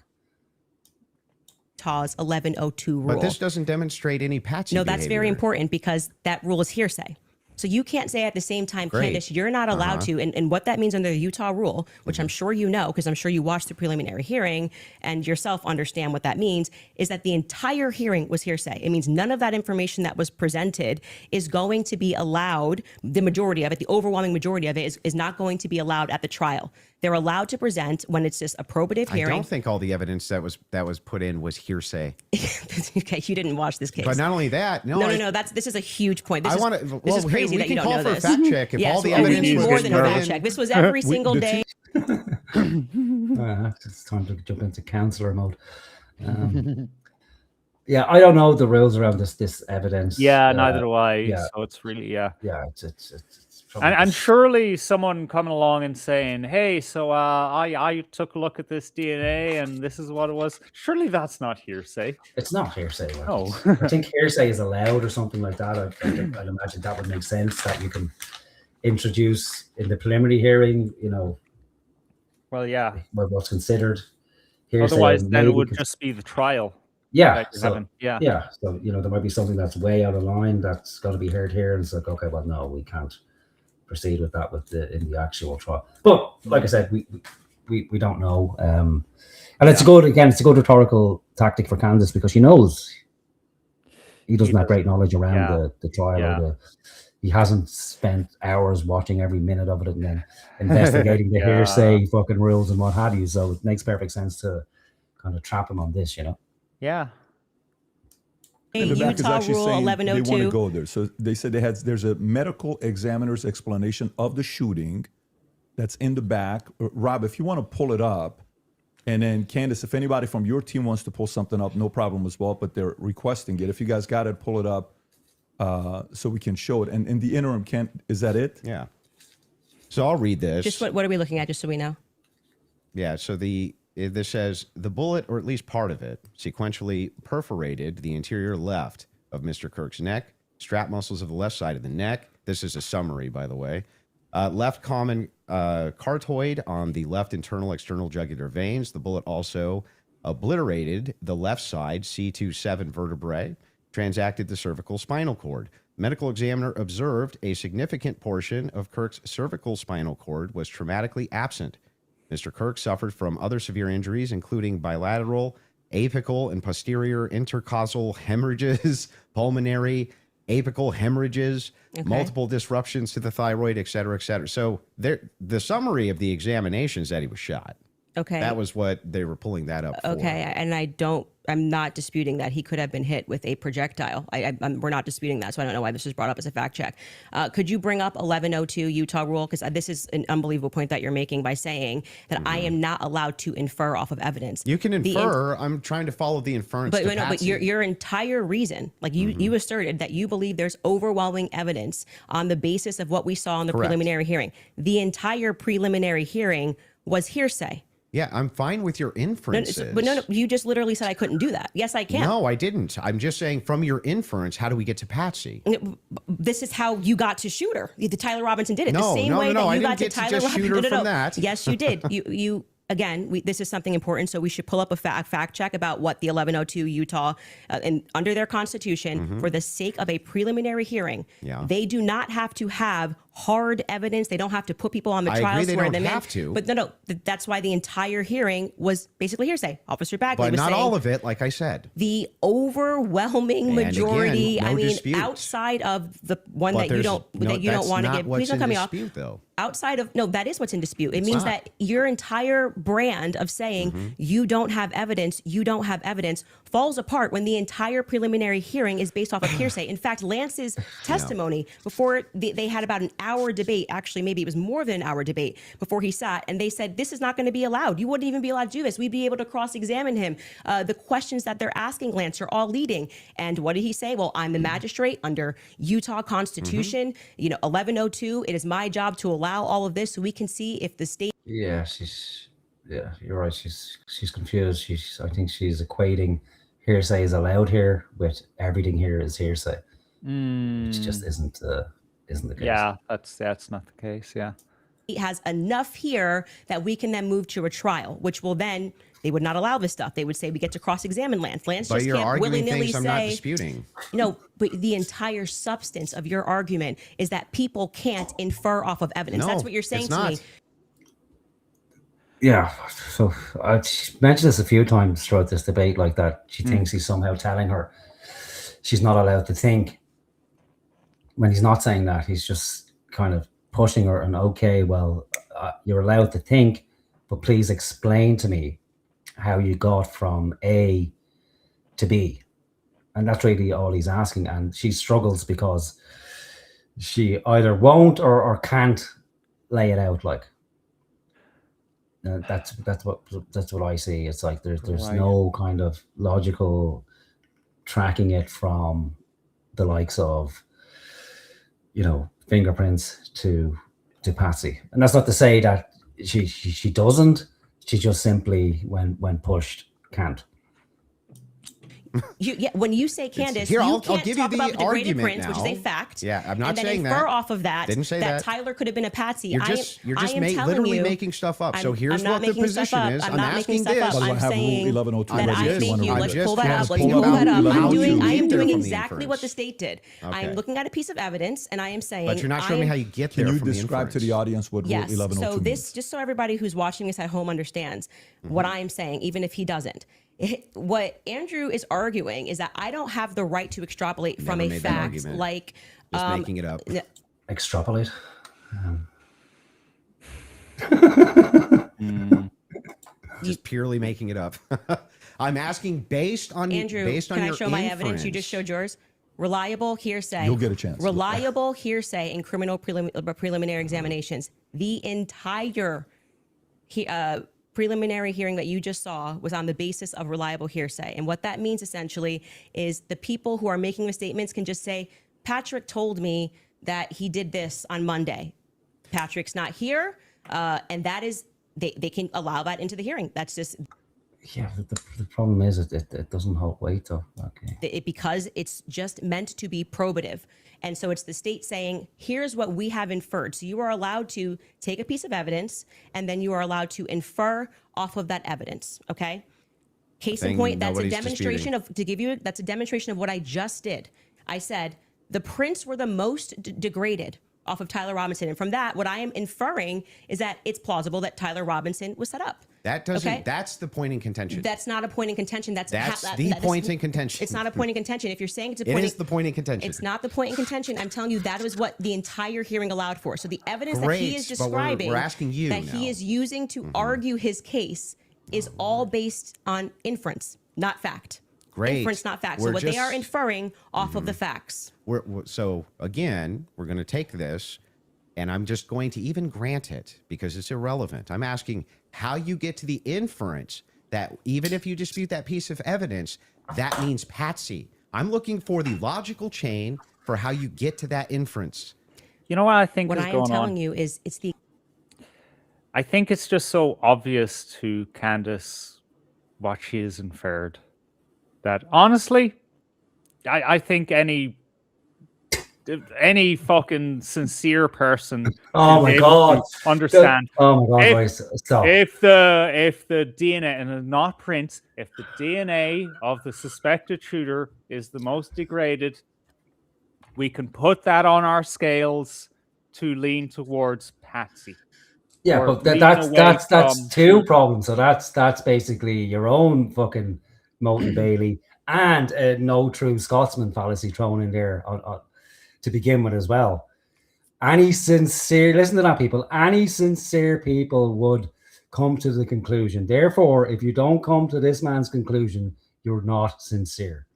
Tadhg 1102 rule. But this doesn't demonstrate any Patsy No, that's behavior. very important, because that rule is hearsay. So you can't say at the same time, Candace, you're not allowed to. And what that means under the Utah rule, which I'm sure you know, because I'm sure you watched the preliminary hearing and yourself understand what that means, is that the entire hearing was hearsay. It means none of that information that was presented is going to be allowed. The majority of it, the overwhelming majority of it, is not going to be allowed at the trial. They're allowed to present when it's just a probative hearing. I don't think all the evidence that was put in was hearsay. Okay, you didn't watch this case. But not only that, no. This is a huge point. This is crazy that you don't know this. We can call for a fact check if all the evidence we need was more than a fact in. check. This was every single day. It's time to jump into counselor mode. Yeah, I don't know the rules around this evidence. Yeah, neither do I. So it's really it's and surely someone coming along and saying, "Hey, so I took a look at this DNA and this is what it was." Surely that's not hearsay. It's not hearsay. Like, no, I think hearsay is allowed or something like that. I'd imagine that would make sense, that you can introduce in the preliminary hearing, you know. Well, yeah. What's considered. hearsay. Otherwise, or then it maybe would cons- just be the trial. yeah. that you're So having. Yeah. yeah. So there might be something that's way out of line that's got to be heard here, and it's like, okay, well, no, we can't proceed with that in the actual trial. But like I said, we don't know. And it's a good rhetorical tactic for Candace because she knows he doesn't have great knowledge around the trial. Or he hasn't spent hours watching every minute of it and then investigating the hearsay fucking rules and what have you. So it makes perfect sense to kind of trap him on this, Yeah. And the back is Utah actually Rule saying they want to 1102. go there. So they said there's a medical examiner's explanation of the shooting that's in the back. Rob, if you want to pull it up, and then Candace, if anybody from your team wants to pull something up, no problem as well, but they're requesting it. If you guys got it, pull it up so we can show it. And in the interim, is that it? Yeah. So I'll read this. Just what are we looking at, just so we know? Yeah, so this says the bullet, or at least part of it, sequentially perforated the interior left of Mr. Kirk's neck, strap muscles of the left side of the neck. This is a summary, by the way. Left common cartoid on the left internal external jugular veins. The bullet also obliterated the left side C27 vertebrae, transacted the cervical spinal cord. Medical examiner observed a significant portion of Kirk's cervical spinal cord was traumatically absent. Mr. Kirk suffered from other severe injuries, including bilateral, apical, and posterior intercostal hemorrhages, pulmonary, apical hemorrhages, multiple disruptions to the thyroid, et cetera, et cetera. So the summary of the examination is that he was shot. Okay. That was what they were pulling that up for. Okay, and I'm not disputing that he could have been hit with a projectile. We're not disputing that, so I don't know why this was brought up as a fact check. Could you bring up 1102 Utah Rule? Because this is an unbelievable point that you're making by saying that I am not allowed to infer off of evidence. You can infer. I'm trying to follow the inference. But your entire reason, like you asserted that you believe there's overwhelming evidence on the basis of what we saw in the preliminary hearing. The entire preliminary hearing was hearsay. Yeah, I'm fine with your inferences. But no, you just literally said I couldn't do that. Yes, I can. No, I didn't. I'm just saying from your inference, how do we get to Patsy? This is how you got to Shooter. The Tyler Robinson did it No, the same no, way no, that I you didn't got to get to Tyler just Robinson. Shooter from that. Yes, you did. You again, this is something important, so we should pull up a fact check about what the 1102 Utah, and under their constitution, for the sake of a preliminary hearing, they do not have to have hard evidence. They don't have to put people on the trial. I agree, they don't have to. But no, that's why the entire hearing was basically hearsay. Officer Bagley But was not saying all of it, like I said. the overwhelming majority. again, no dispute. Outside of the one But that you don't want to not give. what's Please don't in cut me off. dispute, though. Outside of that is what's in dispute. It It's means not. that your entire brand of saying you don't have evidence falls apart when the entire preliminary hearing is based off of hearsay. In fact, Lance's testimony before they had about an hour debate. Actually, maybe it was more than an hour debate before he sat, and they said this is not going to be allowed. You wouldn't even be allowed to do this. We'd be able to cross-examine him. The questions that they're asking Lance are all leading. And what did he say? Well, I'm the magistrate under Utah Constitution. 1102. It is my job to allow all of this so we can see if the state. Yeah, you're right. She's confused. I think she's equating hearsay is allowed here with everything here is hearsay. Which just isn't the case. Yeah, that's not the case. Yeah. He has enough here that we can then move to a trial, which will then, they would not allow this stuff. They would say we get to cross-examine Lance. Lance But just you're can't arguing willy-nilly things I'm say. not disputing. No, but the entire substance of your argument is that people can't infer off of evidence. No, That's what you're saying it's to not. me. Yeah, so I've mentioned this a few times throughout this debate, like that she thinks he's somehow telling her she's not allowed to think. When he's not saying that, he's just kind of pushing her and okay, well, you're allowed to think, but please explain to me how you got from A to B. And that's really all he's asking. And she struggles because she either won't or can't lay it out like. That's what I see. It's like there's Right. no kind of logical tracking it from the likes of, fingerprints to Patsy. And that's not to say that she doesn't. She just simply, when pushed, can't. when you say Candace, here, you I'll can't give you talk the about the degraded argument prince, which is a now. fact. Yeah, I'm not and then saying infer that. off of that Didn't say that. Tyler could have been a patsy. You're just telling literally you, making stuff up. So I'm here's not what the making stuff position up. is. I'm I'm not making asking stuff this. up. I'm have saying Rule 1102 that ready I if you thank wanna you. read Let's it. pull that up. Just Let's pull pull that up. how I'm you doing get there from the exactly what the inference. state did. I Okay. am looking at a piece of evidence, and I am saying. But you're not showing me how you get there. Can you from the describe to the inference. audience what Rule Yes. 1102 So this, means? just so everybody who's watching this at home understands what I'm saying, even if he doesn't. What Andrew is arguing is that I don't have the right to extrapolate from Never a made that fact argument. like Just making it up. Extrapolate. Just purely making it up. I'm asking based on Andrew, based on can I your show my evidence? You inference. just showed yours. Reliable hearsay. You'll get a chance. Reliable hearsay in criminal preliminary examinations. The entire preliminary hearing that you just saw was on the basis of reliable hearsay. And what that means essentially is the people who are making the statements can just say, Patrick told me that he did this on Monday. Patrick's not here. And that is, they can allow that into the hearing. That's just... Yeah, the problem is it doesn't hold weight though. Okay. Because it's just meant to be probative. And so it's the state saying, here's what we have inferred. So you are allowed to take a piece of evidence and then you are allowed to infer off of that evidence. Okay. Case in point, that's a demonstration that's a demonstration of what I just did. I said the prints were the most degraded off of Tyler Robinson. And from that, what I am inferring is that it's plausible that Tyler Robinson was set up. That doesn't. That's the point in contention. That's not a point in contention. That's the point in contention. It's not a point in contention. If you're saying it's a point, it is the point in contention. It's not the point in contention. I'm telling you that was what the entire hearing allowed for. So the evidence that he is but describing, we're asking you that now. he is using to argue his case, is all based on inference, not fact. Great. Inference, not fact. We're So what they just- are inferring off of the facts. So again, we're going to take this, and I'm just going to even grant it because it's irrelevant. I'm asking how you get to the inference that even if you dispute that piece of evidence, that means patsy. I'm looking for the logical chain for how you get to that inference. You know what I think What is I am going on? telling you is it's the... I think it's just so obvious to Candace what she has inferred that honestly, I think any fucking sincere person Oh is my able God. to understand. Oh my God, boys, stop. If the DNA and not prints, if the DNA of the suspected shooter is the most degraded, we can put that on our scales to lean towards Patsy. Yeah, Or but lean that's away from two problems. So that's basically your own fucking Moten Bailey and a no true Scotsman fallacy thrown in there to begin with as well. Any sincere, listen to that, people. Any sincere people would come to the conclusion. Therefore, if you don't come to this man's conclusion, you're not sincere.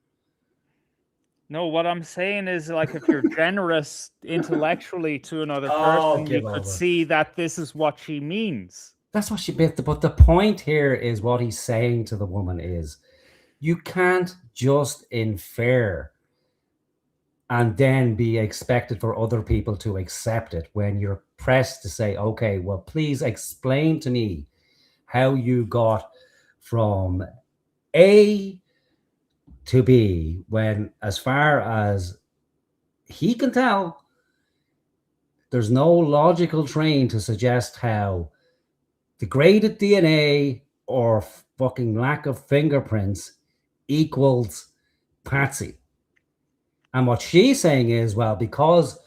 No, what I'm saying is, like, if you're generous intellectually to another person, you could see that this is what she means. That's what she bit. But the point here is what he's saying to the woman is, you can't just infer and then be expected for other people to accept it when you're pressed to say, okay, well, please explain to me how you got from A to B when, as far as he can tell, there's no logical train to suggest how degraded DNA or fucking lack of fingerprints equals Patsy. And what she's saying is, well, because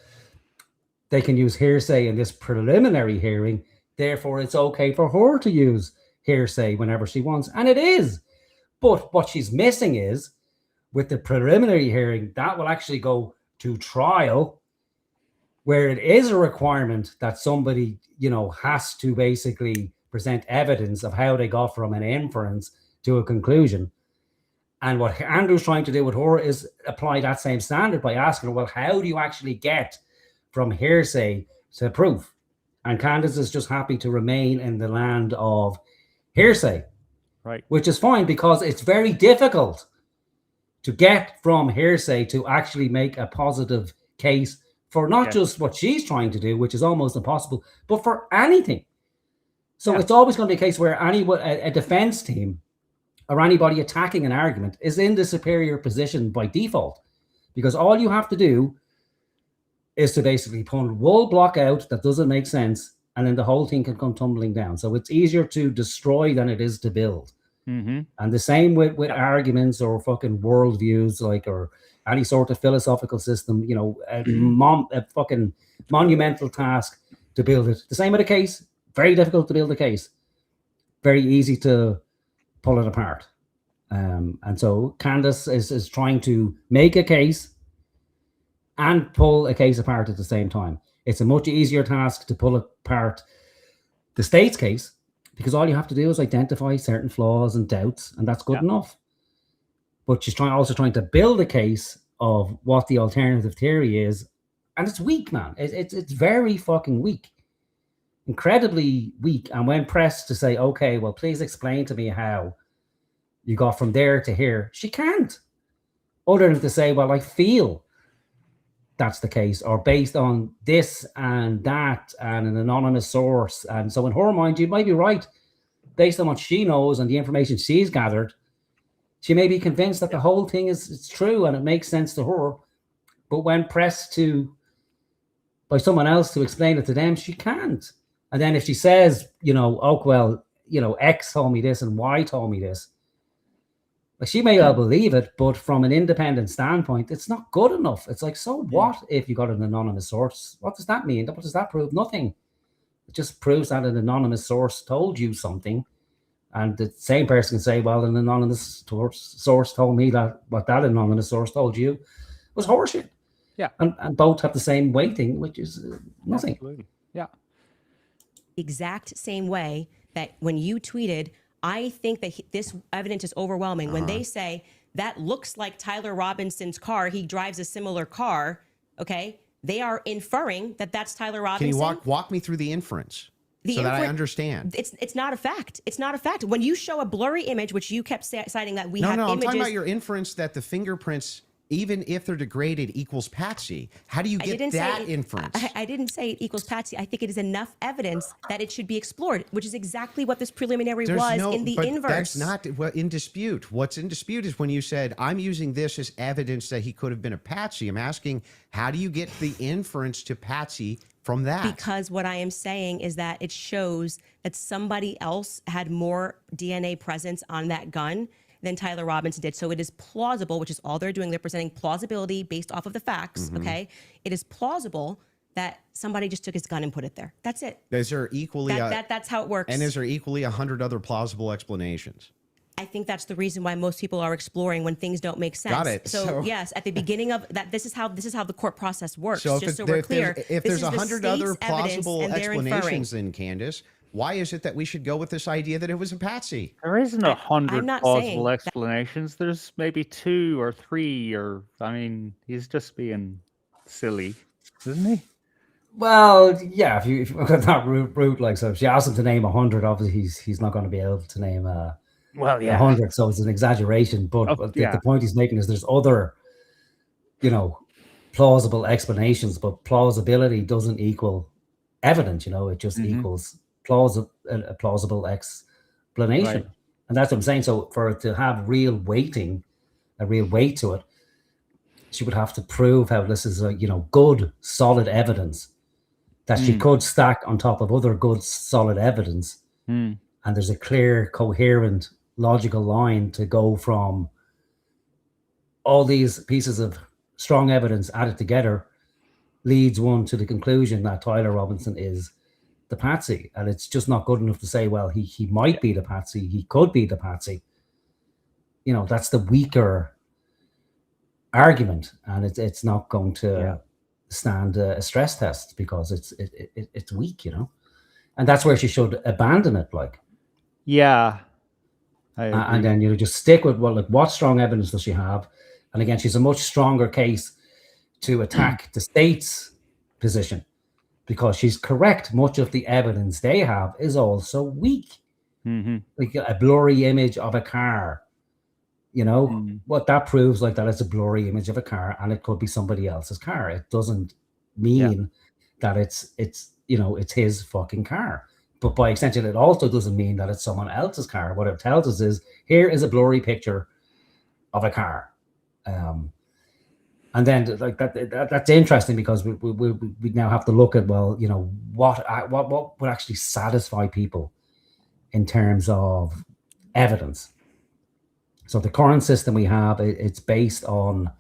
they can use hearsay in this preliminary hearing, therefore it's okay for her to use hearsay whenever she wants. And it is. But what she's missing is, with the preliminary hearing, that will actually go to trial, where it is a requirement that somebody, has to basically present evidence of how they got from an inference to a conclusion. And what Andrew's trying to do with her is apply that same standard by asking her, well, how do you actually get from hearsay to proof? And Candace is just happy to remain in the land of hearsay. Right. Which is fine, because it's very difficult to get from hearsay to actually make a positive case for not just what she's trying to do, which is almost impossible, but for anything. So it's always going to be a case where a defense team or anybody attacking an argument is in the superior position by default, because all you have to do is to basically pull one block out that doesn't make sense, and then the whole thing can come tumbling down. So it's easier to destroy than it is to build. And the same with arguments or fucking worldviews, like, or any sort of philosophical system, you know, a fucking monumental task to build it. The same with a case, very difficult to build a case, very easy to pull it apart. And so Candace is trying to make a case and pull a case apart at the same time. It's a much easier task to pull apart the state's case, because all you have to do is identify certain flaws and doubts, and that's good enough. But she's also trying to build a case of what the alternative theory is, and it's weak, man. It's very fucking weak, incredibly weak. And when pressed to say, okay, well, please explain to me how you got from there to here, she can't, other than to say, well, I feel that's the case, or based on this and that and an anonymous source. And so in her mind, you might be right, based on what she knows and the information she's gathered. She may be convinced that the whole thing is true and it makes sense to her, but when pressed by someone else to explain it to them, she can't. And then if she says, you know, oh, well, you know, X told me this and Y told me this, like, she may well believe it, but from an independent standpoint, it's not good enough. It's like, so what if you got an anonymous source? What does that mean? What does that prove? Nothing. It just proves that an anonymous source told you something. And the same person can say, well, an anonymous source told me that what that anonymous source told you was horseshit. Yeah. And both have the same weighting, which is nothing. Absolutely. Yeah. Exact same way that when you tweeted, I think that this evidence is overwhelming. When they say that looks like Tyler Robinson's car, he drives a similar car, okay? They are inferring that that's Tyler Robinson. Can you walk me through the inference so that I understand? It's not a fact. It's not a fact. When you show a blurry image, which you kept citing that we have images. I'm talking about your inference that the fingerprints, even if they're degraded, equals Patsy. How do you get that inference? I didn't say it equals Patsy. I think it is enough evidence that it should be explored, which is exactly what this preliminary was in the inverse. That's not in dispute. What's in dispute is when you said, I'm using this as evidence that he could have been a Patsy. I'm asking, how do you get the inference to Patsy from that? Because what I am saying is that it shows that somebody else had more DNA presence on that gun than Tyler Robinson did. So it is plausible, which is all they're doing. They're presenting plausibility based off of the facts, okay? It is plausible that somebody just took his gun and put it there. That's it. Is there equally... that's how it works. And is there equally 100 other plausible explanations? I think that's the reason why most people are exploring when things don't make sense. Got it. So yes, at the beginning of that, this is how the court process works. So just so we're clear, if there's 100 other plausible explanations, then Candace, why is it that we should go with this idea that it was a Patsy? There isn't 100 not plausible saying explanations. There's maybe 2 or 3, or I mean, he's just being silly, isn't he? Well, yeah. If you look at that route, like, so if she asks him to name 100, obviously he's not going to be able to name 100. So it's an exaggeration. But the point he's making is there's other, you know, plausible explanations, but plausibility doesn't equal evidence. You know, it just equals a plausible explanation. Right. And that's what I'm saying. So for it to have real weight to it, she would have to prove how this is a, you know, good, solid evidence that she could stack on top of other good, solid evidence. And there's a clear, coherent, logical line to go from all these pieces of strong evidence added together leads one to the conclusion that Tyler Robinson is the Patsy. And it's just not good enough to say, well, he might be the Patsy, he could be the Patsy. You know, that's the weaker argument, and it's not going to stand a stress test because it's weak, you know. And that's where she should abandon it, like. Yeah. And then you just stick with what strong evidence does she have? And again, she's a much stronger case to attack the state's position, because she's correct. Much of the evidence they have is also weak. Like a blurry image of a car, you know, what that proves, like, that it's a blurry image of a car and it could be somebody else's car. It doesn't mean that it's you know, it's his fucking car. But by extension, it also doesn't mean that it's someone else's car. What it tells us is, here is a blurry picture of a car. And then like that's interesting because we now have to look at, well, you know, what would actually satisfy people in terms of evidence. So the current system we have, it's based on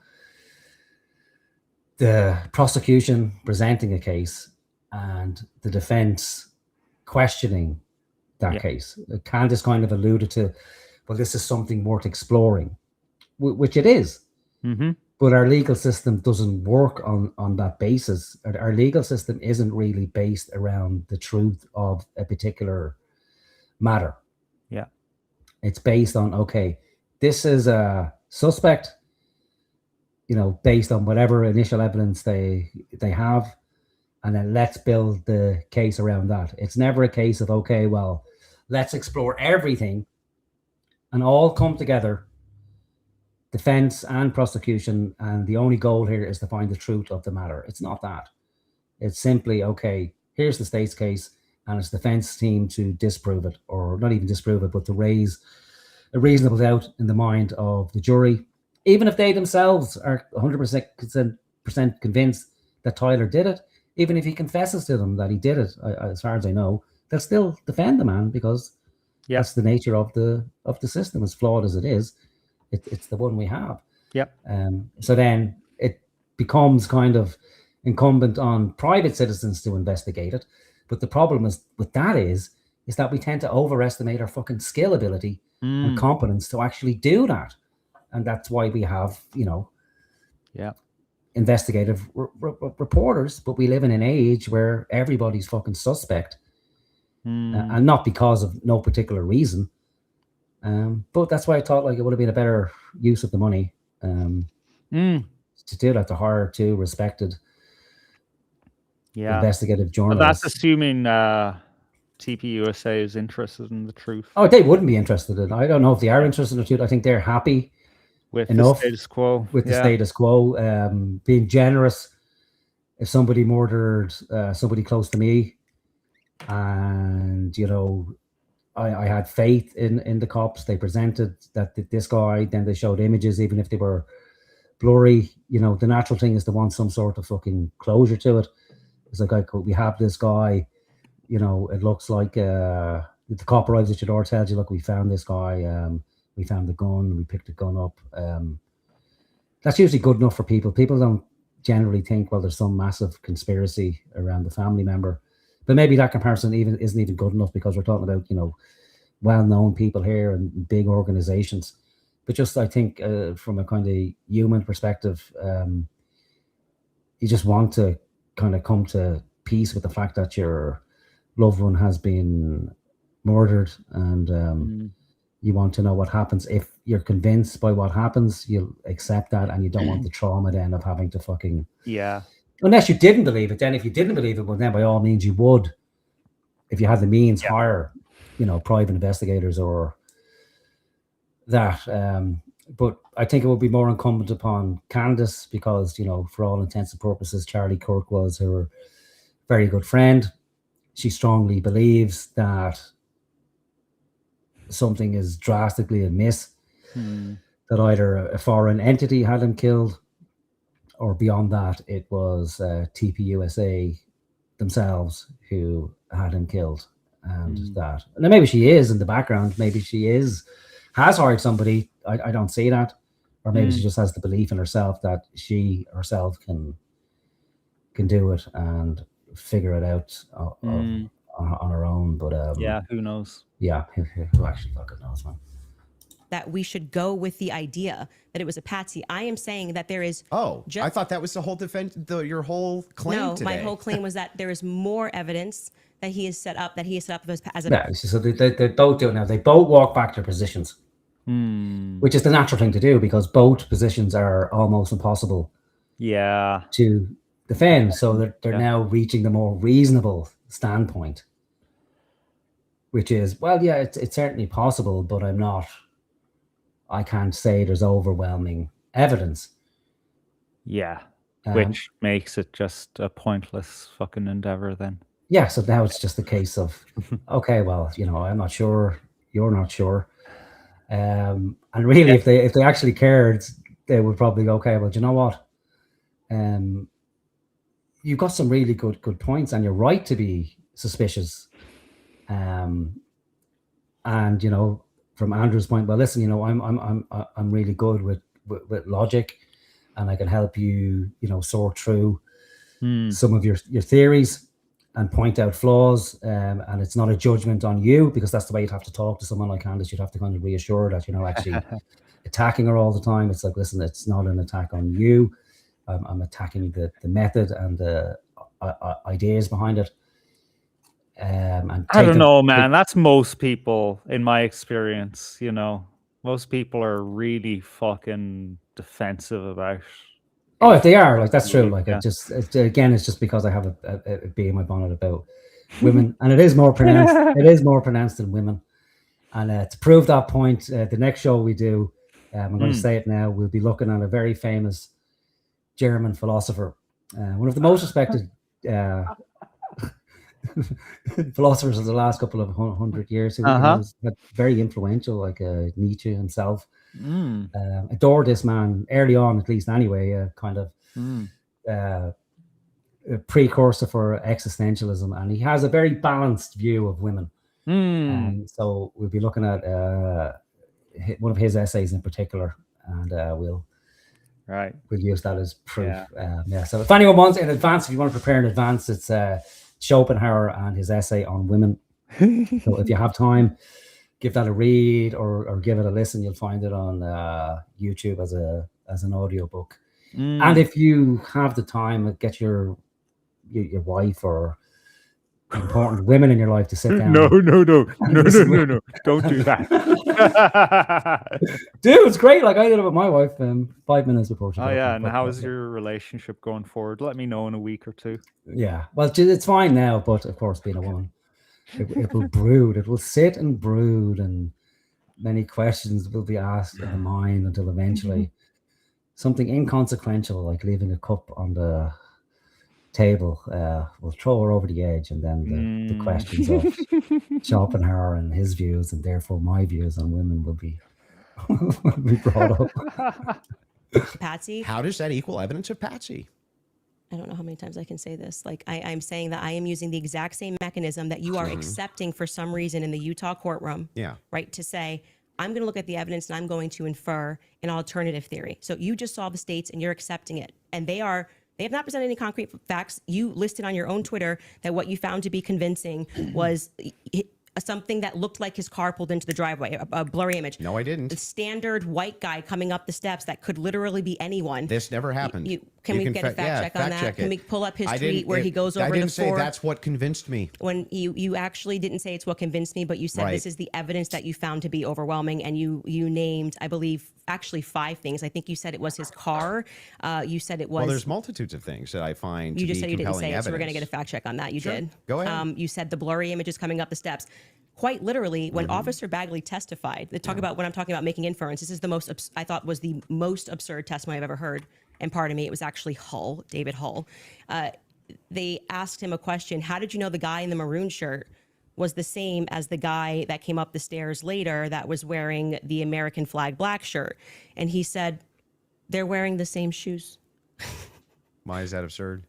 the prosecution presenting a case and the defense questioning that case. Candace kind of alluded to, well, this is something worth exploring, which it is. Mm-hmm. But our legal system doesn't work on that basis. Our legal system isn't really based around the truth of a particular matter. Yeah. It's based on, okay, this is a suspect, you know, based on whatever initial evidence they have, and then let's build the case around that. It's never a case of, okay, well, let's explore everything and all come together, defense and prosecution, and the only goal here is to find the truth of the matter. It's not that. It's simply, okay, here's the state's case, and it's the defense team to disprove it, or not even disprove it, but to raise a reasonable doubt in the mind of the jury, even if they themselves are 100% convinced that Tyler did it. Even if he confesses to them that he did it, as far as I know, they'll still defend the man because that's the nature of the system, as flawed as it is. It's the one we have. Yep. So then it becomes kind of incumbent on private citizens to investigate it. But the problem is with that is that we tend to overestimate our fucking skill ability and competence to actually do that. And that's why we have, you know, investigative reporters, but we live in an age where everybody's fucking suspect, and not because of no particular reason. But that's why I thought like it would have been a better use of the money to do that, to hire two respected investigative journalists. That's assuming TPUSA is interested in the truth. Oh, they wouldn't be interested in. I don't know if they are interested in the truth. I think they're happy with enough the status quo. With the status quo, being generous. If somebody murdered somebody close to me, and you know, I had faith in the cops. They presented that this guy, then they showed images, even if they were blurry. You know, the natural thing is to want some sort of fucking closure to it. It's like, we have this guy, you know, it looks like the cop arrives at your door, tells you, look, we found this guy, we found the gun, we picked the gun up. That's usually good enough for people. People don't generally think, well, there's some massive conspiracy around the family member. But maybe that comparison isn't even good enough because we're talking about, you know, well-known people here and big organizations. But just, I think, from a kind of human perspective, you just want to kind of come to peace with the fact that your loved one has been murdered, and you want to know what happens. If you're convinced by what happens, you'll accept that, and you don't want the trauma then of having to fucking... Unless you didn't believe it. Then if you didn't believe it, well, then by all means you would, if you had the means, hire, you know, private investigators or that. But I think it would be more incumbent upon Candace because, you know, for all intents and purposes, Charlie Kirk was her very good friend. She strongly believes that something is drastically amiss, that either a foreign entity had him killed, or beyond that, it was TPUSA themselves who had him killed. And that, and then maybe she is in the background, maybe she has hired somebody. I don't see that. Or maybe she just has the belief in herself that she herself can do it and figure it out on her own. But who knows? Yeah, who actually fucking knows, man? That we should go with the idea that it was a patsy. I am saying that there is. I thought that was the whole defense. Your whole claim. No, today. my whole claim was that there is more evidence that he has set up. As a. Yeah, so they both do it now. They both walk back their positions, which is the natural thing to do because both positions are almost impossible. To defend. So they're now reaching the more reasonable standpoint, which is, well, yeah, it's certainly possible, but I can't say there's overwhelming evidence. Which makes it just a pointless fucking endeavor then. yeah, so now it's just a case of, okay, well, I'm not sure, you're not sure. And really, if they actually cared, they would probably go, okay, well, do you know what? You've got some really good points, and you're right to be suspicious. And from Andrew's point, well, listen, I'm really good with logic, and I can help you, sort through some of your theories and point out flaws. And it's not a judgment on you, because that's the way you'd have to talk to someone like Candace. You'd have to kind of reassure that you're not actually attacking her all the time. It's like, listen, it's not an attack on you. I'm attacking the method and the ideas behind it. And I don't know, man. That's most people, in my experience. Most people are really fucking defensive about. Oh, if they are, like, that's true. Like, it's just because I have a bee in my bonnet about women, and it is more pronounced. It is more pronounced in women. And to prove that point, the next show we do, I'm going to say it now. We'll be looking at a very famous German philosopher, one of the most respected philosophers of the last couple of 100 years, who was very influential, like Nietzsche himself. Adored this man early on, at least anyway, kind of a precursor for existentialism, and he has a very balanced view of women. And so we'll be looking at one of his essays in particular, and we'll use that as proof. So if anyone wants in advance, if you want to prepare in advance, it's Schopenhauer and his essay on women. So if you have time, give that a read or give it a listen. You'll find it on YouTube as an audiobook. And if you have the time, get your wife or important women in your life to sit down. No. Don't do that. Dude, it's great. Like, I did it with my wife 5 minutes before she. Oh yeah, and how is your relationship going forward? Let me know in a week or two. Yeah, well, it's fine now, but of course, being a woman, it will brood. It will sit and brood, and many questions will be asked in the mind until eventually something inconsequential, like leaving a cup on the table, will throw her over the edge, and then the questions of Schopenhauer and his views, and therefore my views on women, will be brought up. Patsy, how does that equal evidence of Patsy? I don't know how many times I can say this. Like, I'm saying that I am using the exact same mechanism that you are accepting for some reason in the Utah courtroom. Yeah. Right. To say, I'm going to look at the evidence and I'm going to infer an alternative theory. So you just saw the states and you're accepting it. And they have not presented any concrete facts. You listed on your own Twitter that what you found to be convincing was something that looked like his car pulled into the driveway, a blurry image. No, I didn't. The standard white guy coming up the steps that could literally be anyone. This never happened. Can we get a fact check on that? Can we pull up his tweet where he goes over the floor? I didn't say that's what convinced me. When you actually didn't say it's what convinced me, but you said this is the evidence that you found to be overwhelming, and you named, I believe, actually 5 things. I think you said it was his car. You said it was. Well, there's multitudes of things that I find. You just said you didn't say evidence. it, so we're going to get a fact check on that. You did. Go ahead. You said the blurry images coming up the steps. Quite literally, when Officer Bagley testified, they talk about when I'm talking about making inference. This is the most I thought was the most absurd testimony I've ever heard. And pardon me, it was actually David Hull. They asked him a question. How did you know the guy in the maroon shirt was the same as the guy that came up the stairs later that was wearing the American flag black shirt? And he said, they're wearing the same shoes. Why is that absurd?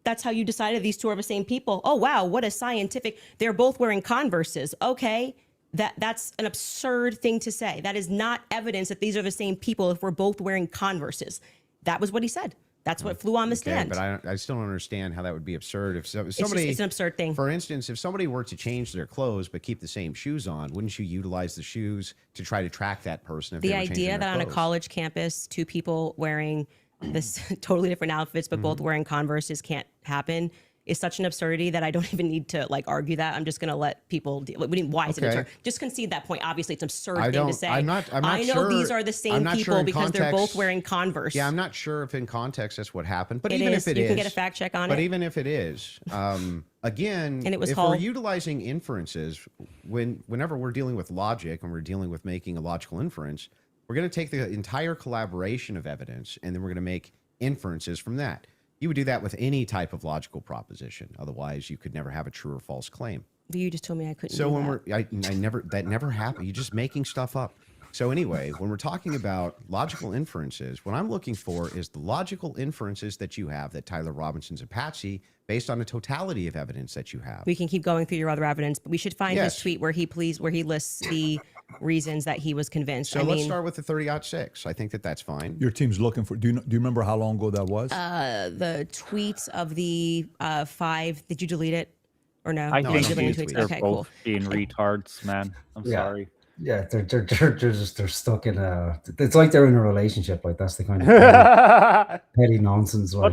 That's how you decided these two are the same people. Oh, wow. What a scientific. They're both wearing Converses. Okay. That's an absurd thing to say. That is not evidence that these are the same people if we're both wearing Converses. That was what he said. That's what flew on the stand. But I still don't understand how that would be absurd. If somebody, it's an absurd thing. For instance, if somebody were to change their clothes but keep the same shoes on, wouldn't you utilize the shoes to try to track that person? If the they were idea that on a college campus, 2 people wearing this totally different outfits, but both wearing Converses can't happen is such an absurdity that I don't even need to argue that. I'm just going to let people deal. Why is it absurd? Just concede that point. Obviously, it's an absurd thing to say. I'm not I know sure, these are the same people because they're both wearing Converse. Yeah, I'm not sure if in context that's what happened. But even if it is, you can get a fact check on it. But even if it is, again, and it was if we're utilizing inferences, whenever we're dealing with logic and we're dealing with making a logical inference, we're going to take the entire collaboration of evidence and then we're going to make inferences from that. You would do that with any type of logical proposition. Otherwise, you could never have a true or false claim. But you just told me I couldn't. So do when that. that never happened. You're just making stuff up. So anyway, when we're talking about logical inferences, what I'm looking for is the logical inferences that you have that Tyler Robinson's a patsy based on the totality of evidence that you have. We can keep going through your other evidence, but we should find Yes. his tweet where he lists the reasons that he was convinced. So let's start with the 30-06. I think that's fine. Your team's looking for. Do you remember how long ago that was? The tweets of the 5. Did you delete it or no? I No, think you deleted tweets. they're Okay, both cool. being retards, man. I'm sorry. Yeah, they're stuck in a. It's like they're in a relationship. Like that's the kind of petty nonsense. But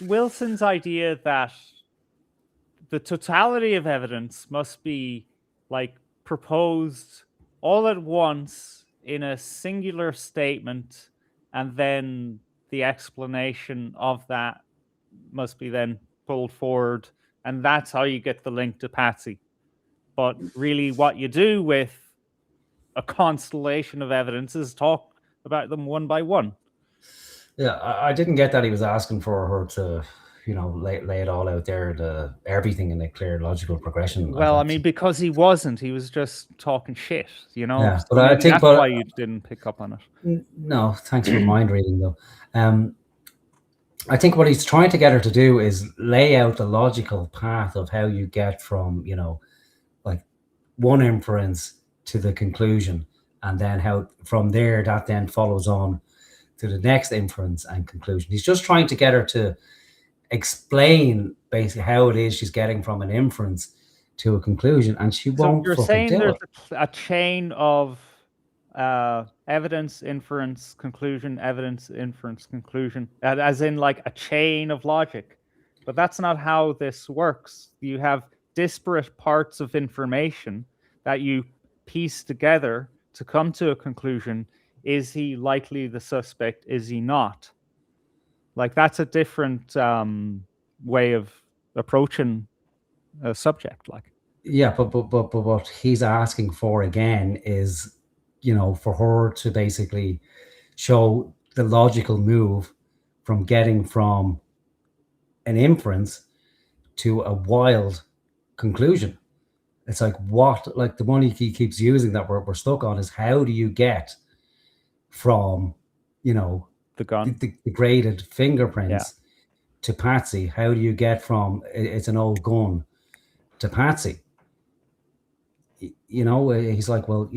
Wilson's idea that the totality of evidence must be like proposed all at once in a singular statement, and then the explanation of that must be then pulled forward, and that's how you get the link to Patsy. But really, what you do with a constellation of evidence is talk about them one by one. Yeah, I didn't get that he was asking for her to, lay it all out there, everything in a clear logical progression. Well, I mean, because he wasn't. He was just talking shit, Yeah, So but I think that's why you didn't pick up on it. No, thanks for mind reading, though. I think what he's trying to get her to do is lay out the logical path of how you get from, like one inference to the conclusion, and then how from there that then follows on to the next inference and conclusion. He's just trying to get her to explain basically how it is she's getting from an inference to a conclusion, and she won't. You're fucking saying do there's it. a chain of evidence, inference, conclusion, evidence, inference, conclusion, as in like a chain of logic. But that's not how this works. You have disparate parts of information that you piece together to come to a conclusion. Is he likely the suspect? Is he not? Like, that's a different way of approaching a subject. Like, Yeah, but what he's asking for again is, for her to basically show the logical move from getting from an inference to a wild conclusion. It's like the one he keeps using that we're stuck on is, how do you get from, the gun, the graded fingerprints to Patsy? How do you get from it's an old gun to Patsy? He's like, well,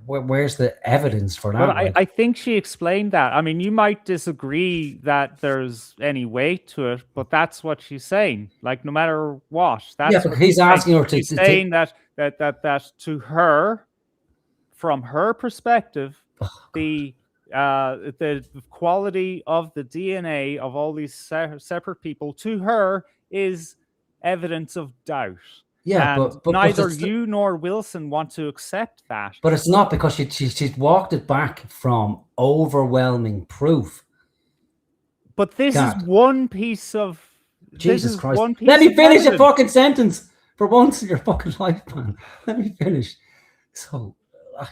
where's the evidence for that? But I think she explained that. I mean, you might disagree that there's any weight to it, but that's what she's saying. Like, no matter what, that's but he's asking her to. She's saying that to her, from her perspective, the quality of the DNA of all these separate people to her is evidence of doubt. Yeah, and but neither you nor Wilson want to accept that. But it's not, because she's walked it back from overwhelming proof. But this is one piece of Jesus Christ. Let me finish a fucking sentence for once in your fucking life, man. Let me finish. So, I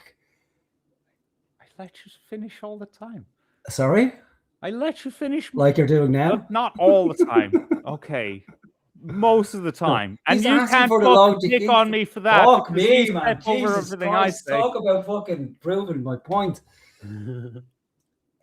let you finish all the time. Sorry? I let you finish. Like you're doing now? Not all the time. Okay. Most of the time. And you can't pick on me for that. Fuck me, man. Over Jesus everything Christ. I say. Talk about fucking proving my point.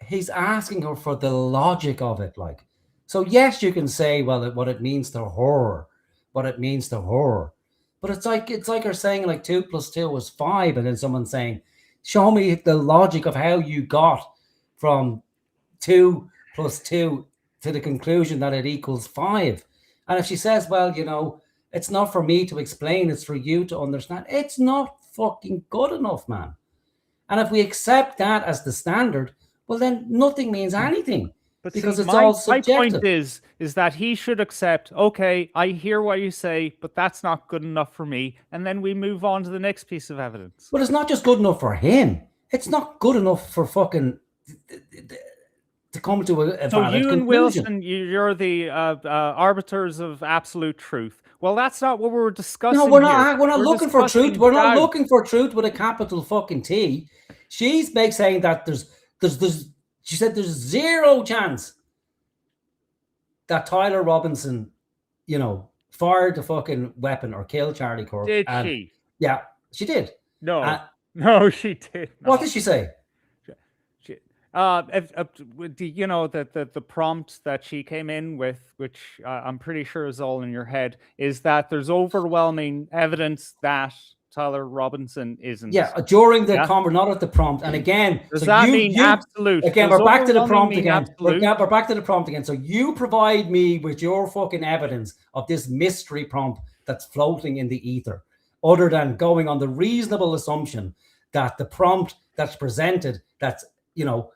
He's asking her for the logic of it. Like, so yes, you can say, well, what it means to her, what it means to her. But it's like her saying like 2 + 2 is 5, and then someone saying, show me the logic of how you got from 2 + 2 to the conclusion that it equals 5. And if she says, well, it's not for me to explain, it's for you to understand, it's not fucking good enough, man. And if we accept that as the standard, well, then nothing means anything. But because see, it's all subjective. My point is that he should accept, okay, I hear what you say, but that's not good enough for me. And then we move on to the next piece of evidence. But it's not just good enough for him. It's not good enough for fucking to come to a so valid you and conclusion. Wilson, you're the arbiters of absolute truth. Well, that's not what we're discussing. No, we're not. We're not looking for discussing truth. We're not doubt. looking for truth with a capital fucking T. She's saying that there's She said there's zero chance that Tyler Robinson, you know, fired the fucking weapon or killed Charlie Kirk. Did she? Yeah, she did. No. No, she did not. What did she say? You know, the prompt that she came in with, which I'm pretty sure is all in your head, is that there's overwhelming evidence that Tyler Robinson isn't. Yeah, during the not at the prompt. And again, does that mean absolute? Again, Does we're back to the prompt again. Absolute? We're back to the prompt again. So you provide me with your fucking evidence of this mystery prompt that's floating in the ether, other than going on the reasonable assumption that the prompt that's presented, that's, you know,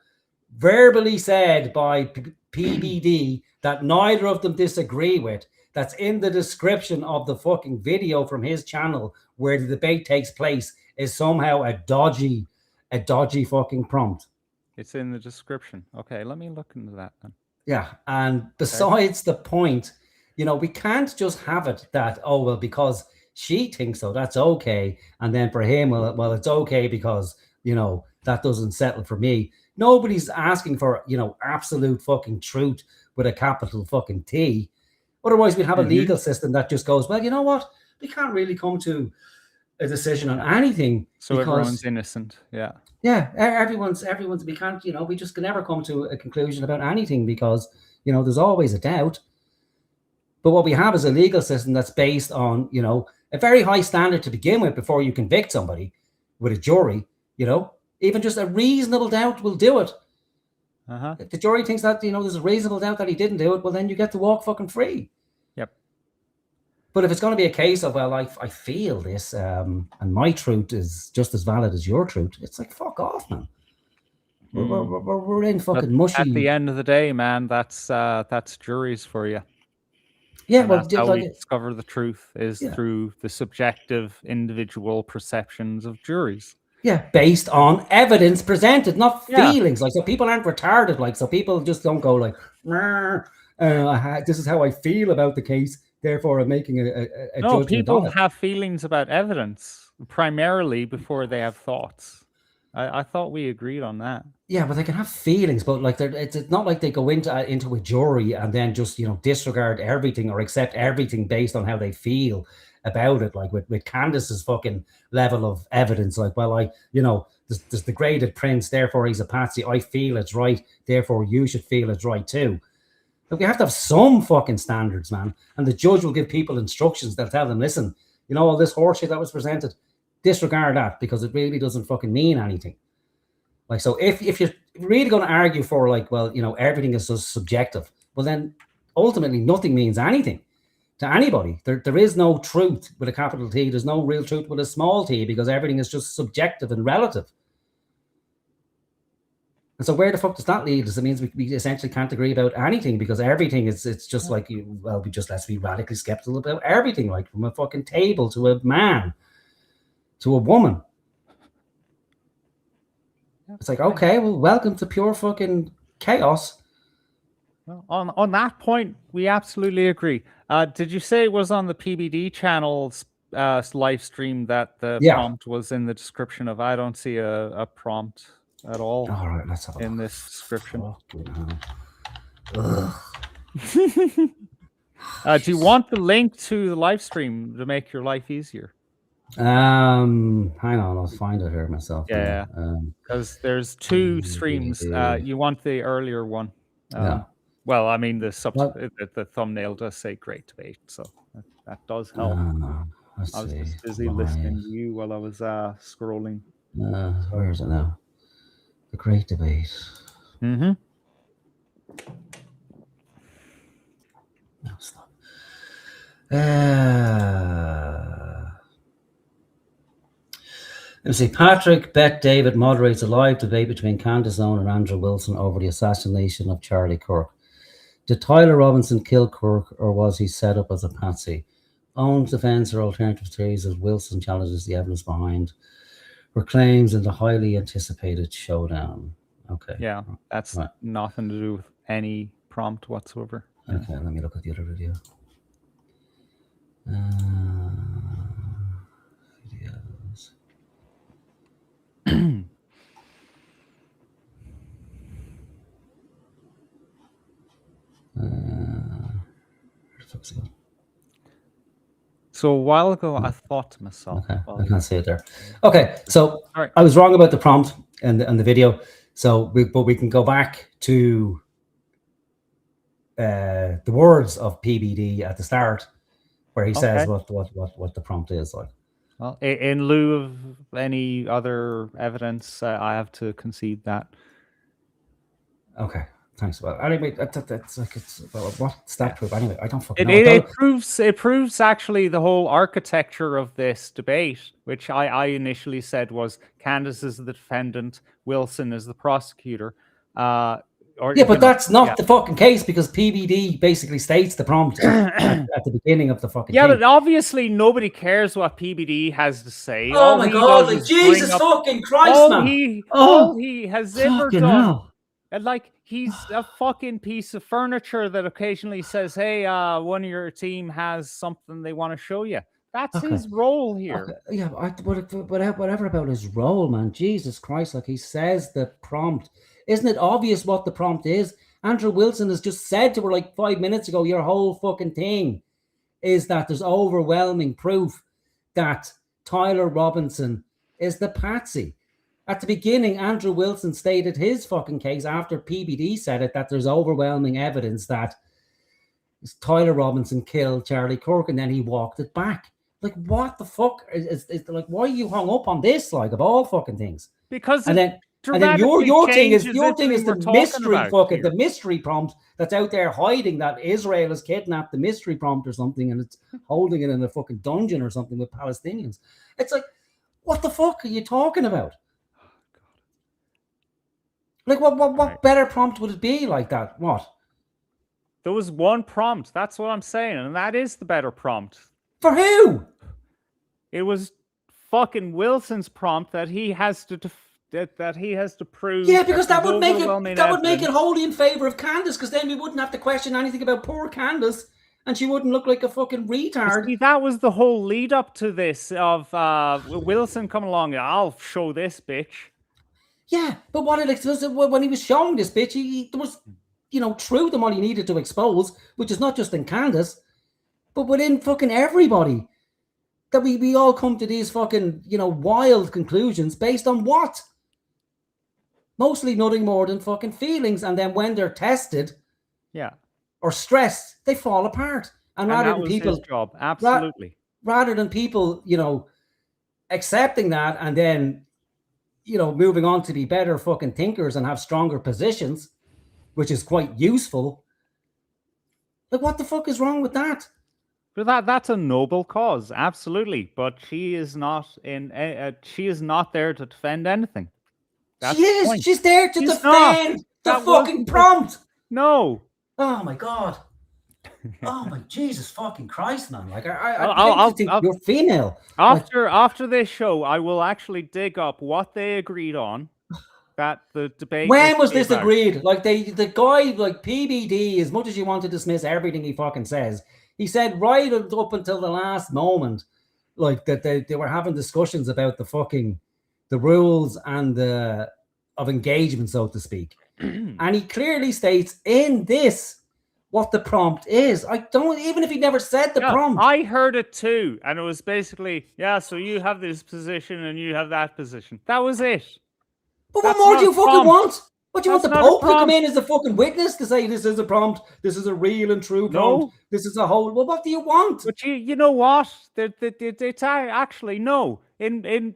verbally said by PBD, that neither of them disagree with, that's in the description of the fucking video from his channel where the debate takes place, is somehow a dodgy fucking prompt. It's in the description. Okay, let me look into that then. Yeah, and besides the point, you know, we can't just have it that, oh, well, because she thinks so, that's okay. And then for him, well, it's okay because, you know, that doesn't settle for me. Nobody's asking for, you know, absolute fucking truth with a capital fucking T. Otherwise, we'd have a legal system that just goes, well, you know what? We can't really come to a decision on anything. So everyone's innocent. Yeah. Yeah. Everyone's, we can't, you know, we just can never come to a conclusion about anything because, you know, there's always a doubt. But what we have is a legal system that's based on, you know, a very high standard to begin with before you convict somebody with a jury, you know. Even just a reasonable doubt will do it. If the jury thinks that, you know, there's a reasonable doubt that he didn't do it, well, then you get to walk fucking free. Yep. But if it's going to be a case of, well, I feel this, and my truth is just as valid as your truth, it's like, fuck off, man. We're in fucking mushy. At the end of the day, man, that's juries for you. Yeah, and well, that's how we discover the truth is through the subjective individual perceptions of juries. Yeah, based on evidence presented, not feelings. Like, so people aren't retarded. Like, so people just don't go like, this is how I feel about the case. Therefore, I'm making a no, judgment. People have feelings about evidence primarily before they have thoughts. I thought we agreed on that. Yeah, but they can have feelings, but like it's not like they go into a jury and then just, you know, disregard everything or accept everything based on how they feel about it. Like with Candace's fucking level of evidence, like, well, you know, there's the graded prince, therefore he's a patsy. I feel it's right, therefore you should feel it's right too. But we have to have some fucking standards, man. And the judge will give people instructions. They'll tell them, listen, you know, all this horseshit that was presented, disregard that because it really doesn't fucking mean anything. Like, so if you're really going to argue for, like, well, you know, everything is so subjective, well, then ultimately nothing means anything to anybody. There is no truth with a capital T. There's no real truth with a small t because everything is just subjective and relative. And so where the fuck does that lead us? It means we essentially can't agree about anything because everything it's just like, well, we just let's be radically skeptical about everything, like from a fucking table to a man to a woman. It's like, okay, well, welcome to pure fucking chaos. Well, on that point, we absolutely agree. Did you say it was on the PBD channel's live stream that the prompt was in the description of? I don't see a prompt at all. All right, let's have a in this description. Ugh. Do you want the link to the live stream to make your life easier? Hang on, I'll find it here myself. Yeah, because there's two streams. You want the earlier one? Yeah. Well, I mean, the thumbnail does say "great debate," so that does help. I was just busy listening to you while I was scrolling. Where is it now? The great debate. Mm-hmm. No, stop. Let's see. Patrick Bet David moderates a live debate between Candace Owens and Andrew Wilson over the assassination of Charlie Kirk. Did Tyler Robinson kill Kirk, or was he set up as a patsy? Owens defends her alternative theories as Wilson challenges the evidence behind her claims in the highly anticipated showdown. Okay. Yeah, that's nothing to do with any prompt whatsoever. Okay, let me look at the other video. Videos. So a while ago, I thought to myself, Okay, well, I can't see it there. Okay, so Sorry. I was wrong about the prompt and the video. So, but we can go back to the words of PBD at the start, where he says Okay. what the prompt is like. Well, in lieu of any other evidence, I have to concede that. Okay, thanks. Well, anyway, that's like it's what's that proof? Anyway, I don't fucking know. It proves actually the whole architecture of this debate, which I initially said was Candace is the defendant, Wilson is the prosecutor. Yeah, but that's not the fucking case because PBD basically states the prompt at the beginning of the fucking Yeah, thing. but obviously nobody cares what PBD has to say. Oh All my he God, does like is Jesus bring up- fucking Christ, all man. all he has ever fucking done. hell. And like he's a fucking piece of furniture that occasionally says, "Hey, one of your team has something they want to show you." That's Okay. his role here. Okay. Yeah, whatever about his role, man. Jesus Christ, like he says the prompt. Isn't it obvious what the prompt is? Andrew Wilson has just said to her like 5 minutes ago, your whole fucking thing is that there's overwhelming proof that Tyler Robinson is the patsy. At the beginning, Andrew Wilson stated his fucking case after PBD said it, that there's overwhelming evidence that Tyler Robinson killed Charlie Kirk, and then he walked it back. Like, what the fuck is like? Why are you hung up on this? Like, of all fucking things, Because and then your thing is the mystery fucking the mystery prompt that's out there hiding that Israel has kidnapped the mystery prompt or something, and it's holding it in a fucking dungeon or something with Palestinians. It's like, what the fuck are you talking about? Like, what better prompt would it be like that? What? There was one prompt. That's what I'm saying, and that is the better prompt. For who? It was fucking Wilson's prompt that he has to that he has to prove. Yeah, because that would make evidence. it wholly in favor of Candace, because then we wouldn't have to question anything about poor Candace, and she wouldn't look like a fucking retard. See, that was the whole lead up to this of Wilson coming along. I'll show this bitch. Yeah, but what it was when he was showing this bitch, there was, truth in what he needed to expose, which is not just in Candace, but within fucking everybody. That we all come to these fucking, wild conclusions based on what? Mostly nothing more than fucking feelings, and then when they're tested, or stressed, they fall apart. And rather that than was people, his job, absolutely. Rather than people, accepting that and then, moving on to be better fucking thinkers and have stronger positions, which is quite useful. Like, what the fuck is wrong with that? But that's a noble cause, absolutely. But she is not she is not there to defend anything. That's she is. point. She's there to defend the fucking prompt. No. Oh my God. Oh my Jesus fucking Christ, man! Like I think you're female. After this show, I will actually dig up what they agreed on. That the debate. When was this agreed? Like the guy, like PBD, as much as you want to dismiss everything he fucking says, he said right up until the last moment, like that they were having discussions about the rules and of engagement, so to speak. And he clearly states in this what the prompt is. I don't, even if he never said the prompt. I heard it too, and it was basically, so you have this position and you have that position. That was it. But what more do you fucking want? What do you want the Pope to come in as a fucking witness to say this is a prompt, this is a real and true prompt, this is a whole? Well, what do you want? But you know what? It's actually no. In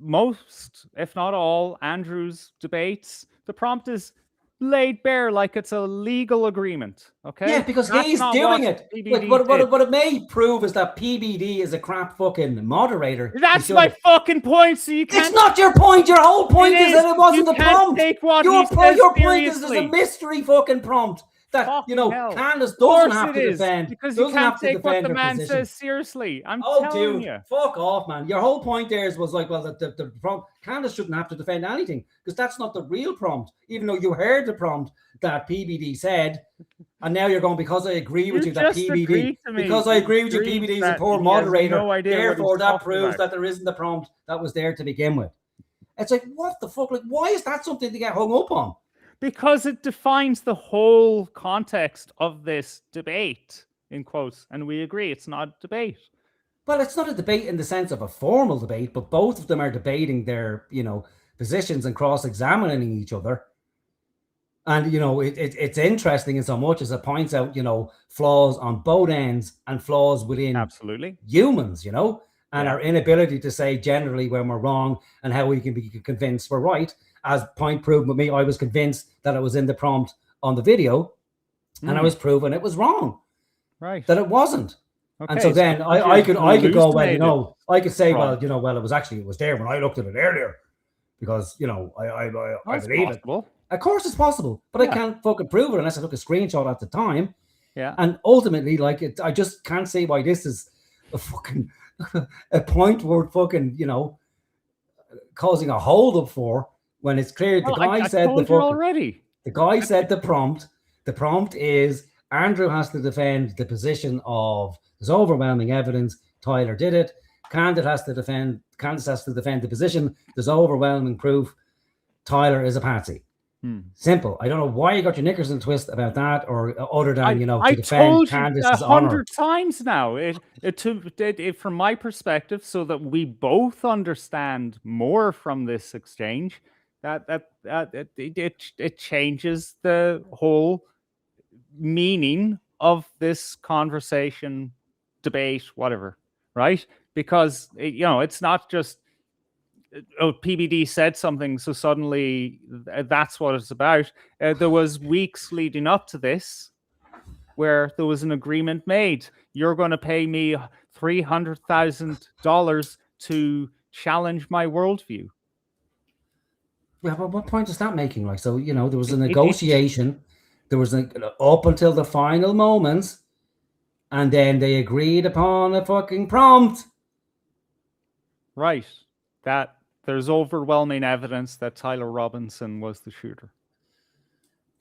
most, if not all, Andrew's debates, the prompt is laid bare like it's a legal agreement. Okay. Yeah, because he's doing it. Like, what it may prove is that PBD is a crap fucking moderator. That's my fucking point. So you can't. It's not your point. Your whole point is that it wasn't the prompt. Your point is there's a mystery fucking prompt that Candace doesn't have to defend. Because you can't take what the man says seriously. I'm telling you. Fuck off, man. Your whole point there was like, well, the prompt, Candace shouldn't have to defend anything because that's not the real prompt. Even though you heard the prompt that PBD said, and now you're going, because I agree with you that PBD, because I agree with you, PBD is a poor moderator. Therefore, that proves that there isn't the prompt that was there to begin with. It's like, what the fuck? Like, why is that something to get hung up on? Because it defines the whole context of this debate. in quotes, and we agree it's not a debate. Well, it's not a debate in the sense of a formal debate, but both of them are debating their, positions and cross-examining each other. And, it's interesting in so much as it points out, flaws on both ends and flaws within Absolutely humans, and our inability to say generally when we're wrong and how we can be convinced we're right. As point proved with me, I was convinced that it was in the prompt on the video, and I was proven it was wrong. Right. That it wasn't. Okay, and so then I could go, well, I could say, wrong. well, it was there when I looked at it earlier, because I believe possible. it. Of course it's possible, but I can't fucking prove it unless I took a screenshot at the time. Yeah. And ultimately, I just can't see why this is a fucking a point worth fucking causing a hold up for, when it's clear the guy said the fucking already. The guy said the prompt. The prompt is Andrew has to defend the position of there's overwhelming evidence Tyler did it. Candace has to defend the position there's overwhelming proof Tyler is a patsy. Simple. I don't know why you got your knickers in a twist about that, or other than to defend Candace's honor. 100 times now. It from my perspective, so that we both understand more from this exchange. It changes the whole meaning of this conversation, debate, whatever, right? Because it's not just PBD said something, so suddenly that's what it's about. There was weeks leading up to this where there was an agreement made. You're going to pay me $300,000 to challenge my worldview. Yeah, but what point is that making? There was a negotiation. There was up until the final moments, and then they agreed upon a fucking prompt. Right. That there's overwhelming evidence that Tyler Robinson was the shooter.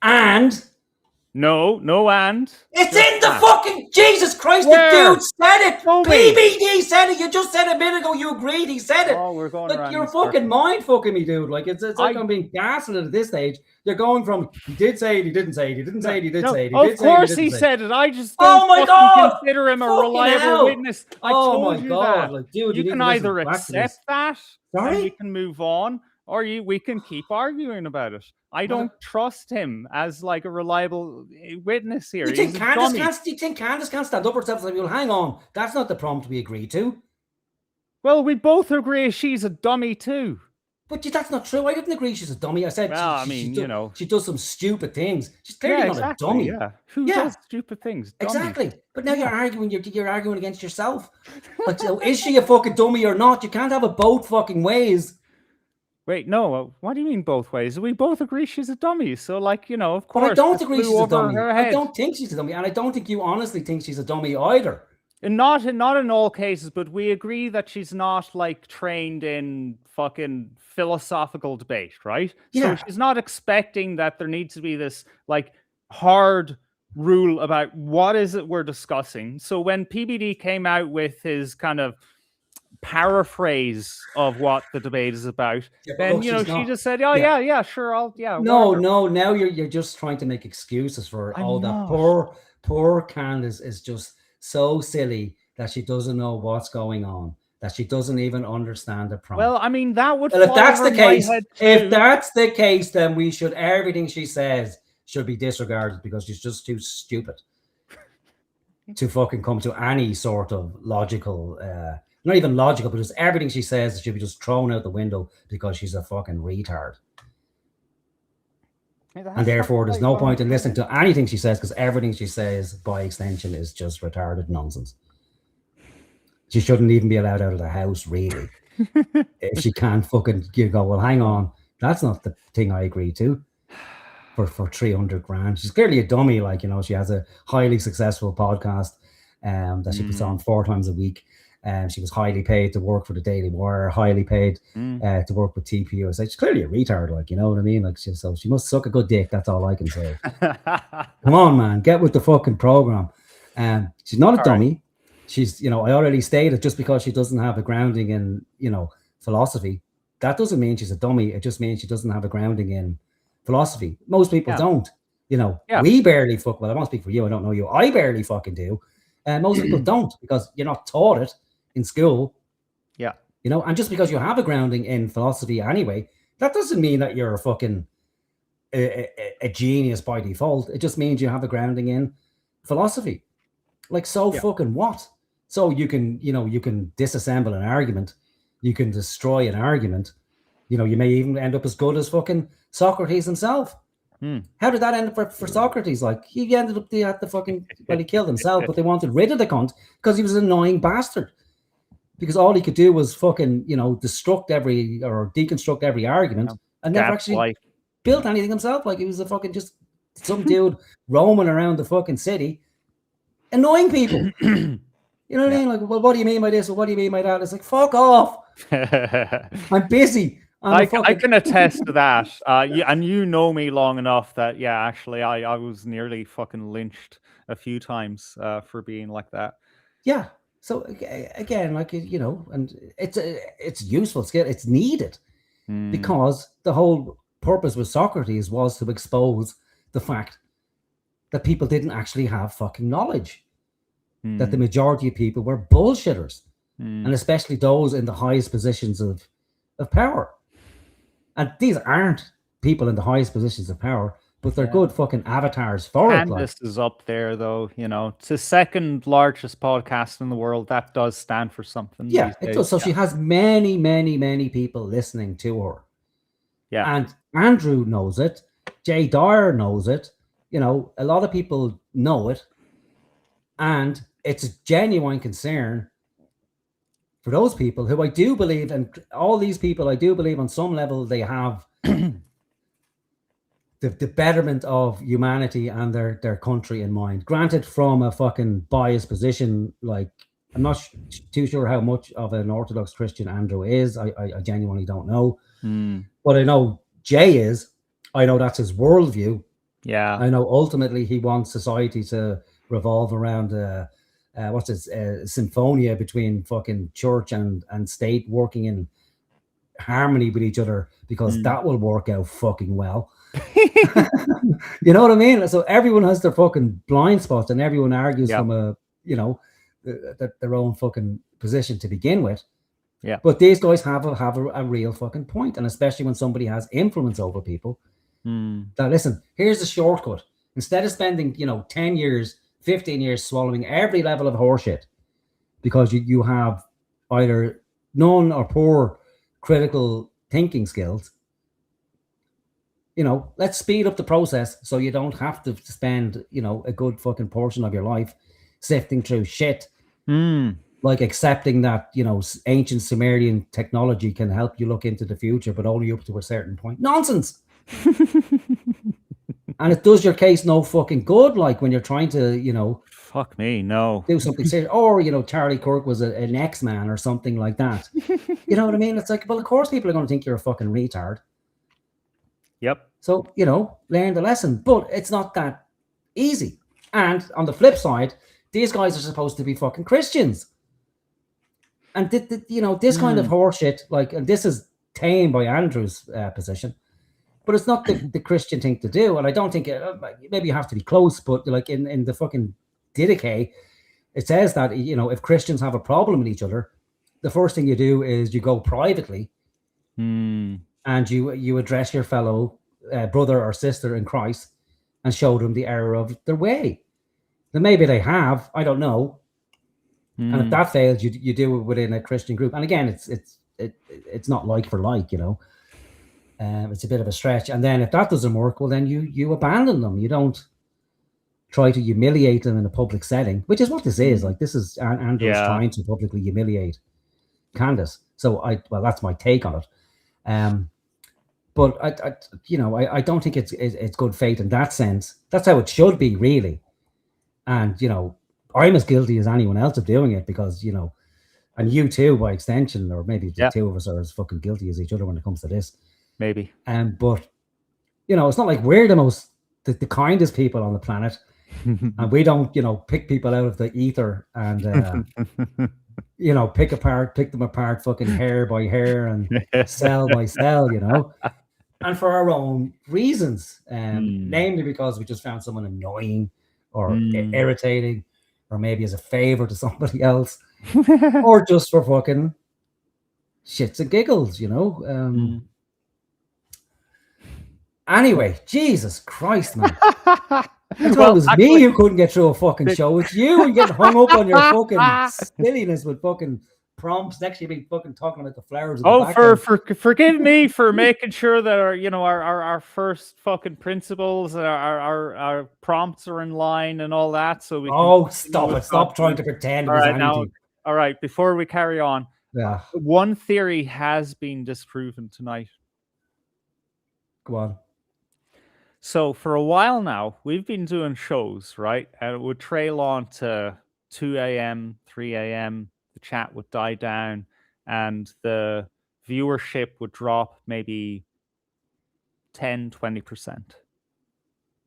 And and it's in the fucking Jesus Christ. Where? The dude said it. Show me. PBD said it. You just said a minute ago. You agreed. He said it. Oh, we're going around. You're fucking mind fucking me, dude. It's like I'm being gaslit at this stage. You're going from he did say it, he didn't say it, he didn't say it, he did say it. Of course he said it. I just don't consider him a reliable witness. I told you that. Dude, you can either accept that, Sorry? and we can move on, or we can keep arguing about it. I don't trust him as a reliable witness here. You think Candace can't stand up for herself and say, well, hang on, that's not the prompt we agreed to? Well, we both agree she's a dummy too. But that's not true. I didn't agree she's a dummy. I said, she does some stupid things. She's clearly not a dummy. Yeah. Who does stupid things? Dummies. Exactly. But now you're arguing. You're arguing against yourself. So is she a fucking dummy or not? You can't have it both fucking ways. Wait, no. What do you mean both ways? We both agree she's a dummy. So, of course. But I don't agree she's a dummy. I don't think she's a dummy, and I don't think you honestly think she's a dummy either. And not in all cases, but we agree that she's not trained in fucking philosophical debate, right? Yeah. So she's not expecting that there needs to be this hard rule about what is it we're discussing. So when PBD came out with his kind of paraphrase of what the debate is about, then she just said, "Oh sure, No, now you're just trying to make excuses for that poor Candace is just so silly that she doesn't know what's going on, that she doesn't even understand the prompt. Well, I mean, that would. Well, if that's the case, then everything she says should be disregarded because she's just too stupid to fucking come to any sort of logical, not even logical, but just everything she says should be just thrown out the window because she's a fucking retard. And therefore, there's no point in listening to anything she says because everything she says, by extension, is just retarded nonsense. She shouldn't even be allowed out of the house, really. If she can't fucking go, well, hang on, that's not the thing I agreed to for 300 grand. She's clearly a dummy, she has a highly successful podcast that she puts on 4 times a week. She was highly paid to work for the Daily Wire, highly paid to work with TPU. So she's clearly a retard, you know what I mean? So she must suck a good dick. That's all I can say. Come on, man, get with the fucking program. She's not a dummy. Right. She's, I already stated, just because she doesn't have a grounding in, philosophy, that doesn't mean she's a dummy. It just means she doesn't have a grounding in philosophy. Most people don't. We barely I won't speak for you. I don't know you. I barely fucking do. Most people don't, because you're not taught it in school. Yeah. You know, and just because you have a grounding in philosophy anyway, that doesn't mean that you're a fucking a genius by default. It just means you have a grounding in philosophy. Like, so fucking what? So you can, you know, you can disassemble an argument, you can destroy an argument. You know, you may even end up as good as fucking Socrates himself. How did that end up for Socrates? Like, he ended up at the fucking, well, he killed himself, but they wanted rid of the cunt because he was an annoying bastard. Because all he could do was fucking, you know, deconstruct every argument and never actually built anything himself. Like, he was a fucking just some dude roaming around the fucking city, annoying people. You know what I mean? Like, well, what do you mean by this? Well, what do you mean by that? It's like, fuck off. I'm busy. I can attest to that. And you know me long enough that, yeah, actually, I was nearly fucking lynched a few times for being like that. Yeah. So again, like, you know, and it's useful skill. It's needed because the whole purpose with Socrates was to expose the fact that people didn't actually have fucking knowledge, that the majority of people were bullshitters, and especially those in the highest positions of power. And these aren't people in the highest positions of power, but they're good fucking avatars for it. Candace is up there, though. You know, it's the second largest podcast in the world. That does stand for something. Yeah, it does. So she has many, many, many people listening to her. Yeah. And Andrew knows it. Jay Dyer knows it. You know, a lot of people know it. And it's a genuine concern for those people who I do believe, and all these people, I do believe on some level they have the betterment of humanity and their country in mind. Granted, from a fucking biased position, like, I'm not too sure how much of an Orthodox Christian Andrew is. I genuinely don't know. But I know Jay is. I know that's his worldview. Yeah. I know ultimately he wants society to revolve around symphonia between fucking church and state working in harmony with each other, because that will work out fucking well. You know what I mean? So everyone has their fucking blind spots, and everyone argues from a, you know, their own fucking position to begin with. Yeah. But these guys have a real fucking point, and especially when somebody has influence over people. That, listen, here's the shortcut. Instead of spending, you know, 10 years, 15 years swallowing every level of horseshit because you have either none or poor critical thinking skills, you know, let's speed up the process so you don't have to spend, you know, a good fucking portion of your life sifting through shit. Like accepting that, you know, ancient Sumerian technology can help you look into the future, but only up to a certain point. Nonsense. And it does your case no fucking good, like when you're trying to, you know, fuck me, no, do something serious. Or, you know, Charlie Kirk was an X-Man or something like that. You know what I mean? It's like, well, of course people are going to think you're a fucking retard. Yep. So, you know, learn the lesson. But it's not that easy. And on the flip side, these guys are supposed to be fucking Christians. And, you know, this kind of horseshit, like, and this is tame by Andrew's position, but it's not the Christian thing to do. And I don't think, maybe you have to be close, but like in the fucking Didache, it says that, you know, if Christians have a problem with each other, the first thing you do is you go privately and you address your fellow brother or sister in Christ and show them the error of their way. Then maybe they have, I don't know. And if that fails, you do it within a Christian group. And again, it's not like for like, you know. It's a bit of a stretch. And then if that doesn't work, well, then you abandon them. You don't try to humiliate them in a public setting, which is what this is. Like, this is Andrew's trying to publicly humiliate Candace. So that's my take on it. But I don't think it's good faith in that sense. That's how it should be, really. And, you know, I'm as guilty as anyone else of doing it because, you know, and you too, by extension, or maybe the two of us are as fucking guilty as each other when it comes to this. Maybe. But, you know, it's not like we're the kindest people on the planet. And we don't, you know, pick people out of the ether and, you know, pick them apart fucking hair by hair and cell by cell, you know. And for our own reasons. Namely because we just found someone annoying or irritating or maybe as a favor to somebody else, or just for fucking shits and giggles, you know. Anyway, Jesus Christ, man. That's why it was me who couldn't get through a fucking show. It's you and getting hung up on your fucking silliness with fucking prompts. Next, you've been fucking talking about the flowers. Forgive me for making sure that our first fucking principles, our prompts are in line and all that. So we. Stop it! Stop trying to pretend. All right. Before we carry on, yeah, one theory has been disproven tonight. Go on. So for a while now, we've been doing shows, right? And it would trail on to 2 a.m., 3 a.m. The chat would die down and the viewership would drop maybe 10, 20%.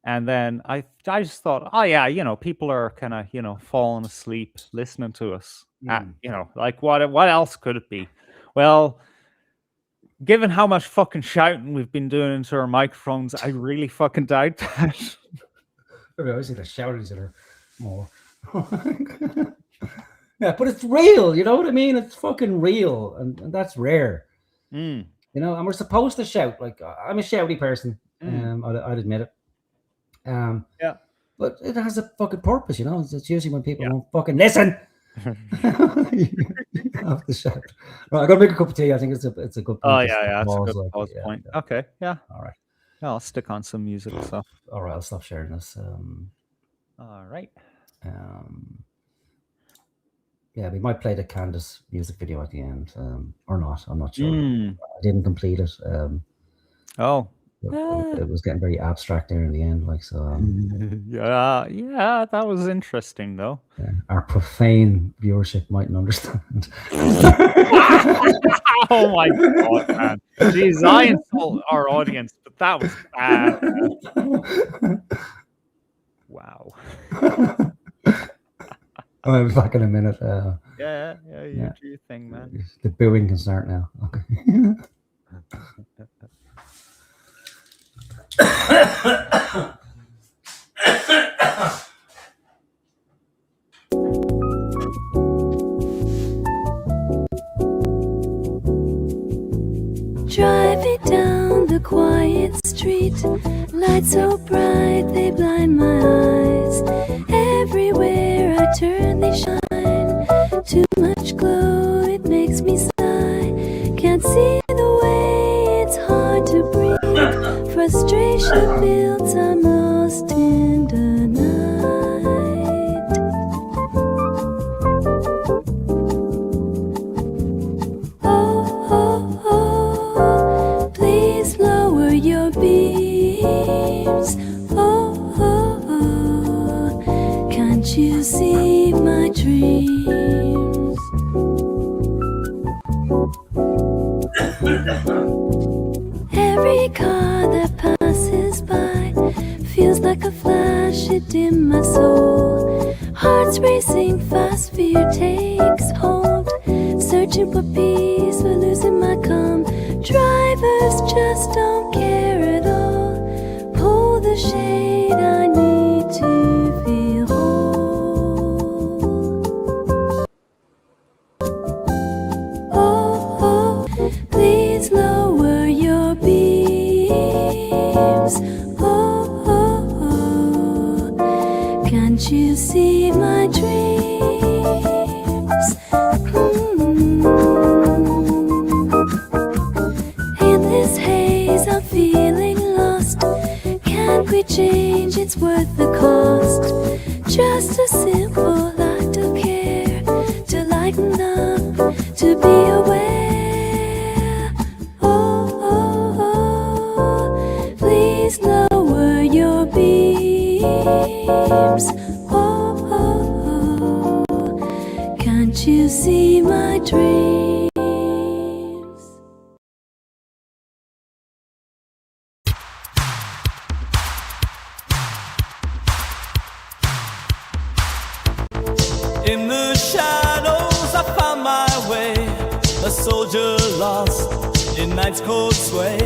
And then I just thought, oh yeah, you know, people are kind of, you know, falling asleep listening to us. You know, like what else could it be? Well, given how much fucking shouting we've been doing into our microphones, I really fucking doubt that. I always say the shoutings that are more. Yeah, but it's real, you know what I mean? It's fucking real, and that's rare. You know, and we're supposed to shout. Like, I'm a shouty person. I'd admit it. Yeah. But it has a fucking purpose, you know? It's usually when people won't fucking listen. You have to shout. Right, I gotta make a cup of tea. I think it's a good point. Oh yeah, that's a good point. Yeah. Okay, yeah. All right. Yeah, I'll stick on some music. So. All right, I'll stop sharing this. All right. Yeah, we might play the Candace music video at the end, or not. I'm not sure. I didn't complete it. It was getting very abstract there in the end, like so. Yeah, that was interesting though. Yeah, our profane viewership mightn't understand. Oh my god, man! Jeez, I insult our audience, but that was bad. Wow. I'll be back in a minute. Yeah, you do your thing, man. The booing can start now. Okay. Driving down the quiet street, lights so bright they blind my eyes. Everywhere I turn they shine, too much glow it makes me sigh. Can't see the way, it's hard to breathe. Frustration builds, I'm lost in the night. Oh, please lower your beams. Can't you see my dreams? Every car that passes by feels like a flash, it in my soul. Hearts racing fast, fear takes hold. Searching for peace, we're losing my calm. Drivers just don't care at all. Pull the shade, I need to feel whole. Oh, please lower your beams. Can't you see my dreams? In this haze I'm feeling lost. Can't we change? It's worth the cost. Just a simple act of care to lighten up, to be aware. Oh, please lower your beams. Can't you see my dreams? In the shadows I found my way, a soldier lost in night's cold sway.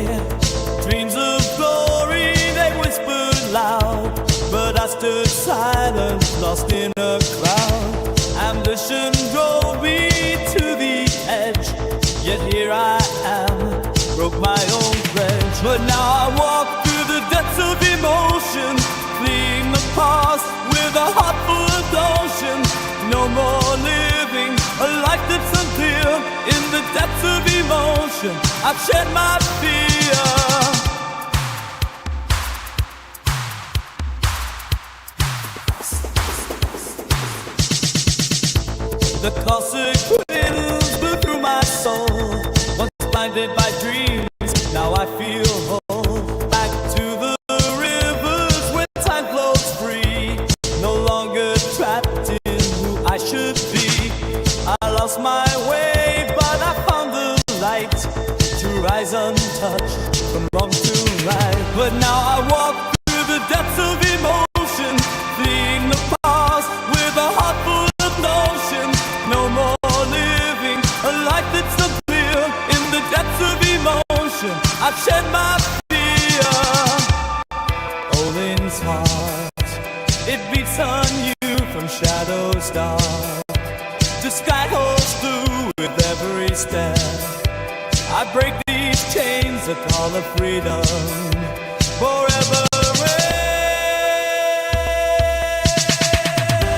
Dreams of glory, they whispered loud, but I stood silent, lost in a crowd. Ambition drove me to the edge, yet here I am, broke my own pledge. But now I walk through the depths of emotion, fleeing the past with a heart full of notion. No more living a life that's unclear. In the depths of emotion, I've shed my fear. The caustic winds blew through my soul. Once blinded by dreams, now I feel whole. Back to the rivers where time flows free. No longer trapped in who I should be. I lost my way, but I found the light to rise untouched from wrong to right. But now I walk through the depths of emotion, fleeing the past with a heart full of notion. No more living a life that's unclear. In the depths of emotion, I've shed my fear. Olin's heart, it beats on you from shadows dark. The sky holds through with every step. I break these chains, a call of freedom forever.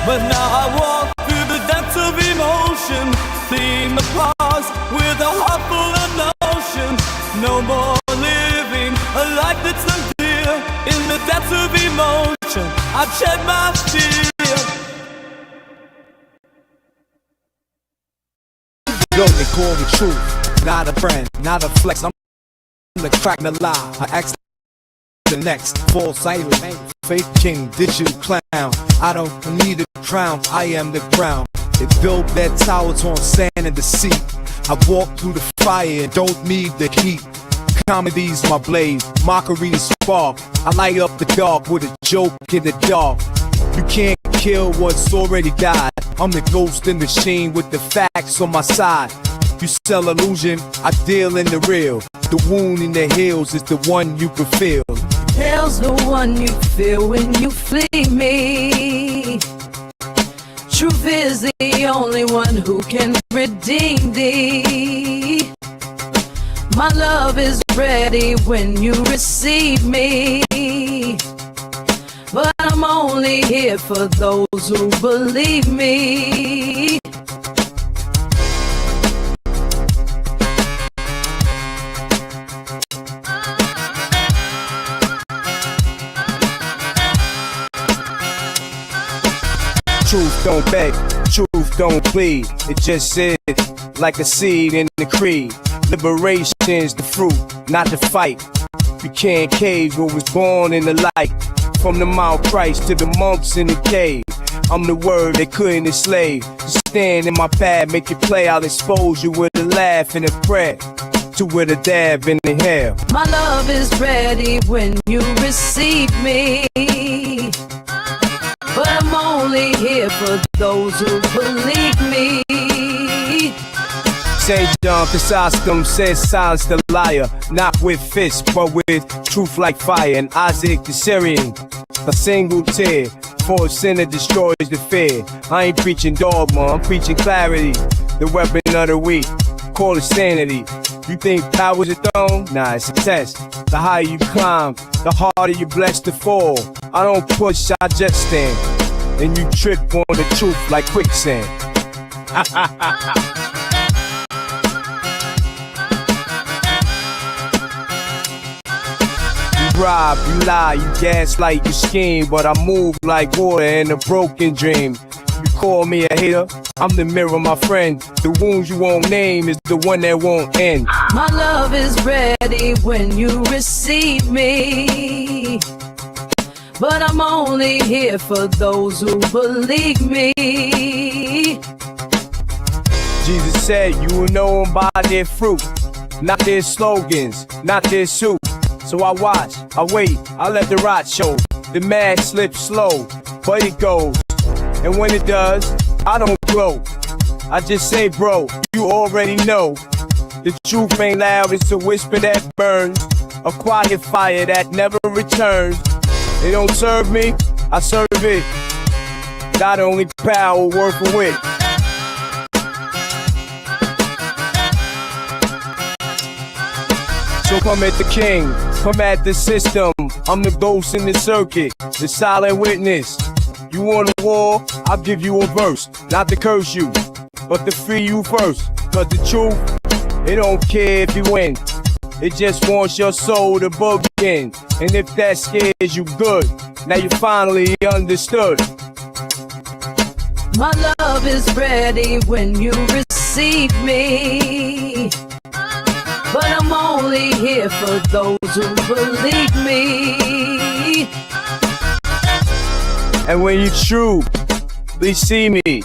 But now I walk through the depths of emotion, fleeing the past with a heart full of notion. No more living a life that's unclear. In the depths of emotion, I've shed my fear. Yo, they call me truth, not a friend, not a flex. I'm the crack, the lie. I ask the next false idol, fake king, digital clown. I don't need a crown, I am the crown. They build their towers on sand and the sea. I walk through the fire and don't need the heat. Comedy's my blaze, mockery is spark. I light up the dark with a joke in the dark. You can't kill what's already died. I'm the ghost in the machine with the facts on my side. You sell illusion, I deal in the real. The wound in the heels is the one you can feel. Hell's the one you feel when you flee me. Truth is the only one who can redeem thee. My love is ready when you receive me. But I'm only here for those who believe me. Truth don't beg, truth don't plead. It just sits like a seed in the creed. Liberation's the fruit, not the fight. You can't cave what was born in the light. From the Mount Christ to the monks in the cave, I'm the word they couldn't enslave. Stand in my path, make it play. I'll expose you with a laugh and a prayer, to with a dab in the hair. My love is ready when you receive me. But I'm only here for those who believe me. St. John Chrysostom says silence the liar, not with fists, but with truth like fire. And Isaac the Syrian, a single tear for a sinner destroys the fear. I ain't preaching dogma, I'm preaching clarity, the weapon of the weak. Call it sanity. You think power's a throne? Nah, it's a test. The higher you climb, the harder you're blessed to fall. I don't push, I just stand. And you trip on the truth like quicksand. You rob, you lie, you gaslight, you scheme, but I move like water in a broken dream. You call me a hater, I'm the mirror, my friend. The wounds you won't name is the one that won't end. My love is ready when you receive me. But I'm only here for those who believe me. Jesus said you will know them by their fruit, not their slogans, not their suit. So I watch, I wait, I let the rot show. The mad slips slow, but it goes. And when it does, I don't glow. I just say, bro, you already know. The truth ain't loud, it's a whisper that burns. A quiet fire that never returns. They don't serve me, I serve it. Not only power, work for wit. So come at the king, come at the system. I'm the ghost in the circuit, the silent witness. You want a war? I'll give you a verse. Not to curse you, but to free you first. Cause the truth, it don't care if you win. It just wants your soul to bug in. And if that scares you, good. Now you finally understood. My love is ready when you receive me. But I'm only here for those who believe me. And when you truly see me,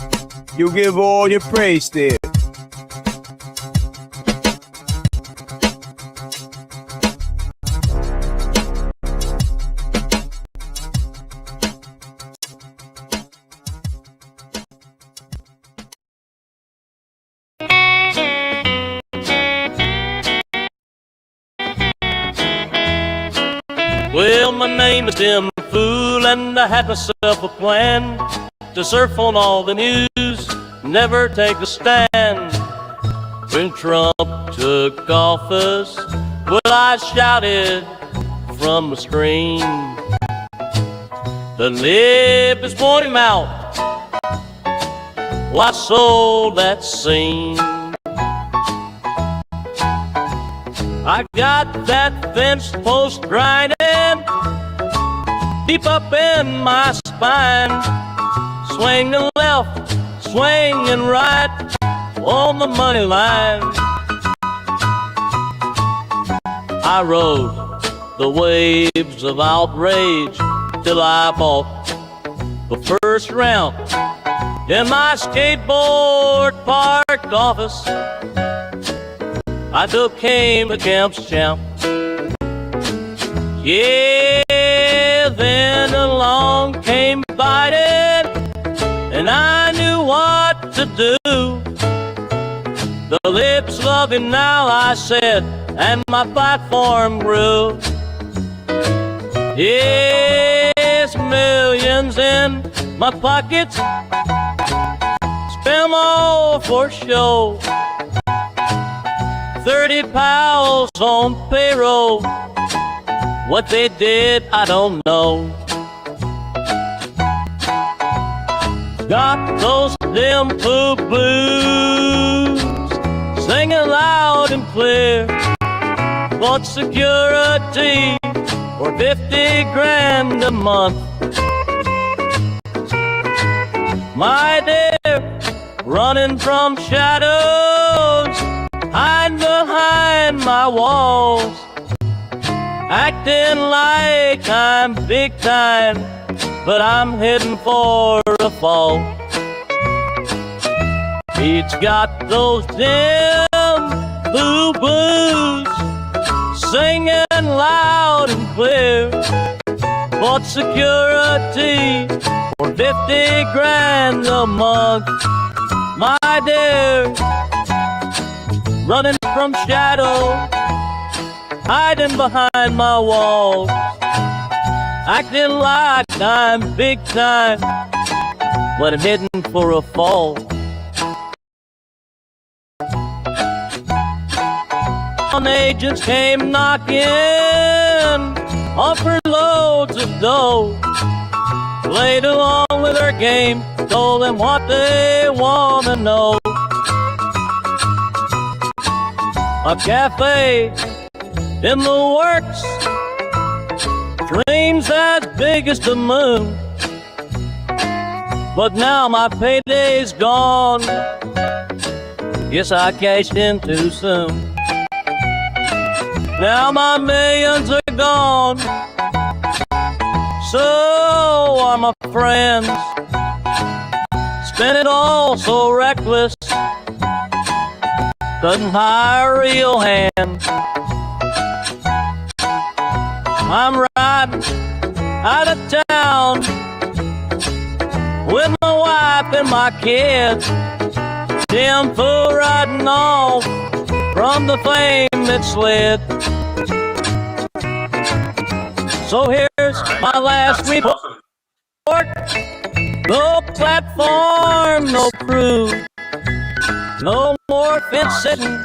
you give all your praise there. Well, my name is Tim Fool, and I had myself a plan to surf on all the news, never take a stand. When Trump took office, well, I shouted from the screen, the lip is pointing out. Well, I sold that scene. I got that fence post grinding deep up in my spine, swinging left, swinging right on the money line. I rode the waves of outrage till I bought the first round in my skateboard parked office. I became the camp's champ. Yeah, then along came Biden, and I knew what to do. The lips love him now, I said, and my platform grew. Yes, millions in my pockets, spend them all for show. 30 pals on payroll. What they did, I don't know. Got those dim poo blues, singing loud and clear. Want security for 50 grand a month. My dear, running from shadows, hiding behind my walls, acting like I'm big time, but I'm heading for a fall. He's got those dim blue blues, singing loud and clear. Bought security for 50 grand a month. My dear, running from shadow, hiding behind my walls, acting like I'm big time, but I'm heading for a fall. Agents came knocking, offered loads of dough, played along with their game, told them what they want to know. A cafe in the works, dreams as big as the moon, but now my payday's gone. Guess I cashed in too soon. Now my millions are gone, so are my friends. Spent it all so reckless, couldn't hire a real hand. I'm riding out of town with my wife and my kids. Tim Fool riding off from the fame that slid. So here's my last report. No platform, no crew, no more fence sitting.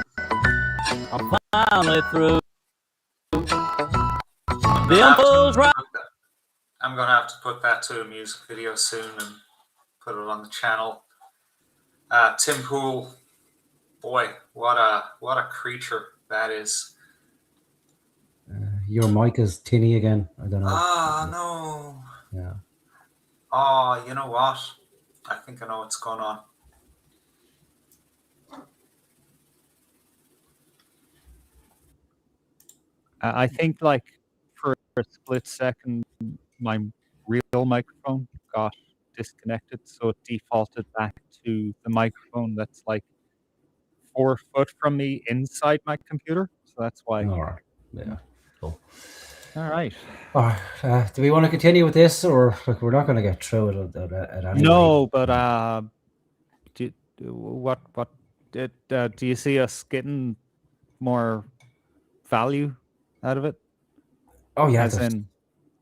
I'm finally through. Dimples right. I'm gonna have to put that to a music video soon and put it on the channel. Tim Pool, boy, what a creature that is. Your mic is tinny again. I don't know. Ah, no. Yeah. Oh, you know what? I think I know what's going on. I think, like, for a split second, my real microphone got disconnected, so it defaulted back to the microphone that's like 4 foot from me inside my computer. So that's why. All right. Yeah. Cool. All right. Do we want to continue with this, or like we're not going to get through it at any No, rate? but do you see us getting more value out of it? Oh yeah, as in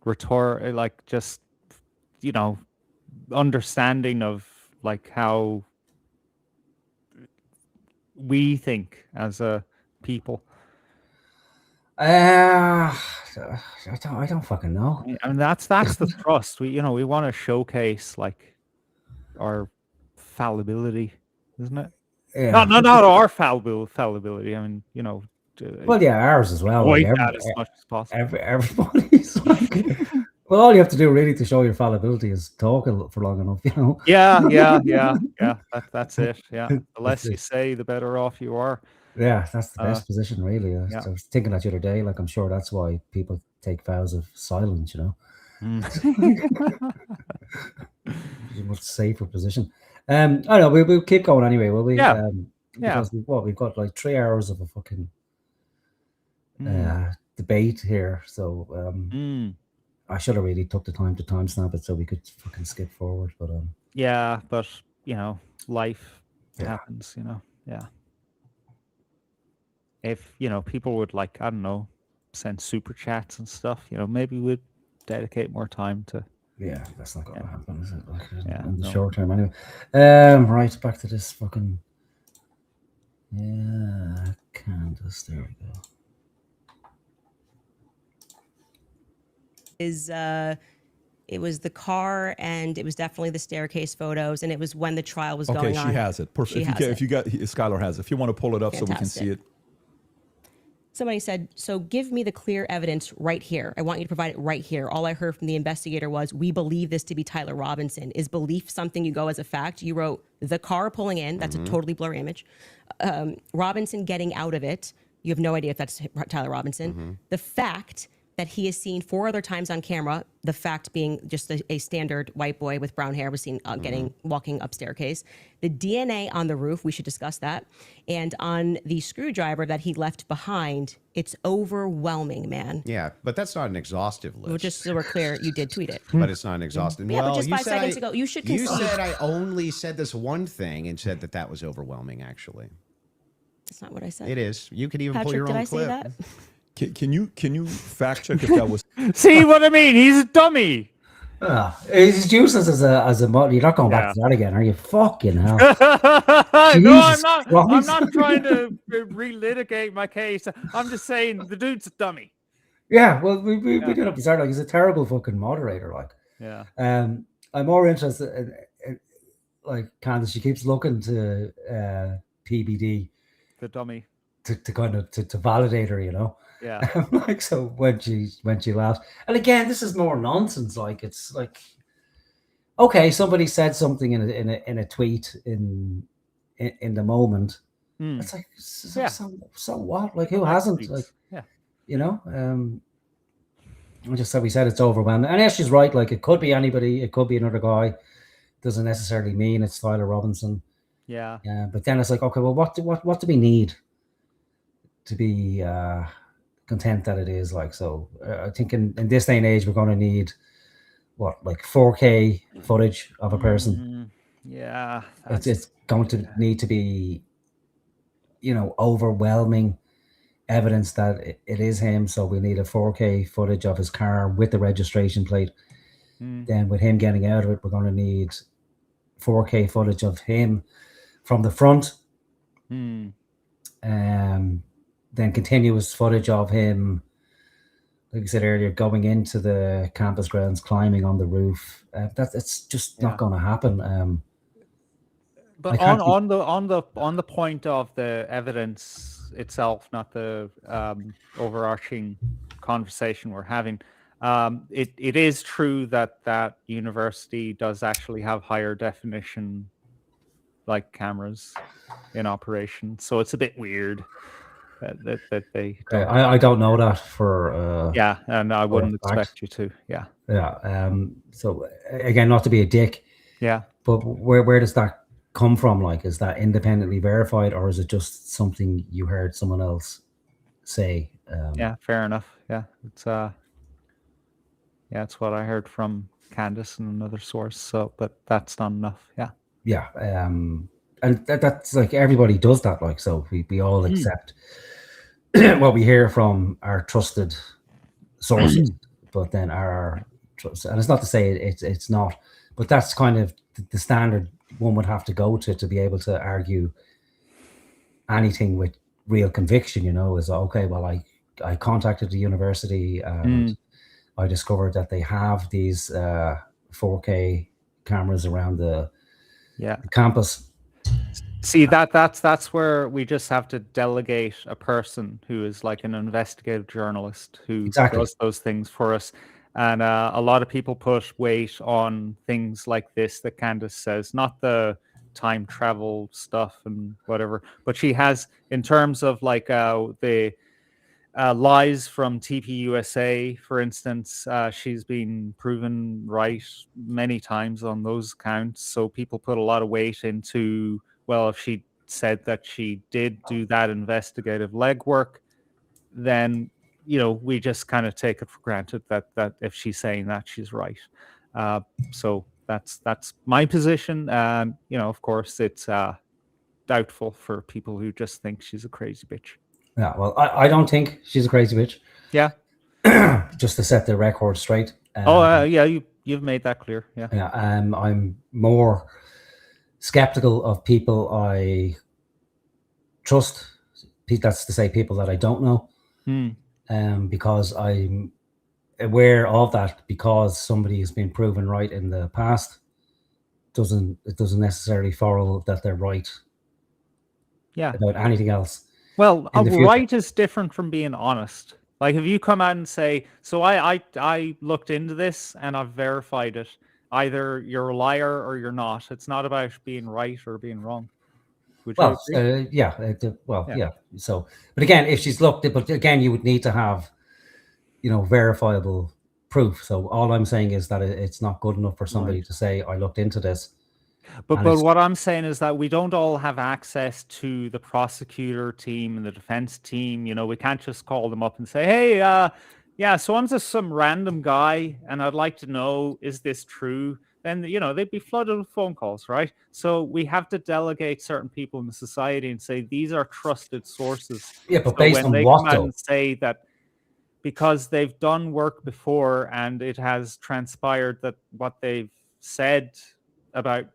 like just understanding of like how we think as a people. I don't fucking know. I mean, that's the thrust. We want to showcase like our fallibility, isn't it? Yeah. Not our fallibility. I mean, Well, yeah, ours as well. avoid Like, that as much as possible. Everybody's like, well, all you have to do really to show your fallibility is talk for long enough, Yeah. That's it. Yeah, the less That's it. you say, the better off you are. Yeah, that's the best position, really. I yeah. was thinking that the other day. Like, I'm sure that's why people take vows of silence. It's a much safer position. I don't know. We'll keep going anyway, will we? Yeah. Because we've got like 3 hours of a fucking debate here. So I should have really took the time to timestamp it so we could fucking skip forward. But yeah, but life happens. Yeah. If people would, like, I don't know, send super chats and stuff, maybe we'd dedicate more time to. Yeah, that's not going to happen, is it? Like, in the no. short term, anyway. Right, back to this fucking. Yeah, Candace. There we go. It was the car, and it was definitely the staircase photos, and it was when the trial was going on. Okay, she has it. Perfect. If you got Skylar has it. If you want to pull it up so we can see it. Somebody said, so give me the clear evidence right here. I want you to provide it right here. All I heard from the investigator was, we believe this to be Tyler Robinson. Is belief something you go as a fact? You wrote the car pulling in. That's a totally blur image. Robinson getting out of it. You have no idea if that's Tyler Robinson. The fact that he is seen 4 other times on camera, the fact being just a standard white boy with brown hair was seen walking up staircase. The DNA on the roof, we should discuss that. And on the screwdriver that he left behind, it's overwhelming, man. Yeah, but that's not an exhaustive list. Well, just so we're clear, you did tweet it. But it's not an exhaustive. Yeah, well, but just you 5 said seconds ago, you should You concede. said I only said this one thing and said that was overwhelming, actually. That's not what I said. It is. You could even Patrick, pull your did own I clip. say that? Can you fact check if that was? See what I mean? He's a dummy. It's useless as a model. You're not going back to that again, are you? Fucking hell. No, I'm Jesus not. Christ. I'm not trying to relitigate my case. I'm just saying the dude's a dummy. Yeah, well, we did up start like he's a terrible fucking moderator. Like, Yeah. I'm more interested in like Candace. She keeps looking to PBD, The dummy. to kind of to validate her, Yeah. Like, so when she laughs, and again, this is more nonsense. Like, it's like, okay, somebody said something in a tweet in the moment. It's like, so what? Like, who hasn't? Like, I just said we said it's overwhelming, and she's right. Like, it could be anybody, it could be another guy. Doesn't necessarily mean it's Tyler Robinson. Yeah. But then it's like, okay, well, what do we need to be content that it is? Like, so I think in this day and age, we're going to need like 4K footage of a person. Yeah. It's going to need to be, overwhelming evidence that it is him. So we need a 4K footage of his car with the registration plate. Then with him getting out of it, we're going to need 4K footage of him from the front. Then continuous footage of him, like I said earlier, going into the campus grounds, climbing on the roof. It's just not going to happen. But on the point of the evidence itself, not the overarching conversation we're having, it is true that university does actually have higher definition like cameras in operation. So it's a bit weird that they. I don't know that for. Yeah, and I wouldn't expect you to. Yeah. Yeah. So again, not to be a dick. Yeah. But where does that come from? Like, is that independently verified, or is it just something you heard someone else say? Yeah, fair enough. Yeah, it's it's what I heard from Candace and another source. So, but that's not enough. Yeah. Yeah. And that's like everybody does that. Like, so we all accept what we hear from our trusted sources, but then and it's not to say it's not, but that's kind of the standard one would have to go to be able to argue anything with real conviction, is okay, well, I contacted the university and I discovered that they have these 4K cameras around the campus. See, that's where we just have to delegate a person who is like an investigative journalist who does those things for us. And a lot of people put weight on things like this that Candace says, not the time travel stuff and whatever, but she has, in terms of like the lies from TPUSA, for instance, she's been proven right many times on those counts. So people put a lot of weight into, well, if she said that she did do that investigative legwork, then we just kind of take it for granted that if she's saying that, she's right. So that's my position. Of course, it's doubtful for people who just think she's a crazy bitch. Yeah, well, I don't think she's a crazy bitch. Yeah. Just to set the record straight. You've made that clear. Yeah. Yeah. I'm more skeptical of people I trust. That's to say, people that I don't know. Because I'm aware of that, because somebody has been proven right in the past, it doesn't necessarily follow that they're right. Yeah. About anything else. Well, right is different from being honest. Like, if you come out and say, so I looked into this and I've verified it, either you're a liar or you're not. It's not about being right or being wrong. Yeah. So, but again, if she's looked, but again, you would need to have, verifiable proof. So all I'm saying is that it's not good enough for somebody to say, I looked into this. But what I'm saying is that we don't all have access to the prosecutor team and the defense team. We can't just call them up and say, hey, so I'm just some random guy and I'd like to know, is this true? Then, they'd be flooded with phone calls, right? So we have to delegate certain people in the society and say, these are trusted sources. Yeah, but so based when on they what, come out though? and say that because they've done work before and it has transpired that what they've said about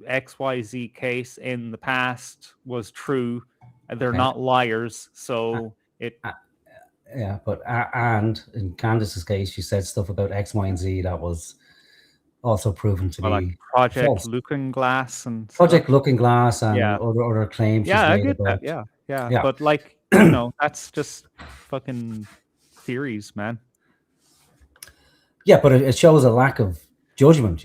XYZ case in the past was true, and they're not liars, so it... Yeah, but and in Candace's case, she said stuff about X, Y, and Z that was also proven to be like Project false. Looking Glass and Project stuff. Looking Glass and other claims. Yeah, I she's made get about, that. Yeah. But like, that's just fucking theories, man. Yeah, but it shows a lack of judgment,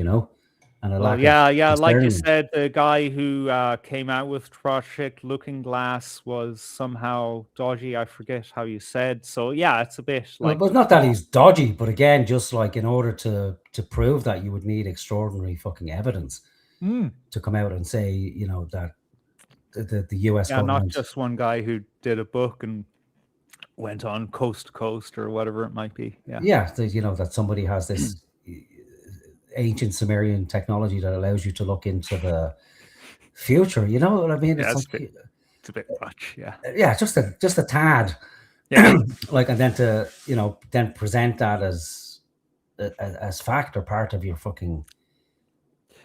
and a lack of like you discernment. said, the guy who came out with Project Looking Glass was somehow dodgy. I forget how you said. So yeah, it's a bit like. Well, not that he's dodgy, but again, just like in order to prove that, you would need extraordinary fucking evidence to come out and say, that the U.S. government. Not just one guy who did a book and went on coast to coast or whatever it might be. Yeah, that somebody has this ancient Sumerian technology that allows you to look into the future. You know what I mean? It's a bit much. Yeah, just a tad. Yeah. And then to then present that as as fact or part of your fucking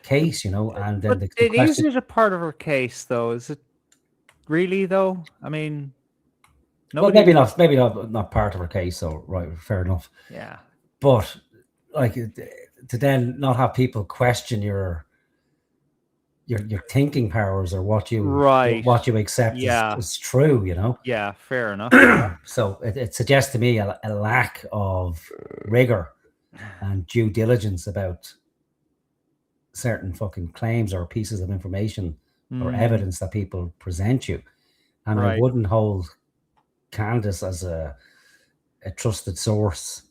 case, you know. And then But the is question, it a part of her case, though? Is it really, though? I mean, well, nobody. maybe not part of her case. So right, fair enough. Yeah. But like to then not have people question your thinking powers or what you accept is true, you know. Yeah, fair enough. So it suggests to me a lack of rigor and due diligence about certain fucking claims or pieces of information or evidence that people present you. And I wouldn't hold Candace as a trusted source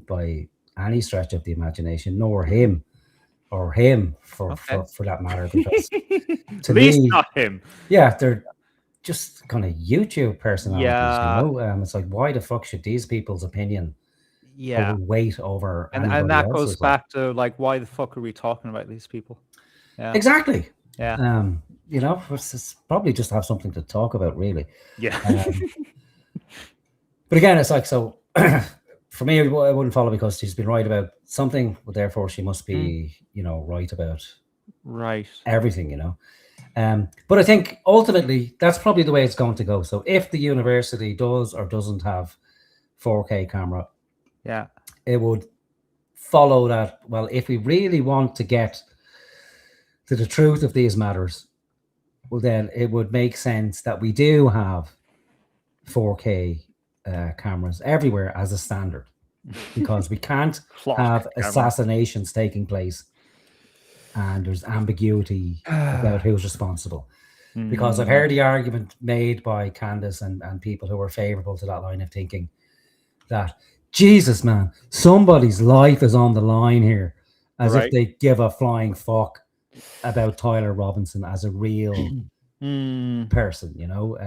by any stretch of the imagination, nor him or him for that matter, because to At least me, not him. Yeah, they're just kind of YouTube personalities, Yeah. you know. It's like, why the fuck should these people's opinion weight over and anybody that else's? goes back to like, why the fuck are we talking about these people? Yeah. Exactly. Yeah. You know, it's probably just have something to talk about, really. Yeah. But again, it's like, so for me, I wouldn't follow because she's been right about something, but therefore she must be, you know, right about everything, you know. But I think ultimately that's probably the way it's going to go. So if the university does or doesn't have 4K camera, it would follow that, well, if we really want to get to the truth of these matters, well, then it would make sense that we do have 4K cameras everywhere as a standard, because we can't have assassinations taking place and there's ambiguity about who's responsible. Because I've heard the argument made by Candace and people who are favorable to that line of thinking that, Jesus, man, somebody's life is on the line here, as if they give a flying fuck about Tyler Robinson as a real person, you know.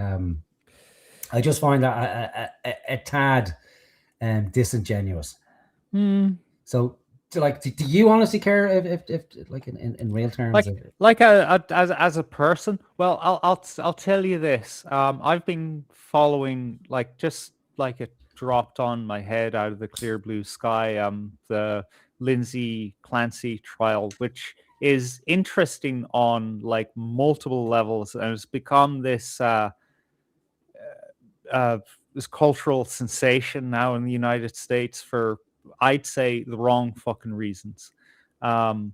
I just find that a tad disingenuous. So, like, do you honestly care if like in real terms, as a person? Well, I'll tell you this. I've been following, like, just like it dropped on my head out of the clear blue sky, the Lindsay Clancy trial, which is interesting on like multiple levels, and it's become this this cultural sensation now in the United States for, I'd say, the wrong fucking reasons. And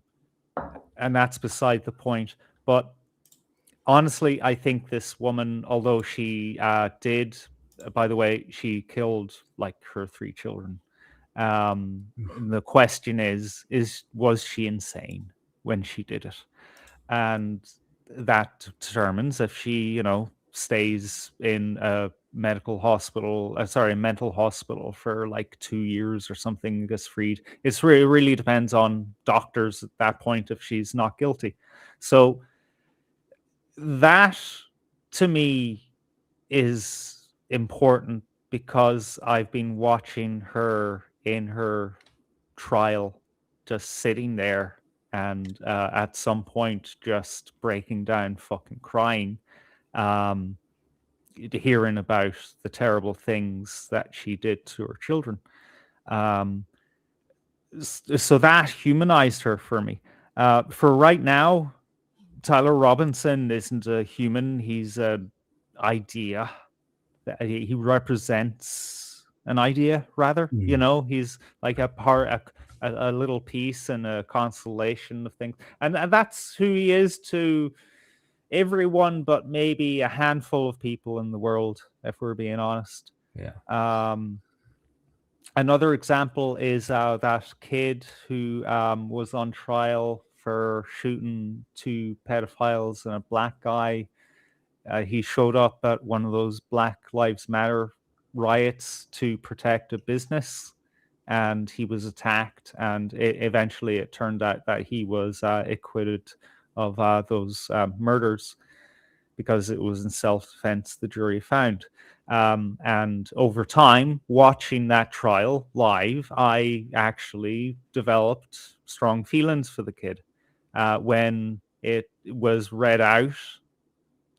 that's beside the point. But honestly, I think this woman, although she did, by the way, she killed like her 3 children. The question is was she insane when she did it? And that determines if she, you know, stays in a mental hospital for like 2 years or something, gets freed. It really depends on doctors at that point if she's not guilty. So that to me is important, because I've been watching her in her trial, just sitting there and at some point just breaking down, fucking crying, hearing about the terrible things that she did to her children. So that humanized her for me. For right now, Tyler Robinson isn't a human. He's an idea. He represents an idea, rather. You know, he's like a little piece and a constellation of things. And that's who he is to everyone but maybe a handful of people in the world, if we're being honest. Yeah. Another example is that kid who was on trial for shooting 2 pedophiles and a black guy. He showed up at one of those Black Lives Matter riots to protect a business, and he was attacked, and eventually it turned out that he was acquitted of those murders because it was in self-defense, the jury found. And over time, watching that trial live, I actually developed strong feelings for the kid. When it was read out,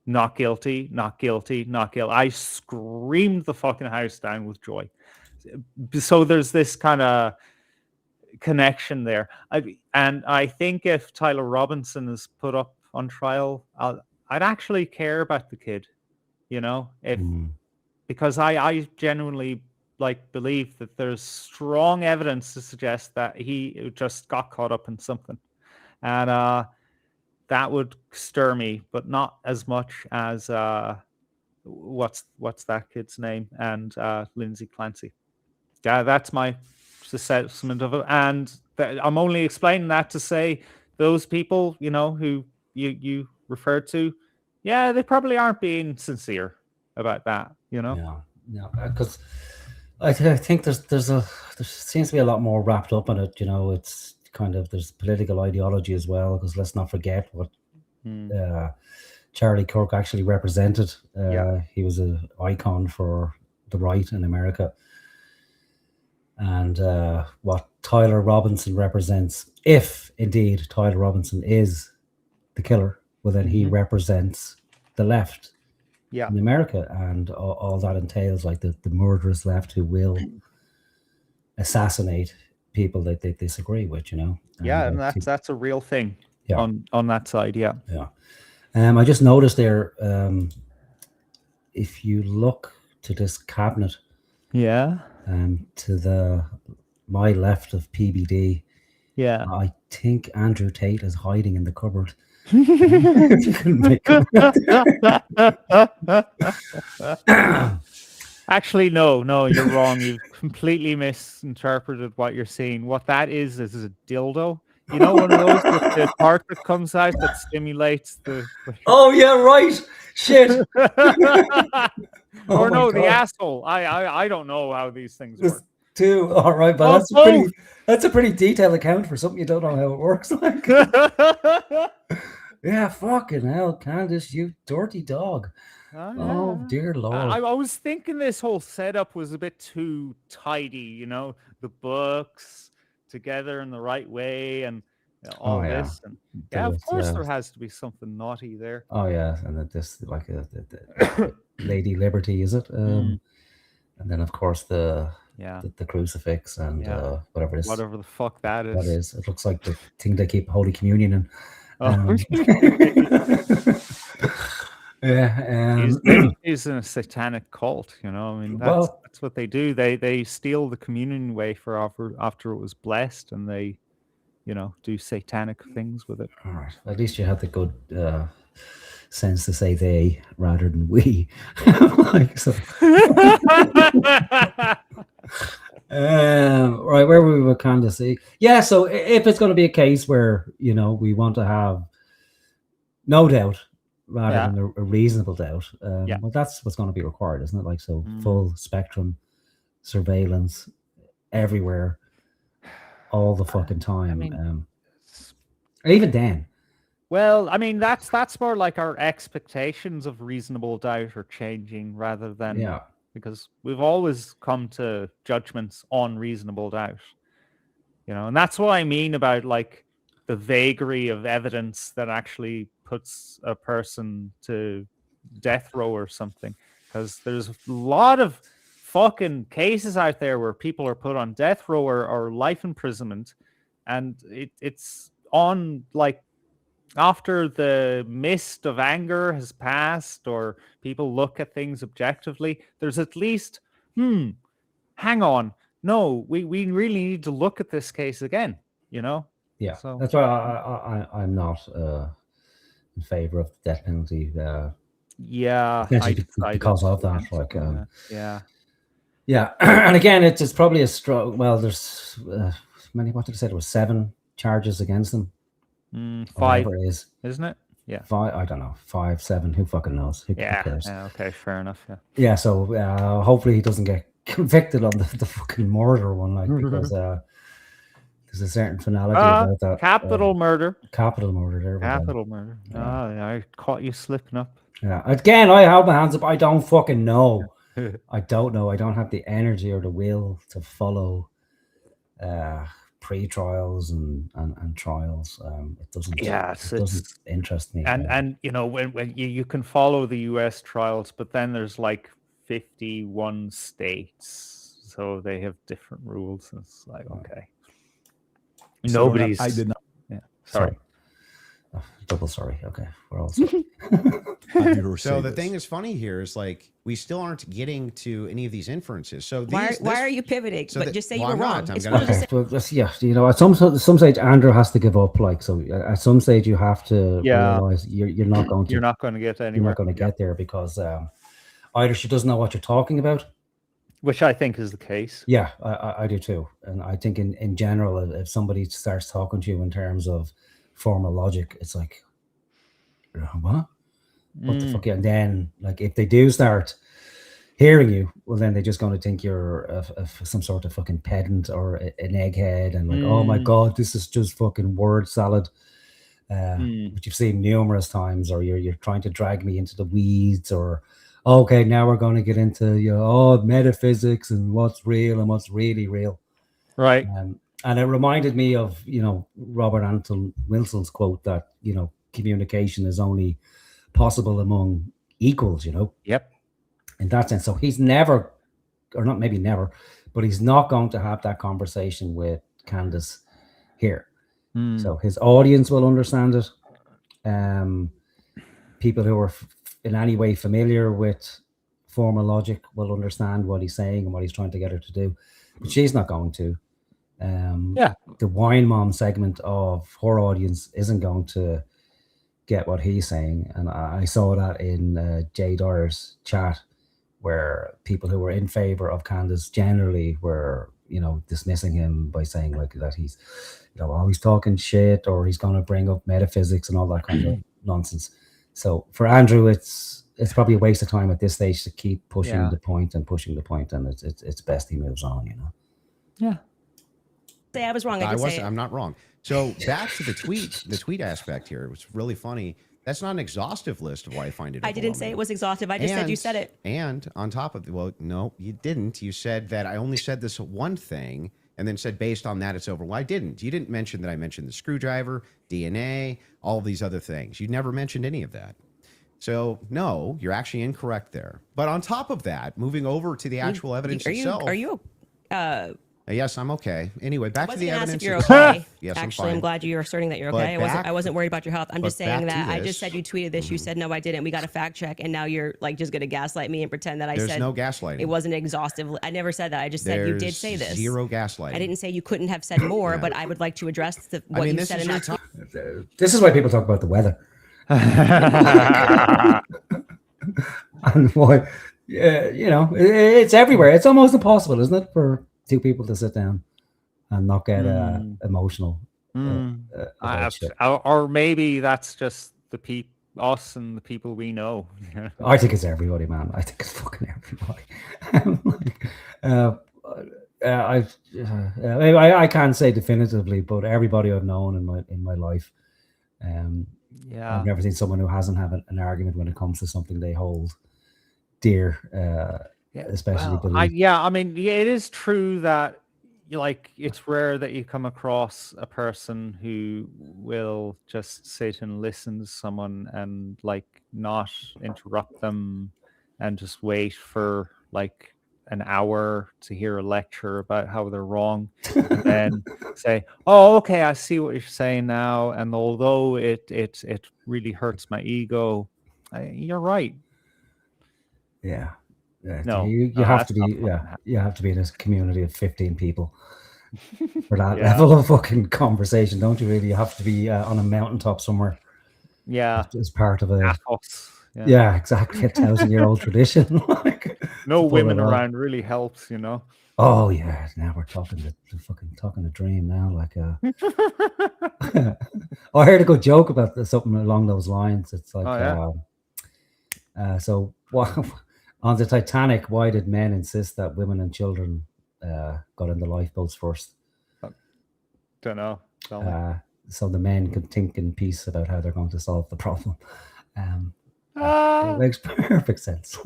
not guilty, not guilty, not guilty, I screamed the fucking house down with joy. So there's this kind of connection there. And I think if Tyler Robinson is put up on trial, I'd actually care about the kid, you know, because I genuinely believe that there's strong evidence to suggest that he just got caught up in something, and that would stir me, but not as much as what's that kid's name, and Lindsay Clancy. Yeah, that's my assessment of it, and I'm only explaining that to say those people, you know, who you referred to, yeah, they probably aren't being sincere about that, you know. Yeah, because I think there seems to be a lot more wrapped up in it. You know, it's kind of there's political ideology as well. Because let's not forget what Charlie Kirk actually represented. He was an icon for the right in America, and what Tyler Robinson represents. If indeed Tyler Robinson is the killer, well then he represents the left. In America, and all that entails, like the murderous left who will assassinate people that they disagree with, you know. And that's a real thing on that side. I just noticed there, if you look to this cabinet, to my left of PBD, I think Andrew Tate is hiding in the cupboard. Actually, no, you're wrong. You've completely misinterpreted what you're seeing. What that is a dildo. You know, one of those with the part that comes out that stimulates the. Oh yeah, right. Shit. Or no, the asshole. I don't know how these things work. Too. All right, but that's a pretty detailed account for something you don't know how it works. Like, yeah, fucking hell, Candace, you dirty dog. Oh dear Lord. I was thinking this whole setup was a bit too tidy. You know, the books together in the right way, and all this. And of course, there has to be something naughty there. Oh yeah, and then this like the Lady Liberty, is it? And then of course the crucifix and whatever the fuck that is. That is. It looks like the thing they keep Holy Communion in. He's in a satanic cult, you know. I mean, that's what they do. They steal the communion wafer after it was blessed, and they, you know, do satanic things with it. All right. At least you had the good sense to say they rather than we. Like so. Right, where were we with Candace? Yeah, so if it's going to be a case where, you know, we want to have no doubt rather than a reasonable doubt, well, that's what's going to be required, isn't it? Like, so full spectrum surveillance everywhere all the fucking time. I mean, even then. Well, I mean, that's more like our expectations of reasonable doubt are changing rather than because we've always come to judgments on reasonable doubt, you know, and that's what I mean about like the vagary of evidence that actually puts a person to death row or something, because there's a lot of fucking cases out there where people are put on death row or life imprisonment, and it's on like after the mist of anger has passed or people look at things objectively, there's at least, hang on, no, we really need to look at this case again, you know? Yeah, so that's why I'm not in favor of the death penalty. Because of that, like, and again, it's probably a strong. Well, there's many. What did I say? There was 7 charges against them. 5 it is, isn't it? Yeah, 5. I don't know, 5, 7. Who fucking knows? Who cares? Okay, fair enough. Yeah. So hopefully he doesn't get convicted on the fucking murder one, like, because there's a certain finality about that. Capital murder. Capital murder. There. Capital murder. I caught you slipping up. Yeah. Again, I held my hands up. I don't fucking know. I don't know. I don't have the energy or the will to follow pre-trials and trials. It doesn't. It doesn't interest me. And you know, when you can follow the U.S. trials, but then there's like 51 states, so they have different rules. It's like, okay. Nobody's. I did not. Yeah. Sorry. Oh, double sorry. Okay, we're all sorry. So the thing is funny here is like we still aren't getting to any of these inferences. So Why are you pivoting? so but that- just say well, you were I'm wrong. not. I'm It's gonna- cool to Okay, say. well, yeah, at some stage Andrew has to give up. Like, so at some stage you have to Yeah. realize you're not going to. You're not going to get You're anywhere. not going to get there because either she doesn't know what you're talking about. Which I think is the case. Yeah, I do too. And I think in general, if somebody starts talking to you in terms of formal logic, it's like, what? What the fuck? And then, like, if they do start hearing you, well, then they're just going to think you're some sort of fucking pedant or an egghead, and like, oh my god, this is just fucking word salad, which you've seen numerous times, or you're trying to drag me into the weeds, or okay, now we're going to get into metaphysics and what's real and what's really real, right? And it reminded me of Robert Anton Wilson's quote that communication is only possible among equals. Yep. In that sense, so he's never, or not maybe never, but he's not going to have that conversation with Candace here. So his audience will understand it. People who are in any way familiar with formal logic will understand what he's saying and what he's trying to get her to do, but she's not going to. The wine mom segment of her audience isn't going to get what he's saying, and I saw that in Jay Dyer's chat, where people who were in favor of Candace generally were, dismissing him by saying like that he's, always talking shit, or he's going to bring up metaphysics and all that kind of nonsense. So for Andrew, it's probably a waste of time at this stage to keep pushing the point, and it's best he moves on. Yeah. Say I was wrong. I did say it. I'm not wrong. So back to the tweet aspect here. It was really funny. That's not an exhaustive list of why I find it. I didn't say it was exhaustive. I just said you said it. And on top of well, no, you didn't. You said that I only said this one thing, and then said based on that it's over. Well, I didn't. You didn't mention that I mentioned the screwdriver, DNA, all these other things. You never mentioned any of that. So no, you're actually incorrect there. But on top of that, moving over to the actual evidence itself. Are you? Yes, I'm okay. Anyway, back to the evidence. If you're itself. okay. Yes, Actually, I'm I'm glad you're asserting that you're But okay. I wasn't worried about your health. I'm just but saying back that to I this. just said you tweeted this. You said no, I didn't. We got a fact check, and now you're like just gonna gaslight me and pretend that I There's said no gaslighting. It wasn't exhaustive. I never said that. I just said you did There's say this. zero gaslighting. I didn't say you couldn't have said more, but I would like to address what you this said is in your that. time. This is why people talk about the weather. And why, it's everywhere. It's almost impossible, isn't it, for two people to sit down and not get emotional. Or maybe that's just us and the people we know. I think it's everybody, man. I think it's fucking everybody. I can't say definitively, but everybody I've known in my life, I've never seen someone who hasn't had an argument when it comes to something they hold dear, especially. It is true that it's rare that you come across a person who will just sit and listen to someone and not interrupt them and just wait for an hour to hear a lecture about how they're wrong, and then say, "Oh, okay, I see what you're saying now." And although it really hurts my ego, you're right. Yeah. No, you have to be. You have to be in a community of 15 people for that level of fucking conversation, don't you? Really, you have to be on a mountaintop somewhere. Yeah, as part of a. Yeah, exactly. A 1,000-year-old tradition. No women around really helps, Oh yeah, now we're talking the dream now. I heard a good joke about something along those lines. It's like, so what, on the Titanic, why did men insist that women and children got in the lifeboats first? Don't know. So the men could think in peace about how they're going to solve the problem. It makes perfect sense.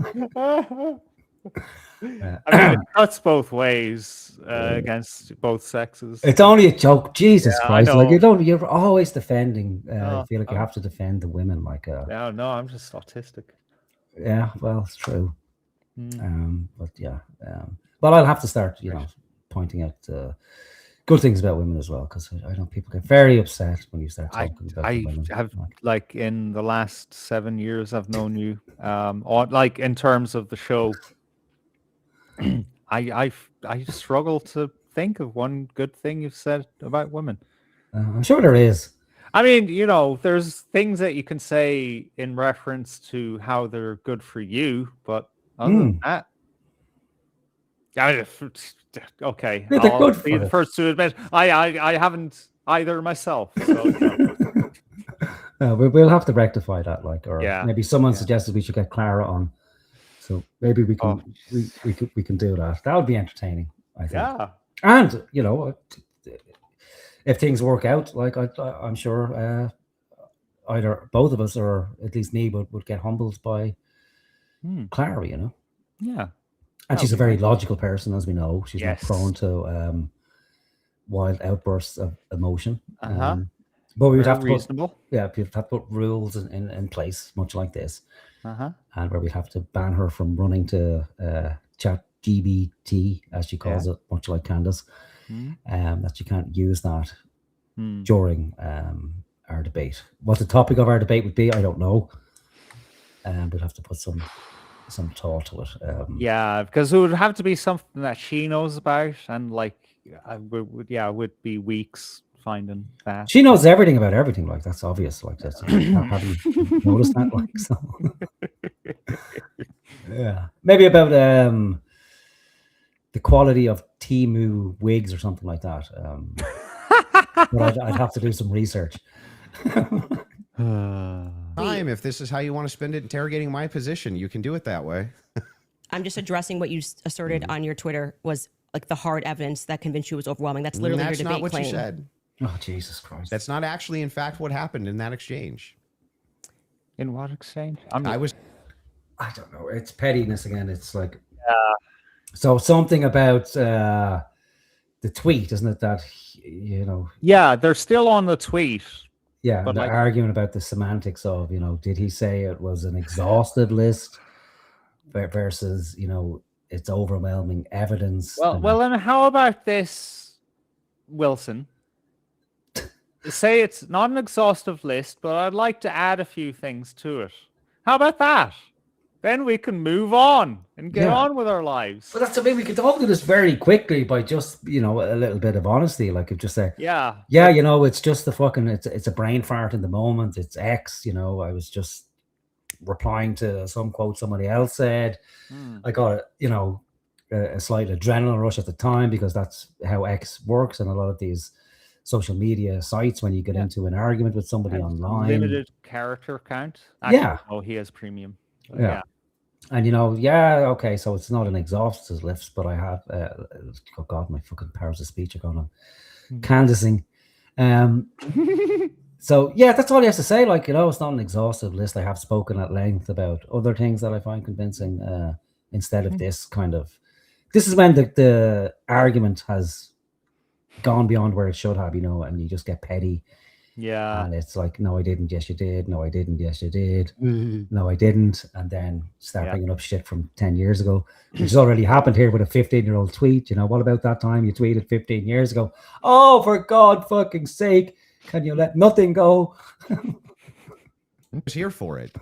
It cuts both ways against both sexes. It's only a joke, Jesus Christ! You're always defending. I feel like you have to defend the women. No, I'm just autistic. Yeah, well, it's true. But I'll have to start, pointing out good things about women as well, because I know people get very upset when you start talking about the I women. have like in the last 7 years I've known you, like in terms of the show, I struggle to think of one good thing you've said about women. I'm sure there is. I mean, there's things that you can say in reference to how they're good for you, but other than that, okay, Yeah, they're I'll good be for the us. first to admit I haven't either myself. So, We'll have to rectify that, or Yeah, maybe someone suggested we should get Clara on, so maybe we can we can do that. That would be entertaining, I think. Yeah. And if things work out, like I'm sure either both of us or at least me would get humbled by Clara, Yeah. And she's a very logical person, as we know. She's not Yes. prone to wild outbursts of emotion. Uh-huh. But we would Very have to reasonable. we'd have to put rules in place, much like this. Uh-huh. And where we'd have to ban her from running to chat GBT, as she calls it, much like Candace, that she can't use that during our debate. What the topic of our debate would be, I don't know. We'd have to put some thought to it. Yeah, because it would have to be something that she knows about, and would be weeks finding that. She knows everything about everything. Like, that's obvious. Like, that's haven't you noticed that? Like, so yeah, maybe about the quality of Temu wigs or something like that. But I'd have to do some research. Time, if this is how you want to spend it interrogating my position, you can do it that way. I'm just addressing what you asserted on your Twitter was like the hard evidence that convinced you was overwhelming. That's literally your That's debate not what claim. you said. Oh, Jesus Christ. That's not actually, in fact, what happened in that exchange. In what exchange? I don't know. It's pettiness again. It's like, so something about the tweet, isn't it? That, Yeah, they're still on the tweet. Yeah, but and they're arguing about the semantics of, did he say it was an exhaustive list versus, it's overwhelming evidence. Well, and how about this, Wilson? Say it's not an exhaustive list, but I'd like to add a few things to it. How about that? Then we can move on and get on with our lives. But that's the way we could all do this very quickly by just, a little bit of honesty. Like, if just say, yeah, it's just the fucking, it's a brain fart in the moment. It's X, I was just replying to some quote somebody else said. I got, a slight adrenaline rush at the time because that's how X works. And a lot of these social media sites, when you get into an argument with somebody online. Limited character count. Oh, he has premium. Yeah. And okay, so it's not an exhaustive list, but I have oh god, my fucking powers of speech are going on. Canvassing. So yeah, that's all you have to say. Like, it's not an exhaustive list. I have spoken at length about other things that I find convincing, instead of this kind of, this is when the argument has gone beyond where it should have, and you just get petty. Yeah. And it's like, no, I didn't. Yes, you did. No, I didn't. Yes, you did. No, I didn't. And then start bringing up shit from 10 years ago, which has already happened here with a 15-year-old tweet. What about that time you tweeted 15 years ago? Oh, for God fucking sake, can you let nothing go? I was here for it.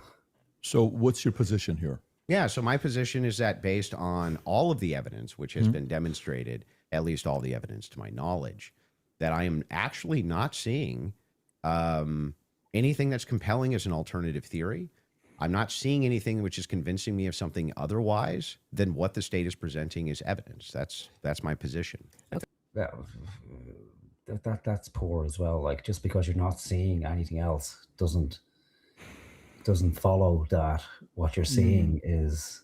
So what's your position here? Yeah, so my position is that based on all of the evidence, which has been demonstrated, at least all the evidence to my knowledge, that I am actually not seeing anything that's compelling as an alternative theory. I'm not seeing anything which is convincing me of something otherwise than what the state is presenting as evidence. That's my position. That's poor as well. Like, just because you're not seeing anything else doesn't follow that what you're seeing is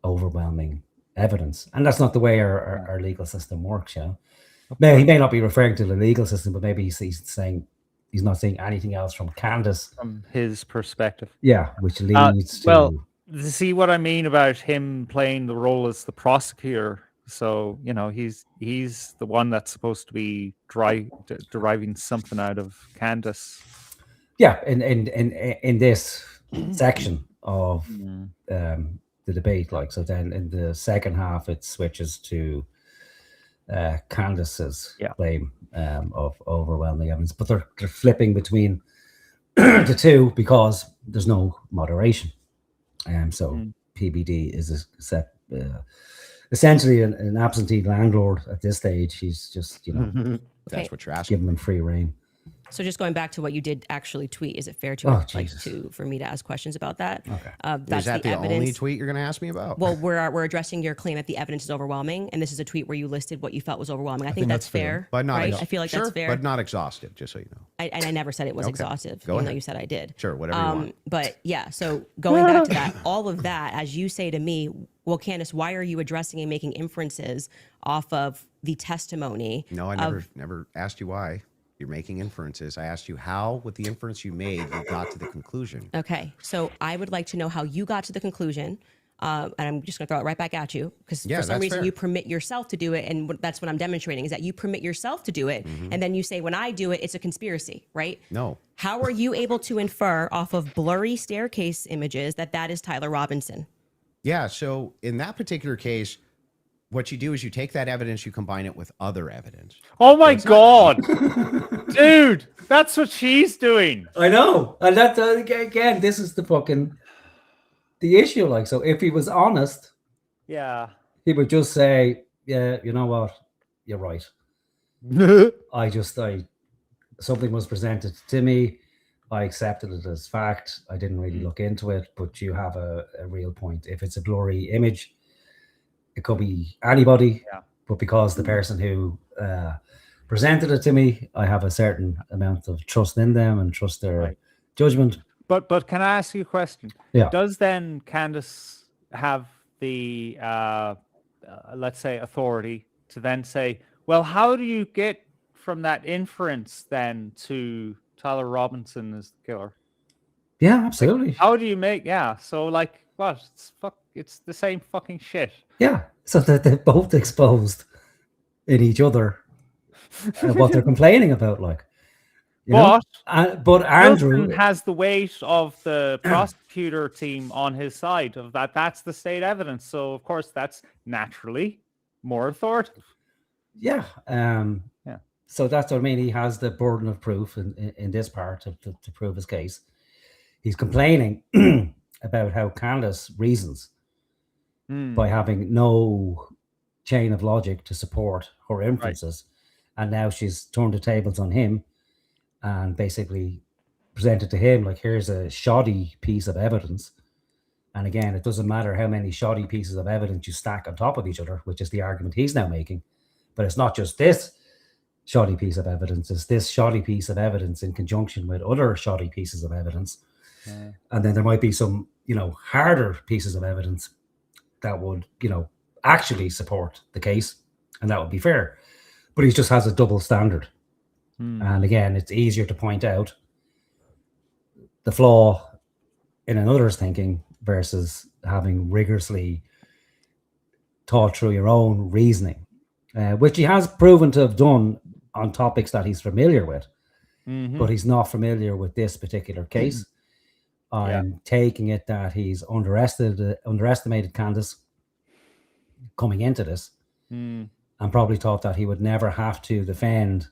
overwhelming evidence. And that's not the way our legal system works. Now, he may not be referring to the legal system, but maybe he's saying he's not seeing anything else from Candace, from his perspective. Yeah, which leads to... Well, see what I mean about him playing the role as the prosecutor. So, he's the one that's supposed to be deriving something out of Candace. Yeah, in this section of the debate, like, so then in the second half it switches to Candace's claim of overwhelming evidence, but they're flipping between the two because there's no moderation. So PBD is essentially an absentee landlord at this stage. He's just, That's what you're asking. giving them free reign. So just going back to what you did actually tweet, is it fair for me to ask questions about that? Okay. Is that the only tweet you're going to ask me about? Well, we're addressing your claim that the evidence is overwhelming, and this is a tweet where you listed what you felt was overwhelming. I think that's fair, but not right? I feel like that's fair, but not exhaustive. Just so you know, I never said it was exhaustive, even though you said I did. Sure, whatever you want. But yeah, so going back to that, all of that, as you say to me, well, Candace, why are you addressing and making inferences off of the testimony? No, I never asked you why. You're making inferences. I asked you how, with the inference you made, you got to the conclusion. Okay, so I would like to know how you got to the conclusion, and I'm just going to throw it right back at you, because for some reason you permit yourself to do it, and that's what I'm demonstrating, is that you permit yourself to do it, and then you say, when I do it, it's a conspiracy, right? No. How are you able to infer off of blurry staircase images that is Tyler Robinson? Yeah, so in that particular case, what you do is you take that evidence, you combine it with other evidence. Oh my God. Dude, that's what she's doing. I know. And that, again, this is the issue. Like, so if he was honest, he would just say, yeah, you know what? You're right. Something was presented to me. I accepted it as fact. I didn't really look into it, but you have a real point. If it's a blurry image, it could be anybody, but because the person who presented it to me, I have a certain amount of trust in them and trust their judgment. But can I ask you a question? Yeah. Does then Candace have the, let's say, authority to then say, well, how do you get from that inference then to Tyler Robinson as the killer? Yeah, absolutely. Like, how do you make, so like, what? It's the same fucking shit. Yeah, so that they're both exposed in each other what they're complaining about, like. But Andrew Wilson has the weight of the prosecutor team on his side of that. That's the state evidence. So of course that's naturally more authoritative. Yeah. So that's what I mean. He has the burden of proof in this part to prove his case. He's complaining about how Candace reasons by having no chain of logic to support her inferences. And now she's turned the tables on him and basically presented to him, like, here's a shoddy piece of evidence. And again, it doesn't matter how many shoddy pieces of evidence you stack on top of each other, which is the argument he's now making. But it's not just this shoddy piece of evidence, it's this shoddy piece of evidence in conjunction with other shoddy pieces of evidence. And then there might be some, harder pieces of evidence that would, actually support the case, and that would be fair. But he just has a double standard. And again, it's easier to point out the flaw in another's thinking versus having rigorously thought through your own reasoning, which he has proven to have done on topics that he's familiar with, but he's not familiar with this particular case. I'm taking it that he's underestimated Candace coming into this, and probably thought that he would never have to defend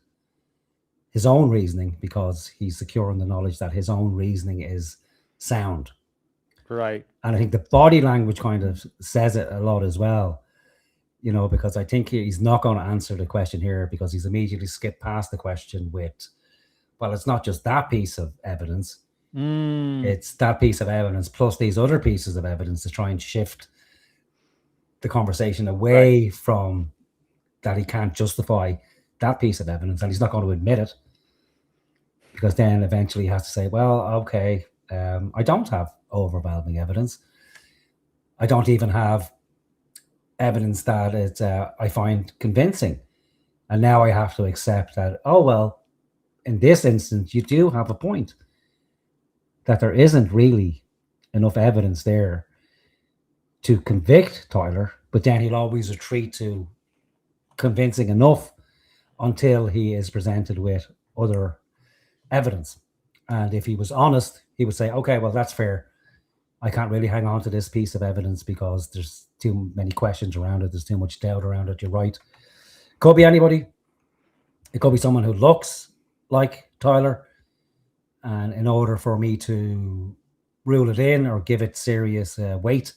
his own reasoning because he's secure in the knowledge that his own reasoning is sound. Right. And I think the body language kind of says it a lot as well, because I think he's not going to answer the question here because he's immediately skipped past the question with, well, it's not just that piece of evidence. It's that piece of evidence plus these other pieces of evidence to try and shift the conversation away from that he can't justify that piece of evidence, and he's not going to admit it because then eventually he has to say, well, okay, I don't have overwhelming evidence. I don't even have evidence that I find convincing. And now I have to accept that, oh, well, in this instance, you do have a point. That there isn't really enough evidence there to convict Tyler, but then he'll always retreat to convincing enough until he is presented with other evidence. And if he was honest, he would say, okay, well, that's fair. I can't really hang on to this piece of evidence because there's too many questions around it. There's too much doubt around it. You're right. Could be anybody. It could be someone who looks like Tyler. And in order for me to rule it in or give it serious weight,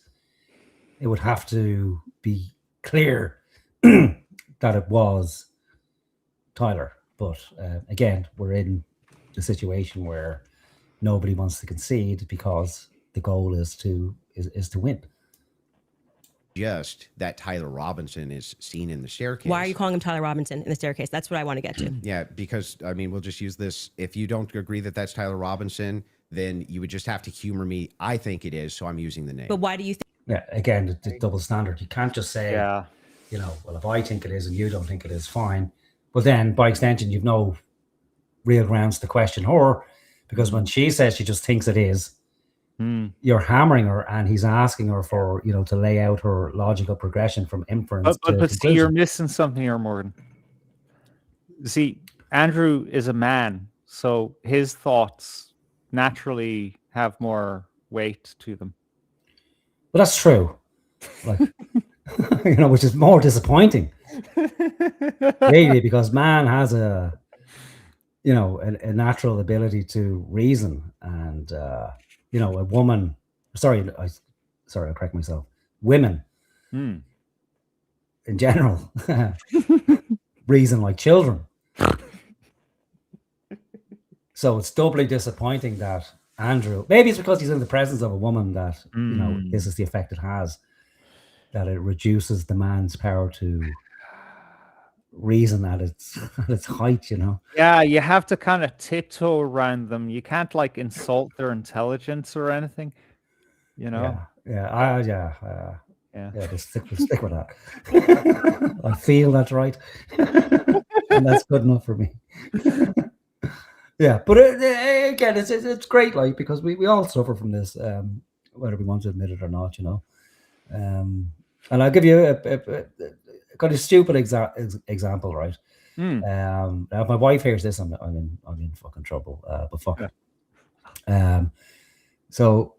it would have to be clear that it was Tyler. But again, we're in the situation where nobody wants to concede because the goal is to win. Just that Tyler Robinson is seen in the staircase. Why are you calling him Tyler Robinson in the staircase? That's what I want to get to. Yeah, because I mean, we'll just use this. If you don't agree that that's Tyler Robinson, then you would just have to humor me. I think it is, so I'm using the name. But why do you think? Yeah, again, the double standard. You can't just say, you know, well, if I think it is and you don't think it is, fine. But then, by extension, you've no real grounds to question her, because when she says she just thinks it is, you're hammering her, and he's asking her for, you know, to lay out her logical progression from inference to but see, conclusion. you're missing something here, Morgan. See, Andrew is a man, so his thoughts naturally have more weight to them. But that's true. Like, you know, which is more disappointing. Really, because man has a, you know, a natural ability to reason, and you know, a woman. Sorry, I'll correct myself. Women, in general, reason like children. So it's doubly disappointing that Andrew. Maybe it's because he's in the presence of a woman that you know, this is the effect it has. That it reduces the man's power to reason at its height, you know. Yeah, you have to kind of tiptoe around them. You can't like insult their intelligence or anything, you know. Yeah. Just stick with that. I feel that's right, and that's good enough for me. Yeah, but again, it's great, like, because we all suffer from this, whether we want to admit it or not, you know. And I'll give you a kind of stupid example, right? Now if my wife hears this, I'm in fucking trouble. But fuck it. So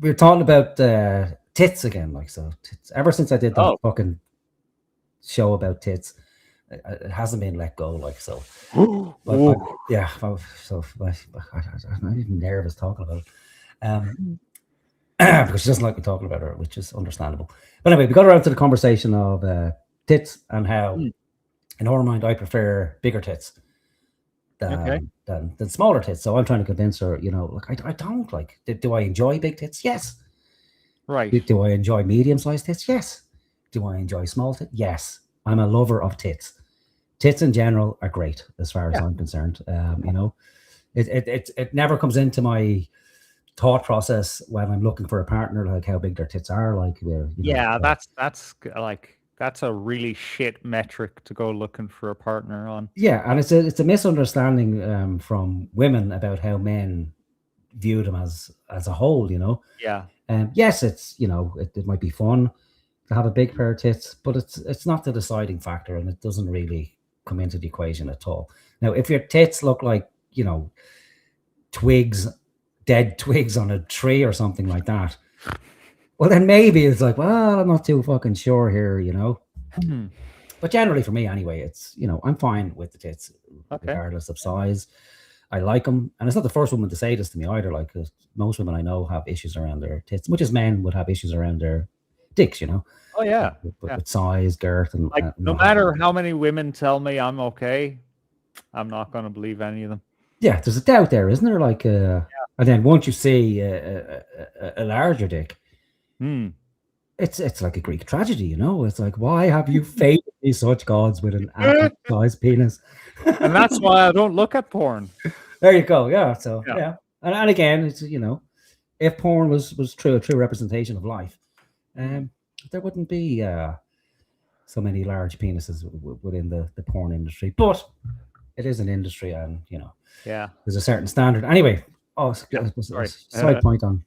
we're talking about tits again, like, so tits. Ever since I did that fucking show about tits, it hasn't been let go, like, so. I'm even nervous talking about it. Because she doesn't like me talking about her, which is understandable. But anyway, we got around to the conversation of tits and how, in her mind, I prefer bigger tits than smaller tits. So I'm trying to convince her, you know, like, I don't like. Do I enjoy big tits? Yes. Right. Do I enjoy medium-sized tits? Yes. Do I enjoy small tits? Yes. I'm a lover of tits. Tits in general are great, as far as I'm concerned. You know, it never comes into my thought process when I'm looking for a partner, like how big their tits are, like, you know, that's a really shit metric to go looking for a partner on. Yeah, and it's a misunderstanding from women about how men view them as a whole, you know. Yeah. Yes, it's, you know, it might be fun to have a big pair of tits, but it's not the deciding factor, and it doesn't really come into the equation at all. Now, if your tits look like, you know, dead twigs on a tree or something like that, well, then maybe it's like, well, I'm not too fucking sure here, you know. But generally, for me anyway, it's, you know, I'm fine with the tits, regardless of size. I like them, and it's not the first woman to say this to me either. Like, 'cause most women I know have issues around their tits, much as men would have issues around their dicks, you know. Oh yeah, with size, girth, and like, no matter how many women tell me I'm okay, I'm not going to believe any of them. Yeah, there's a doubt there, isn't there? Like, and then once you see a larger dick, it's like a Greek tragedy, you know. It's like, why have you fated me such gods with an apple-sized penis? And that's why I don't look at porn. There you go. Yeah. So yeah. And again, it's, you know, if porn was a true representation of life, there wouldn't be so many large penises within the porn industry. But it is an industry, and, you know, there's a certain standard. Anyway, side point on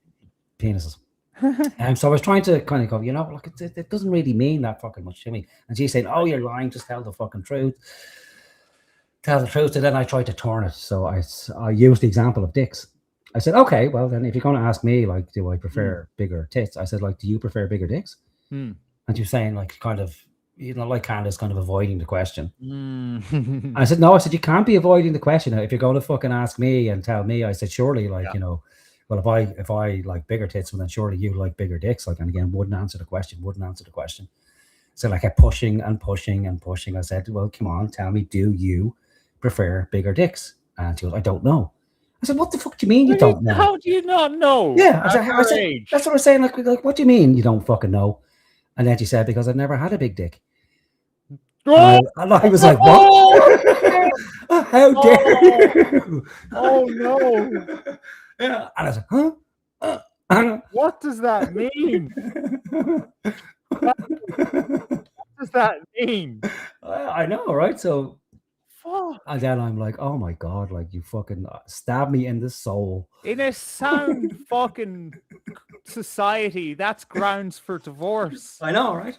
penises. So I was trying to kind of go, you know, look, it doesn't really mean that fucking much to me. And she's saying, oh, you're lying, just tell the fucking truth. Tell the truth. And then I tried to turn it. So I used the example of dicks. I said, okay, well, then if you're going to ask me, like, do I prefer bigger tits? I said, like, do you prefer bigger dicks? And you're saying, like, kind of like Candace kind of avoiding the question. Mm. I said, no, I said, you can't be avoiding the question. If you're going to fucking ask me and tell me, I said, surely, like, well, if I like bigger tits, well, then surely you like bigger dicks. Like, and again, wouldn't answer the question. So like I kept pushing and pushing and pushing. I said, well, come on, tell me, do you prefer bigger dicks? And she goes, I don't know. I said, what the fuck do you mean you don't know? How do you not know? Yeah, I said, Age? that's what I'm saying. Like, what do you mean you don't fucking know? And then she said, because I've never had a big dick. And I was like, what? How dare you? Oh no. Yeah. And I was like, huh? What does that mean? What does that mean? I know, right? So, Fuck. and then I'm like, oh my God, like you fucking stab me in the soul. In a sound fucking society, that's grounds for divorce. I know, right?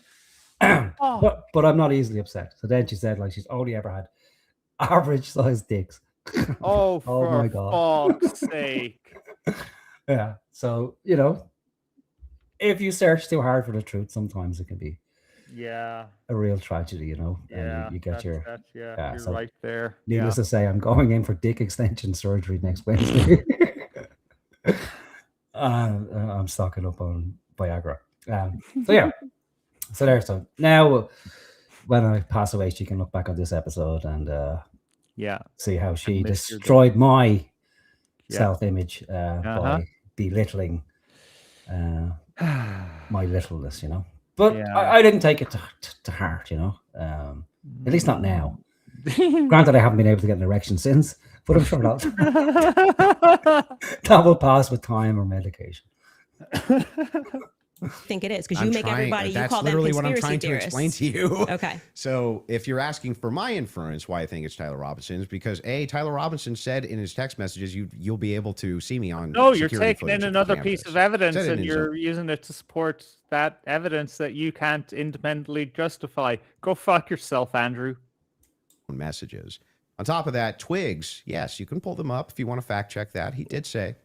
But I'm not easily upset. So then she said, like, she's only ever had average sized dicks. Oh, for my God. fuck's sake. Yeah. So, if you search too hard for the truth, sometimes it can be Yeah. a real tragedy, Yeah. And you get you're so right there. Needless to say, I'm going in for dick extension surgery next Wednesday. I'm stocking up on Viagra. So yeah. So there. So now, when I pass away, she can look back on this episode and see how she destroyed my self-image by belittling my littleness, But I didn't take it to heart, at least not now. Granted, I haven't been able to get an erection since, but I'm sure that will pass with time or medication. I think it is because you make everybody. You call them literally what I'm conspiracy trying to theorists. explain to you. Okay. So if you're asking for my inference, why I think it's Tyler Robinson is because Tyler Robinson said in his text messages, you'll be able to see me on. No, you're security taking footage in of another cameras. piece of evidence Said it and in you're using it to support that evidence that you can't independently justify. Go fuck yourself, Andrew. Messages. On top of that, Twigs. Yes, you can pull them up if you want to fact check that. He did say.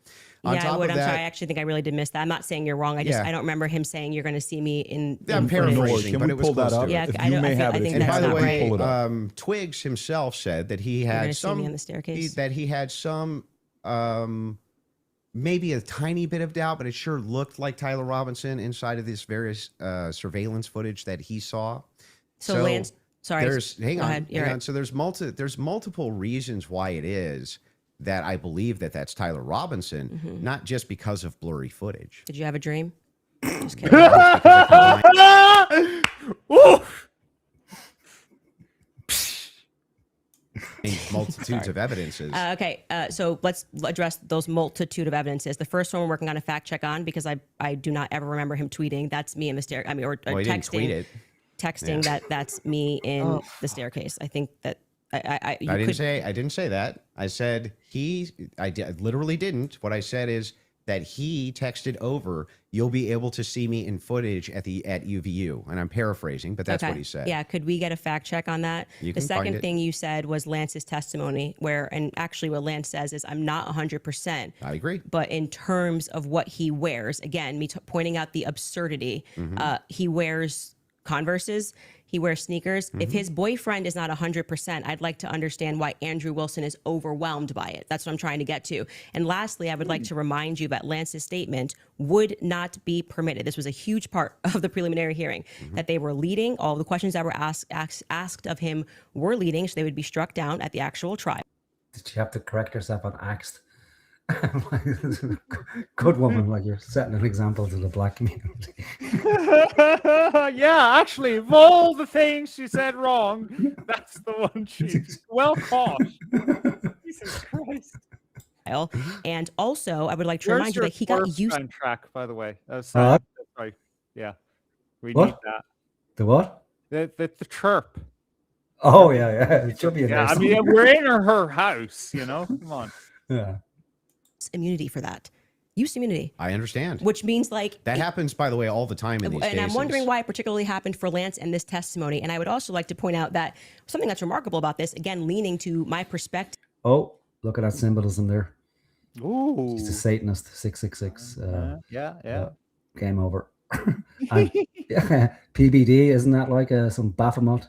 On Yeah, top I would. of I'm that, sorry. I actually think I really did miss that. I'm not saying you're wrong. I don't remember him saying you're going to see me in. I'm paraphrasing, Can but we it was pull that close up? to Yeah, it. I don't. I think And that's by the not way, right. Twigs himself said that he You're had gonna see me on the staircase? He had some maybe a tiny bit of doubt, but it sure looked like Tyler Robinson inside of this various surveillance footage that he saw. So Lance, sorry. Hang Go on. ahead. You're right. So there's multiple reasons why it is that I believe that that's Tyler Robinson, not just because of blurry footage. Did you have a dream? Just kidding. Multitudes of evidences. Okay, so let's address those multitude of evidences. The first one we're working on a fact check on because I do not ever remember him tweeting. That's me in the stair. I mean, or Well, he didn't tweet texting. it. Texting that's me in the staircase. I think that I didn't say that. I said I literally didn't. What I said is that he texted over, "You'll be able to see me in footage at UVU," and I'm paraphrasing, but that's what he said. Yeah, could we get a fact check on that? You The can find second it. thing you said was Lance's testimony, and actually what Lance says is, I'm not 100%. I agree. But in terms of what he wears, again, me pointing out the absurdity, he wears Converses, he wears sneakers. If his boyfriend is not 100%, I'd like to understand why Andrew Wilson is overwhelmed by it. That's what I'm trying to get to. And lastly, I would like to remind you that Lance's statement would not be permitted. This was a huge part of the preliminary hearing, that they were leading. All the questions that were asked of him were leading, so they would be struck down at the actual trial. Did she have to correct herself on axed? Good woman, like you're setting an example to the black community. Yeah, actually, of all the things she said wrong, that's the one she's well caught. Jesus Christ. And also, I would like to remind you that he got used. Track, by the way. That's What? right. Yeah, we What? need that. The what? The chirp. Oh yeah, it should be in Yeah, there. I mean, we're in her house, Come on. Yeah. Immunity for that. Use immunity. I understand. Which means that happens, by the way, all the time in these cases. And I'm wondering why it particularly happened for Lance and this testimony. And I would also like to point out that something that's remarkable about this, again, leaning to my perspective. Oh, look at that symbolism there. Ooh. She's a Satanist, 666. Yeah. Game over. And, PBD, isn't that like some Baphomet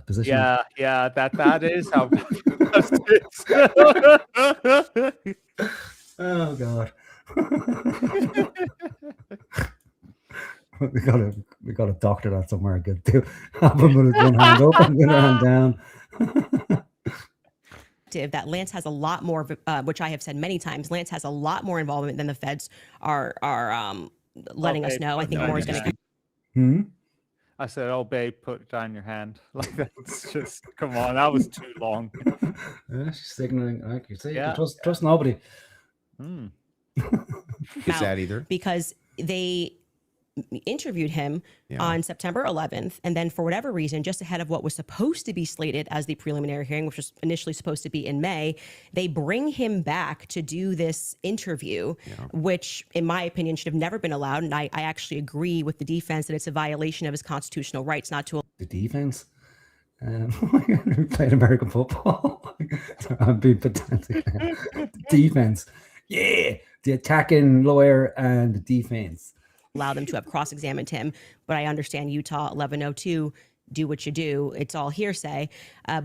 position? Yeah, that is how. Oh God. we got a doctor that somewhere good too. Have him with his one hand up and the other hand down. That Lance has a lot more, which I have said many times, Lance has a lot more involvement than the feds are letting us know. I think more is going to come. I said, "Oh, babe, put down your hand." Like that's just come on. That was too long. Yeah, she's signaling. Like you say, Yeah. you trust nobody. Is that either? Because they interviewed him on September 11th, and then for whatever reason, just ahead of what was supposed to be slated as the preliminary hearing, which was initially supposed to be in May, they bring him back to do this interview, which in my opinion should have never been allowed. And I actually agree with the defense that it's a violation of his constitutional rights not to. The defense? We played American football. I'm being pedantic. Defense. Yeah, the attacking lawyer and the defense. Allow them to have cross-examined him, but I understand Utah 1102, do what you do. It's all hearsay.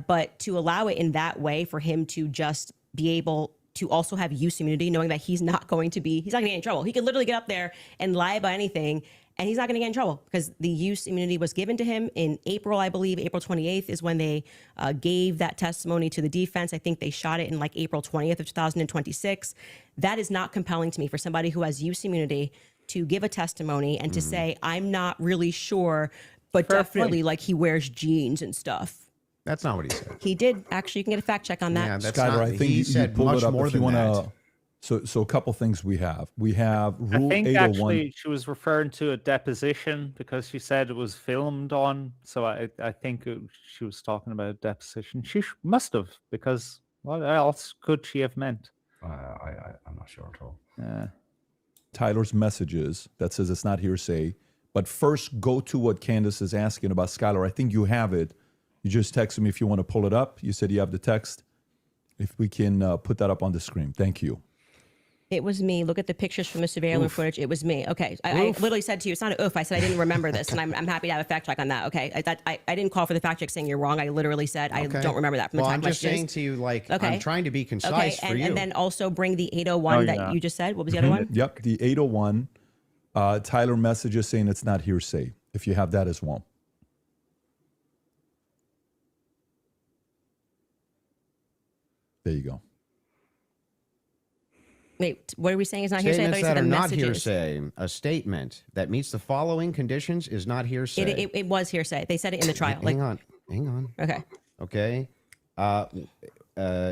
But to allow it in that way for him to just be able to also have use immunity, knowing that he's not going to get in trouble. He could literally get up there and lie about anything, and he's not going to get in trouble because the use immunity was given to him in April, I believe. April 28th is when they gave that testimony to the defense. I think they shot it in like April 20th of 2026. That is not compelling to me for somebody who has use immunity to give a testimony and to say, I'm not really sure, but definitely like he wears jeans and stuff. That's not what he said. He did. Actually, you can get a fact check on that. Yeah, that's Skyler, not, I think he you said pull much it up more if you than want that. to. So a couple things we have. We have I Rule think 801. actually she was referring to a deposition because she said it was filmed on. So I think she was talking about a deposition. She must have, because what else could she have meant? I'm not sure at all. Tyler's messages that says it's not hearsay. But first, go to what Candace is asking about Skylar. I think you have it. You just text me if you want to pull it up. You said you have the text. If we can put that up on the screen. Thank you. It was me. Look at the pictures from the surveillance footage. It was me. Okay. I literally said to you, it's not an oof. I said I didn't remember this, and I'm happy to have a fact check on that. Okay. I didn't call for the fact check saying you're wrong. I literally said I don't remember that from the I'm text just saying messages. to you, like, I'm trying to be concise for you. And then also bring the 801 that you just said. What was the other one? Yep, the 801. Tyler messages saying it's not hearsay. If you have that as well. There you go. Wait, what are we saying is not hearsay? I thought you Statements said that the are not messages. hearsay. A statement that meets the following conditions is not hearsay. It was hearsay. They said it in the trial. Hang on. Okay.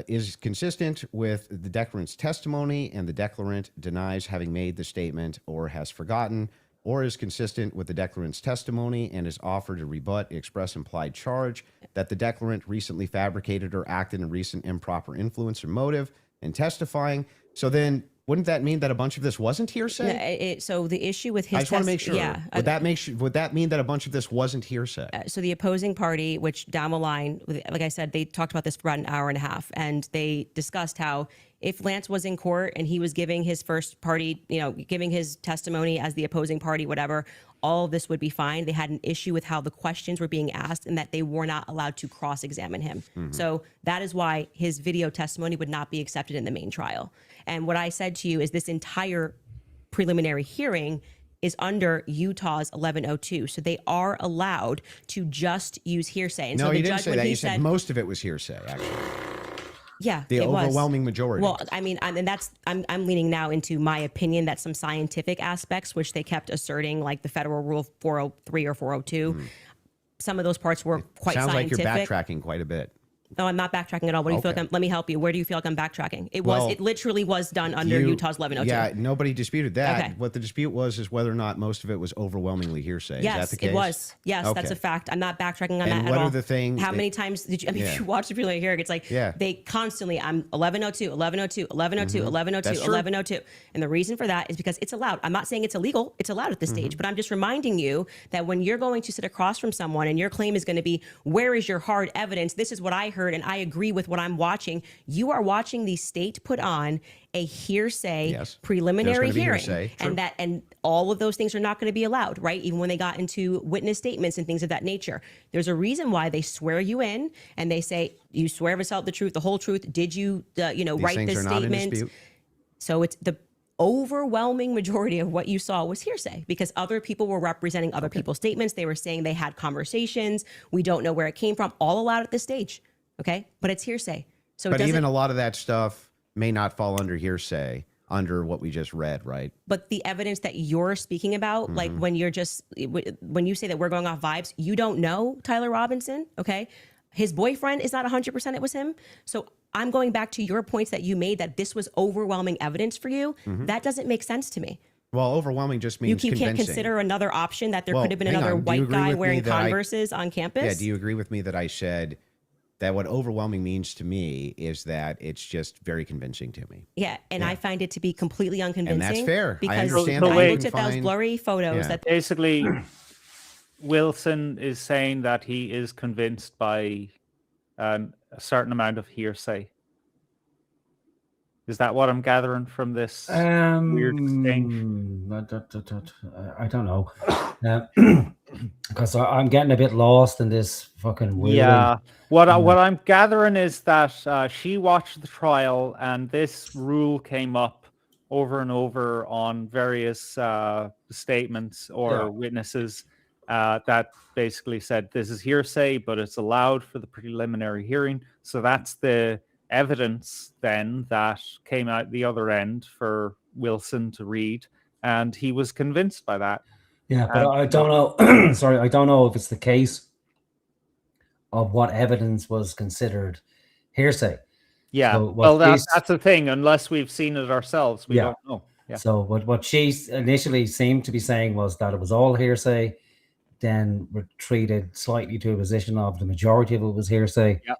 Is consistent with the declarant's testimony, and the declarant denies having made the statement or has forgotten, or is consistent with the declarant's testimony and is offered to rebut the express implied charge that the declarant recently fabricated or acted in recent improper influence or motive in testifying. So then, wouldn't that mean that a bunch of this wasn't hearsay? So the issue with his I just want to make sure. Yeah. Would that mean that a bunch of this wasn't hearsay? So the opposing party, which down the line, like I said, they talked about this for about an hour and a half, and they discussed how if Lance was in court and he was giving his first party, giving his testimony as the opposing party, whatever, all of this would be fine. They had an issue with how the questions were being asked and that they were not allowed to cross-examine him. So that is why his video testimony would not be accepted in the main trial. And what I said to you is this entire preliminary hearing is under Utah's 1102. So they are allowed to just use hearsay. And No, so the you didn't judge, say when that. he You said most of it was hearsay, actually. Yeah, The it was. overwhelming majority. Well, I mean, and that's I'm leaning now into my opinion that some scientific aspects, which they kept asserting, like the federal rule 403 or 402, some of those parts were quite Sounds scientific. like you're backtracking quite a bit. No, I'm not backtracking at all. What do you feel like let me help you. Where do you feel like I'm backtracking? It literally was done under Utah's 1102. Yeah, nobody disputed that. Okay. What the dispute was is whether or not most of it was overwhelmingly hearsay. Yes, is that the case? it was. Yes, Okay. that's a fact. I'm not backtracking on And that at what all. are the things How that- many times did you, if Yeah. you watch the preliminary hearing, it's like they constantly, I'm 1102, 1102, 1102, 1102, That's true. 1102. And the reason for that is because it's allowed. I'm not saying it's illegal. It's allowed at this stage, but I'm just reminding you that when you're going to sit across from someone and your claim is going to be, where is your hard evidence? This is what I heard heard, and I agree with what I'm watching. You are watching the state put on a hearsay preliminary hearing, and all of those things are not going to be allowed, right? Even when they got into witness statements and things of that nature. There's a reason why they swear you in, and they say you swear to tell the truth, the whole truth. Did you, write this statement? So it's the overwhelming majority of what you saw was hearsay because other people were representing other people's statements. They were saying they had conversations. We don't know where it came from. All allowed at this stage. Okay. But it's hearsay. So but even a lot of that stuff may not fall under hearsay under what we just read, right? But the evidence that you're speaking about, like when you say that we're going off vibes, you don't know Tyler Robinson. Okay. His boyfriend is not 100% it was him. So I'm going back to your points that you made that this was overwhelming evidence for you. That doesn't make sense to me. Well, overwhelming just means you can't consider another option that there could have been another white guy wearing Converses on campus. Yeah. Do you agree with me that I said that what overwhelming means to me is that it's just very convincing to me? Yeah. And I find it to be completely unconvincing. And that's fair. Because I understand I looked at those blurry photos that basically Wilson is saying that he is convinced by a certain amount of hearsay. Is that what I'm gathering from this weird exchange? I don't know. Because I'm getting a bit lost in this fucking weird. Yeah. What I'm gathering is that she watched the trial and this rule came up over and over on various statements or witnesses that basically said this is hearsay, but it's allowed for the preliminary hearing. So that's the evidence then that came out the other end for Wilson to read, and he was convinced by that. Yeah, but I don't know. Sorry, I don't know if it's the case of what evidence was considered hearsay. Yeah, so well, that's the thing. Unless we've seen it ourselves, we don't know. Yeah. So what she initially seemed to be saying was that it was all hearsay, then retreated slightly to a position of the majority of it was hearsay. Yeah.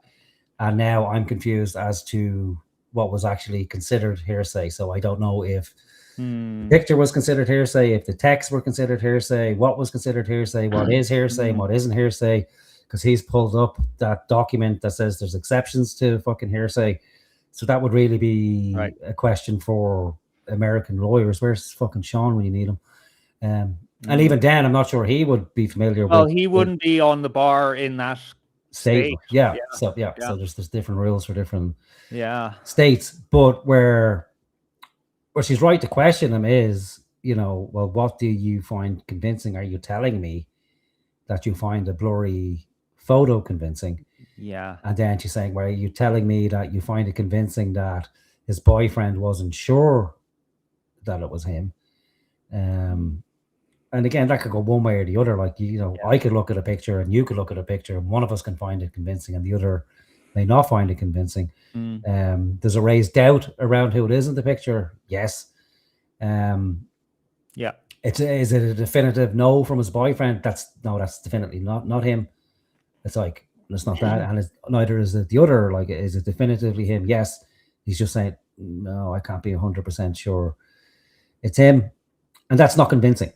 And now I'm confused as to what was actually considered hearsay. So I don't know if the picture was considered hearsay, if the texts were considered hearsay, what was considered hearsay, what is hearsay, and what isn't hearsay. Because he's pulled up that document that says there's exceptions to fucking hearsay. So that would really be a question for American lawyers. Where's fucking Sean when you need him? And even Dan, I'm not sure he would be familiar with. Well, he wouldn't be on the bar in that state. Yeah. So there's different rules for different states. But where she's right to question him is, well, what do you find convincing? Are you telling me that you find a blurry photo convincing? Yeah. And then she's saying, well, are you telling me that you find it convincing that his boyfriend wasn't sure that it was him? And again, that could go one way or the other. Like, I could look at a picture and you could look at a picture and one of us can find it convincing and the other may not find it convincing. There's a raised doubt around who it is in the picture. Yes. Yeah. Is it a definitive no from his boyfriend? That's definitely not him. It's like, it's not that. And neither is it the other. Like, is it definitively him? Yes. He's just saying, no, I can't be 100% sure it's him. And that's not convincing.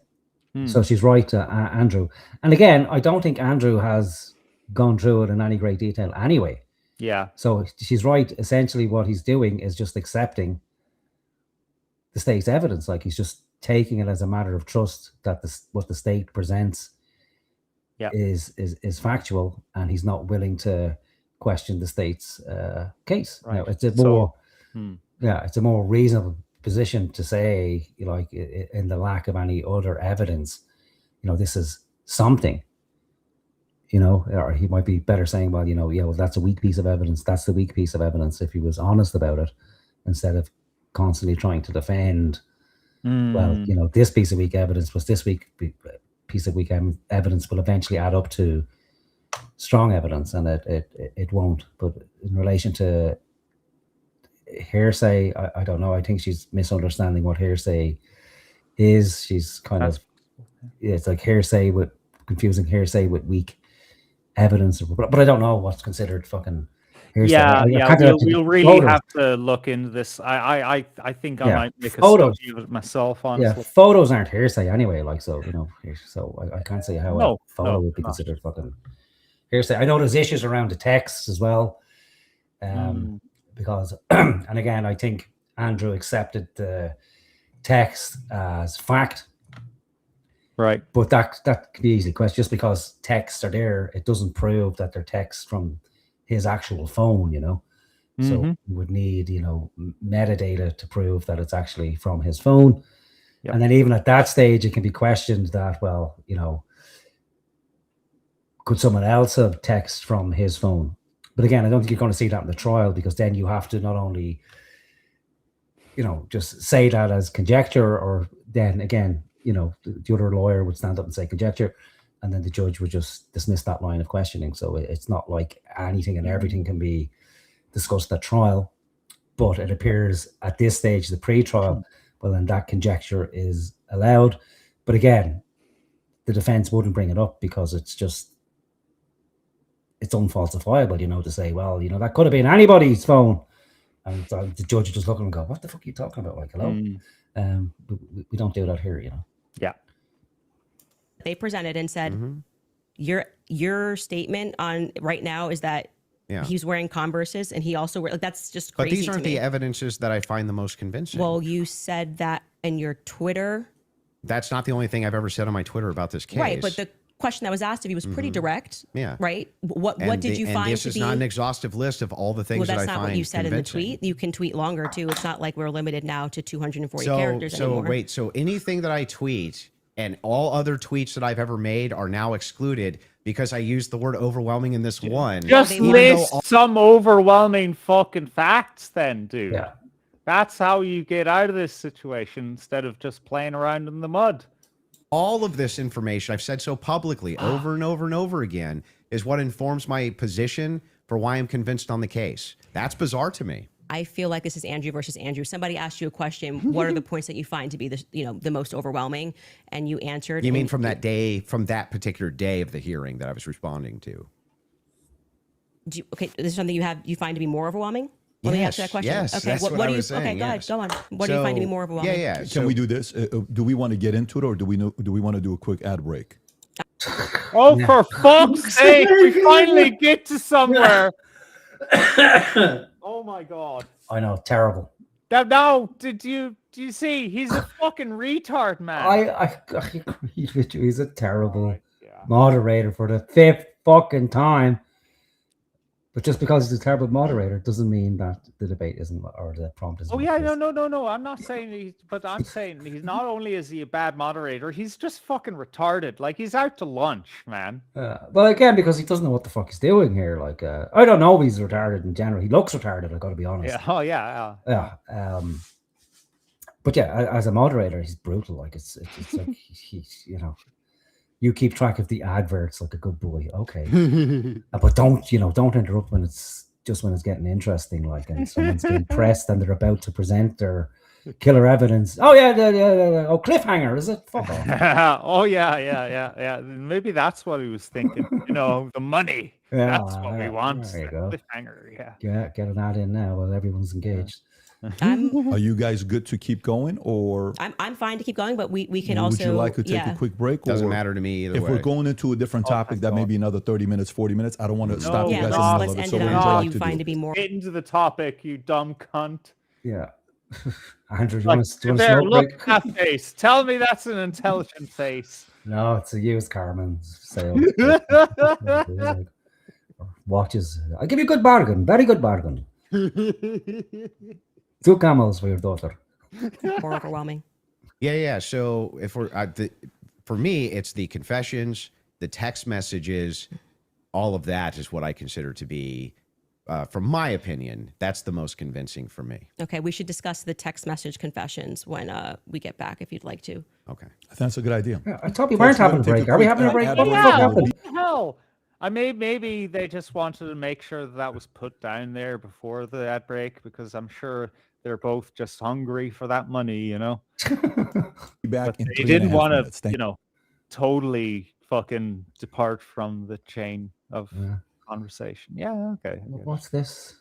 So she's right, Andrew. And again, I don't think Andrew has gone through it in any great detail anyway. Yeah. So she's right. Essentially, what he's doing is just accepting the state's evidence. Like, he's just taking it as a matter of trust that what the state presents is factual, and he's not willing to question the state's case. Right. It's a more reasonable position to say, like, in the lack of any other evidence, this is something, or he might be better saying, well, well, that's a weak piece of evidence. That's the weak piece of evidence, if he was honest about it, instead of constantly trying to defend, well, this piece of weak evidence was this weak piece of weak evidence will eventually add up to strong evidence, and it won't. But in relation to hearsay, I don't know. I think she's misunderstanding what hearsay is. She's it's like hearsay with confusing hearsay with weak evidence. But I don't know what's considered fucking hearsay. We'll really have to look into this. I think I might make a study of it myself, honestly. Yeah, photos aren't hearsay anyway. Like, so I can't say how a photo would be considered fucking hearsay. I know there's issues around the texts as well. Because, and again, I think Andrew accepted the text as fact. Right. But that can be easily questioned. Just because texts are there, it doesn't prove that they're texts from his actual phone, you know? So we would need, you know, metadata to prove that it's actually from his phone. Yep. And then even at that stage, it can be questioned that, well, you know, could someone else have text from his phone? But again, I don't think you're going to see that in the trial, because then you have to not only, you know, just say that as conjecture, or then again, you know, the other lawyer would stand up and say conjecture, and then the judge would just dismiss that line of questioning. So it's not like anything and everything can be discussed at trial, but it appears at this stage, the pre-trial, well, then that conjecture is allowed. But again, the defense wouldn't bring it up because it's unfalsifiable, you know, to say, well, you know, that could have been anybody's phone. And the judge would just look at him and go, what the fuck are you talking about? Like, hello? We don't do that here, you know? Yeah. They presented and said, your statement on right now is that he's wearing Converses, and he also that's just crazy. But these aren't the evidences that I find the most convincing. Well, you said that in your Twitter. That's not the only thing I've ever said on my Twitter about this case. Right, but the question that was asked of you was pretty direct. Yeah. Right? What did you find to be... And this is not an exhaustive list of all the things that I find Well, that's not what you said convincing. in the tweet. You can tweet longer, too. It's not like we're limited now to 240 characters anymore. So anything that I tweet and all other tweets that I've ever made are now excluded because I used the word overwhelming in this one. Just list some overwhelming fucking facts then, dude. Yeah. That's how you get out of this situation instead of just playing around in the mud. All of this information, I've said so publicly over and over and over again, is what informs my position for why I'm convinced on the case. That's bizarre to me. I feel like this is Andrew versus Andrew. Somebody asked you a question. What are the points that you find to be the most overwhelming? And you answered. You mean from that day, from that particular day of the hearing that I was responding to? Okay, this is something you find to be more overwhelming? Let me answer that question. Yes, okay, that's what what I do you? was saying, Okay, go ahead. yes. Go on. What do you find to be more overwhelming? Yeah. Can we do this? Do we want to get into it, or do we want to do a quick ad break? Oh, for fuck's sake! We finally get to somewhere. Oh my god! I know, terrible. Now, do you see? He's a fucking retard, man. I agree with you. He's a terrible moderator for the 5th fucking time. But just because he's a terrible moderator doesn't mean that the debate isn't, or the prompt isn't. Oh yeah, no. I'm not saying I'm saying he's not only is he a bad moderator, he's just fucking retarded. Like, he's out to lunch, man. Well, again, because he doesn't know what the fuck he's doing here. Like, I don't know if he's retarded in general. He looks retarded, I got to be honest. Yeah. Oh yeah. But yeah, as a moderator, he's brutal. Like, it's like he's you keep track of the adverts like a good boy. Okay. But don't interrupt when it's getting interesting, like, and someone's being pressed and they're about to present their killer evidence. Oh yeah. Oh, cliffhanger, is it? Fuck off. Oh yeah. Maybe that's what he was thinking. The money. Yeah, that's what we want. There you go. Cliffhanger. Yeah, get an ad in now while everyone's engaged. Are you guys good to keep going, or I'm fine to keep going, but we can also. Would you like to take a quick break? Doesn't matter to me either if way. we're going into a different topic, that may be another 30 minutes, 40 minutes. I don't want to stop you guys in the let's middle of it. end So it what would on you how like you to find do? to be more. Get into the topic, you dumb cunt. Yeah. Andrew, you Like, want to there, smoke look break? at that face. Tell me that's an intelligent face. No, it's a used Carmen sale. Watches. I'll give you a good bargain. Very good bargain. 2 camels for your daughter. More overwhelming. Yeah. So if we're for me, it's the confessions, the text messages, all of that is what I consider to be, from my opinion, that's the most convincing for me. Okay, we should discuss the text message confessions when we get back, if you'd like to. Okay, I think that's a good idea. Yeah, I thought we weren't having a break. Are we having a break? What the fuck happened? Hell, maybe they just wanted to make sure that was put down there before the ad break, because I'm sure they're both just hungry for that money, Be back in They 3.5 didn't want minutes. to, Thank you. totally fucking depart from the chain of conversation. Yeah, okay. What's this?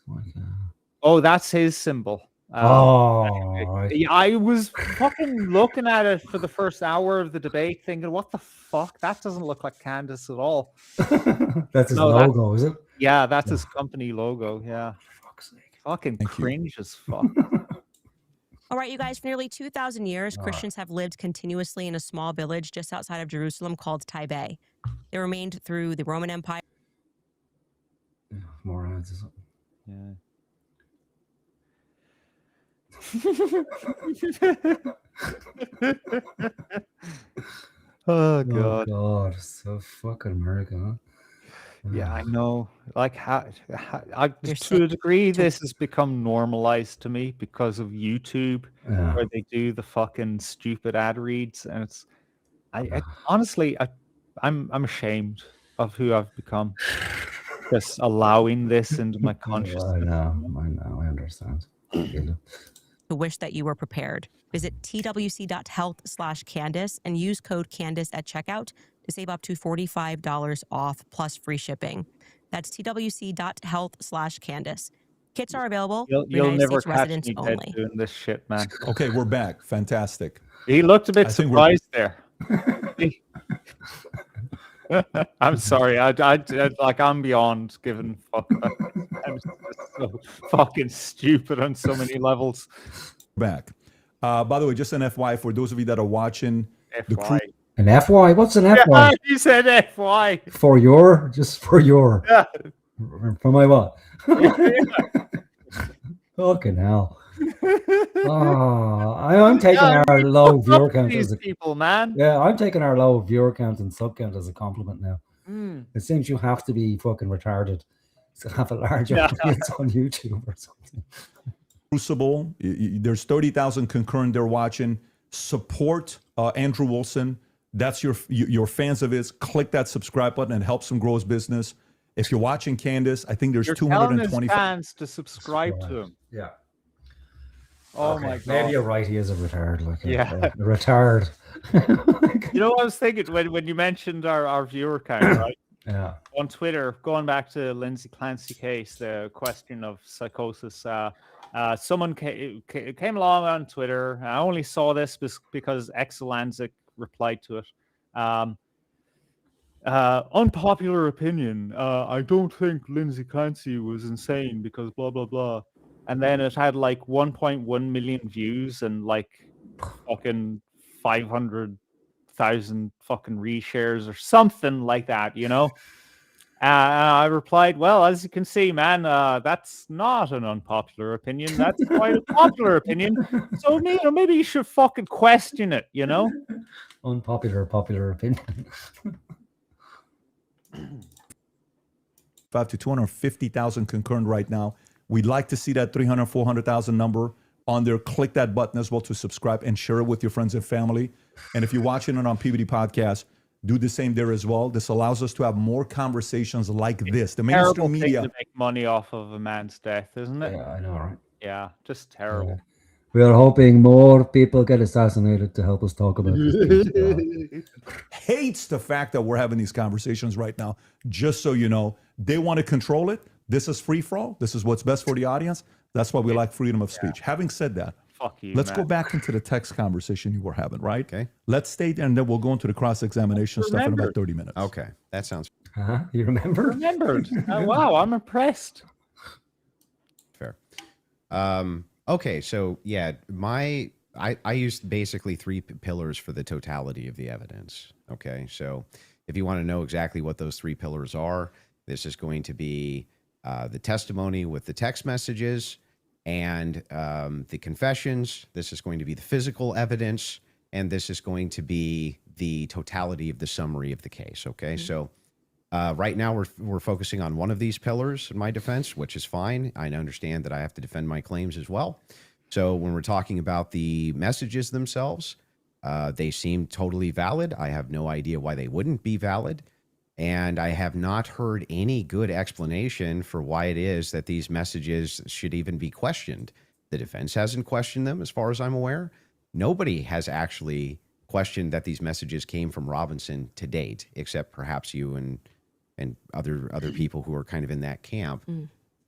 Oh, that's his symbol. I was fucking looking at it for the first hour of the debate thinking, what the fuck? That doesn't look like Candace at all. That's his logo, is it? Yeah, that's his company logo. Yeah. Fucking Thank you. cringe as fuck. All right, you guys, for nearly 2,000 years, Christians have lived continuously in a small village just outside of Jerusalem called Tadhg. They remained through the Roman Empire. More ads or something. Oh Oh god. God, so fucking American, huh? Yeah, I know. Like, You're to a sick. degree, this has become normalized to me because of YouTube, Yeah. where they do the fucking stupid ad reads, and it's. I honestly, I'm ashamed of who I've become. Just allowing this into my consciousness. I know, I understand. To wish that you were prepared. Visit twc.health/Candace and use code Candace at checkout to save up to $45 off plus free shipping. That's twc.health/Candace. Kits are available for You'll United never States catch residents me dead only. doing this shit, man. Okay, we're back. Fantastic. He looked a bit I think we're- surprised there. I'm sorry. I like I'm beyond giving fuck. I'm just so fucking stupid on so many levels. Back. By the way, just an FY for those of you that are watching. The crew, FY. An FY? What's an Yeah, FY? you said FY. For your? Just for your? Yeah. For my what? Yeah. Fucking hell. Oh, I'm taking our low viewer count These as a people, man. yeah. I'm taking our low viewer count and sub count as a compliment now. Mm. It seems you have to be fucking retarded to have a large Yeah. audience on YouTube or something. Crucible. There's 30,000 concurrent there watching. Support Andrew Wilson. That's your fans of his. Click that subscribe button and helps him grow his business. If you're watching Candace, I think there's You're telling his 225. fans to subscribe to him. Yeah. Oh Okay, my god. maybe you're right. He is a retard. Like Yeah. a retard. You know what I was thinking when you mentioned our viewer count, right? Yeah. On Twitter, going back to Lindsay Clancy case, the question of psychosis. Someone came along on Twitter. I only saw this because Exelanzic replied to it. Unpopular opinion. I don't think Lindsay Clancy was insane because blah blah blah. And then it had like 1.1 million views and like fucking 500,000 fucking reshares or something like that, you know? I replied, well, as you can see, man, that's not an unpopular opinion. That's quite a popular opinion. So, maybe you should fucking question it, you know? Unpopular, popular opinion. 5 to 250,000 concurrent right now. We'd like to see that 300, 400,000 number on there. Click that button as well to subscribe and share it with your friends and family. And if you're watching it on PBD Podcast, do the same there as well. This allows us to have more conversations like this. The Terrible mainstream thing media. to make money off of a man's death, isn't it? Yeah, I know, right? Yeah, just terrible. We are hoping more people get assassinated to help us talk about this. Hates the fact that we're having these conversations right now. Just so you know, they want to control it. This is free for all. This is what's best for the audience. That's why we like freedom of speech. Having said that, fuck you. Let's man. go back into the text conversation you were having, right? Okay. Let's stay there and then we'll go into the cross-examination stuff in about 30 minutes. Okay, that sounds You remember? Remembered. Oh, wow, I'm impressed. fair. Okay, so yeah, I used basically three pillars for the totality of the evidence. Okay, so if you want to know exactly what those three pillars are, this is going to be the testimony with the text messages and the confessions. This is going to be the physical evidence, and this is going to be the totality of the summary of the case. Okay, so right now we're focusing on one of these pillars in my defense, which is fine. I understand that I have to defend my claims as well. So when we're talking about the messages themselves, they seem totally valid. I have no idea why they wouldn't be valid. And I have not heard any good explanation for why it is that these messages should even be questioned. The defense hasn't questioned them, as far as I'm aware. Nobody has actually questioned that these messages came from Robinson to date, except perhaps you and other people who are kind of in that camp.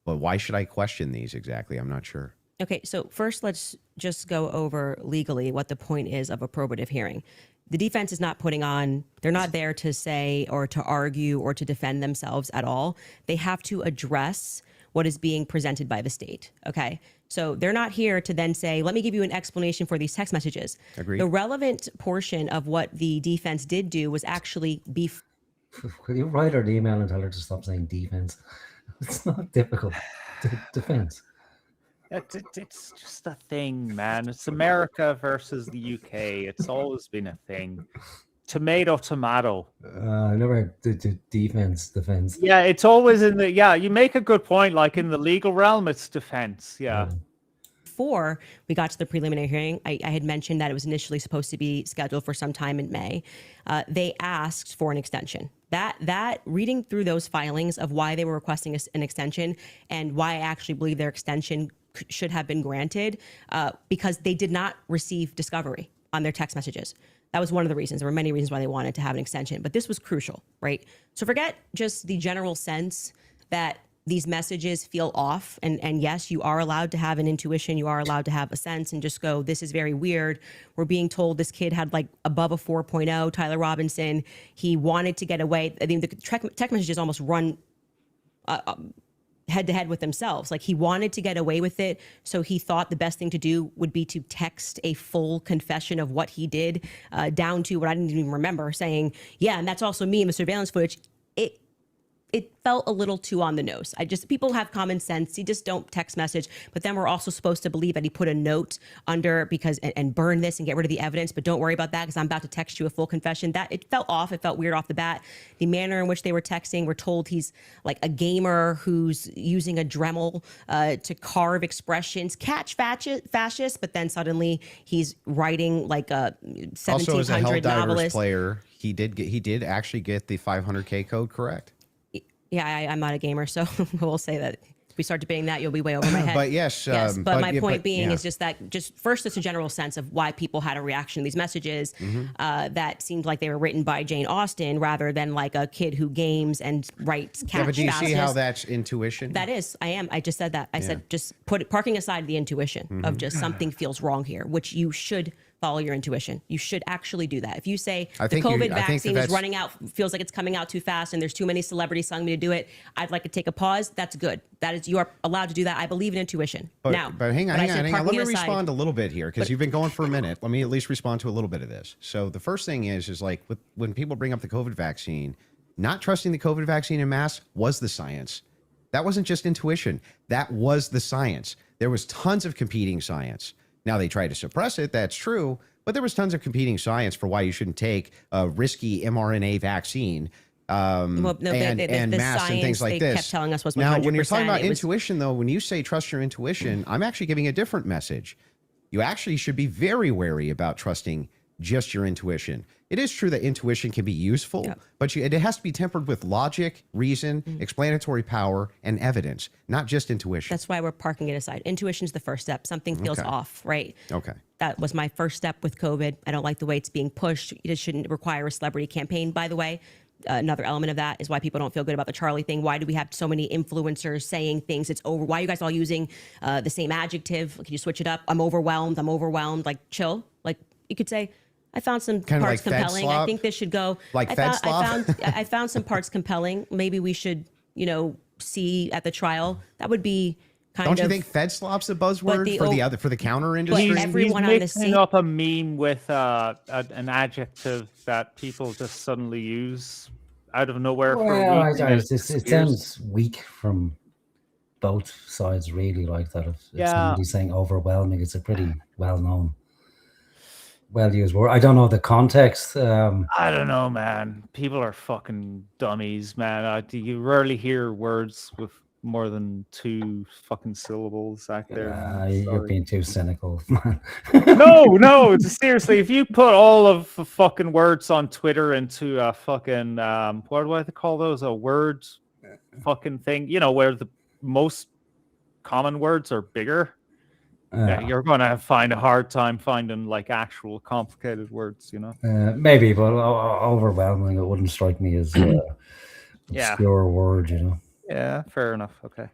But why should I question these exactly? I'm not sure. Okay, so first let's just go over legally what the point is of a probative hearing. The defense is not they're not there to say or to argue or to defend themselves at all. They have to address what is being presented by the state. Okay. So they're not here to then say, let me give you an explanation for these text messages. Agreed. The relevant portion of what the defense did do was actually be. Could you write her an email and tell her to stop saying defense? It's not difficult. Defense. It's just a thing, man. It's America versus the UK. It's always been a thing. Tomato. I never heard the defense. Yeah, it's always in the. Yeah, you make a good point. Like in the legal realm, it's defense. Yeah. Before we got to the preliminary hearing, I had mentioned that it was initially supposed to be scheduled for sometime in May. They asked for an extension. That reading through those filings of why they were requesting an extension and why I actually believe their extension should have been granted, because they did not receive discovery on their text messages. That was one of the reasons. There were many reasons why they wanted to have an extension, but this was crucial, right? So forget just the general sense that these messages feel off. And yes, you are allowed to have an intuition. You are allowed to have a sense and just go, this is very weird. We're being told this kid had like above a 4.0, Tyler Robinson. He wanted to get away. I mean, the text messages almost run head to head with themselves. Like he wanted to get away with it. So he thought the best thing to do would be to text a full confession of what he did, down to what I didn't even remember, saying, yeah, and that's also me in the surveillance footage. It felt a little too on the nose. People have common sense. You just don't text message. But then we're also supposed to believe that he put a note under because and burn this and get rid of the evidence. But don't worry about that because I'm about to text you a full confession. That it felt off. It felt weird off the bat. The manner in which they were texting, we're told he's like a gamer who's using a Dremel to carve expressions, catch fascist. But then suddenly he's writing like a 1700 also, as a Helldivers novelist player, he did actually get the 500K code correct. Yeah, I'm not a gamer, so we'll say that if we start debating that, you'll be way over my head. But yes, but my point being is just that, first, it's a general sense of why people had a reaction to these messages that seemed like they were written by Jane Austen rather than like a kid who games and writes catch but do you see fascists. how that's intuition? That is, I just said that. I said just parking aside the intuition of just something feels wrong here, which you should follow your intuition. You should actually do that. If you say the COVID vaccine is running out, feels like it's coming out too fast and there's too many celebrities telling me to do it, I'd like to take a pause. That's good. That is, you are allowed to do that. I believe in intuition. But hang on. Let me respond a little bit here because you've been going for a minute. Let me at least respond to a little bit of this. So the first thing is like when people bring up the COVID vaccine, not trusting the COVID vaccine en masse was the science. That wasn't just intuition. That was the science. There was tons of competing science. Now they tried to suppress it, that's true, but there was tons of competing science for why you shouldn't take a risky mRNA vaccine and masks and things like this. Kept telling us was 100%. Now, when you're talking about intuition, though, when you say trust your intuition, I'm actually giving a different message. You actually should be very wary about trusting just your intuition. It is true that intuition can be useful, but it has to be tempered with logic, reason, explanatory power, and evidence, not just intuition. That's why we're parking it aside. Intuition's the first step. Something feels off, right? Okay. That was my first step with COVID. I don't like the way it's being pushed. It shouldn't require a celebrity campaign, by the way. Another element of that is why people don't feel good about the Charlie thing. Why do we have so many influencers saying things? It's over. Why are you guys all using the same adjective? Can you switch it up? I'm overwhelmed. Like, chill. Like, you could say, I found some kind parts like compelling. I think this should go. Like I found some parts compelling. Maybe we should, see at the trial. That would be kind of. Don't you think Fedslop's a buzzword for the counter industry? But everyone he's on the mixing scene up a meme with an adjective that people just suddenly use out of nowhere for a week. It sounds weak from both sides, really, like that. If somebody's saying overwhelming, it's a pretty well-known, well-used word. I don't know the context. I don't know, man. People are fucking dummies, man. You rarely hear words with more than 2 fucking syllables out there. You're being too cynical, man. No, seriously. If you put all of the fucking words on Twitter into a fucking what do I call those? A word fucking thing, where the most common words are bigger. You're gonna find a hard time finding like actual complicated words, Maybe, but overwhelming, it wouldn't strike me as obscure word, Yeah, fair enough. Okay.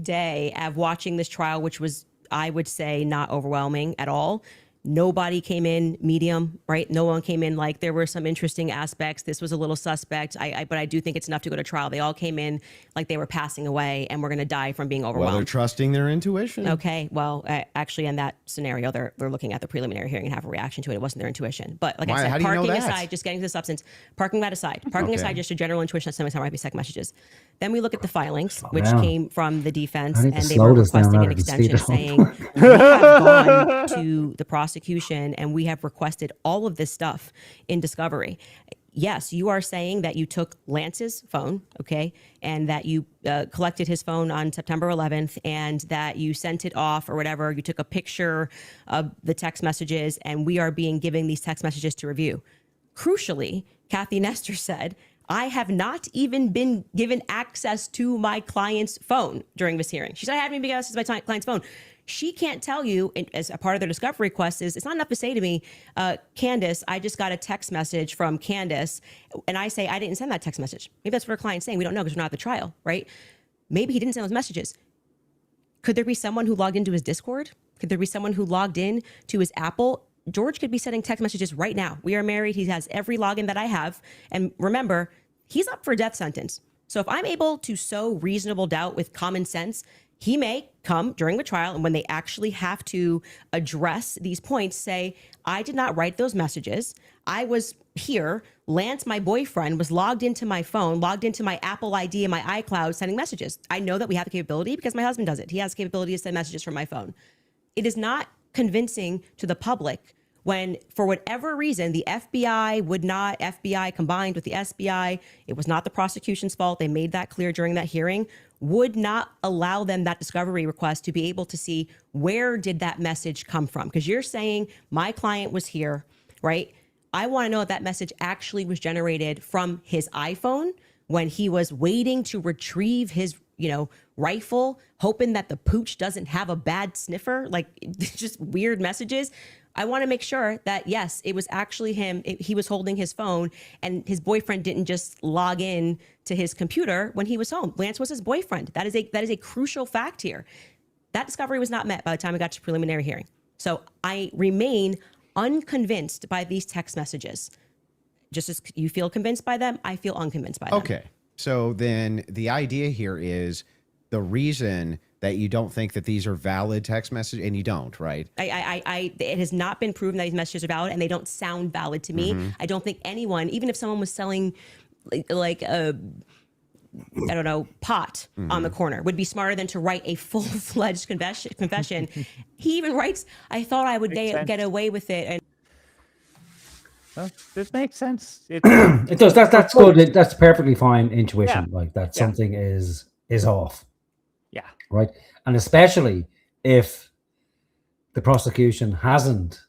Day of watching this trial, which was, I would say, not overwhelming at all. Nobody came in medium, right? No one came in like there were some interesting aspects. This was a little suspect. But I do think it's enough to go to trial. They all came in like they were passing away and we're going to die from being overwhelmed. Well, they're trusting their intuition. Okay. Well, actually, in that scenario, they're looking at the preliminary hearing and have a reaction to it. It wasn't their intuition. But like Why? I How said, do you know parking that? aside, just getting to the substance, parking that aside, parking aside, just a general intuition that sometimes might be second messages. Then we look at the filings, which came from the defense, and they were requesting an extension saying, we have gone to the prosecution and we have requested all of this stuff in discovery. Yes, you are saying that you took Lance's phone, okay, and that you collected his phone on September 11th and that you sent it off or whatever. You took a picture of the text messages and we are being given these text messages to review. Crucially, Kathy Nestor said, I have not even been given access to my client's phone during this hearing. She said, I haven't even been given access to my client's phone. She can't tell you, as a part of their discovery request, is it's not enough to say to me, Candace, I just got a text message from Candace, and I say, I didn't send that text message. Maybe that's what her client's saying. We don't know because we're not at the trial, right? Maybe he didn't send those messages. Could there be someone who logged into his Discord? Could there be someone who logged in to his Apple? George could be sending text messages right now. We are married. He has every login that I have. And remember, he's up for a death sentence. So if I'm able to sow reasonable doubt with common sense, he may come during the trial and when they actually have to address these points, say, I did not write those messages. I was here. Lance, my boyfriend, was logged into my phone, logged into my Apple ID and my iCloud sending messages. I know that we have the capability because my husband does it. He has the capability to send messages from my phone. It is not convincing to the public when, for whatever reason, the FBI combined with the SBI, it was not the prosecution's fault. They made that clear during that hearing, would not allow them that discovery request to be able to see where did that message come from? Because you're saying my client was here, right? I want to know if that message actually was generated from his iPhone when he was waiting to retrieve his, rifle, hoping that the pooch doesn't have a bad sniffer, like just weird messages. I want to make sure that, yes, it was actually him. He was holding his phone and his boyfriend didn't just log in to his computer when he was home. Lance was his boyfriend. That is a crucial fact here. That discovery was not met by the time we got to preliminary hearing. So I remain unconvinced by these text messages. Just as you feel convinced by them, I feel unconvinced by them. Okay. So then the idea here is the reason that you don't think that these are valid text messages, and you don't, right? It has not been proven that these messages are valid, and they don't sound valid to me. I don't think anyone, even if someone was selling like a, I don't know, pot on the corner, would be smarter than to write a full-fledged confession. He even writes, I thought I would get away with it. And this makes sense. It does. That's good. That's perfectly fine intuition. Like that something is off. Yeah. Right. And especially if the prosecution hasn't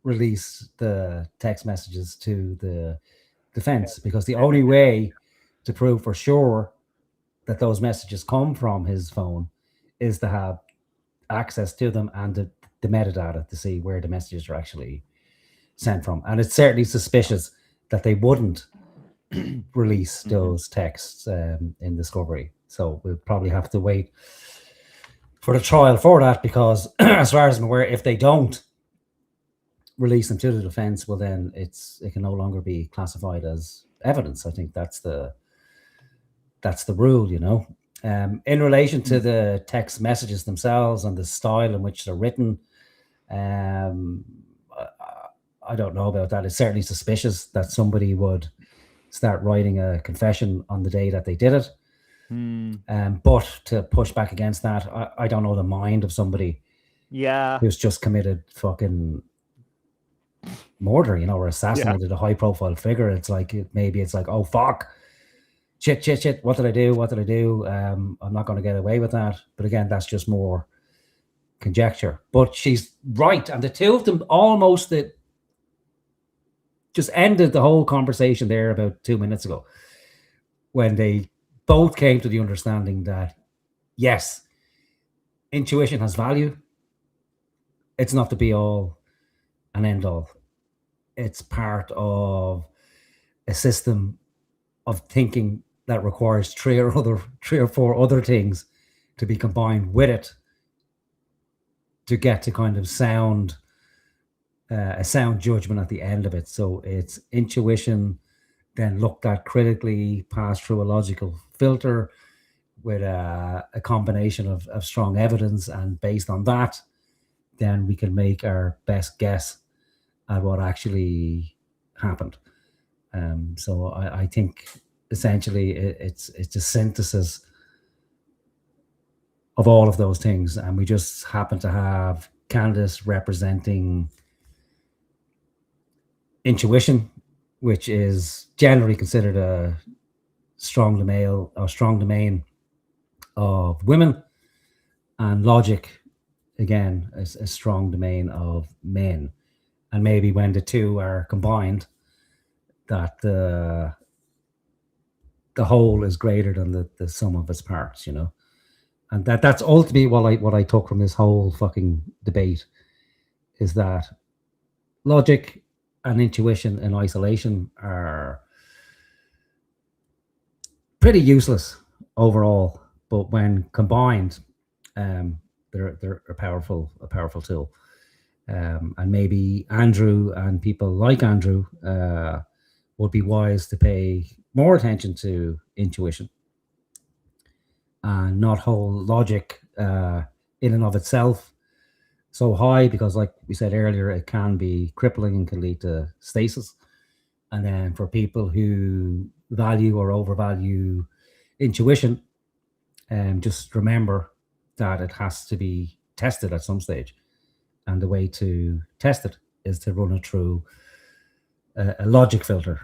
released the text messages to the defense, because the only way to prove for sure that those messages come from his phone is to have access to them and the metadata to see where the messages are actually sent from. And it's certainly suspicious that they wouldn't release those texts in discovery. So we'll probably have to wait for the trial for that, because as far as I'm aware, if they don't release them to the defense, well then it can no longer be classified as evidence. I think that's the rule, in relation to the text messages themselves and the style in which they're written. I don't know about that. It's certainly suspicious that somebody would start writing a confession on the day that they did it. But to push back against that, I don't know the mind of somebody who's just committed fucking murder, or assassinated a high profile figure. It's like, maybe it's like, oh fuck, shit, what did I do? I'm not going to get away with that. But again, that's just more conjecture. But she's right, and the two of them almost just ended the whole conversation there about 2 minutes ago, when they both came to the understanding that, yes, intuition has value. It's not the be all and end all. It's part of a system of thinking that requires three or four other things to be combined with it to get to kind of sound a sound judgment at the end of it. So it's intuition, then looked at critically, passed through a logical filter with a combination of strong evidence, and based on that, then we can make our best guess at what actually happened. So I think essentially it's a synthesis of all of those things, and we just happen to have Candace representing intuition, which is generally considered a strong domain of women, and logic, again, is a strong domain of men. And maybe when the two are combined, that the whole is greater than the sum of its parts, you know. And that's ultimately what I took from this whole fucking debate, is that logic and intuition in isolation are pretty useless overall, but when combined, they're a powerful tool. And maybe Andrew and people like Andrew would be wise to pay more attention to intuition and not hold logic in and of itself so high, because like we said earlier, it can be crippling and can lead to stasis. And then for people who value or overvalue intuition, just remember that it has to be tested at some stage. And the way to test it is to run it through a logic filter,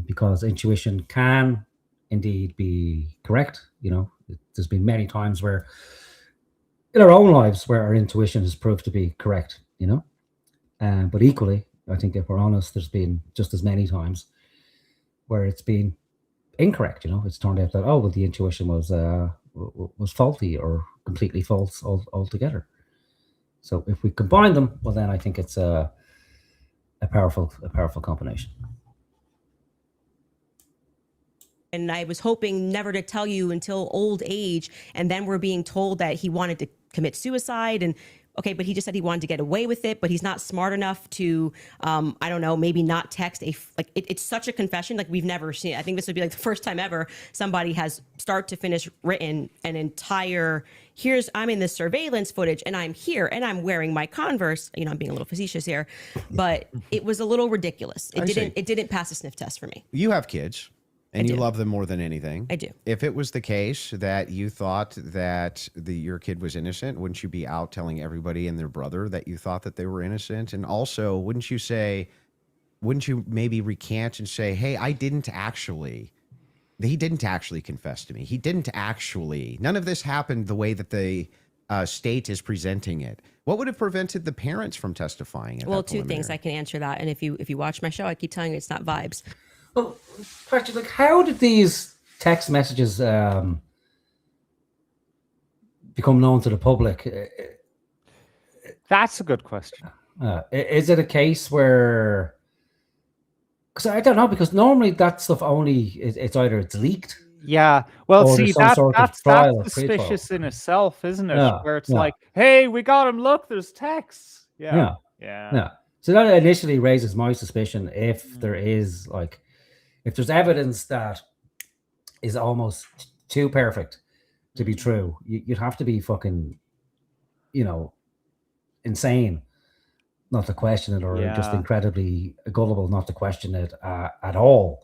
because intuition can indeed be correct. You know, there's been many times where in our own lives where our intuition has proved to be correct, you know. But equally, I think if we're honest, there's been just as many times where it's been incorrect. You know, it's turned out that, oh, well, the intuition was faulty or completely false altogether. So if we combine them, well, then I think it's a powerful combination. And I was hoping never to tell you until old age, and then we're being told that he wanted to commit suicide. And okay, but he just said he wanted to get away with it, but he's not smart enough to, I don't know, maybe not text it's such a confession like we've never seen. I think this would be like the first time ever somebody has start to finish written an entire, I'm in this surveillance footage and I'm here and I'm wearing my Converse. You know, I'm being a little facetious here, but it was a little ridiculous. It didn't pass a sniff test for me. You have kids. And you love them more than anything. I do. If it was the case that you thought that your kid was innocent, wouldn't you be out telling everybody and their brother that you thought that they were innocent? And also, wouldn't you maybe recant and say, hey, he didn't actually confess to me. He didn't actually, none of this happened the way that the state is presenting it. What would have prevented the parents from testifying? Well, two things I can answer that. And if you watch my show, I keep telling you it's not vibes. Well, practically, like, how did these text messages become known to the public? That's a good question. Is it a case where? Because I don't know. Because normally that stuff it's either it's leaked. Yeah. Well, or see, that's suspicious in itself, isn't it? Yeah, Where it's like, hey, we got him. Look, there's texts. Yeah. So that initially raises my suspicion if there is if there's evidence that is almost too perfect to be true, you'd have to be fucking, insane not to question it, or just incredibly gullible not to question it at all.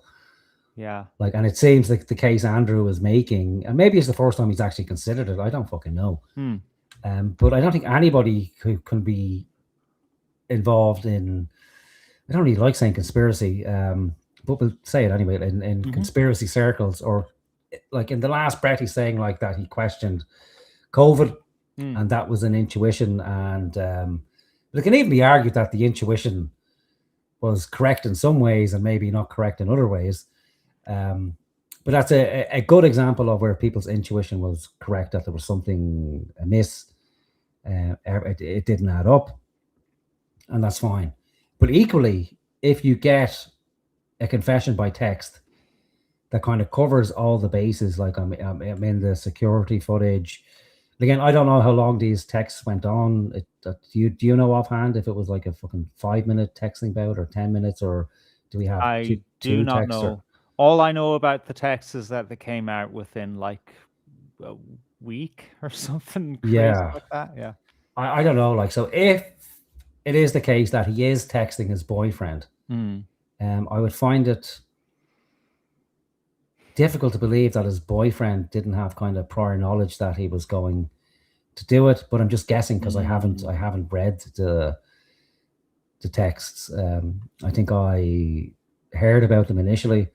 Yeah. And it seems like the case Andrew is making, and maybe it's the first time he's actually considered it. I don't fucking know. But I don't think anybody who can be involved in, I don't really like saying conspiracy, but we'll say it anyway, in conspiracy circles, or in the last breath he's saying that he questioned COVID and that was an intuition, and it can even be argued that the intuition was correct in some ways and maybe not correct in other ways, but that's a good example of where people's intuition was correct, that there was something amiss, it didn't add up, and that's fine. But equally, if you get a confession by text that kind of covers all the bases, like I'm in the security footage, Again, I don't know how long these texts went on. Do you know offhand if it was like a fucking 5-minute texting bout or 10 minutes, or do we have I two do not texts? know. All I know about the texts is that they came out within like a week or something crazy Yeah. like that. Yeah. I don't know. Like, so if it is the case that he is texting his boyfriend, I would find it difficult to believe that his boyfriend didn't have kind of prior knowledge that he was going to do it. But I'm just guessing because I haven't read the texts. I think I heard about them initially,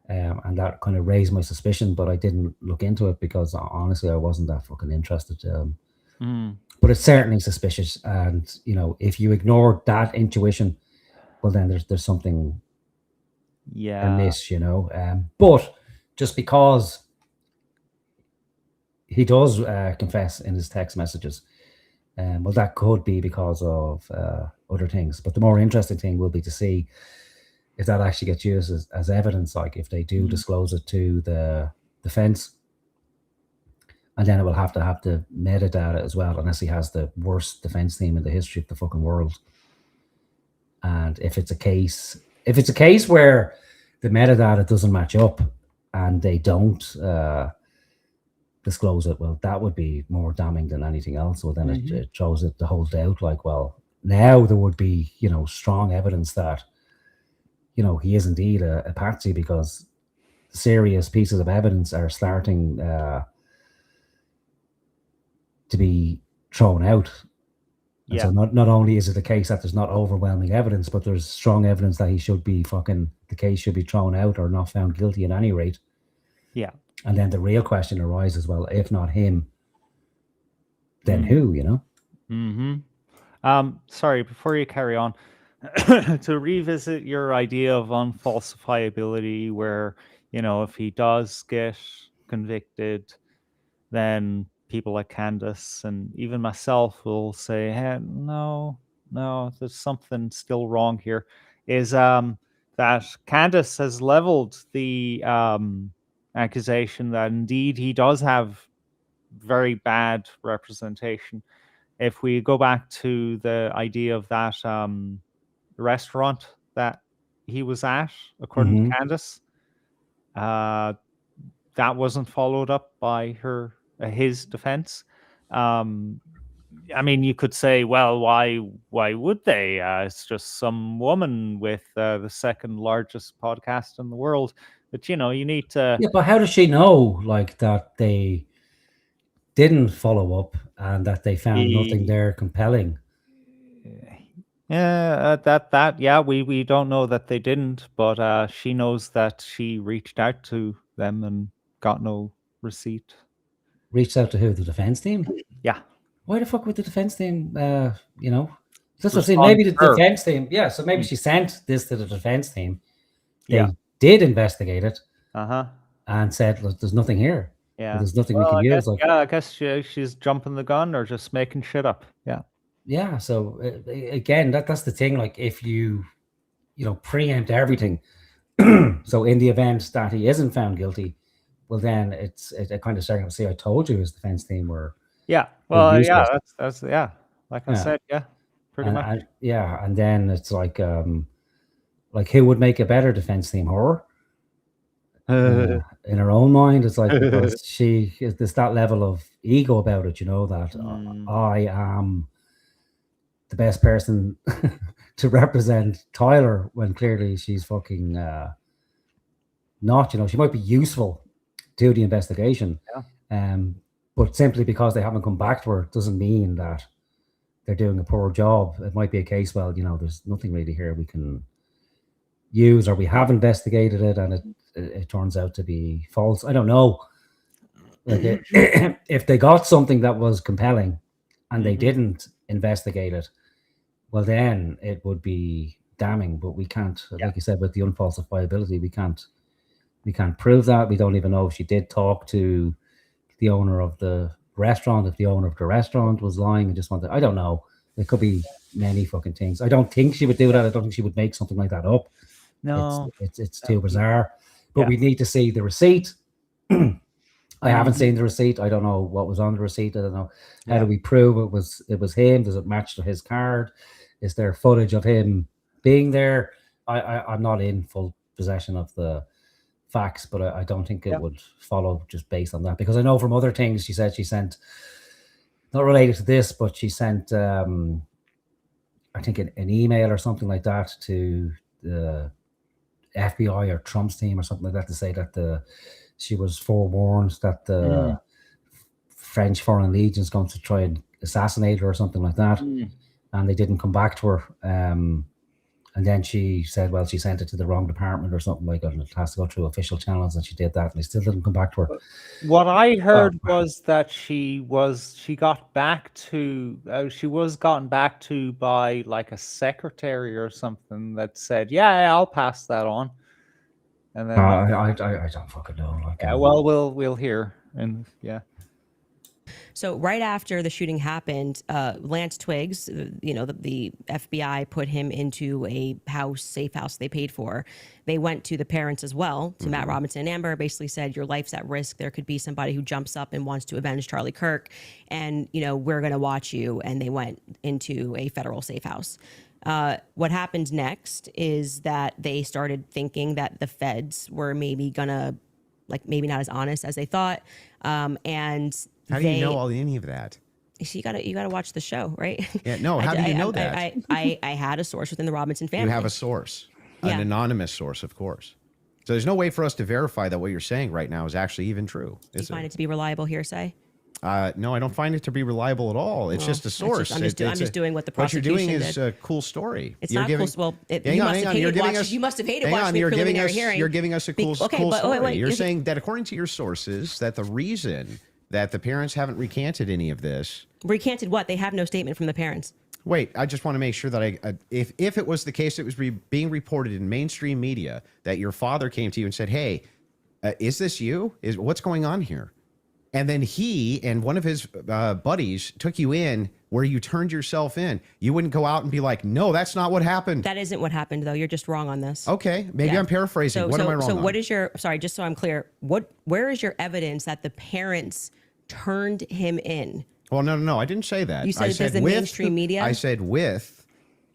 and that kind of raised my suspicion, but I didn't look into it because honestly I wasn't that fucking interested. But it's certainly suspicious, and you know, if you ignore that intuition, well then there's something amiss, you know. But just because he does confess in his text messages, well, that could be because of other things. But the more interesting thing will be to see if that actually gets used as evidence, like if they do disclose it to the defense, and then it will have to have the metadata as well, unless he has the worst defense team in the history of the fucking world. And if it's a case where the metadata doesn't match up and they don't disclose it, well, that would be more damning than anything else. Well, then it throws it the whole doubt, like, well, now there would be, you know, strong evidence that, you know, he is indeed a patsy, because serious pieces of evidence are starting to be thrown out. And so not only is it the case that there's not overwhelming evidence, but there's strong evidence that he should be the case should be thrown out or not found guilty at any rate. Yeah. And then the real question arises, well, if not him, then who, you know? Sorry, before you carry on, to revisit your idea of unfalsifiability, where, you know, if he does get convicted, then people like Candace and even myself will say, hey, no, there's something still wrong here, is that Candace has leveled the accusation that indeed he does have very bad representation. If we go back to the idea of that restaurant that he was at, according to Candace, that wasn't followed up by his defense. I mean, you could say, well, why would they? It's just some woman with the second largest podcast in the world. But, you know, you need to... Yeah, but how does she know, like, that they didn't follow up and that they found nothing there compelling? Yeah, we don't know that they didn't, but she knows that she reached out to them and got no receipt. Reached out to who? The defense team? Yeah. Why the fuck would the defense team, you know? That's what I'm saying. Maybe the defense team, so maybe she sent this to the defense team. They did investigate it and said, look, there's nothing here. Yeah. There's nothing we can use. I guess she's jumping the gun or just making shit up. Yeah. Yeah. So again, that's the thing. Like, if you know, preempt everything. So in the event that he isn't found guilty, well, then it's a kind of starting to say, I told you his defense team were. Yeah. Well, yeah, that's like I said, pretty much. And then it's like who would make a better defense team? Her? In her own mind, it's like, because there's that level of ego about it, you know, that I am the best person to represent Tyler, when clearly she's fucking not, you know. She might be useful to the investigation, but simply because they haven't come back to her doesn't mean that they're doing a poor job. It might be a case, well, you know, there's nothing really here we can use, or we have investigated it and it turns out to be false. I don't know. Like, if they got something that was compelling and they didn't investigate it, well, then it would be damning. But we can't, like you said, with the unfalsifiability, we can't prove that. We don't even know if she did talk to the owner of the restaurant, if the owner of the restaurant was lying and just wanted. I don't know. There could be many fucking things. I don't think she would do that. I don't think she would make something like that up. No, it's too bizarre. But we need to see the receipt, and I haven't seen the receipt. I don't know what was on the receipt. I don't know. How do we prove it was him? Does it match to his card? Is there footage of him being there? I'm not in full possession of the facts, but I don't think it would follow just based on that, because I know from other things she said she sent, not related to this, but she sent I think an email or something like that to the FBI or Trump's team or something like that to say that she was forewarned that the French Foreign Legion is going to try and assassinate her or something like that, and they didn't come back to her. And then she said, well, she sent it to the wrong department or something like that, and it has to go through official channels, and she did that, and they still didn't come back to her. What I heard was that she got back to, she was gotten back to by like a secretary or something that said, yeah, I'll pass that on. And then I don't fucking know. Yeah, well, we'll hear, and yeah. So right after the shooting happened, Lance Twiggs, the FBI put him into a safe house they paid for. They went to the parents as well, to Matt Robinson and Amber, basically said, your life's at risk. There could be somebody who jumps up and wants to avenge Charlie Kirk, and, we're going to watch you. And they went into a federal safe house. What happened next is that they started thinking that the feds were maybe gonna, maybe not as honest as they thought. And how do you know any of that? You gotta watch the show, right? Yeah, no. How do you know that? I had a source within the Robinson family. You have a source, an anonymous source, of course. So there's no way for us to verify that what you're saying right now is actually even true. Do you find it to be reliable hearsay? No, I don't find it to be reliable at all. It's just a source. I'm just doing what the prosecution What you're doing is did. a cool story. It's not cool. Well, you must have hated watching the preliminary hearing. You're giving us a cool story. Wait, you're saying that according to your sources, that the reason that the parents haven't recanted any of this. Recanted what? They have no statement from the parents. Wait, I just want to make sure that if it was the case, it was being reported in mainstream media that your father came to you and said, hey, is this you? What's going on here? And then he and one of his buddies took you in where you turned yourself in. You wouldn't go out and be like, no, that's not what happened. That isn't what happened, though. You're just wrong on this. Okay. Maybe I'm paraphrasing. What am I wrong on? So what is sorry, just so I'm clear, where is your evidence that the parents turned him in? Well, no. I didn't say that. You said there's the mainstream media? I said with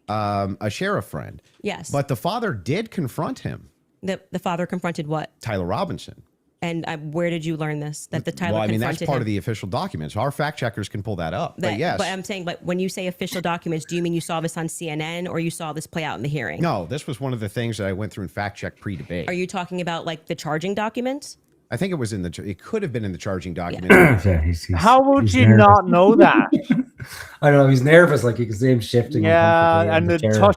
a sheriff friend. Yes. But the father did confront him. The father confronted what? Tyler Robinson. And where did you learn this? That the Tyler confronted him? Well, I mean, that's part of the official documents. Our fact checkers can pull that up. But yes. But I'm saying, but when you say official documents, do you mean you saw this on CNN or you saw this play out in the hearing? No, this was one of the things that I went through and fact checked pre-debate. Are you talking about the charging documents? I think it was it could have been in the charging document. Yeah. How would you not know that? I don't know. He's nervous. Like you can see him shifting. Yeah, and the touch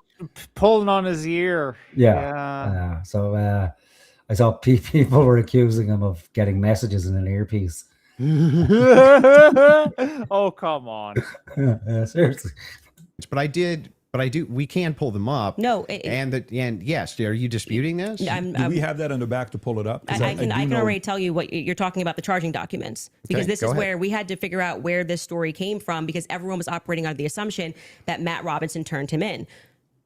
pulling on his ear. Yeah. So I saw people were accusing him of getting messages in an earpiece. Oh, come on. Yeah, seriously. But I do. We can pull them up. No. And yes, are you disputing this? Do we have that in the back to pull it up? I can already tell you what you're talking about, the charging documents, because this is where we had to figure out where this story came from, because everyone was operating under the assumption that Matt Robinson turned him in.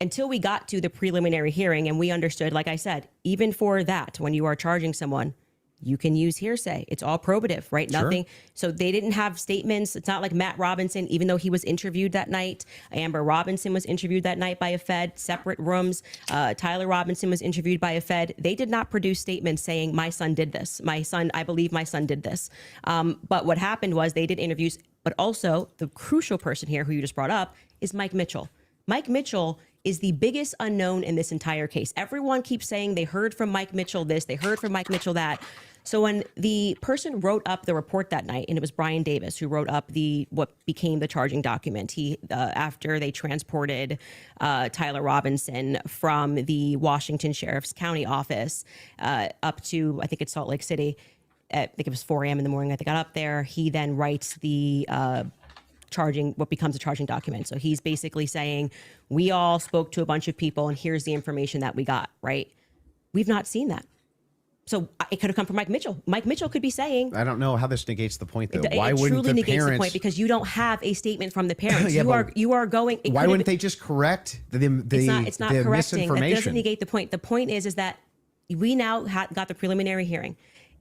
Until we got to the preliminary hearing and we understood, like I said, even for that, when you are charging someone, you can use hearsay. It's all probative, right? Sure. Nothing. So they didn't have statements. It's not like Matt Robinson, even though he was interviewed that night. Amber Robinson was interviewed that night by a Fed, separate rooms. Tyler Robinson was interviewed by a Fed. They did not produce statements saying, my son did this. I believe my son did this. But what happened was they did interviews, but also the crucial person here who you just brought up is Mike Mitchell. Mike Mitchell is the biggest unknown in this entire case. Everyone keeps saying they heard from Mike Mitchell this, they heard from Mike Mitchell that. So when the person wrote up the report that night, and it was Brian Davis who wrote up what became the charging document, he after they transported Tyler Robinson from the Washington Sheriff's County office up to, I think it's Salt Lake City, I think it was 4 a.m. in the morning that they got up there, he then writes the what becomes a charging document. So he's basically saying, we all spoke to a bunch of people and here's the information that we got, right? We've not seen that. So it could have come from Mike Mitchell. Mike Mitchell could be saying, I don't know how this negates the point, though. Why wouldn't truly the negates parents... the point, because you don't have a statement from the parents. Yeah, you are going. Why wouldn't they just correct the it's not correcting. misinformation? That doesn't negate the point. The point is that we now got the preliminary hearing.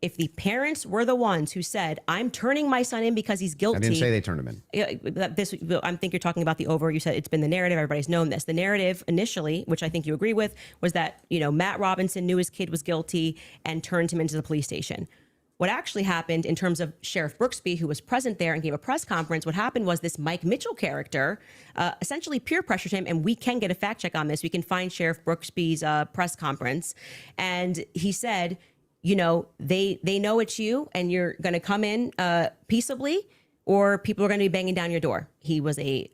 if the parents were the ones who said, I'm turning my son in because he's guilty. I didn't say they turned him in. I think you're talking about the over. You said it's been the narrative. Everybody's known this. The narrative initially, which I think you agree with, was that, Matt Robinson knew his kid was guilty and turned him into the police station. What actually happened in terms of Sheriff Brooksby, who was present there and gave a press conference, what happened was this Mike Mitchell character essentially peer pressured him, and we can get a fact check on this. We can find Sheriff Brooksby's press conference. And he said, they know it's you and you're going to come in peaceably, or people are going to be banging down your door. He was a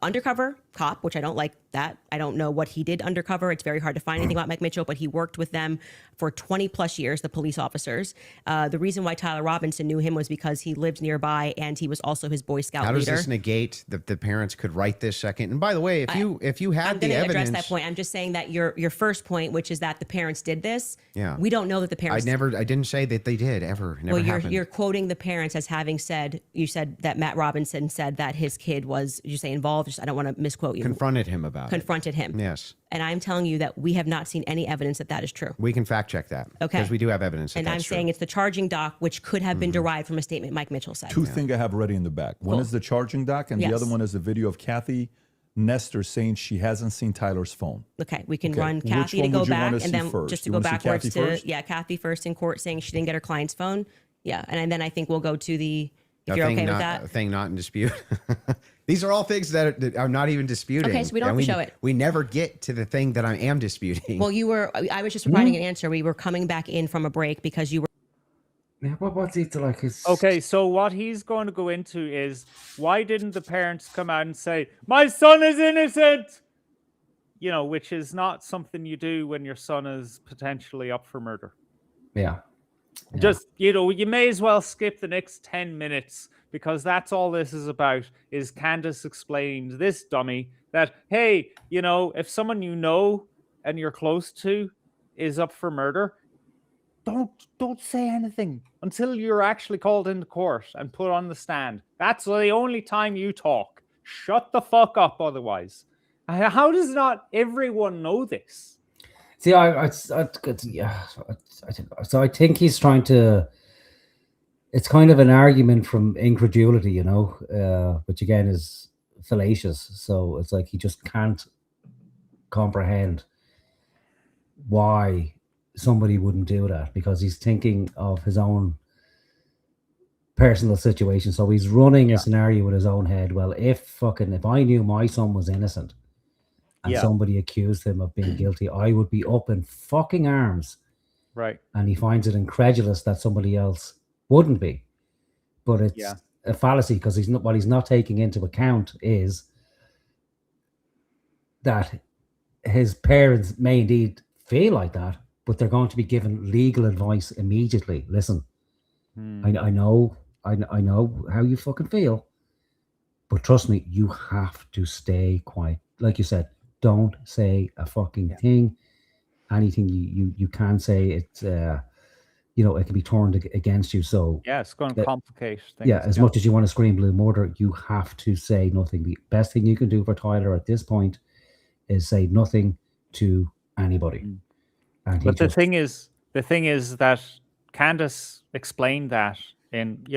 undercover cop, which I don't like that. I don't know what he did undercover. It's very hard to find anything about Mike Mitchell, but he worked with them for 20 plus years, the police officers. The reason why Tyler Robinson knew him was because he lived nearby and he was also his Boy Scout How leader. does this negate that the parents could write this second? And by the way, if you had the evidence, address that point. I'm just saying that your first point, which is that the parents did this. Yeah. We don't know that the parents. I didn't say that they did ever. Never happened. You're quoting the parents as having said. You said that Matt Robinson said that his kid was. You say involved. I don't want to misquote you. Confronted him about Confronted him. Yes. And I'm telling you that we have not seen any evidence that that is true. We can fact check that. Okay. Because we do have evidence. And I'm saying it's the charging doc, which could have been derived from a statement Mike Mitchell said. Two things I have ready in the back. One is the charging doc, and the other one is the video of Kathy Nestor saying she hasn't seen Tyler's phone. Okay, we can run Kathy to go back, and then just to go backwards to Kathy first in court saying she didn't get her client's phone. Yeah, and then I think we'll go to the. If you're okay with that, thing not in dispute. These are all things that are not even disputing. Okay, so we don't have to show it. We never get to the thing that I am disputing. Well, I was just providing an answer. We were coming back in from a break because you were. Yeah, what's it like? Okay, so what he's going to go into is, why didn't the parents come out and say, my son is innocent? Which is not something you do when your son is potentially up for murder. Yeah. Just, you may as well skip the next 10 minutes, because that's all this is about, is Candace explained this dummy that, hey, if someone and you're close to is up for murder, don't say anything until you're actually called into court and put on the stand. That's the only time you talk. Shut the fuck up otherwise. How does not everyone know this? See, so I think he's trying to. It's kind of an argument from incredulity, which again is fallacious. So it's like he just can't comprehend why somebody wouldn't do that, because he's thinking of his own personal situation. So he's running a scenario in his own head. Well, if I knew my son was innocent and somebody accused him of being guilty, I would be up in fucking arms. Right. And he finds it incredulous that somebody else wouldn't be. But it's a fallacy, because what he's not taking into account is that his parents may indeed feel like that, but they're going to be given legal advice immediately. Listen, I know how you fucking feel, but trust me, you have to stay quiet. Like you said, don't say a fucking thing. Anything you can say, it's it can be turned against you. So it's going to complicate things. Yeah, as much as you want to scream blue murder, you have to say nothing. The best thing you can do for Tyler at this point is say nothing to anybody. But the thing is that Candace explained that in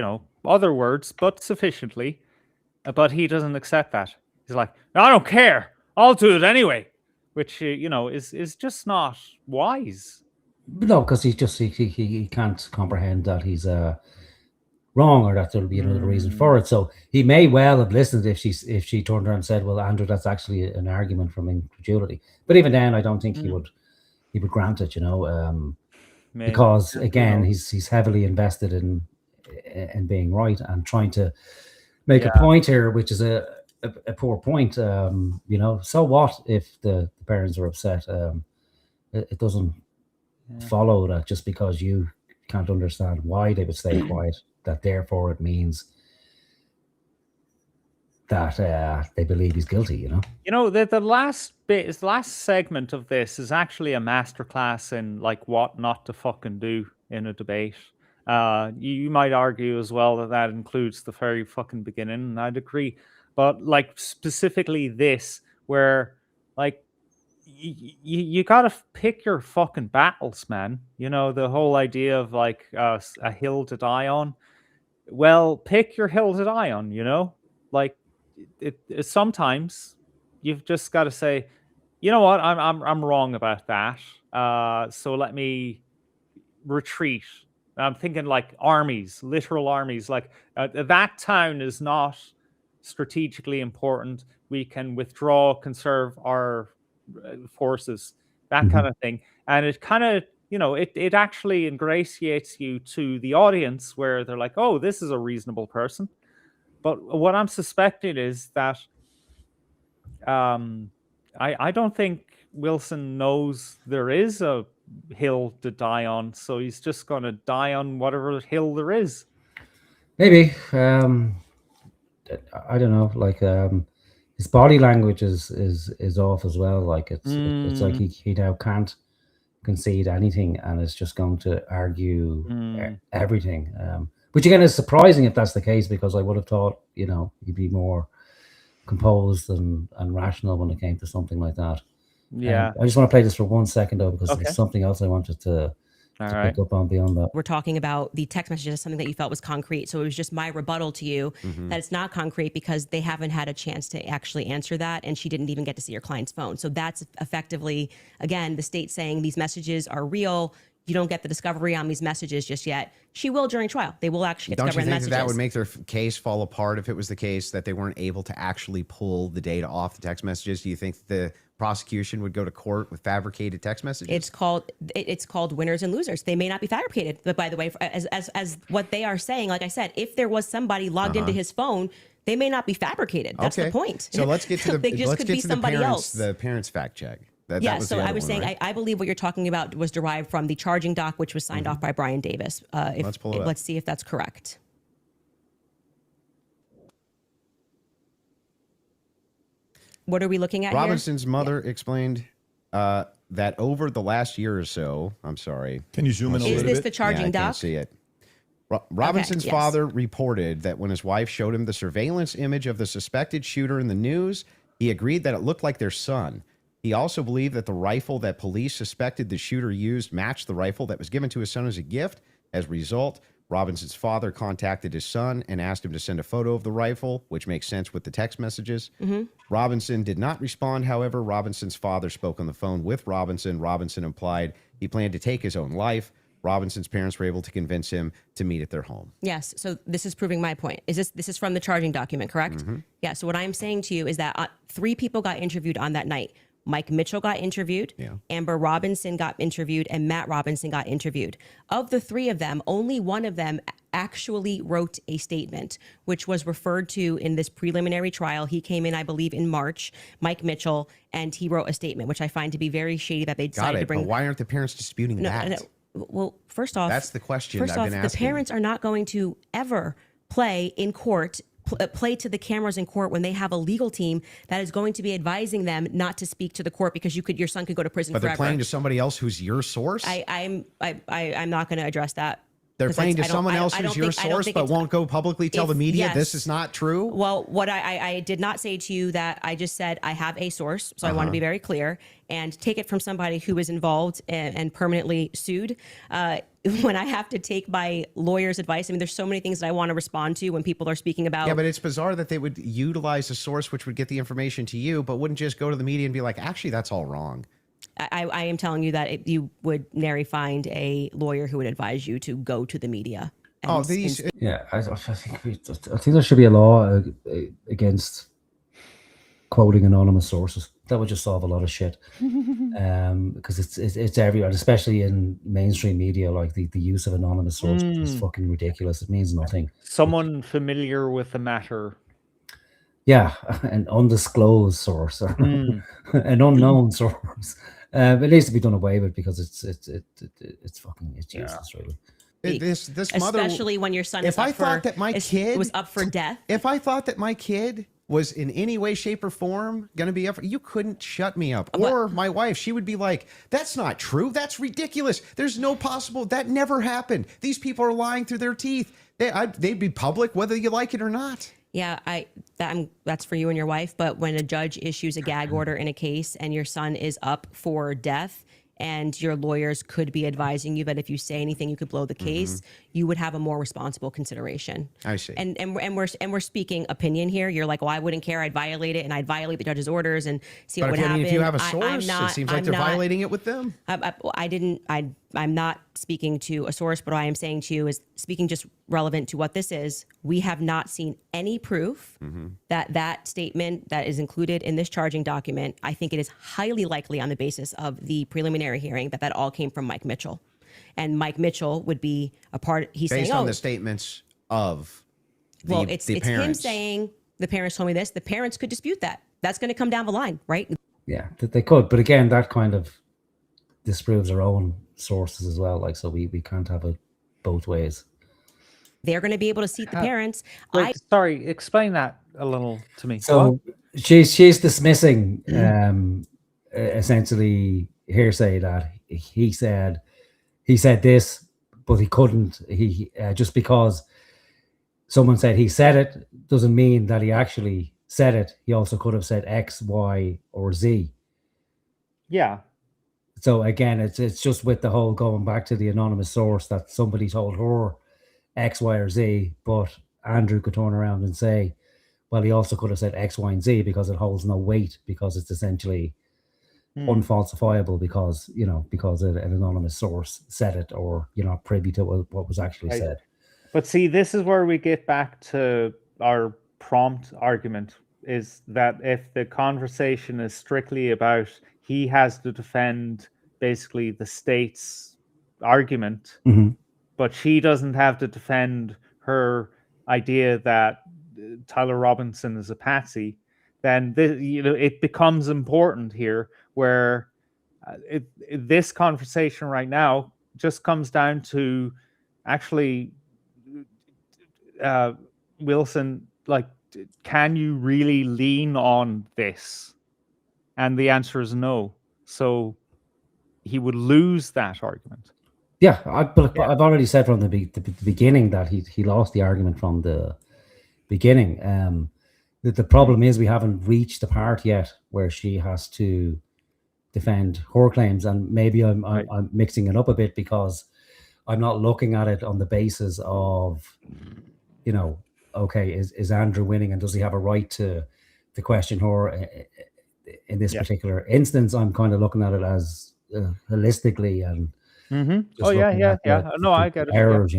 other words, but sufficiently. But he doesn't accept that. He's like, I don't care. I'll do it anyway, which is just not wise. No, because he can't comprehend that he's wrong, or that there'll be another reason for it. So he may well have listened if she turned around and said, "Well, Andrew, that's actually an argument from incredulity." But even then, I don't think he would grant it. Because again, he's heavily invested in being right and trying to make a point here, which is a poor point. So what if the parents are upset? It doesn't follow that just because you can't understand why they would stay quiet, that therefore it means that they believe he's guilty. The last segment of this is actually a masterclass in what not to fucking do in a debate. You might argue as well that includes the very fucking beginning, and I'd agree. But specifically this, where you gotta pick your fucking battles, man. You know, the whole idea of like a hill to die on. Well, pick your hill to die on. You know, like sometimes you've just got to say, you know what, I'm wrong about that. So let me retreat. I'm thinking like armies, literal armies. Like that town is not strategically important. We can withdraw, conserve our forces, that kind of thing. And it kind of, you know, it actually ingratiates you to the audience where they're like, oh, this is a reasonable person. But what I'm suspecting is that I don't think Wilson knows there is a hill to die on, so he's just going to die on whatever hill there is. Maybe. I don't know. Like his body language is off as well. Like it's like he now can't concede anything, and is just going to argue everything. Which again is surprising if that's the case, because I would have thought, you know, he'd be more composed and rational when it came to something like that. Yeah. I just want to play this for 1 second though, because Okay. there's something else I wanted to pick up on beyond that. We're talking about the text messages, something that you felt was concrete. So it was just my rebuttal to you that it's not concrete because they haven't had a chance to actually answer that. And she didn't even get to see your client's phone. So that's effectively, again, the state saying these messages are real. You don't get the discovery on these messages just yet. She will during trial. They will actually get Don't you discovery on think the that, messages. that would make their case fall apart if it was the case that they weren't able to actually pull the data off the text messages? Do you think the prosecution would go to court with fabricated text messages? It's called winners and losers. They may not be fabricated, but by the way, as what they are saying, like I said, if there was somebody logged into his phone, they may not be fabricated. That's the point. So let's get to the they just let's could get be to somebody the parents, else. the parents fact check. Yeah, was so the I other was one, saying, right? I believe what you're talking about was derived from the charging doc, which was signed off by Brian Davis. Let's pull it up. Let's see if that's correct. What are we looking at Robinson's mother explained that over the last year or so, I'm sorry. Can you zoom in a Is little this bit? the charging I doc? can't see it. Robinson's yes. father reported that when his wife showed him the surveillance image of the suspected shooter in the news, he agreed that it looked like their son. He also believed that the rifle that police suspected the shooter used matched the rifle that was given to his son as a gift. As a result, Robinson's father contacted his son and asked him to send a photo of the rifle, which makes sense with the text messages. Robinson did not respond. However, Robinson's father spoke on the phone with Robinson. Robinson implied he planned to take his own life. Robinson's parents were able to convince him to meet at their home. Yes. So this is proving my point. This is from the charging document, correct? Yeah. So what I'm saying to you is that 3 people got interviewed on that night. Mike Mitchell got interviewed, Amber Robinson got interviewed, and Matt Robinson got interviewed. Of the 3 of them, only one of them actually wrote a statement, which was referred to in this preliminary trial. He came in, I believe, in March, Mike Mitchell, and he wrote a statement, which I find to be very shady that they decided to bring. But why aren't the parents disputing that? No. Well, first off, That's the question First I've off, been the asking. parents are not going to ever play in court, play to the cameras in court when they have a legal team that is going to be advising them not to speak to the court because your son could go to prison But forever. they're playing to somebody else who's your source? I'm not going to address that. They're 'Cause playing to I don't- someone I- else I don't who's your think- I don't source, think but it's- won't go publicly tell the media yes. this is not true? Well, what I did not say to you that I just said I have a source, so I want to be very clear and take it from somebody who is involved and permanently sued. When I have to take my lawyer's advice, I mean, there's so many things that I want to respond to when people are speaking about. Yeah, but it's bizarre that they would utilize a source which would get the information to you, but wouldn't just go to the media and be like, actually, that's all wrong. I am telling you that you would nary find a lawyer who would advise you to go to the media. Oh, these. Yeah, I think there should be a law against quoting anonymous sources. That would just solve a lot of shit. Because it's everywhere, especially in mainstream media. Like the use of anonymous sources is fucking ridiculous. It means nothing. Someone familiar with the matter. Yeah, an undisclosed source or an unknown source. It needs to be done away with because it's useless, really. This mother, especially when your son if I thought that my kid was up for death. If I thought that my kid was in any way, shape, or form going to be up, you couldn't shut me up. Or my wife, she would be like, "That's not true. That's ridiculous. There's no possible. That never happened. These people are lying through their teeth. They'd be public whether you like it or not." Yeah, that's for you and your wife. But when a judge issues a gag order in a case and your son is up for death, and your lawyers could be advising you that if you say anything, you could blow the case, you would have a more responsible consideration. I see. And we're speaking opinion here. You're like, well, I wouldn't care. I'd violate it, and I'd violate the judge's orders and see what would happen. If you have a source, it seems like they're violating it with them. I'm not speaking to a source, but what I am saying to you is speaking just relevant to what this is. We have not seen any proof that statement that is included in this charging document. I think it is highly likely on the basis of the preliminary hearing that all came from Mike Mitchell. And Mike Mitchell would be a part. He's based saying, on the statements of the, it's parents. him saying the parents told me this. The parents could dispute that. That's going to come down the line, right? Yeah, they could. But again, that kind of disproves our own sources as well. Like, so we can't have it both ways. They're going to be able to seat the parents. Wait, sorry, explain that a little to me. So she's dismissing essentially hearsay that he said this, but he couldn't. He just because someone said he said it doesn't mean that he actually said it. He also could have said X, Y, or Z. Yeah. So again, it's just with the whole going back to the anonymous source that somebody told her X, Y, or Z, but Andrew could turn around and say, well, he also could have said X, Y, and Z because it holds no weight, because it's essentially unfalsifiable because an anonymous source said it, or you're not privy to what was actually said. But see, this is where we get back to our prompt argument, is that if the conversation is strictly about he has to defend basically the state's argument, but she doesn't have to defend her idea that Tyler Robinson is a patsy, then it becomes important here, where this conversation right now just comes down to actually, Wilson, like, can you really lean on this? And the answer is no. So he would lose that argument. Yeah, I've already said from the beginning that he lost the argument from the beginning. The problem is we haven't reached the part yet where she has to defend her claims, and maybe I'm mixing it up a bit because I'm not looking at it on the basis of, okay, is Andrew winning and does he have a right to question her in this particular instance? I'm kind of looking at it as holistically and Oh yeah. No, I get it. Errors,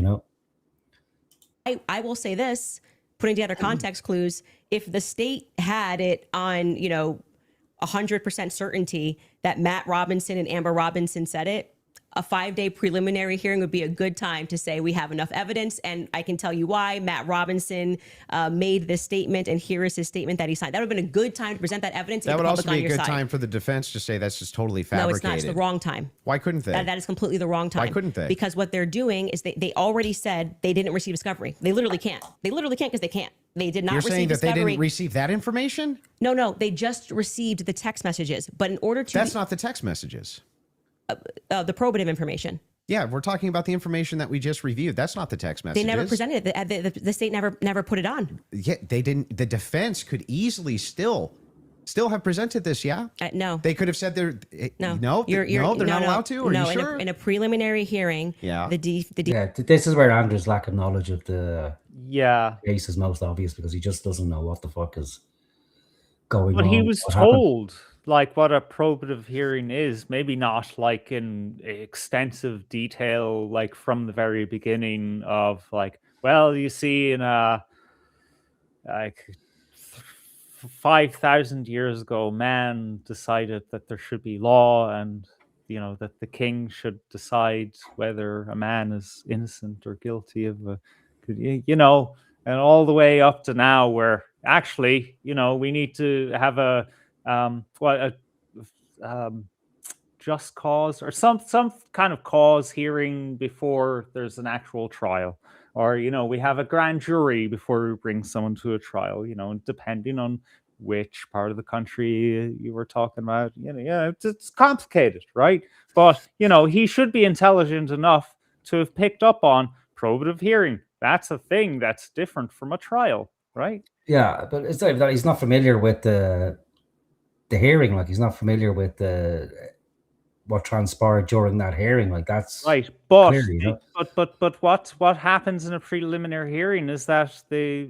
I will say this, putting together context clues, if the state had it on, 100% certainty that Matt Robinson and Amber Robinson said it, a 5-day preliminary hearing would be a good time to say we have enough evidence, and I can tell you why Matt Robinson made this statement, and here is his statement that he signed. That would have been a good time to present that evidence. That would also be a good time for the defense to say that's just totally fabricated. No, it's not. It's the wrong time. Why couldn't they? That is completely the wrong time. Why couldn't they? Because what they're doing is they already said they didn't receive discovery. They literally can't. They literally can't because they can't. They did not receive discovery. You're saying that they didn't receive that information? No. They just received the text messages. But in order to... That's not the text messages. The probative information. Yeah, we're talking about the information that we just reviewed. That's not the text messages. They never presented it. The state never put it on. Yeah, they didn't. The defense could easily still have presented this. Yeah. No. They could have said they're no. They're not allowed to. Are you sure? In a preliminary hearing. Yeah. This is where Andrew's lack of knowledge of the case is most obvious, because he just doesn't know what the fuck is going on. But he was told like what a probative hearing is, maybe not like in extensive detail, like from the very beginning of like, well, you see, in like 5,000 years ago, man decided that there should be law, and that the king should decide whether a man is innocent or guilty of and all the way up to now, where actually, we need to have a just cause, or some kind of cause hearing before there's an actual trial, or we have a grand jury before we bring someone to a trial, depending on which part of the country you were talking about. It's complicated, right? But he should be intelligent enough to have picked up on probative hearing. That's a thing that's different from a trial, right? Yeah, but it's like that he's not familiar with the hearing. Like he's not familiar with what transpired during that hearing. Like that's right. But clear, you know? but what happens in a preliminary hearing is that the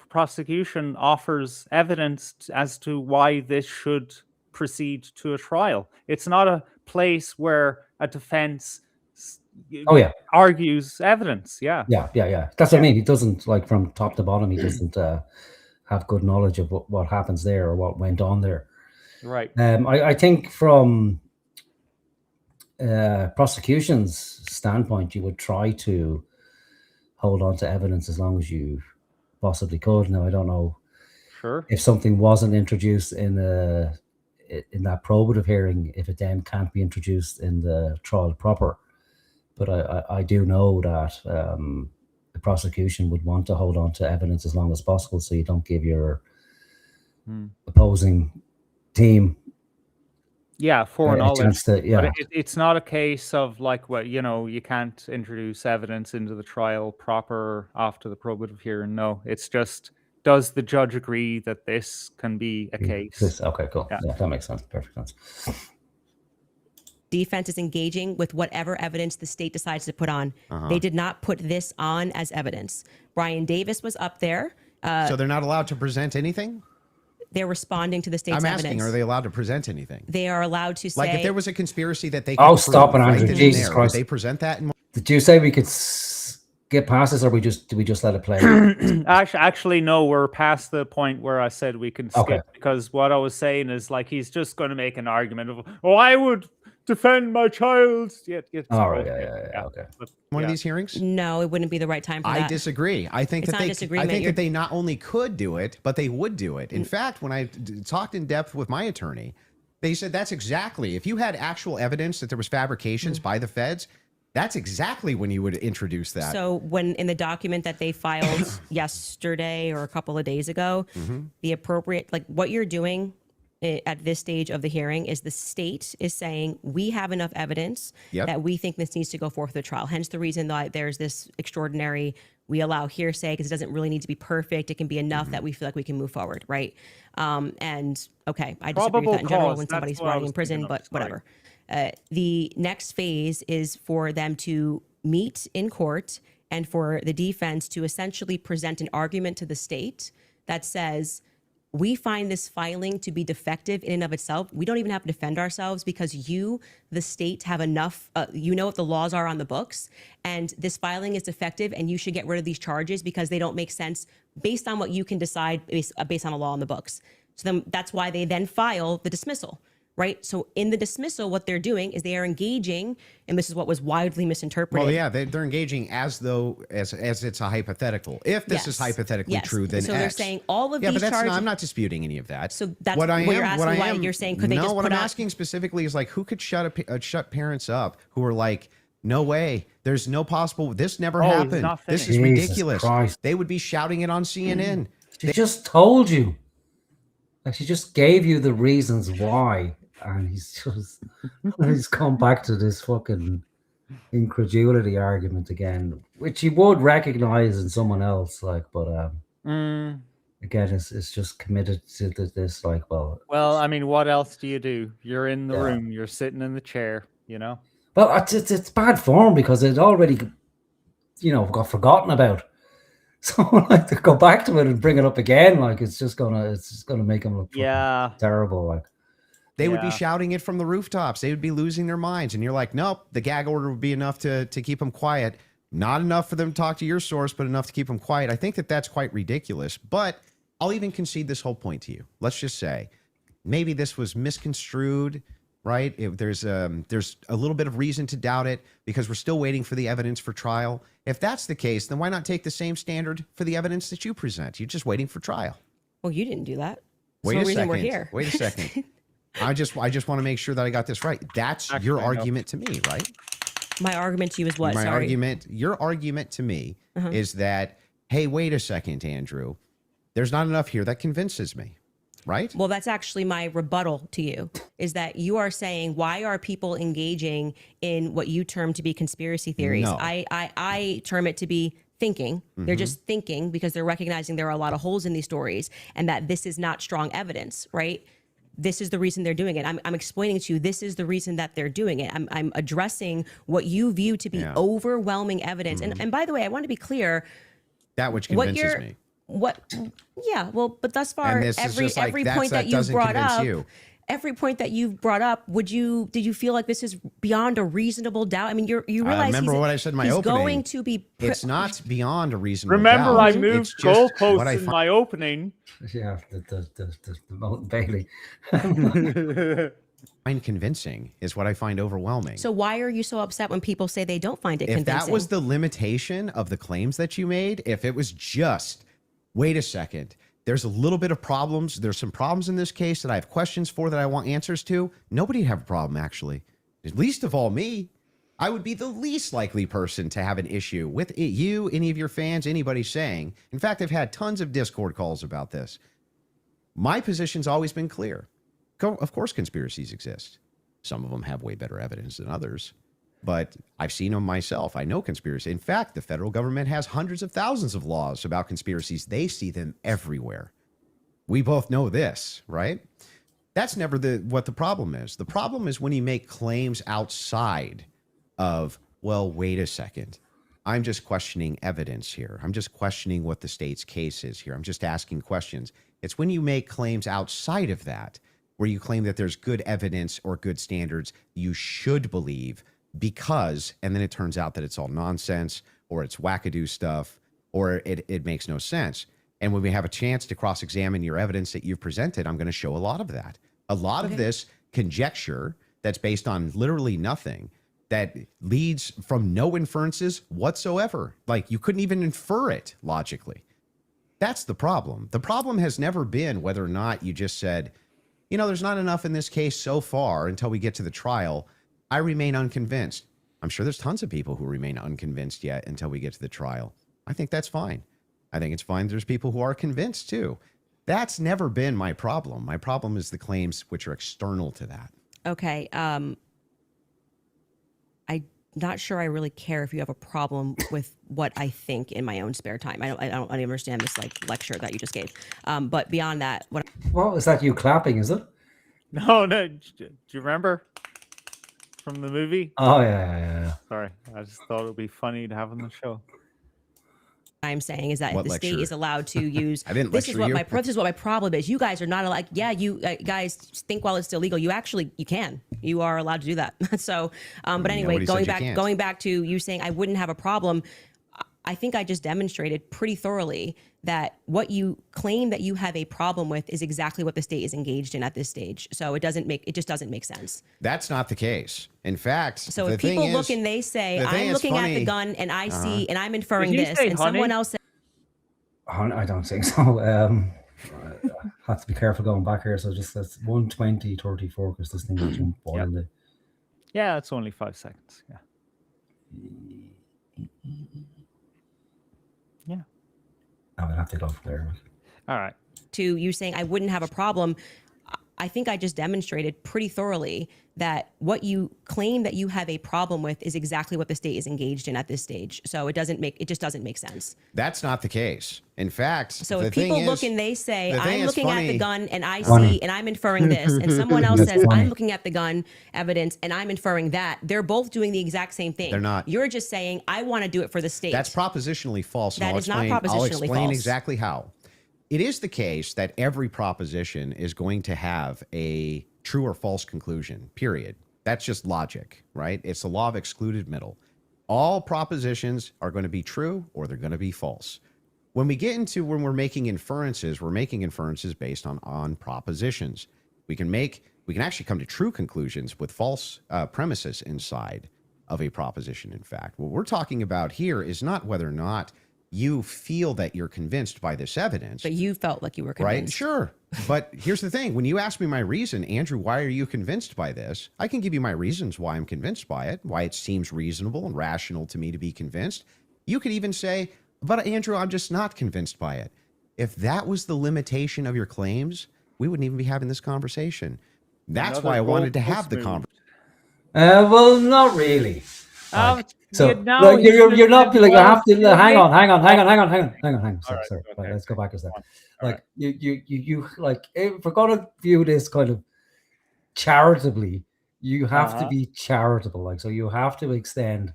prosecution offers evidence as to why this should proceed to a trial. It's not a place where a defense Oh yeah, argues evidence. Yeah. yeah. That's what I mean. He doesn't, like, from top to bottom. He doesn't have good knowledge of what happens there or what went on there. Right. I think from prosecution's standpoint, you would try to hold on to evidence as long as you possibly could. Now, I don't know if something wasn't introduced in that probative hearing, if it then can't be introduced in the trial proper. But I do know that the prosecution would want to hold on to evidence as long as possible, so you don't give your opposing team foreknowledge. But it's not a case of like, well, you can't introduce evidence into the trial proper after the probative hearing. No, it's just, does the judge agree that this can be a case? Okay, cool. Yeah, that makes sense. Perfect sense. Defense is engaging with whatever evidence the state decides to put on. They did not put this on as evidence. Brian Davis was up there. So they're not allowed to present anything? They're responding to the state's I'm asking, evidence. are they allowed to present anything? They are allowed to say... Like if there was a conspiracy that they could Oh, stop it, Andrew. right Jesus there, Christ. would they present that? Did you say we could get past this, or do we just let it play? Actually, no, we're past the point where I said we can skip, Okay. because what I was saying is, like, he's just going to make an argument of, I would defend my child. All right, yeah, okay. One of these hearings? No, it wouldn't be the right time for that. I disagree. I think It's that not they, disagreement. I think You're- that they not only could do it, but they would do it. In fact, when I talked in depth with my attorney, they said that's exactly, if you had actual evidence that there was fabrications by the feds, that's exactly when you would introduce that. So when in the document that they filed yesterday or a couple of days ago, the appropriate, like what you're doing at this stage of the hearing is the state is saying we have enough evidence that we think this needs to go forth to trial. Hence the reason that there's this extraordinary, we allow hearsay because it doesn't really need to be perfect. It can be enough that we feel like we can move forward, right? And okay, I disagree with that in general when somebody's already in prison, but whatever. The next phase is for them to meet in court and for the defense to essentially present an argument to the state that says, we find this filing to be defective in and of itself. We don't even have to defend ourselves because you, the state, have enough, you know what the laws are on the books, and this filing is defective and you should get rid of these charges because they don't make sense based on what you can decide based on a law on the books. So then that's why they then file the dismissal, right? So in the dismissal, what they're doing is they are engaging, and this is what was widely misinterpreted. Well, yeah, they're engaging as though as it's a hypothetical. If this is hypothetically true, then so X. they're saying all of yeah, these but that's charges. I'm not disputing any of that. So that's what you're asking. Why you're saying could they just what put I'm out- asking specifically is like who could shut parents up who are like, no way, there's no possible. This never happened. This is Jesus ridiculous. Christ. They would be shouting it on CNN. She just told you. Like, she just gave you the reasons why, and he's come back to this fucking incredulity argument again, which he would recognize in someone else, like, but again, it's just committed to this, like, well, I mean, what else do you do? You're in the room, you're sitting in the chair, well, it's bad form because it already, got forgotten about. So like to go back to it and bring it up again, like it's just gonna make him look terrible. Like they would be shouting it from the rooftops. They would be losing their minds, and you're like, nope, the gag order would be enough to keep them quiet. Not enough for them to talk to your source, but enough to keep them quiet. I think that that's quite ridiculous. But I'll even concede this whole point to you. Let's just say maybe this was misconstrued. Right? There's a little bit of reason to doubt it because we're still waiting for the evidence for trial. If that's the case, then why not take the same standard for the evidence that you present? You're just waiting for trial. Well, you didn't do that. Wait a reason second. we're here. Wait a second. I just want to make sure that I got this right. That's your argument to me, right? My argument to you is what? Your argument to me is that, hey, wait a second, Andrew. There's not enough here that convinces me. Right? Well, that's actually my rebuttal to you, is that you are saying, why are people engaging in what you term to be conspiracy theories? No. I term it to be thinking. They're just thinking because they're recognizing there are a lot of holes in these stories and that this is not strong evidence, right? This is the reason they're doing it. I'm explaining to you, this is the reason that they're doing it. I'm addressing what you view to be overwhelming evidence. And by the way, I want to be clear. That which convinces me. Well, but thus far, And this is just like, every that's- point that you've doesn't brought convince up, you. every point that you've brought up, did you feel like this is beyond a reasonable doubt? I mean, you realize remember what I said in my he's opening. going to be. It's not beyond a reasonable Remember, doubt. I It's moved just what goalposts I in find- my opening. Yeah, the Mountain Bailey. Find convincing is what I find overwhelming. So why are you so upset when people say they don't find it If convincing? that was the limitation of the claims that you made, if it was just, wait a second, there's a little bit of problems, there's some problems in this case that I have questions for that I want answers to, nobody'd have a problem, actually. At least of all me. I would be the least likely person to have an issue with it, you, any of your fans, anybody saying. In fact, I've had tons of Discord calls about this. My position's always been clear. Of course conspiracies exist. Some of them have way better evidence than others. But I've seen them myself. I know conspiracy. In fact, the federal government has hundreds of thousands of laws about conspiracies. They see them everywhere. We both know this, right? That's never what the problem is. The problem is when you make claims outside of, well, wait a second. I'm just questioning evidence here. I'm just questioning what the state's case is here. I'm just asking questions. It's when you make claims outside of that, where you claim that there's good evidence or good standards you should believe because, and then it turns out that it's all nonsense or it's wackadoo stuff or it makes no sense. And when we have a chance to cross-examine your evidence that you've presented, I'm going to show a lot of that. A lot of this conjecture that's based on literally nothing, that leads from no inferences whatsoever. Like you couldn't even infer it logically. That's the problem. The problem has never been whether or not you just said, you know, there's not enough in this case so far until we get to the trial. I remain unconvinced. I'm sure there's tons of people who remain unconvinced yet until we get to the trial. I think that's fine. I think it's fine. There's people who are convinced too. That's never been my problem. My problem is the claims which are external to that. Okay. I'm not sure I really care if you have a problem with what I think in my own spare time. I don't understand this like lecture that you just gave. But beyond that, what was that? You clapping? Is it? No. Do you remember from the movie? Oh yeah. Sorry, I just thought it would be funny to have on the show. I'm saying is that What if the state lecture? is allowed to use I didn't this is lecture what you. this is what my problem is. You guys are not allowed. Yeah, you guys think while it's still legal. You can. You are allowed to do that. So, but anyway, Nobody said you can't. going back to you saying I wouldn't have a problem. I think I just demonstrated pretty thoroughly that what you claim that you have a problem with is exactly what the state is engaged in at this stage. So it just doesn't make sense. That's not the case. In fact, So the if people thing look is- and they say the thing I'm is looking at funny. the gun and I see and I'm inferring Did you this, say and honey? someone else says. I don't think so. I have to be careful going back here. So just that's 1:20:34 because this thing will jump wildly. Yeah, it's only 5 seconds. Yeah. Yeah. I would have to go from there. All right. To you saying I wouldn't have a problem, I think I just demonstrated pretty thoroughly that what you claim that you have a problem with is exactly what the state is engaged in at this stage. So it just doesn't make sense. That's not the case. In fact, So the if people thing look is- and they say the thing I'm is looking at funny. the gun and I Funny. see and I'm inferring this, and someone else That's says funny. I'm looking at the gun evidence and I'm inferring that, they're both doing the exact same thing. They're not. You're just saying I want to do it for the state. That's propositionally false. and That I'll is not explain- I'll propositionally explain false. exactly how. It is the case that every proposition is going to have a true or false conclusion, period. That's just logic, right? It's the law of excluded middle. All propositions are going to be true or they're going to be false. When we get into when we're making inferences based on propositions. We can actually come to true conclusions with false premises inside of a proposition, in fact. What we're talking about here is not whether or not you feel that you're convinced by this evidence. But you felt like you were Right? convinced. Sure. But here's the thing. When you ask me my reason, Andrew, why are you convinced by this? I can give you my reasons why I'm convinced by it, why it seems reasonable and rational to me to be convinced. You could even say, but Andrew, I'm just not convinced by it. If that was the limitation of your claims, we wouldn't even be having this conversation. That's Another why I wanted to goalpost have the moved. conversation. Well, not really. So no, like he you're should've not said, like I "Well, have to you're hang on. making-" Sorry. Let's go back a step. Like you like if we're gonna view this kind of charitably, you have to be charitable. Like so, you have to extend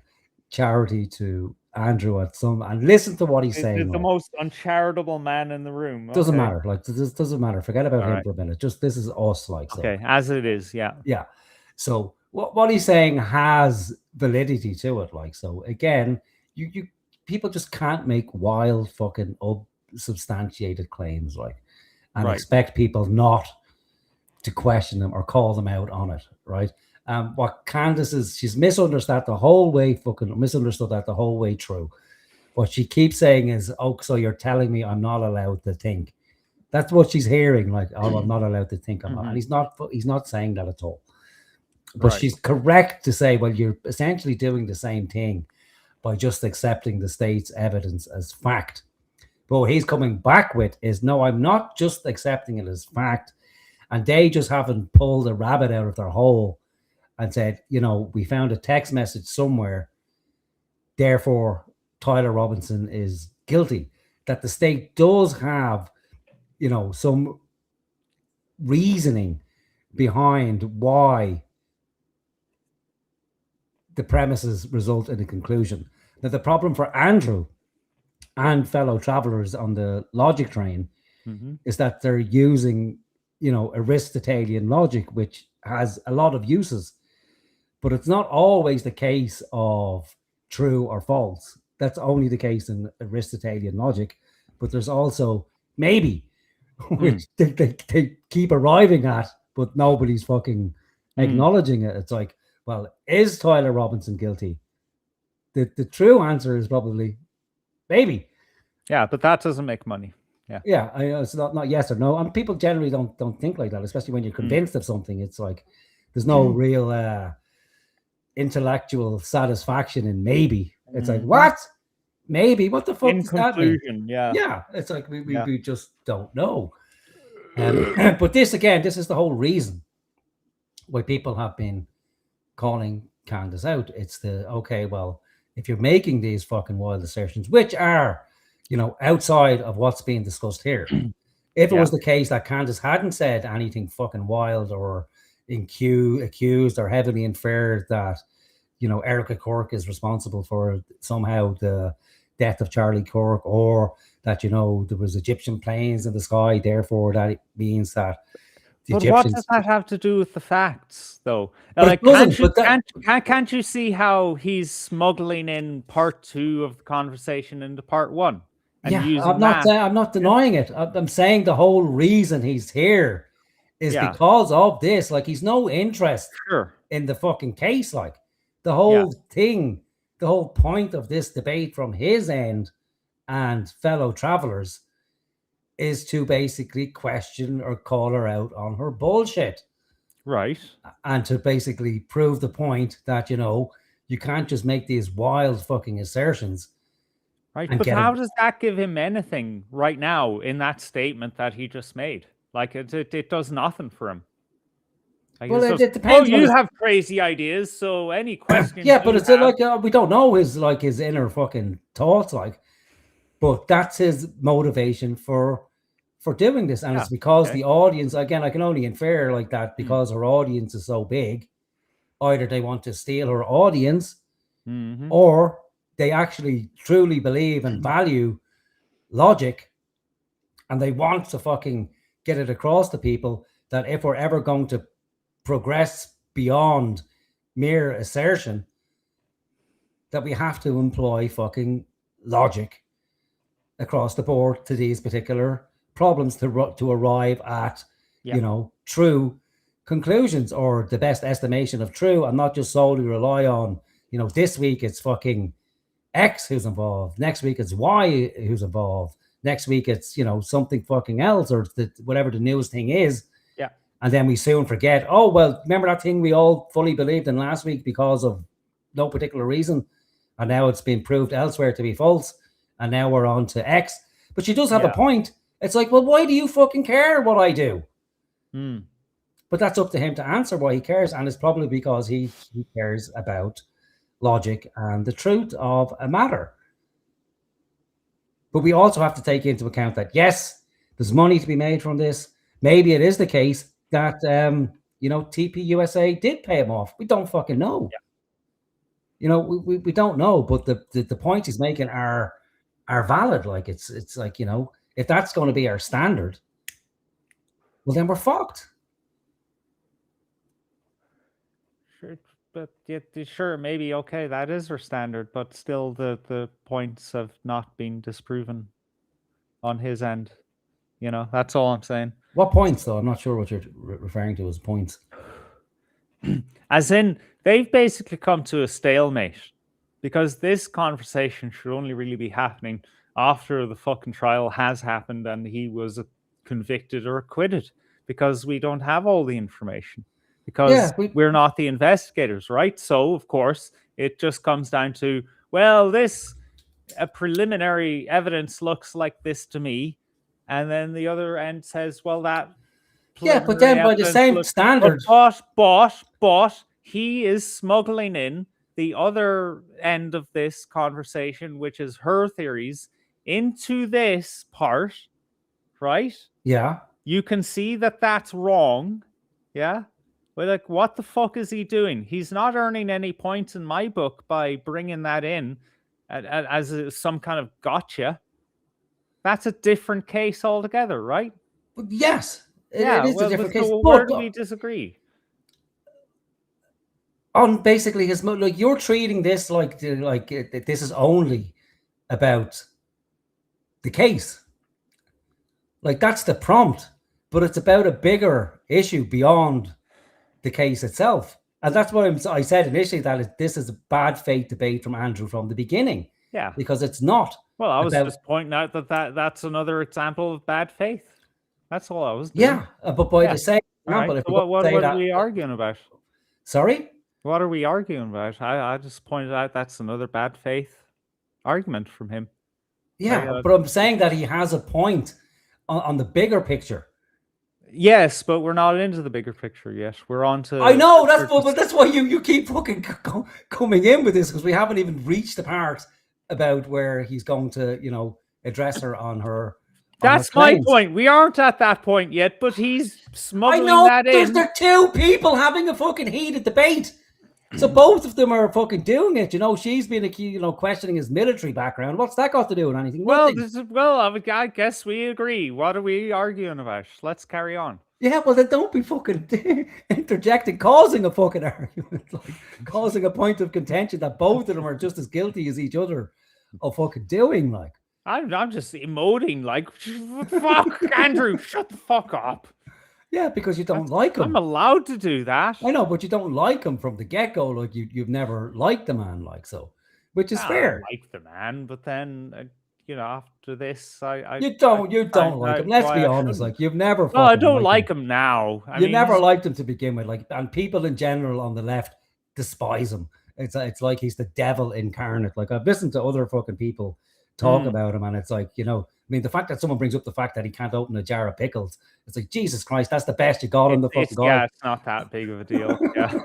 charity to Andrew at some and listen to what he's Is saying. the Like, most uncharitable man in the room. doesn't Okay. matter. Like this doesn't matter. Forget about All him right. for a minute. Just this is us. Like so. Okay, as it is, yeah. Yeah. So what he's saying has validity to it. Like so again, you people just can't make wild fucking unsubstantiated claims like and Right. expect people not to question them or call them out on it, right? What Candace is, she's misunderstood that the whole way through. What she keeps saying is, oh, so you're telling me I'm not allowed to think. That's what she's hearing, like, oh, I'm not allowed to think. I'm not. And he's not saying that at all. But Right. she's correct to say, well, you're essentially doing the same thing by just accepting the state's evidence as fact. But what he's coming back with is, no, I'm not just accepting it as fact. And they just haven't pulled a rabbit out of their hole and said, we found a text message somewhere, therefore Tyler Robinson is guilty. That the state does have, some reasoning behind why the premises result in a conclusion. Now, the problem for Andrew and fellow travelers on the logic train is that they're using, Aristotelian logic, which has a lot of uses, but it's not always the case of true or false. That's only the case in Aristotelian logic, but there's also maybe, which they keep arriving at, but nobody's fucking acknowledging it. It's like, well, is Tyler Robinson guilty? The true answer is probably maybe. Yeah, but that doesn't make money. Yeah. It's not yes or no. And people generally don't think like that, especially when you're convinced of something. It's like there's no real intellectual satisfaction in maybe. It's like, what? Maybe? What the fuck In does that mean? conclusion, yeah. Yeah, it's like we just don't know. But this is the whole reason why people have been calling Candace out. It's okay, well, if you're making these fucking wild assertions, which are, outside of what's being discussed here, if it was the case that Candace hadn't said anything fucking wild or accused or heavily inferred that, Erica Kirk is responsible for somehow the death of Charlie Kirk, or that, there was Egyptian planes in the sky, therefore that means that the But Egyptians... what does that have to do with the facts, though? But Like, it doesn't, can't you see how he's smuggling in part 2 of the conversation into part 1? And using I'm not denying it. I'm saying the whole reason he's here is because of this. Like, he's no interest in the fucking case. Like, the whole thing, the whole point of this debate from his end and fellow travelers is to basically question or call her out on her bullshit. Right. And to basically prove the point that, you can't just make these wild fucking assertions. Right. But how does that give him anything right now in that statement that he just made? Like, it does nothing for him. Like, well, it depends. You have crazy ideas, so any question. But it's like we don't know his inner fucking thoughts, like. But that's his motivation for doing this, and it's because the audience. Again, I can only infer like that because her audience is so big. Either they want to steal her audience, or they actually truly believe and value logic, and they want to fucking get it across to people that if we're ever going to progress beyond mere assertion, that we have to employ fucking logic across the board to these particular problems to arrive at, true conclusions or the best estimation of true, and not just solely rely on, this week it's fucking X who's involved, next week it's Y who's involved, next week it's, something fucking else, or whatever the newest thing is. Yeah. And then we soon forget, oh, well, remember that thing we all fully believed in last week because of no particular reason, and now it's been proved elsewhere to be false, and now we're on to X. But she does have a point. It's like, well, why do you fucking care what I do? But that's up to him to answer why he cares, and it's probably because he cares about logic and the truth of a matter. But we also have to take into account that, yes, there's money to be made from this. Maybe it is the case that, TP USA did pay him off. We don't fucking know. Yeah. We don't know, but the points he's making are valid. Like, it's like, if that's going to be our standard, well, then we're fucked. Sure, but sure, maybe okay, that is our standard, but still the points have not been disproven on his end. That's all I'm saying. What points, though? I'm not sure what you're referring to as points. As in, they've basically come to a stalemate because this conversation should only really be happening after the fucking trial has happened and he was convicted or acquitted, because we don't have all the information, because we're not the investigators, right? So, of course, it just comes down to, well, this preliminary evidence looks like this to me, and then the other end says, well, that but then by the same standard, but he is smuggling in the other end of this conversation, which is her theories, into this part, right? Yeah. You can see that that's wrong. Yeah. But like, what the fuck is he doing? He's not earning any points in my book by bringing that in as some kind of gotcha. That's a different case altogether, right? Yes. It is a different case. Where do we disagree? On basically his, like, you're treating this like this is only about the case. Like, that's the prompt, but it's about a bigger issue beyond the case itself. And that's what I said initially, that this is a bad faith debate from Andrew from the beginning. Yeah. Because it's not. Well, I was just pointing out that's another example of bad faith. That's all I was doing. Yeah, but by the same example, right. So what are we arguing about? Sorry? What are we arguing about? I just pointed out that's another bad faith argument from him. Yeah, but I'm saying that he has a point on the bigger picture. Yes, but we're not into the bigger picture yet. We're on to... I know, that's why you keep fucking coming in with this, because we haven't even reached the part about where he's going to, address her on her... That's my point. We aren't at that point yet, but he's smuggling that in. There are two people having a fucking heated debate. So both of them are fucking doing it. She's been questioning his military background. What's that got to do with anything? Well, I guess we agree. What are we arguing about? Let's carry on. Yeah, well, then don't be fucking interjecting, causing a fucking argument, like causing a point of contention that both of them are just as guilty as each other of fucking doing. Like, I'm just emoting like, fuck, Andrew, shut the fuck up. Yeah, because you don't like him. I'm allowed to do that. I know, but you don't like him from the get-go. Like, you've never liked the man, like, so, which is fair. I like the man, but then, after this, you don't like him. Let's be honest. Like, you've never. No, I don't like him now. You never liked him to begin with. Like, and people in general on the left despise him. It's like he's the devil incarnate. Like, I've listened to other fucking people talk about him, and it's like, the fact that someone brings up the fact that he can't open a jar of pickles, it's like, Jesus Christ, that's the best you got on the fucking guy. Yeah, it's not that big of a deal. Yeah.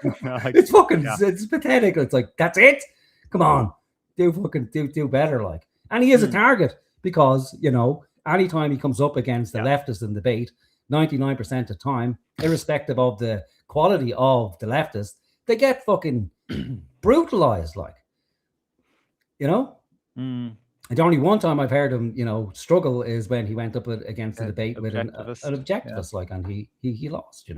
It's fucking, it's pathetic. It's like, that's it? Come on. Do better, like. And he is a target because, anytime he comes up against the leftists in debate, 99% of the time, irrespective of the quality of the leftists, they get fucking brutalized, like. And only one time I've heard him, struggle is when he went up against the debate with an objectivist, like, and he lost,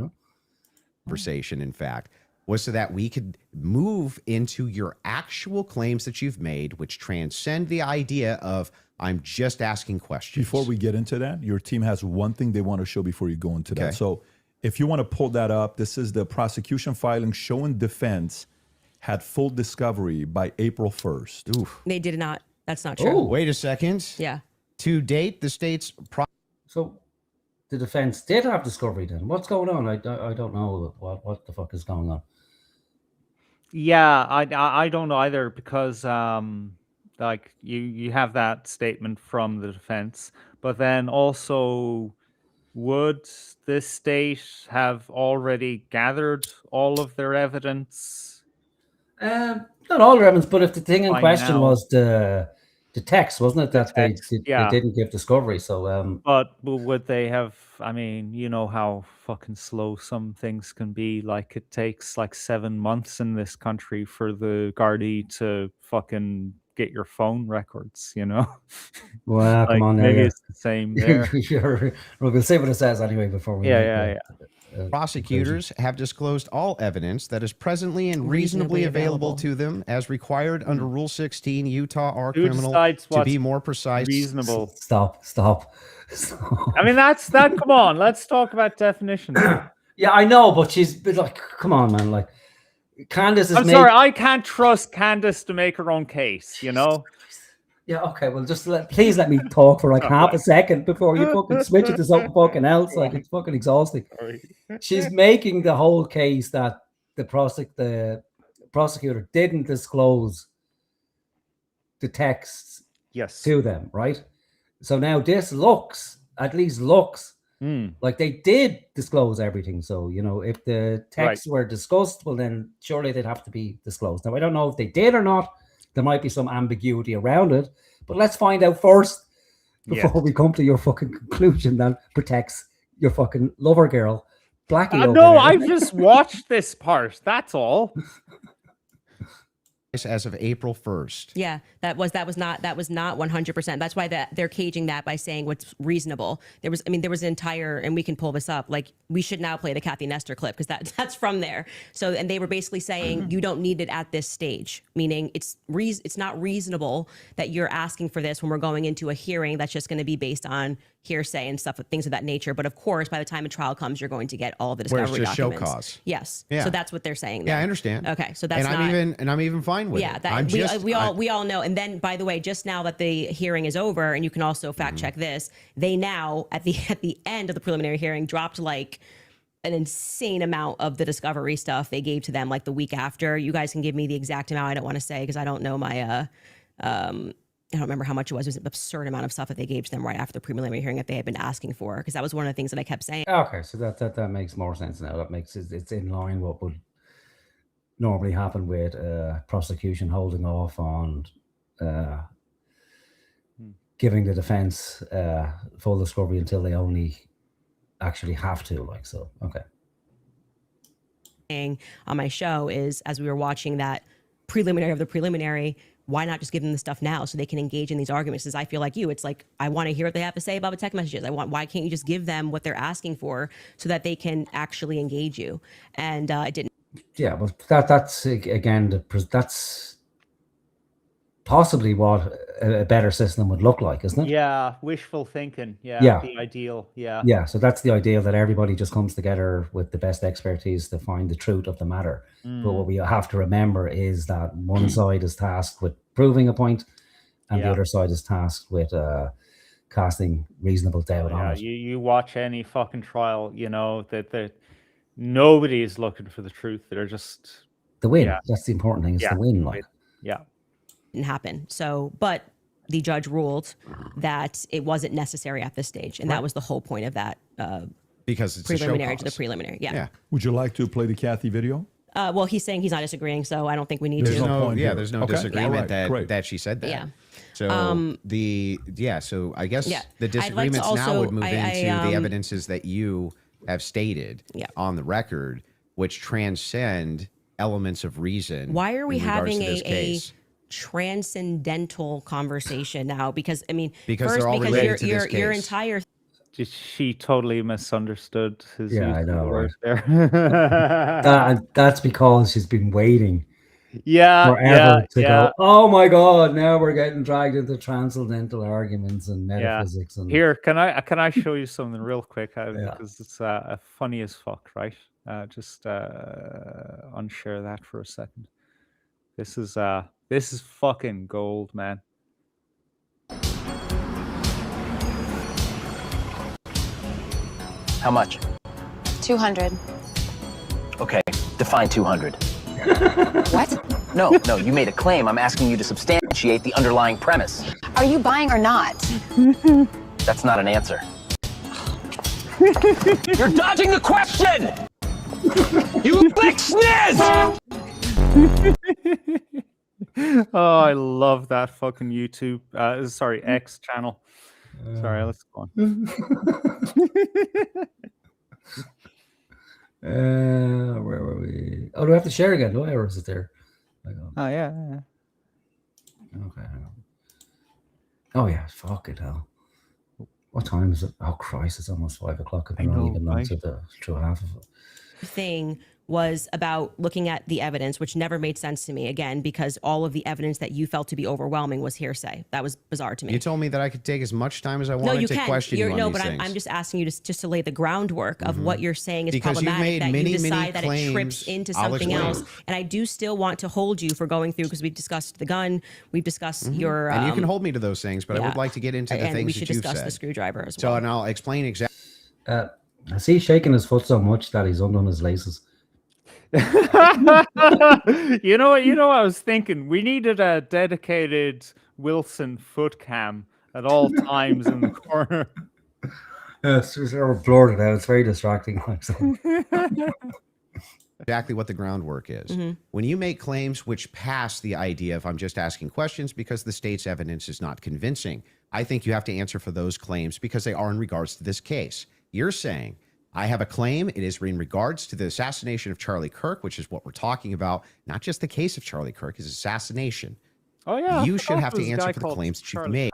Conversation, in fact, was so that we could move into your actual claims that you've made, which transcend the idea of I'm just asking questions. Before we get into that, your team has one thing they want to show before you go into that. So if you want to pull that up, this is the prosecution filing showing defense had full discovery by April 1st. Oof. They did not. That's not true. Oh, wait a second. Yeah. To date, the state's... So the defense did have discovery then. What's going on? I don't know what the fuck is going on. Yeah, I don't know either, because like you have that statement from the defense, but then also, would the state have already gathered all of their evidence? Not all their evidence, but if the thing in By question now. was the text, wasn't it, that they yeah. didn't give discovery? So But would they have? I mean, you know how fucking slow some things can be. Like it takes like 7 months in this country for the Gardaí to fucking get your phone records. You know, well, like come on now, maybe yeah. it's the same there. Well, we'll see what it says anyway before we. Yeah. Prosecutors have disclosed all evidence that is presently and reasonably available to them as required under Rule 16 Utah R Who criminal decides to what's be more precise. reasonable? Stop. I mean, that's that. Come on, let's talk about definitions. Yeah, I know, but she's like, come on, man. Like, Candace is. I'm sorry, I can't trust Candace to make her own case. You know. Yeah, okay. Well, just please let me talk for like half a second before you fucking switch it to something fucking else. Like, it's fucking exhausting. She's making the whole case that the prosecutor didn't disclose the texts to them, right? So now this at least looks like they did disclose everything. So, you know, if the texts were discussed, well, then surely they'd have to be disclosed. Now, I don't know if they did or not. There might be some ambiguity around it, but let's find out first before we come to your fucking conclusion that protects your fucking lover girl, Blackie. No, I've just watched this part. That's all. As of April 1st. Yeah, that was not 100%. That's why they're caging that by saying what's reasonable. There was an entire, and we can pull this up. Like, we should now play the Kathy Nestor clip because that's from there. So, and they were basically saying you don't need it at this stage, meaning it's not reasonable that you're asking for this when we're going into a hearing that's just going to be based on hearsay and stuff, things of that nature. But of course, by the time a trial comes, you're going to get all the discovery just show documents. cause. Yes. Yeah. So that's what they're saying there. Yeah, I understand. Okay, so that's I'm even fine with it. Yeah, we all know. And then, by the way, just now that the hearing is over, and you can also fact check this, they now at the end of the preliminary hearing dropped like an insane amount of the discovery stuff they gave to them like the week after. You guys can give me the exact amount. I don't want to say because I don't know my I don't remember how much it was. It was an absurd amount of stuff that they gave to them right after the preliminary hearing that they had been asking for, because that was one of the things that I kept saying. Okay, so that makes more sense now. That makes it's in line what would normally happen with prosecution holding off on giving the defense full discovery until they only actually have to. Like, so, okay. On my show is, as we were watching that preliminary of the preliminary, why not just give them the stuff now so they can engage in these arguments? Because I feel like you, it's like, I want to hear what they have to say about the text messages. Why can't you just give them what they're asking for so that they can actually engage you? And it didn't. Yeah, but that's again, that's possibly what a better system would look like, isn't it? Yeah, wishful thinking. Yeah, the ideal. Yeah. Yeah, so that's the ideal, that everybody just comes together with the best expertise to find the truth of the matter. But what we have to remember is that one side is tasked with proving a point, and the other side is tasked with casting reasonable doubt on it. You watch any fucking trial, you know, that nobody is looking for the truth. They're just the win. That's the important thing, is the win. Like, didn't happen. So, but the judge ruled that it wasn't necessary at this stage, and that was the whole point of that. Because it's preliminary a show to the preliminary. Yeah. Would you like to play the Kathy video? Well, he's saying he's not disagreeing, so I don't think we need There's to. there's no disagreement that she said that. Yeah. So so I guess the disagreements also, now would move into the evidences that you have stated on the record, which transcend elements of reason. Why are we having a case? Transcendental conversation now? Because I mean, because they're all related to this case. Your entire she totally misunderstood his use I know, of the word right? there. That's because she's been waiting forever to go, oh my god, now we're getting dragged into transcendental arguments and metaphysics. And here, can I show you something real quick? Because it's funny as fuck, right? Just unshare that for a second. This is fucking gold, man. How much? 200. Okay, define 200. What? No, you made a claim. I'm asking you to substantiate the underlying premise. Are you buying or not? That's not an answer. You're dodging the question! You lick sniz! Oh, I love that fucking YouTube. Sorry, X channel. Sorry, let's go on. Where were we? Oh, do I have to share again? Do I, or is it there? Oh yeah. Okay. Hang on. Oh yeah, fuck it hell. What time is it? Oh Christ, it's almost 5 o'clock. I've not even on to the through half of it. Thing was about looking at the evidence, which never made sense to me, again, because all of the evidence that you felt to be overwhelming was hearsay. That was bizarre to me. You told me that I could take as much time as I wanted to question you on no, these but things. I'm just asking you just to lay the groundwork of what you're saying is Because you've problematic, made that many, you decide many that it trips claims. into I'll something explain. else. And I do still want to hold you for going through, because we've discussed the gun, we've discussed your... and you can hold me to those things, but I would like to get into the and things we should that you've discuss said. the screwdriver as So, well. and I'll explain exactly. I see shaking his foot so much that he's undone his laces. You know what? I was thinking we needed a dedicated Wilson foot cam at all times in the corner. It's sort of blurred it out. It's very distracting. Exactly what the groundwork is. When you make claims which pass the idea of I'm just asking questions because the state's evidence is not convincing, I think you have to answer for those claims because they are in regards to this case. You're saying, I have a claim. It is in regards to the assassination of Charlie Kirk, which is what we're talking about. Not just the case of Charlie Kirk, his assassination. Oh, yeah. You should have to answer for the claims that you've made.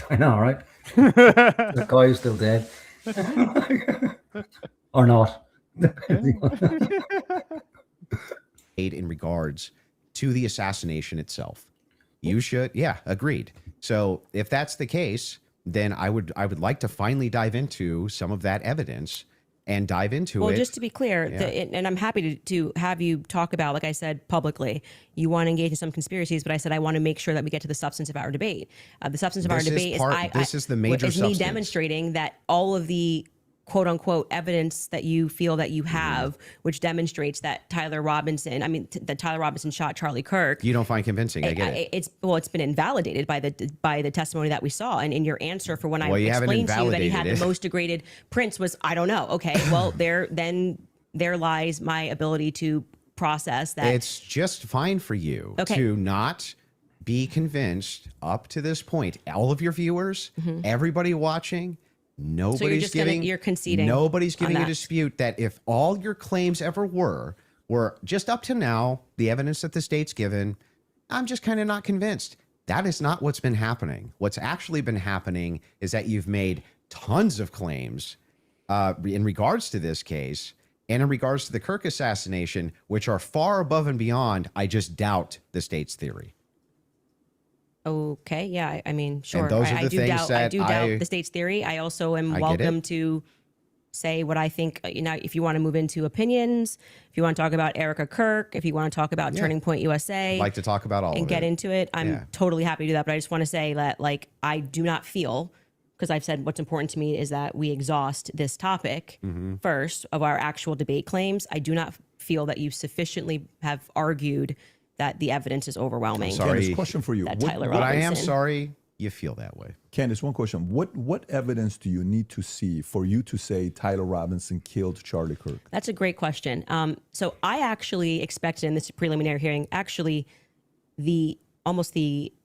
I know, right? The guy who's still dead. Or not. In regards to the assassination itself. You should, yeah, agreed. So if that's the case, then I would like to finally dive into some of that evidence and dive into it. Well, just to be clear, Yeah. and I'm happy to have you talk about, like I said, publicly, you want to engage in some conspiracies, but I said I want to make sure that we get to the substance of our debate. The substance of our This is debate this is the major is me substance. demonstrating that all of the quote unquote evidence that you feel that you have, which demonstrates that Tyler Robinson shot Charlie Kirk. You don't find convincing. I get it. It's been invalidated by the testimony that we saw, and in your answer for when I you haven't explained to you that he had invalidated the it. most degraded prints was I don't know. Okay, well there lies my ability to process that. It's just fine for you to not be convinced up to this point. All of your viewers, everybody watching, nobody's you're conceding. Nobody's giving on a that. dispute that if all your claims ever were just up to now, the evidence that the state's given, I'm just kind of not convinced. That is not what's been happening. What's actually been happening is that you've made tons of claims in regards to this case and in regards to the Kirk assassination, which are far above and beyond, I just doubt, the state's theory. Okay, yeah, I mean, sure. those are I the do things doubt. that I do doubt the state's theory. I also am I get welcome it. to say what I think. If you want to move into opinions, if you want to talk about Erica Kirk, if you want to talk about Turning Point USA, I'd like to talk about all and of get it. into it, I'm Yeah. totally happy to do that. But I just want to say that, like, I do not feel, because I've said what's important to me is that we exhaust this topic first of our actual debate claims. I do not feel that you sufficiently have argued that the evidence is overwhelming. Candace, question for you. That Tyler But I am Robinson- sorry you feel that way. Candace, one question. What evidence do you need to see for you to say Tyler Robinson killed Charlie Kirk? That's a great question. So I actually expected in this preliminary hearing, actually, the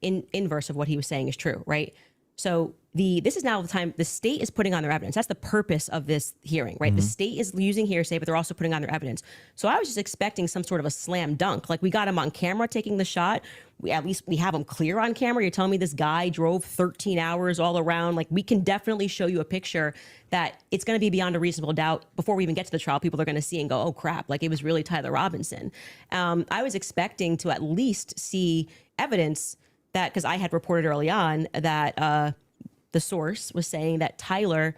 inverse of what he was saying is true, right? So this is now the time the state is putting on their evidence. That's the purpose of this hearing, right? The state is using hearsay, but they're also putting on their evidence. So I was just expecting some sort of a slam dunk. Like, we got him on camera taking the shot. At least we have him clear on camera. You're telling me this guy drove 13 hours all around. Like, we can definitely show you a picture that it's going to be beyond a reasonable doubt before we even get to the trial. People are going to see and go, oh crap, like it was really Tyler Robinson. I was expecting to at least see evidence that, because I had reported early on that the source was saying that Tyler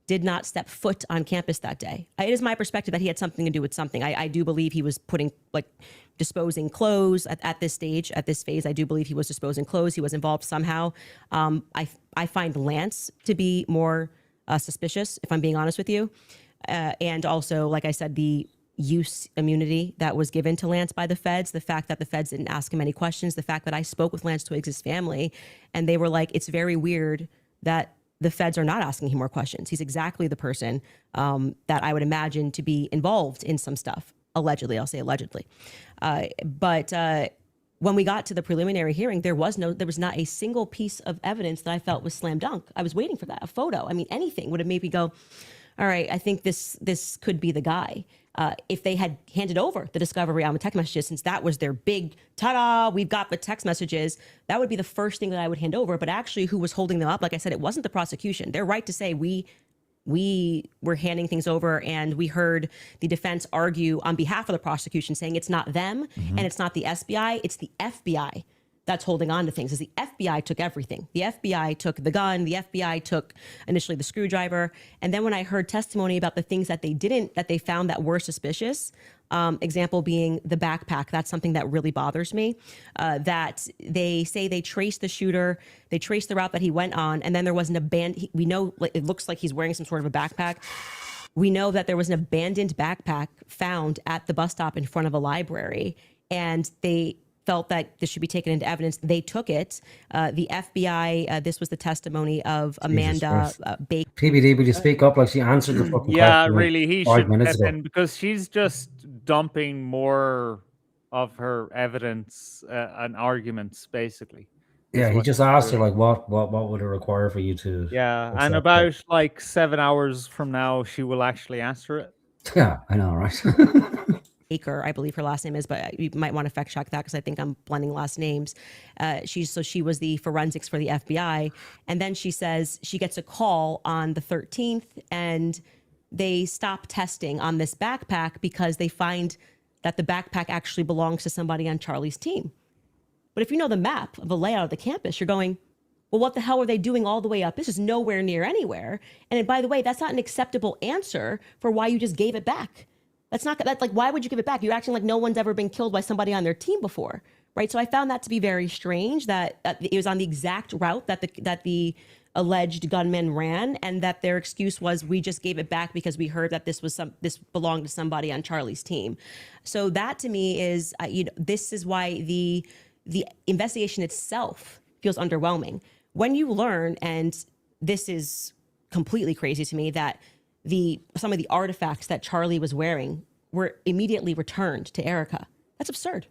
did not step foot on campus that day. It is my perspective that he had something to do with something. I do believe he was disposing clothes at this stage, at this phase. I do believe he was disposing clothes. He was involved somehow. I find Lance to be more suspicious, if I'm being honest with you. And also, like I said, the use immunity that was given to Lance by the feds, the fact that the feds didn't ask him any questions, the fact that I spoke with Lance Twiggs' family, and they were like, it's very weird that the feds are not asking him more questions. He's exactly the person that I would imagine to be involved in some stuff. Allegedly, I'll say allegedly. But when we got to the preliminary hearing, there was not a single piece of evidence that I felt was slam dunk. I was waiting for that, a photo. I mean, anything would have made me go, all right, I think this could be the guy. If they had handed over the discovery on the text messages, since that was their big ta-da, we've got the text messages, that would be the first thing that I would hand over. But actually, who was holding them up? Like I said, it wasn't the prosecution. They're right to say we were handing things over, and we heard the defense argue on behalf of the prosecution, saying it's not them and it's not the SBI, it's the FBI that's holding on to things. Is the FBI took everything. The FBI took the gun. The FBI took initially the screwdriver. And then when I heard testimony about the things that they found that were suspicious, example being the backpack, that's something that really bothers me, that they say they traced the shooter, they traced the route that he went on, and then there was an we know it looks like he's wearing some sort of a backpack. We know that there was an abandoned backpack found at the bus stop in front of a library, and they felt that this should be taken into evidence. They took it. The FBI, this was the testimony of Amanda Baker. PBD, would you speak up? Like, she answered the fucking Yeah, question really, he 5 should minutes step ago. in because she's just dumping more of her evidence and arguments, basically. Yeah, he just asked her, like, what would it require for you to... Yeah, and accept about it? like 7 hours from now, she will actually answer it. Yeah, I know, right? Baker, I believe her last name is, but you might want to fact check that because I think I'm blending last names. She was the forensics for the FBI, and then she says she gets a call on the 13th, and they stop testing on this backpack because they find that the backpack actually belongs to somebody on Charlie's team. But if you know the map of the layout of the campus, you're going, well, what the hell are they doing all the way up? This is nowhere near anywhere. And by the way, that's not an acceptable answer for why you just gave it back. That's like, why would you give it back? You're acting like no one's ever been killed by somebody on their team before, right? So I found that to be very strange, that it was on the exact route that the alleged gunman ran, and that their excuse was, we just gave it back because we heard that this belonged to somebody on Charlie's team. So that to me is, this is why the investigation itself feels underwhelming. When you learn, and this is completely crazy to me, that some of the artifacts that Charlie was wearing were immediately returned to Erica. That's absurd.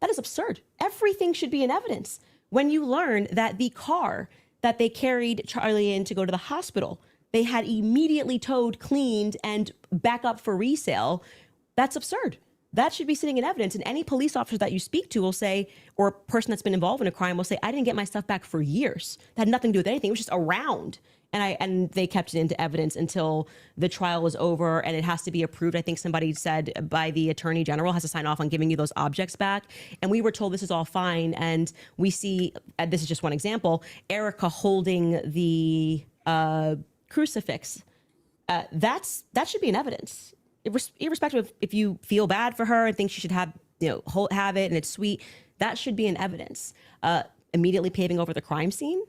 That is absurd. Everything should be in evidence. When you learn that the car that they carried Charlie in to go to the hospital, they had immediately towed, cleaned, and back up for resale, that's absurd. That should be sitting in evidence. And any police officer that you speak to will say, or a person that's been involved in a crime will say, I didn't get my stuff back for years. That had nothing to do with anything. It was just around. And they kept it into evidence until the trial was over, and it has to be approved. I think somebody said by the attorney general has to sign off on giving you those objects back. And we were told this is all fine. And we see, this is just one example, Erica holding the crucifix. That should be in evidence. Irrespective of if you feel bad for her and think she should have it and it's sweet, that should be in evidence. Immediately paving over the crime scene.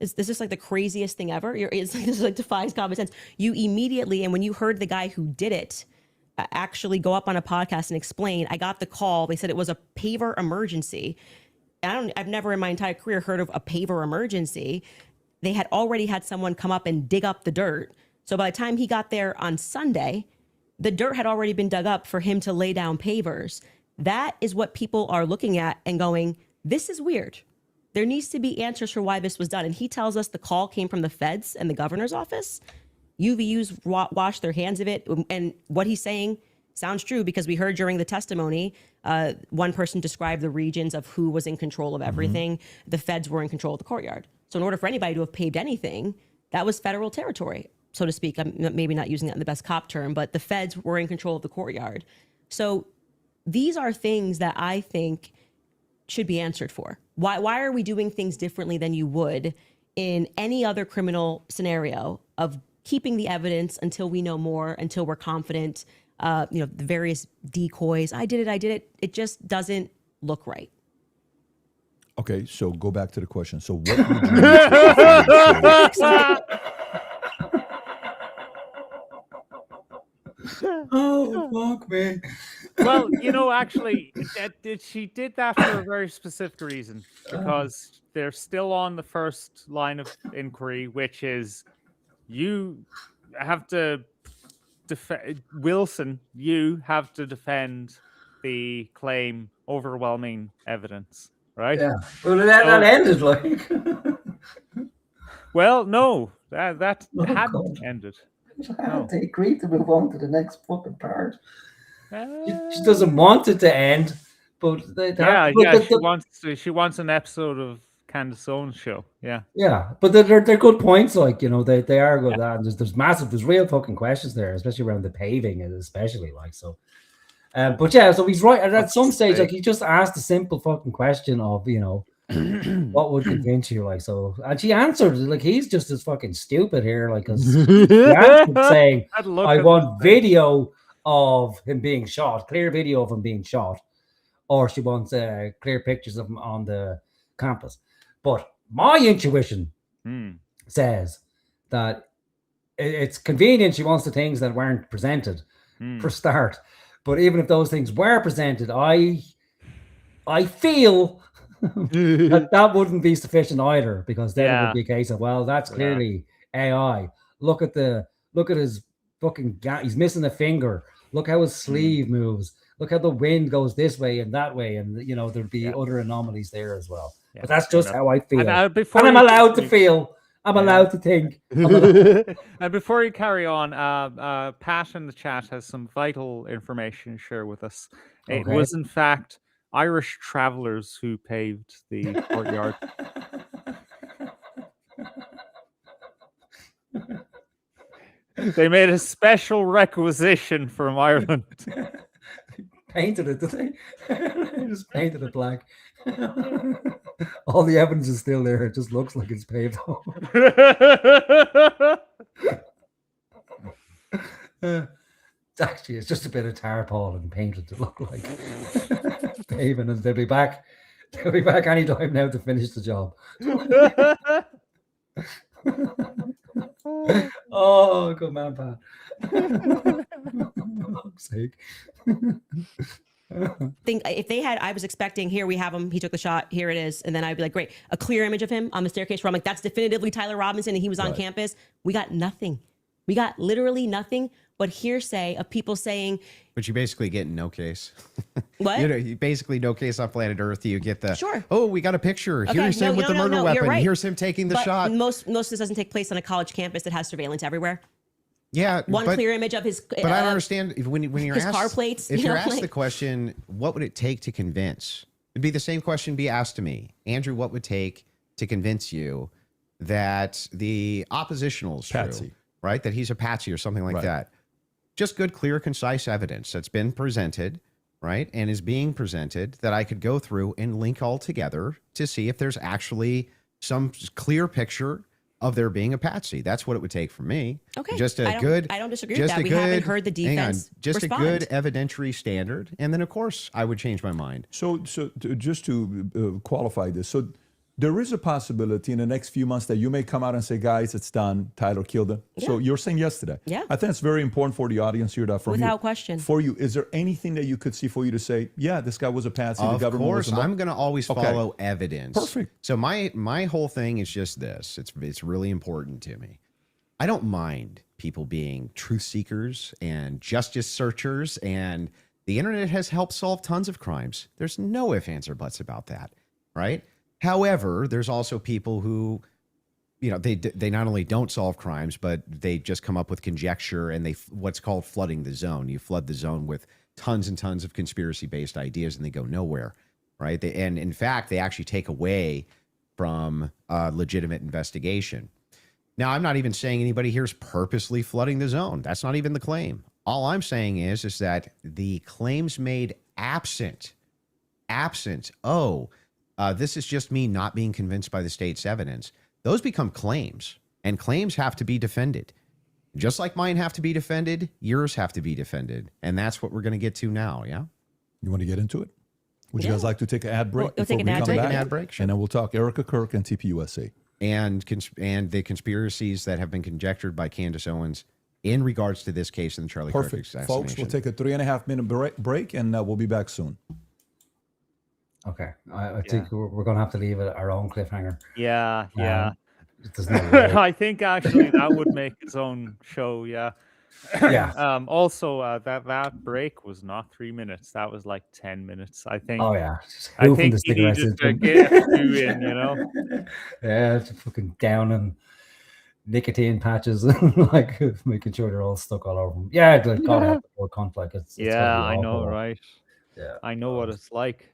This is like the craziest thing ever. This like defies common sense. You immediately, and when you heard the guy who did it actually go up on a podcast and explain, I got the call. They said it was a paver emergency. I've never in my entire career heard of a paver emergency. They had already had someone come up and dig up the dirt. So by the time he got there on Sunday, the dirt had already been dug up for him to lay down pavers. That is what people are looking at and going, this is weird. There needs to be answers for why this was done. And he tells us the call came from the feds and the governor's office. UVU's washed their hands of it. And what he's saying sounds true, because we heard during the testimony, one person described the regions of who was in control of everything. The feds were in control of the courtyard. So in order for anybody to have paved anything, that was federal territory, so to speak. I'm maybe not using that in the best cop term, but the feds were in control of the courtyard. So these are things that I think should be answered for. Why are we doing things differently than you would in any other criminal scenario of keeping the evidence until we know more, until we're confident, the various decoys. I did it. It just doesn't look right. Okay, so go back to the question. So what would you Oh, fuck, man. Well, actually, she did that for a very specific reason, because they're still on the first line of inquiry, which is you have to defend the claim overwhelming evidence, right? Yeah. Well, that ended like. Well, no, that Oh, hadn't God. ended. They agreed to move on to the next fucking part. She Uh, doesn't want it to end, but they have yeah. to. She wants an episode of Candace Owens show. Yeah. Yeah, but they're good points. Like, you know, they are good. And there's real fucking questions there, especially around the paving, and especially like so. But yeah, so he's right. And at some stage, like he just asked a simple fucking question of, you know, what would convince you, like so, and she answered like he's just as fucking stupid here, like 'cause he answered saying, "I want video of him being shot, clear video of him being shot," or she wants clear pictures of him on the campus. But my intuition says that it's convenient she wants the things that weren't presented for start. But even if those things were presented, I feel that wouldn't be sufficient either, because then it would be a case of, well, that's clearly AI. Look at his fucking he's missing a finger. Look how his sleeve moves. Look how the wind goes this way and that way, and you know there'd be other anomalies there as well. But that's just how I feel, and I'm allowed to feel. I'm allowed to think. And before you carry on, Pat in the chat has some vital information to share with us. It Okay. was, in fact, Irish travelers who paved the courtyard. They made a special requisition from Ireland. Painted it, did they? They just painted it black. All the evidence is still there. It just looks like it's paved over. Actually, it's just a bit of tarpaulin painted to look like paving, and they'll be back. They'll be back anytime now to finish the job. Oh, good man, Pat. For fuck's sake. Think if they had, I was expecting, here we have him, he took the shot, here it is, and then I'd be like, great, a clear image of him on the staircase where I'm like, that's definitively Tyler Robinson and he was on campus. We got nothing. We got literally nothing but hearsay of people saying. But you basically get no case. What? You basically no case on planet Earth. You get the Sure. Oh, we got a picture. Okay, Here's him with the murder you're weapon. right. Here's him taking the But shot. Most of this doesn't take place on a college campus that has surveillance everywhere. Yeah, One clear image of his. But I don't understand when you're his asked car plates. If you you're know, asked like, the question, what would it take to convince? It'd be the same question be asked to me, Andrew. What would take to convince you that the oppositional is Patsy. true, right? That he's a patsy or something like that. Just good, clear, concise evidence that's been presented, right, and is being presented that I could go through and link all together to see if there's actually some clear picture of there being a patsy. That's what it would take from me. Okay. Just I don't disagree with that. We haven't heard the defense just respond. a good evidentiary standard, and then of course I would change my mind. So just to qualify this, so there is a possibility in the next few months that you may come out and say, guys, it's done. Tyler killed him. So you're saying yesterday. Yeah. I think it's very important for the audience here that from Without you, question. For you, is there anything that you could see for you to say, yeah, this guy was a patsy, the Of government was course, involved? I'm going to always follow evidence. Perfect. So my whole thing is just this. It's really important to me. I don't mind people being truth seekers and justice searchers, and the internet has helped solve tons of crimes. There's no ifs, ands, or buts about that, right? However, there's also people who, you know, they not only don't solve crimes, but they just come up with conjecture, and they what's called flooding the zone. You flood the zone with tons and tons of conspiracy-based ideas, and they go nowhere, right? And in fact, they actually take away from legitimate investigation. Now, I'm not even saying anybody here is purposely flooding the zone. That's not even the claim. All I'm saying is that the claims made absent, this is just me not being convinced by the state's evidence. Those become claims, and claims have to be defended. Just like mine have to be defended, yours have to be defended. And that's what we're going to get to now, yeah? You want to get into it? Would you guys like to take an ad break We'll take an ad break. An ad break, sure. And then we'll talk Erica Kirk and TPUSA. And the conspiracies that have been conjectured by Candace Owens in regards to this case in the Charlie Kirk Perfect. assassination. Folks, we'll take a 3.5 minute break and we'll be back soon. Okay, I think we're going to have to leave it our own cliffhanger. Yeah. There's no way. I think actually that would make its own show. Yeah. Yeah. Also, that break was not 3 minutes. That was like 10 minutes. I think. Oh yeah, just I hoofing think the you cigarettes needed into to him. get a few in. You know. Yeah, just fucking down and nicotine patches, and like making sure they're all stuck all over them. Yeah, like God help the poor cunt. Like it's gotta Yeah, be I know, awful. right? Yeah, I know what it's like.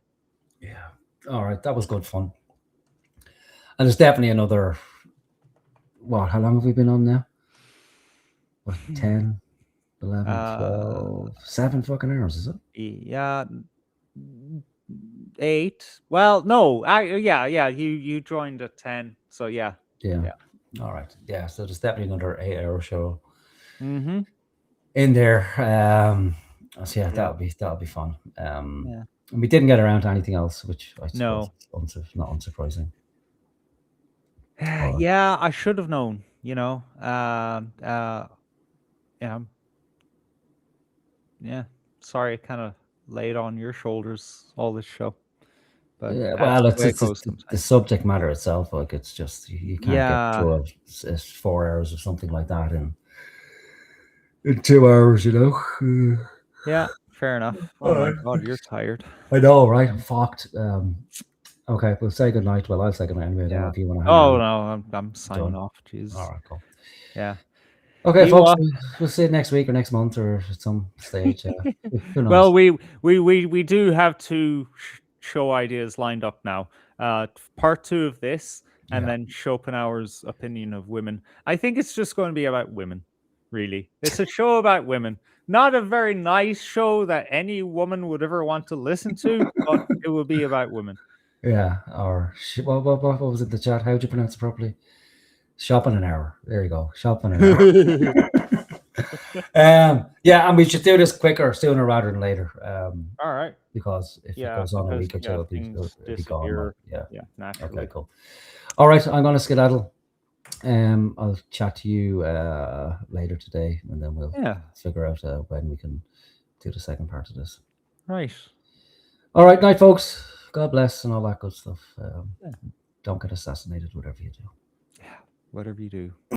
Yeah. All right, that was good fun. And there's definitely another. What? How long have we been on now? What? 10, 11, 12, 7 fucking hours, is it? Yeah, 8. Well, no, yeah. You joined at 10, so yeah. Yeah. All right. Yeah. So there's definitely another 8-hour show Mm-hmm. in there. So yeah, that'll be fun. Yeah. And we didn't get around to anything else, which I suppose No. is not unsurprising. Yeah, I should have known. You know. Yeah. Sorry, I kind of laid on your shoulders all this show. But Yeah, that's well, the it's way it it's goes the sometimes. subject matter itself. Like it's just you can't get Yeah. through it. 4 hours or something like that in 2 hours. You know. Yeah, fair enough. Oh my God, you're tired. I know, right? I'm fucked. Okay, we'll say goodnight. Well, I'll say goodnight anyway. I don't know Yeah. if you want to. Oh no, I'm signing Done. off. Jesus. All right, cool. Yeah. Okay, You, folks, we'll see you next week or next month or at some stage. Who knows? Well, we do have 2 show ideas lined up now. Part 2 of this, and Yeah. then Schopenhauer's opinion of women. I think it's just going to be about women. Really, it's a show about women. Not a very nice show that any woman would ever want to listen to, but it will be about women. Yeah, or what was it in the chat? How would you pronounce it properly? Shop in an hour. There you go. Shop in an hour. Yeah, and we should do this quicker, sooner rather than later. All right. Because if it goes on a because, week or two, it'll be gone. disappear. Like, Yeah, naturally. Okay, cool. All right, I'm gonna skedaddle. I'll chat to you later today, and then we'll figure out when we can do the second part of this. Right. All right, night, folks. God bless and all that good stuff. Don't get assassinated, whatever you do. Whatever you do.